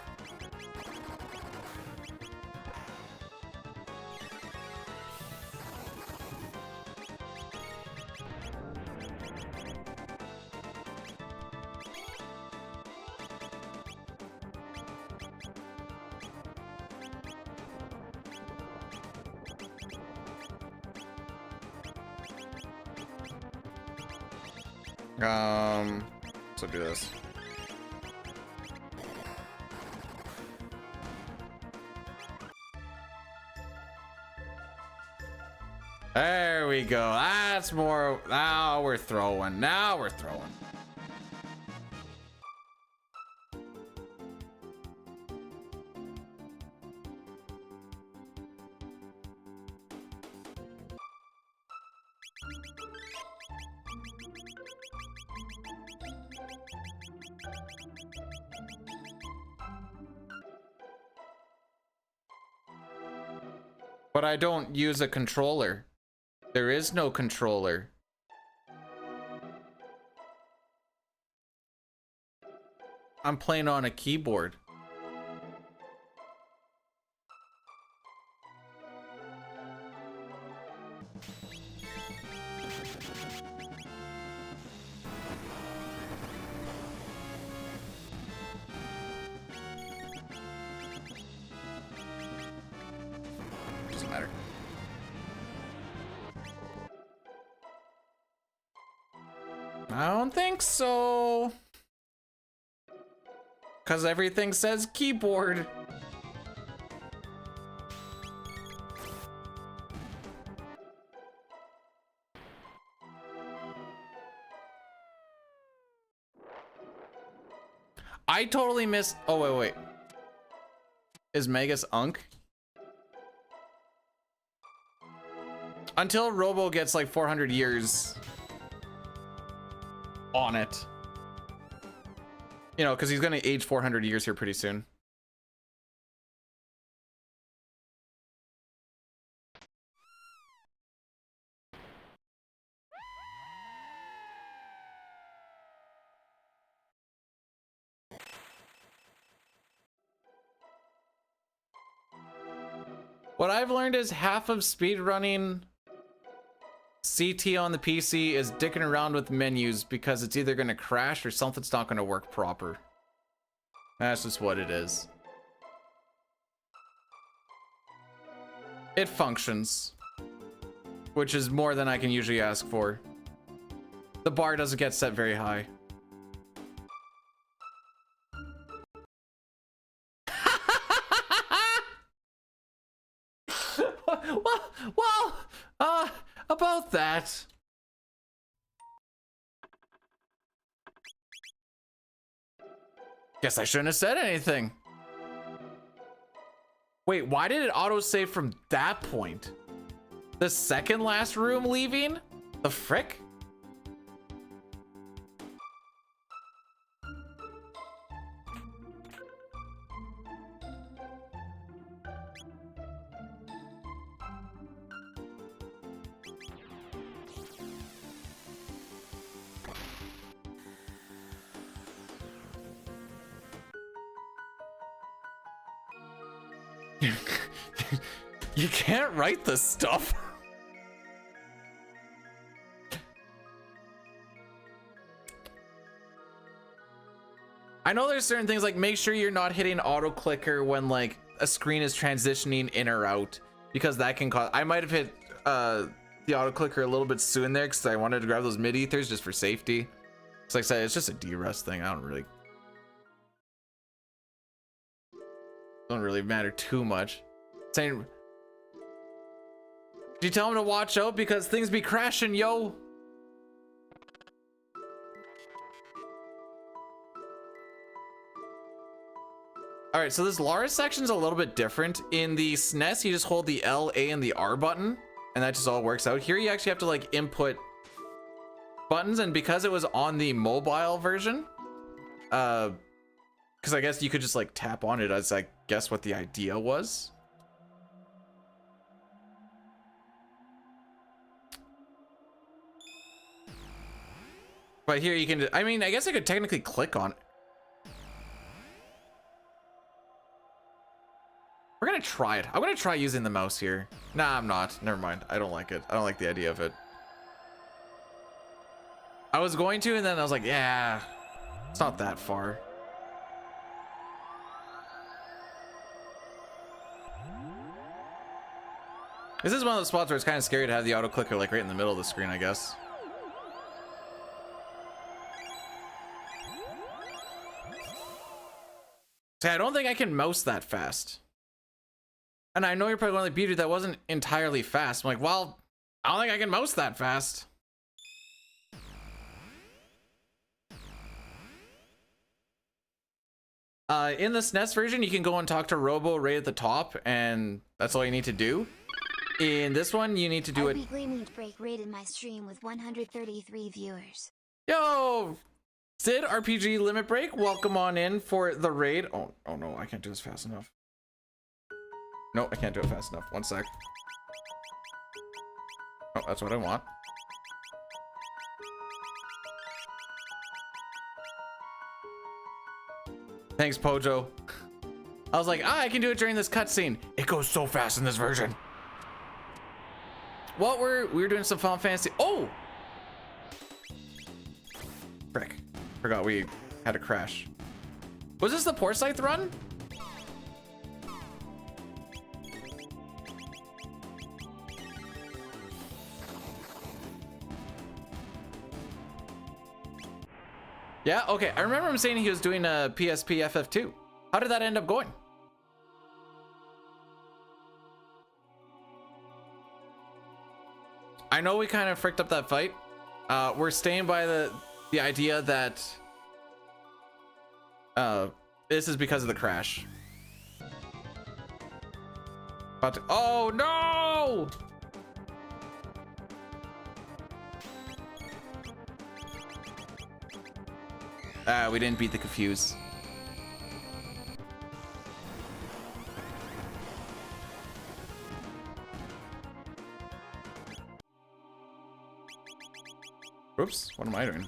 So do this. There we go. That's more. Now we're throwing. Now we're throwing. But I don't use a controller. There is no controller. I'm playing on a keyboard. Doesn't matter. I don't think so. Because everything says keyboard. I totally missed. Oh, wait. Is Megas Unk? Until Robo gets like 400 years on it. You know, because he's going to age 400 years here pretty soon. What I've learned is half of speedrunning CT on the PC is dicking around with menus because it's either going to crash or something's not going to work proper. That's just what it is. It functions, which is more than I can usually ask for. The bar doesn't get set very high. Well, about that. Guess I shouldn't have said anything. Wait, why did it autosave from that point? The second last room leaving? The frick? You can't write this stuff. I know there's certain things like make sure you're not hitting auto clicker when like a screen is transitioning in or out, because that can cause. I might have hit the auto clicker a little bit soon there because I wanted to grab those mid ethers just for safety. It's like I said, it's just a D-rest thing. I don't really matter too much. Saying, do you tell him to watch out because things be crashing, yo? All right, so this Lara section's a little bit different. In the SNES, you just hold the L, A, and the R button, and that just all works out. Here, you actually have to like input buttons, and because it was on the mobile version, because I guess you could just like tap on it as I guess what the idea was. But here you can, I mean, I guess I could technically click on it. We're gonna try it. I'm gonna try using the mouse here. Nah, I'm not. Never mind. I don't like it. I don't like the idea of it. I was going to, and then I was like, yeah, it's not that far. This is one of those spots where it's kind of scary to have the auto clicker like right in the middle of the screen, I guess. See, I don't think I can mouse that fast. And I know you're probably going like, Beauty, that wasn't entirely fast. I'm like, well, I don't think I can mouse that fast. In the SNES version, you can go and talk to Robo right at the top, and that's all you need to do. In this one, you need to do it. Weekly Meat Break rated my stream with 133 viewers. Yo, Sid, RPG Limit Break, welcome on in for the raid. Oh no, I can't do this fast enough. No, I can't do it fast enough. One sec. Oh, that's what I want. Thanks, Pojo. I was like, I can do it during this cutscene. It goes so fast in this version. Well, we're doing some Final Fantasy. Oh! Frick. Forgot we had a crash. Was this the Portside run? Yeah, okay. I remember him saying he was doing a PSP FF2. How did that end up going? I know we kind of fricked up that fight. We're staying by the idea that this is because of the crash. But oh no! We didn't beat the confuse. Oops, what am I doing?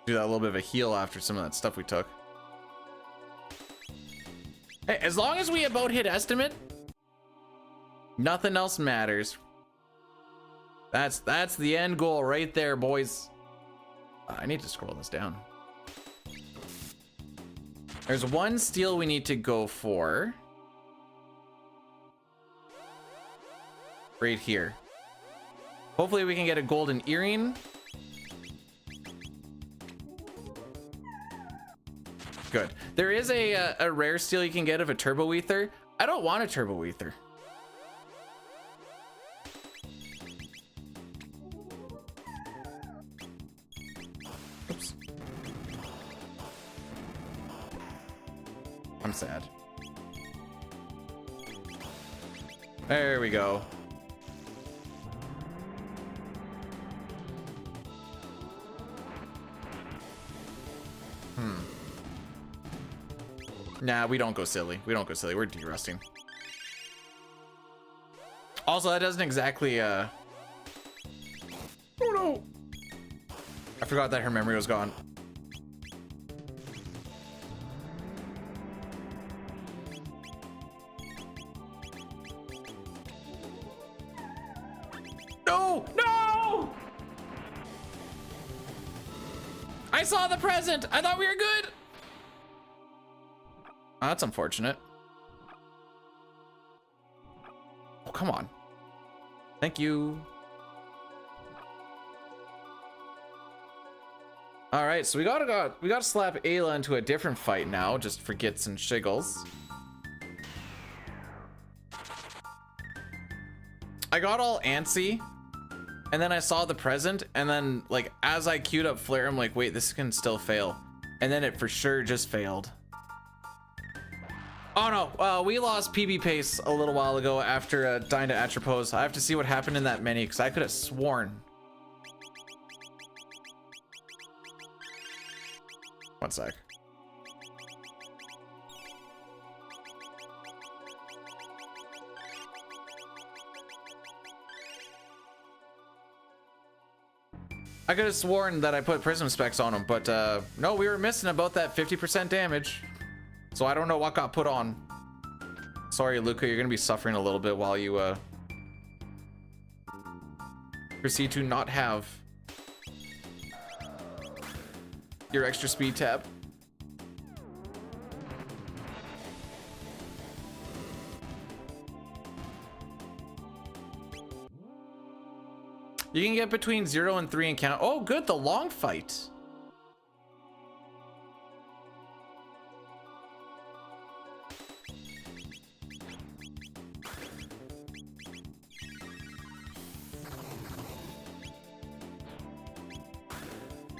Do that a little bit of a heal after some of that stuff we took. Hey, as long as we about hit estimate, nothing else matters. That's the end goal right there, boys. I need to scroll this down. There's one steal we need to go for. Right here. Hopefully we can get a golden earring. Good. There is a rare steal you can get of a turbo ether. I don't want a turbo ether. Oops. I'm sad. There we go. Nah, we don't go silly. We don't go silly. We're derusting. Also, that doesn't exactly, oh no! I forgot that her memory was gone. No! No! I saw the present! I thought we were good! Oh, that's unfortunate. Oh, come on. Thank you. All right, so we gotta slap Ayla into a different fight now, just for gits and shiggles. I got all antsy, and then I saw the present, and then like as I queued up Flare, I'm like, wait, this can still fail, and then it for sure just failed. Oh no, well, we lost PB pace a little while ago after dying to Atropos. I have to see what happened in that mini because I could have sworn. One sec. I could have sworn that I put prism specs on him, but no, we were missing about that 50% damage. So I don't know what got put on. Sorry, Luca, you're gonna be suffering a little bit while you proceed to not have your extra speed tab. You can get between 0 and 3 and count. Oh, good, the long fight.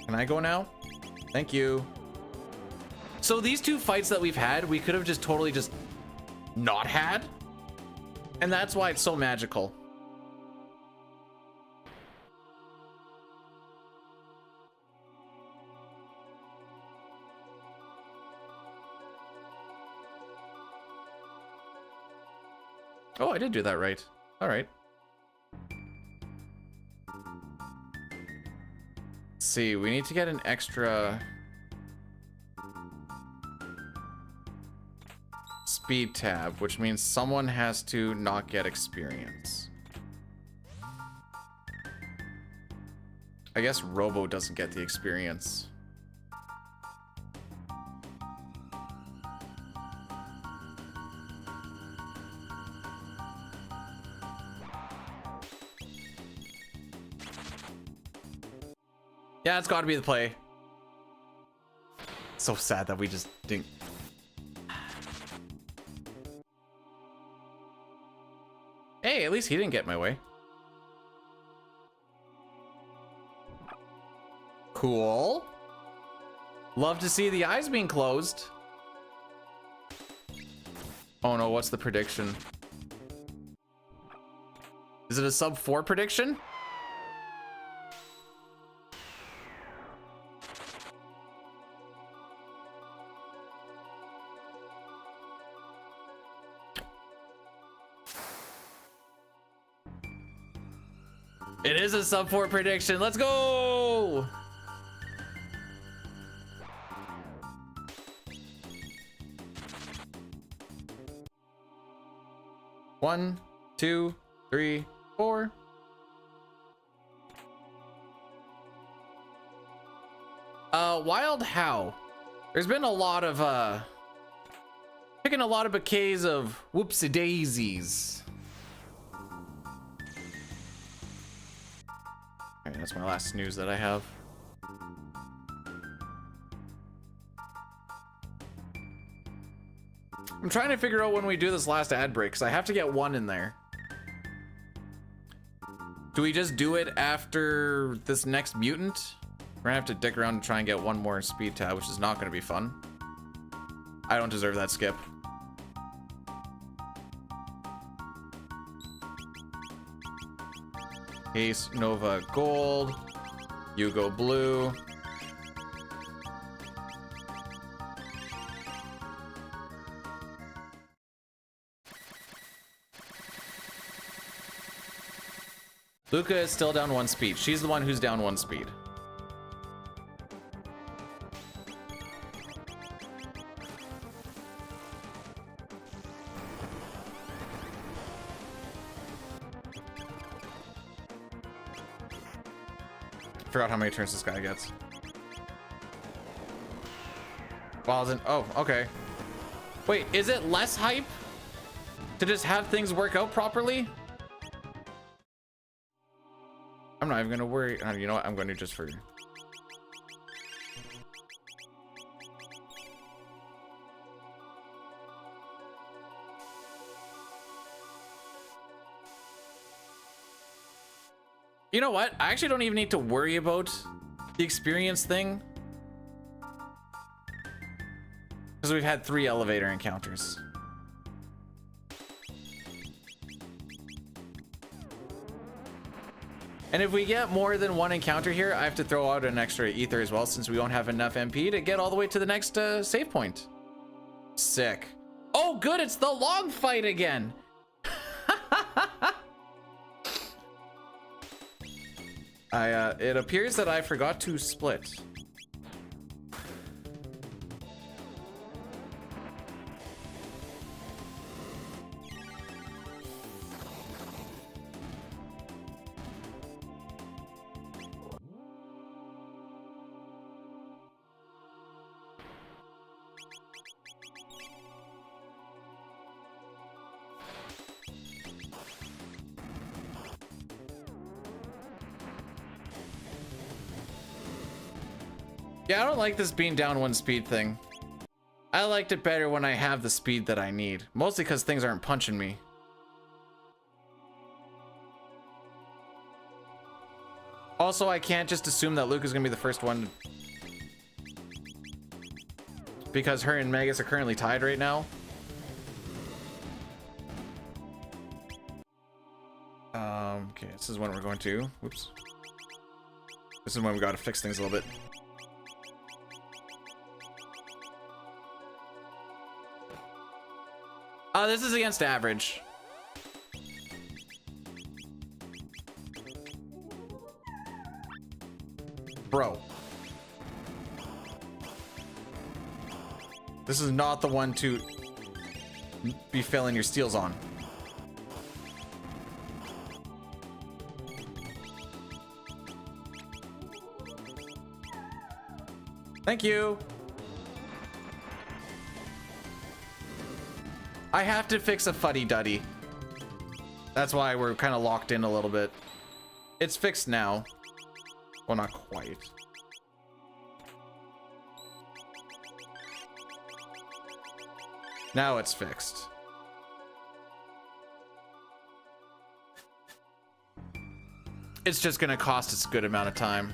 Can I go now? Thank you. So these two fights that we've had, we could have just totally just not had. And that's why it's so magical. Oh, I did do that right. All right. Let's see, we need to get an extra speed tab, which means someone has to not get experience. I guess Robo doesn't get the experience. Yeah, it's got to be the play. So sad that we just didn't. Hey, at least he didn't get my way. Cool. Love to see the eyes being closed. Oh no, what's the prediction? Is it a sub 4 prediction? It is a sub 4 prediction. Let's go. One, 2, 3, 4. Wild how? There's been a lot of picking a lot of bouquets of whoopsie daisies. Alright, that's my last snooze that I have. I'm trying to figure out when we do this last ad break, because I have to get one in there. Do we just do it after this next mutant? We're gonna have to dick around and try and get one more speed tab, which is not gonna be fun. I don't deserve that skip. Ace, Nova, gold. You go blue. Luca is still down 1 speed. She's the one who's down 1 speed. Forgot how many turns this guy gets. Oh, okay. Wait, is it less hype to just have things work out properly? I'm not even gonna worry. You know what? I'm going to just for. You know what? I actually don't even need to worry about the experience thing. Because we've had 3 elevator encounters. And if we get more than 1 encounter here, I have to throw out an extra ether as well, since we won't have enough MP to get all the way to the next save point. Sick. Oh, good. It's the long fight again. It appears that I forgot to split. Yeah, I don't like this being down 1 speed thing. I liked it better when I have the speed that I need. Mostly because things aren't punching me. Also, I can't just assume that Luke is going to be the first one. Because her and Magus are currently tied right now. Okay, this is when we're going to. Whoops. This is when we got to fix things a little bit. This is against average. Bro. This is not the one to be failing your steals on. Thank you. I have to fix a fuddy-duddy. That's why we're kind of locked in a little bit. It's fixed now. Well, not quite. Now it's fixed. It's just gonna cost us a good amount of time.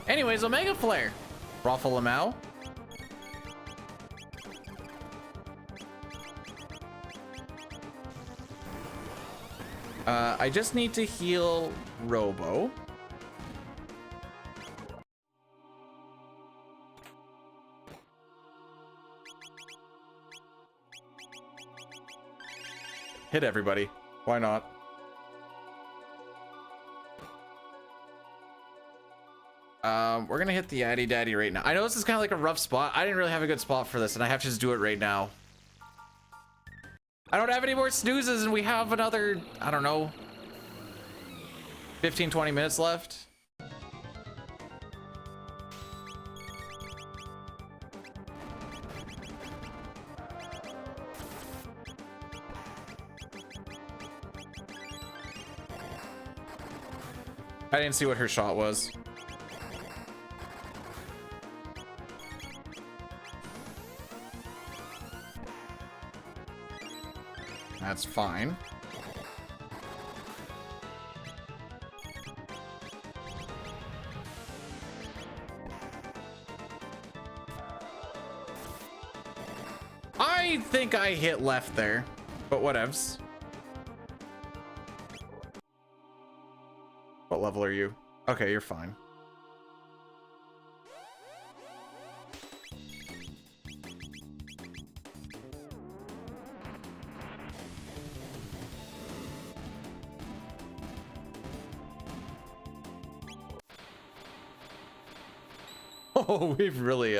Anyways, Omega Flare. Raffle Lamau. I just need to heal Robo. Hit everybody. Why not? We're gonna hit the Addy Daddy right now. I know this is kind of like a rough spot. I didn't really have a good spot for this, and I have to just do it right now. I don't have any more snoozes, and we have another, I don't know, 15-20 minutes left. I didn't see what her shot was. That's fine. I think I hit left there, but whatevs. What level are you? Okay, you're fine. Oh, we've really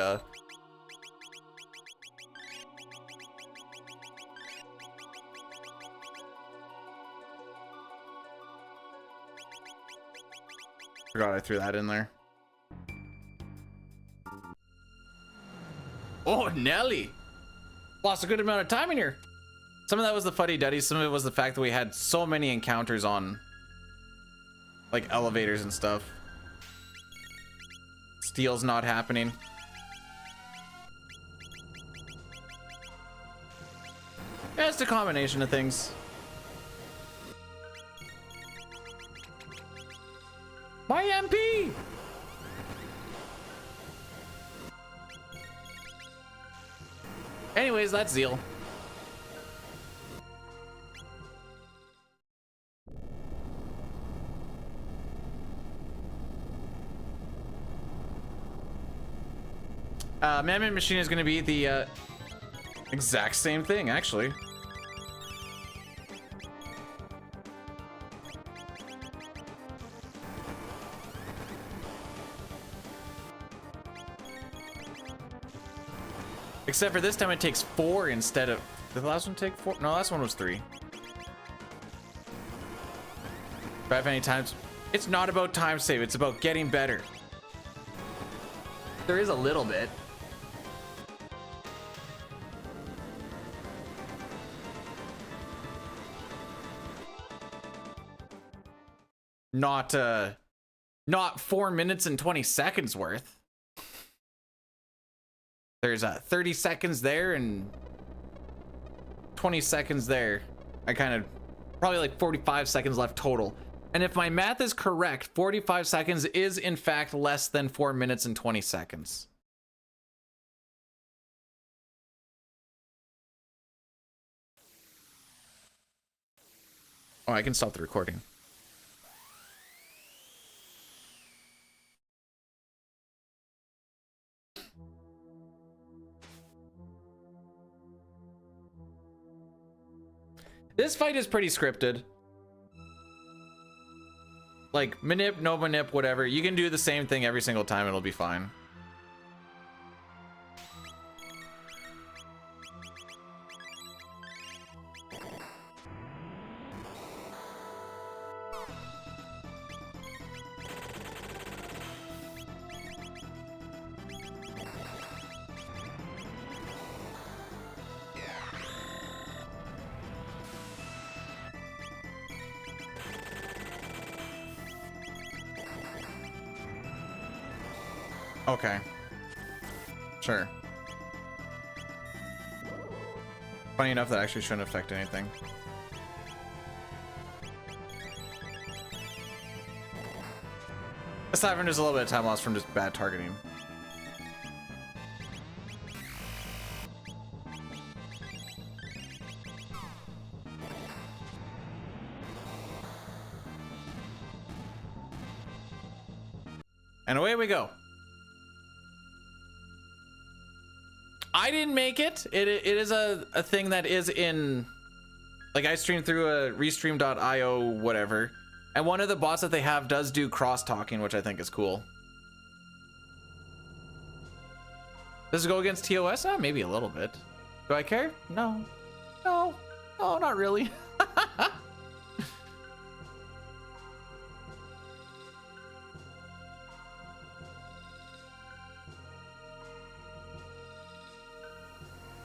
forgot I threw that in there. Oh, Nelly! Lost a good amount of time in here. Some of that was the fuddy-duddy, some of it was the fact that we had so many encounters on like elevators and stuff. Steal's not happening. Yeah, it's a combination of things. My MP! Anyways, that's Zeal. Man-made machine is going to be the exact same thing, actually. Except for this time it takes 4 instead of... Did the last one take 4? No, last one was 3. 5 any times. It's not about time save, it's about getting better. There is a little bit. Not 4 minutes and 20 seconds worth. There's 30 seconds there and 20 seconds there. I kind of probably like 45 seconds left total. And if my math is correct, 45 seconds is in fact less than 4 minutes and 20 seconds. Oh, I can stop the recording. This fight is pretty scripted. Like, manip, no manip, whatever. You can do the same thing every single time, it'll be fine. Okay. Sure. Funny enough, that actually shouldn't affect anything. Aside from just a little bit of time loss from just bad targeting. And away we go. I didn't make it. It is a thing that is in, like, I streamed through a restream.io whatever, and one of the bots that they have does do cross-talking, which I think is cool. Does it go against TOS? Maybe a little bit. Do I care? No. No. No, not really.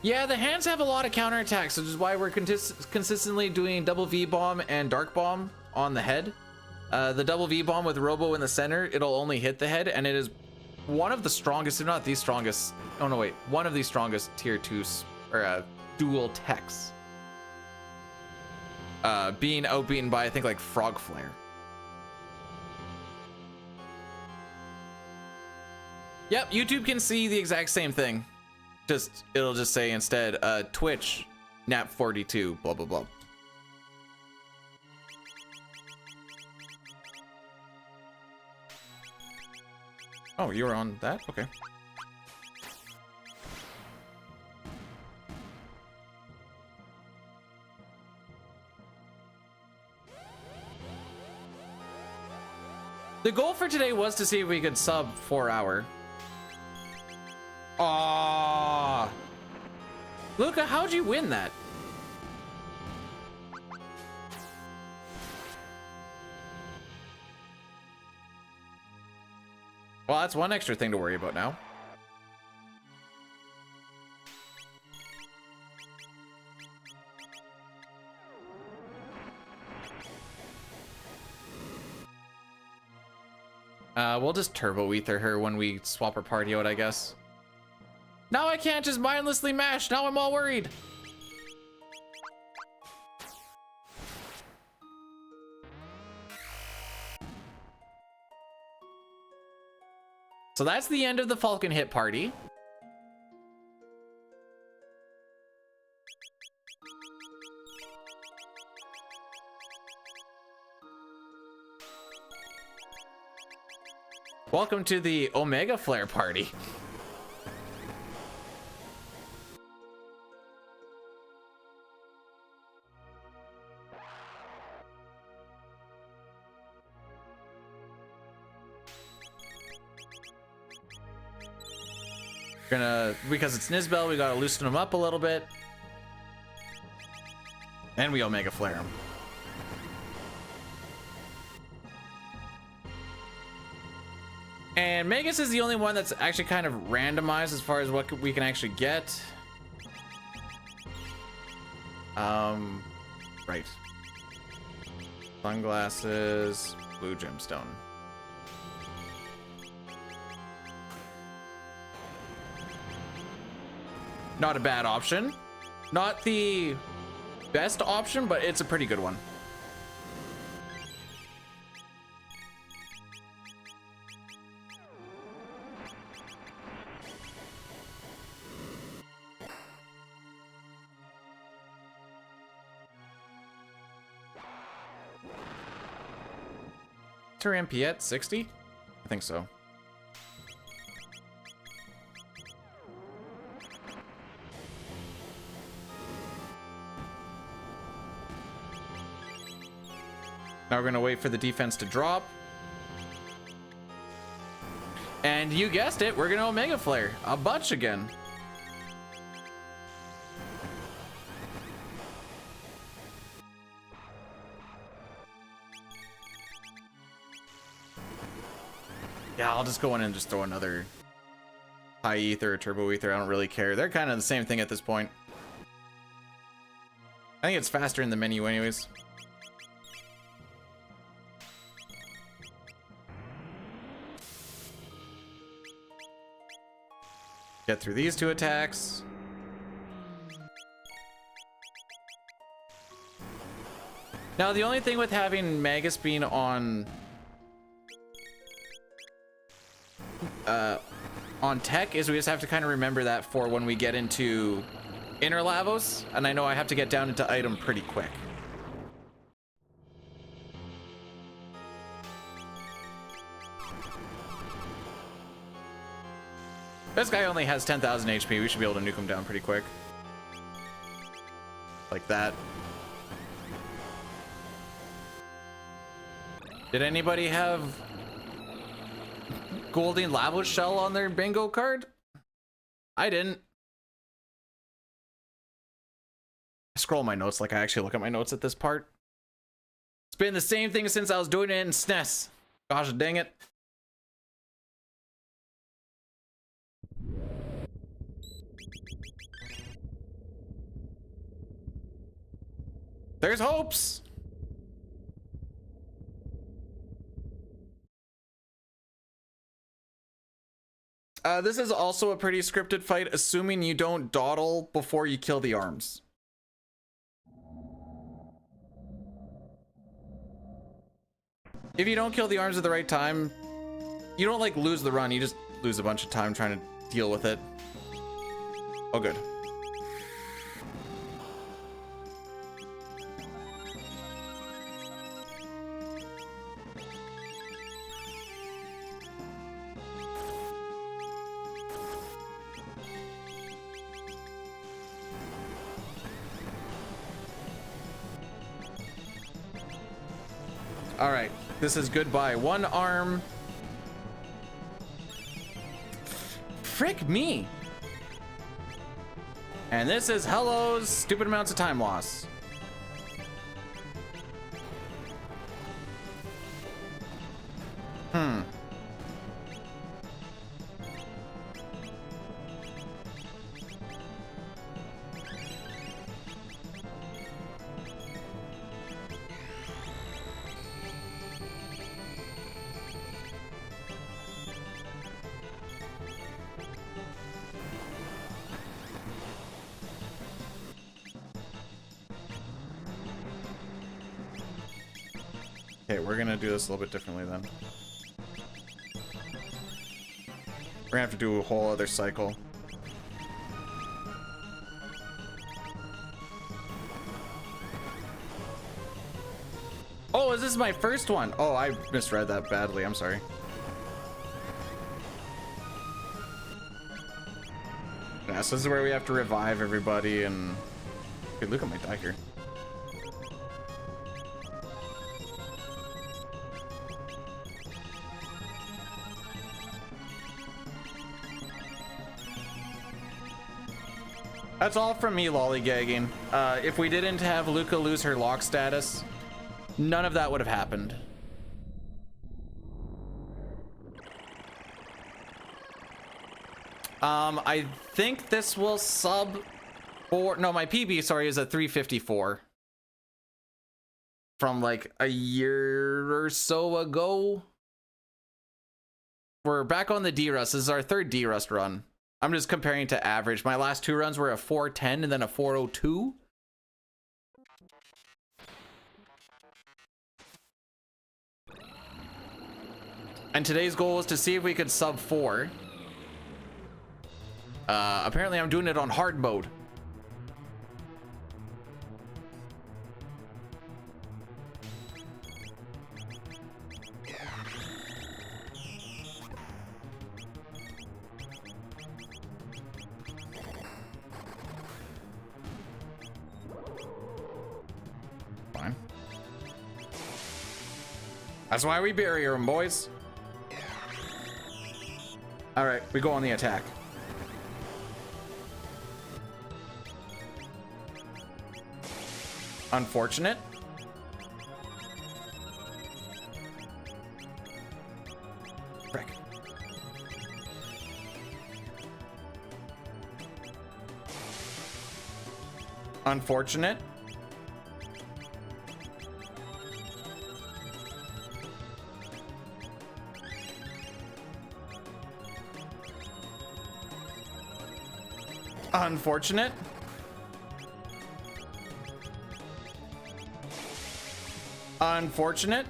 Yeah, the hands have a lot of counterattacks, which is why we're consistently doing double V-bomb and dark bomb on the head. The double V-bomb with Robo in the center, it'll only hit the head, and it is one of the strongest, if not the strongest, oh no wait, one of the strongest tier 2 or dual techs. being outbeaten by, I think, like Frog Flare. Yep, YouTube can see the exact same thing. Just, it'll just say instead, Twitch, Nap42, blah, blah, blah. Oh, you were on that? Okay. The goal for today was to see if we could sub 4 hour. Aww. Luca, how'd you win that? Well, that's one extra thing to worry about now. We'll just turbo ether her when we swap her party out, I guess. Now I can't just mindlessly mash. Now I'm all worried. So that's the end of the Falcon hit party. Welcome to the Omega Flare party. Because it's Nizbel, we gotta loosen him up a little bit. And we Omega Flare him. And Magus is the only one that's actually kind of randomized as far as what we can actually get. Right. Sunglasses, blue gemstone. Not a bad option. Not the best option, but it's a pretty good one. Is her MP at 60? I think so. Now we're gonna wait for the defense to drop. And you guessed it, we're gonna Omega Flare a bunch again. Yeah, I'll just go in and just throw another high ether or turbo ether. I don't really care. They're kind of the same thing at this point. I think it's faster in the menu anyways. Get through these two attacks. Now, the only thing with having Magus being on tech is we just have to kind of remember that for when we get into Inner Lavos, and I know I have to get down into item pretty quick. This guy only has 10,000 HP. We should be able to nuke him down pretty quick. Like that. Did anybody have Golden Lavos Shell on their bingo card? I didn't. I scroll my notes like I actually look at my notes at this part. It's been the same thing since I was doing it in SNES. Gosh dang it. There's hopes. This is also a pretty scripted fight, assuming you don't dawdle before you kill the arms. If you don't kill the arms at the right time, you don't like lose the run, you just lose a bunch of time trying to deal with it. Oh, good. All right, this is goodbye. One arm. Frick me. And this is hello's stupid amounts of time loss. Okay, we're gonna do this a little bit differently then. We're gonna have to do a whole other cycle. Oh, is this my first one? Oh, I misread that badly. I'm sorry. Yeah, so this is where we have to revive everybody and... Okay, look at my die here. That's all from me lollygagging. If we didn't have Luca lose her lock status, none of that would have happened. I think this will sub for no, my PB, sorry, is at 354 from like a year or so ago. We're back on the D-Rust. This is our third D-Rust run. I'm just comparing to average. My last two runs were a 410 and then a 402. And today's goal was to see if we could sub 4. Apparently I'm doing it on hard mode. Fine. That's why we bury them, boys. All right, we go on the attack. Unfortunate. Frick. Unfortunate. Unfortunate. Unfortunate.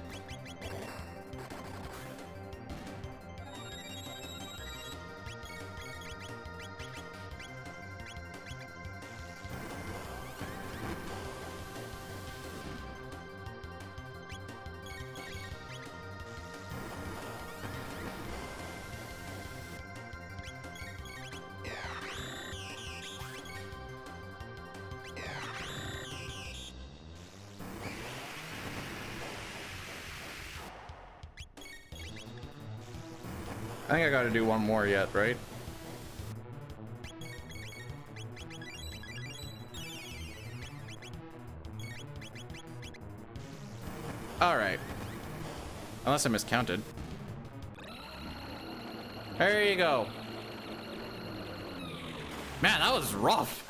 I think I gotta do one more yet, right? All right. Unless I miscounted. There you go. Man, that was rough.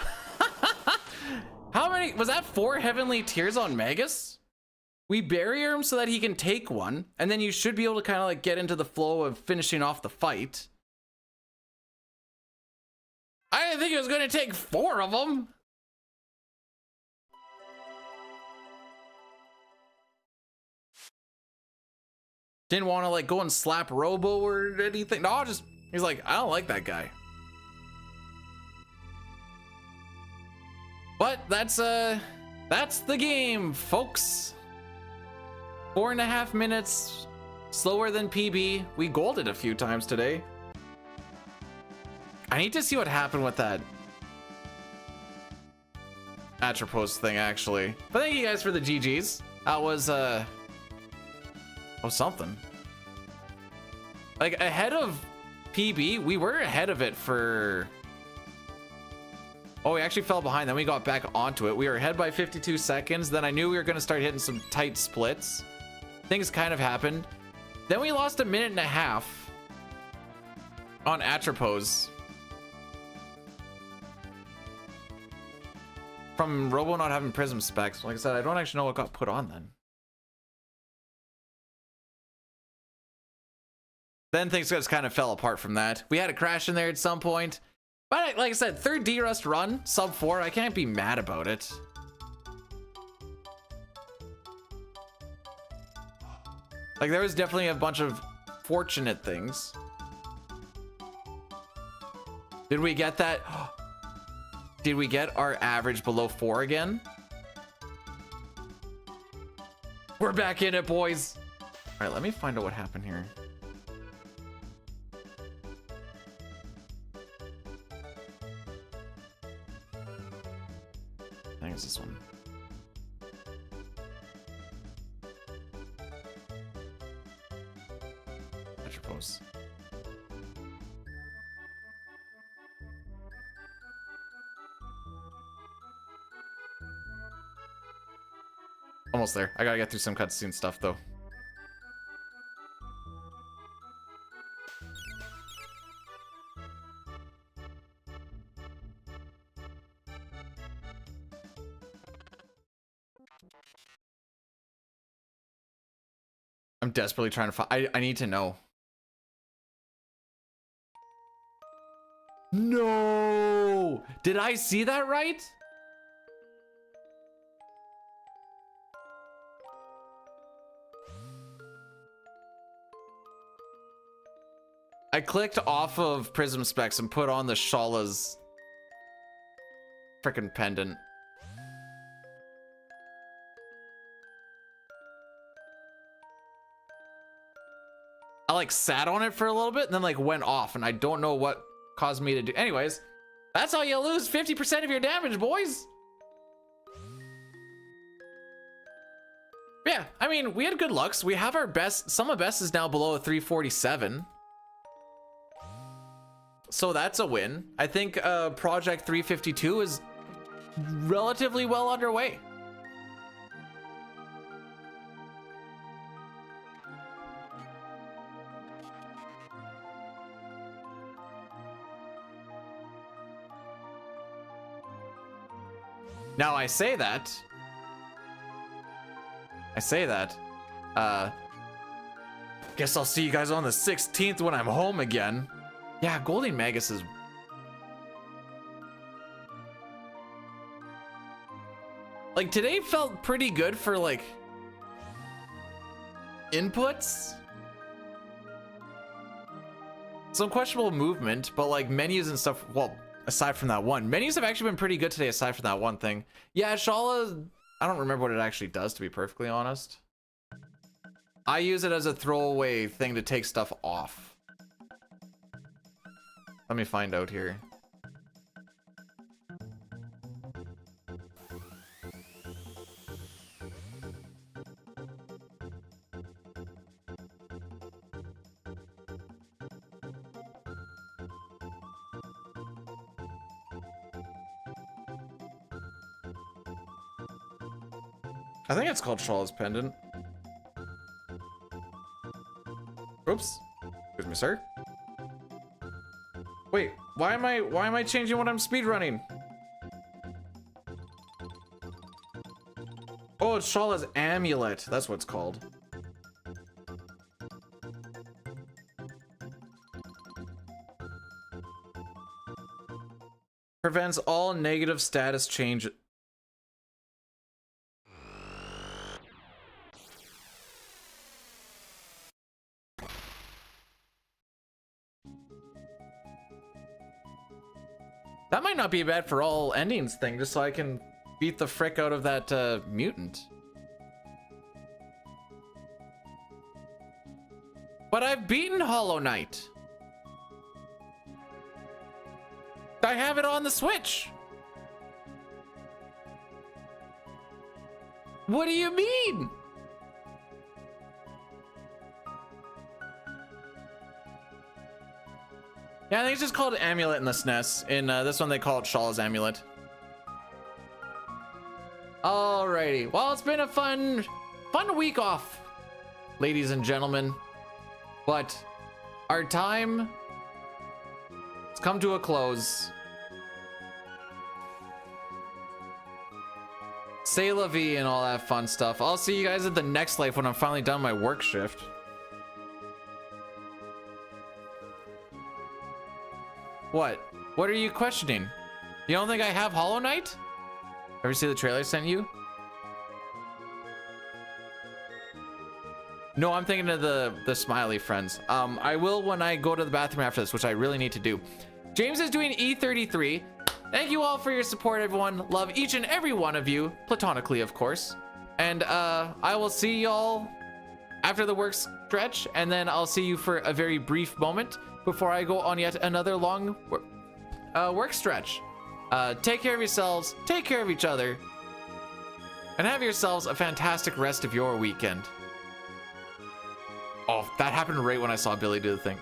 How many? Was that 4 heavenly tears on Magus? We bury him so that he can take one, and then you should be able to kind of like get into the flow of finishing off the fight. I didn't think it was going to take 4 of them. Didn't want to like go and slap Robo or anything. No, just he's like, I don't like that guy. But that's the game, folks. 4.5 minutes slower than PB. We golded a few times today. I need to see what happened with that Atropos thing, actually. But thank you guys for the GGs. That was something. Like, ahead of PB, we were ahead of it for... Oh, we actually fell behind, then we got back onto it. We were ahead by 52 seconds, then I knew we were gonna start hitting some tight splits. Things kind of happened. Then we lost 1.5 minutes on Atropos. From Robo not having prism specs. Like I said, I don't actually know what got put on then. Then things just kind of fell apart from that. We had a crash in there at some point. But like I said, third D-Rust run, sub 4, I can't be mad about it. Like, there was definitely a bunch of fortunate things. Did we get that? Did we get our average below 4 again? We're back in it, boys. All right, let me find out what happened here. I think it's this one. Atropos. Almost there. I gotta get through some cutscene stuff though. I'm desperately trying to find. I need to know. No! Did I see that right? I clicked off of Prism Specs and put on the Shala's frickin' pendant. I like sat on it for a little bit and then like went off, and I don't know what caused me to do. Anyways, that's how you lose 50% of your damage, boys. Yeah, I mean, we had good lucks. We have our best. Some of best is now below a 347. So that's a win. I think Project 352 is relatively well underway. Now I say that. Guess I'll see you guys on the 16th when I'm home again. Yeah, Golden Magus is... Like, today felt pretty good for, like, inputs. Some questionable movement, but, like, menus and stuff, well, aside from that one. Menus have actually been pretty good today, aside from that one thing. Yeah, Shala, I don't remember what it actually does, to be perfectly honest. I use it as a throwaway thing to take stuff off. Let me find out here. I think it's called Shala's Pendant. Oops. Excuse me, sir. Wait, why am I changing what I'm speedrunning? Oh, it's Shala's Amulet. That's what it's called. Prevents all negative status change. not be bad for all endings thing, just so I can beat the frick out of that mutant. But I've beaten Hollow Knight. I have it on the Switch. What do you mean? Yeah, I think it's just called Amulet in the SNES. In this one, they call it Shaw's Amulet. Alrighty. Well, it's been a fun week off, ladies and gentlemen. But our time has come to a close. C'est la vie and all that fun stuff. I'll see you guys at the next life when I'm finally done my work shift. What? What are you questioning? You don't think I have Hollow Knight? Ever see the trailer I sent you? No, I'm thinking of the smiley friends. I will when I go to the bathroom after this, which I really need to do. James is doing E33. Thank you all for your support, everyone. Love each and every one of you, platonically, of course. And I will see y'all after the work stretch, and then I'll see you for a very brief moment before I go on yet another long work stretch. Take care of yourselves, take care of each other, and have yourselves a fantastic rest of your weekend. Oh, that happened right when I saw Billy do the thing.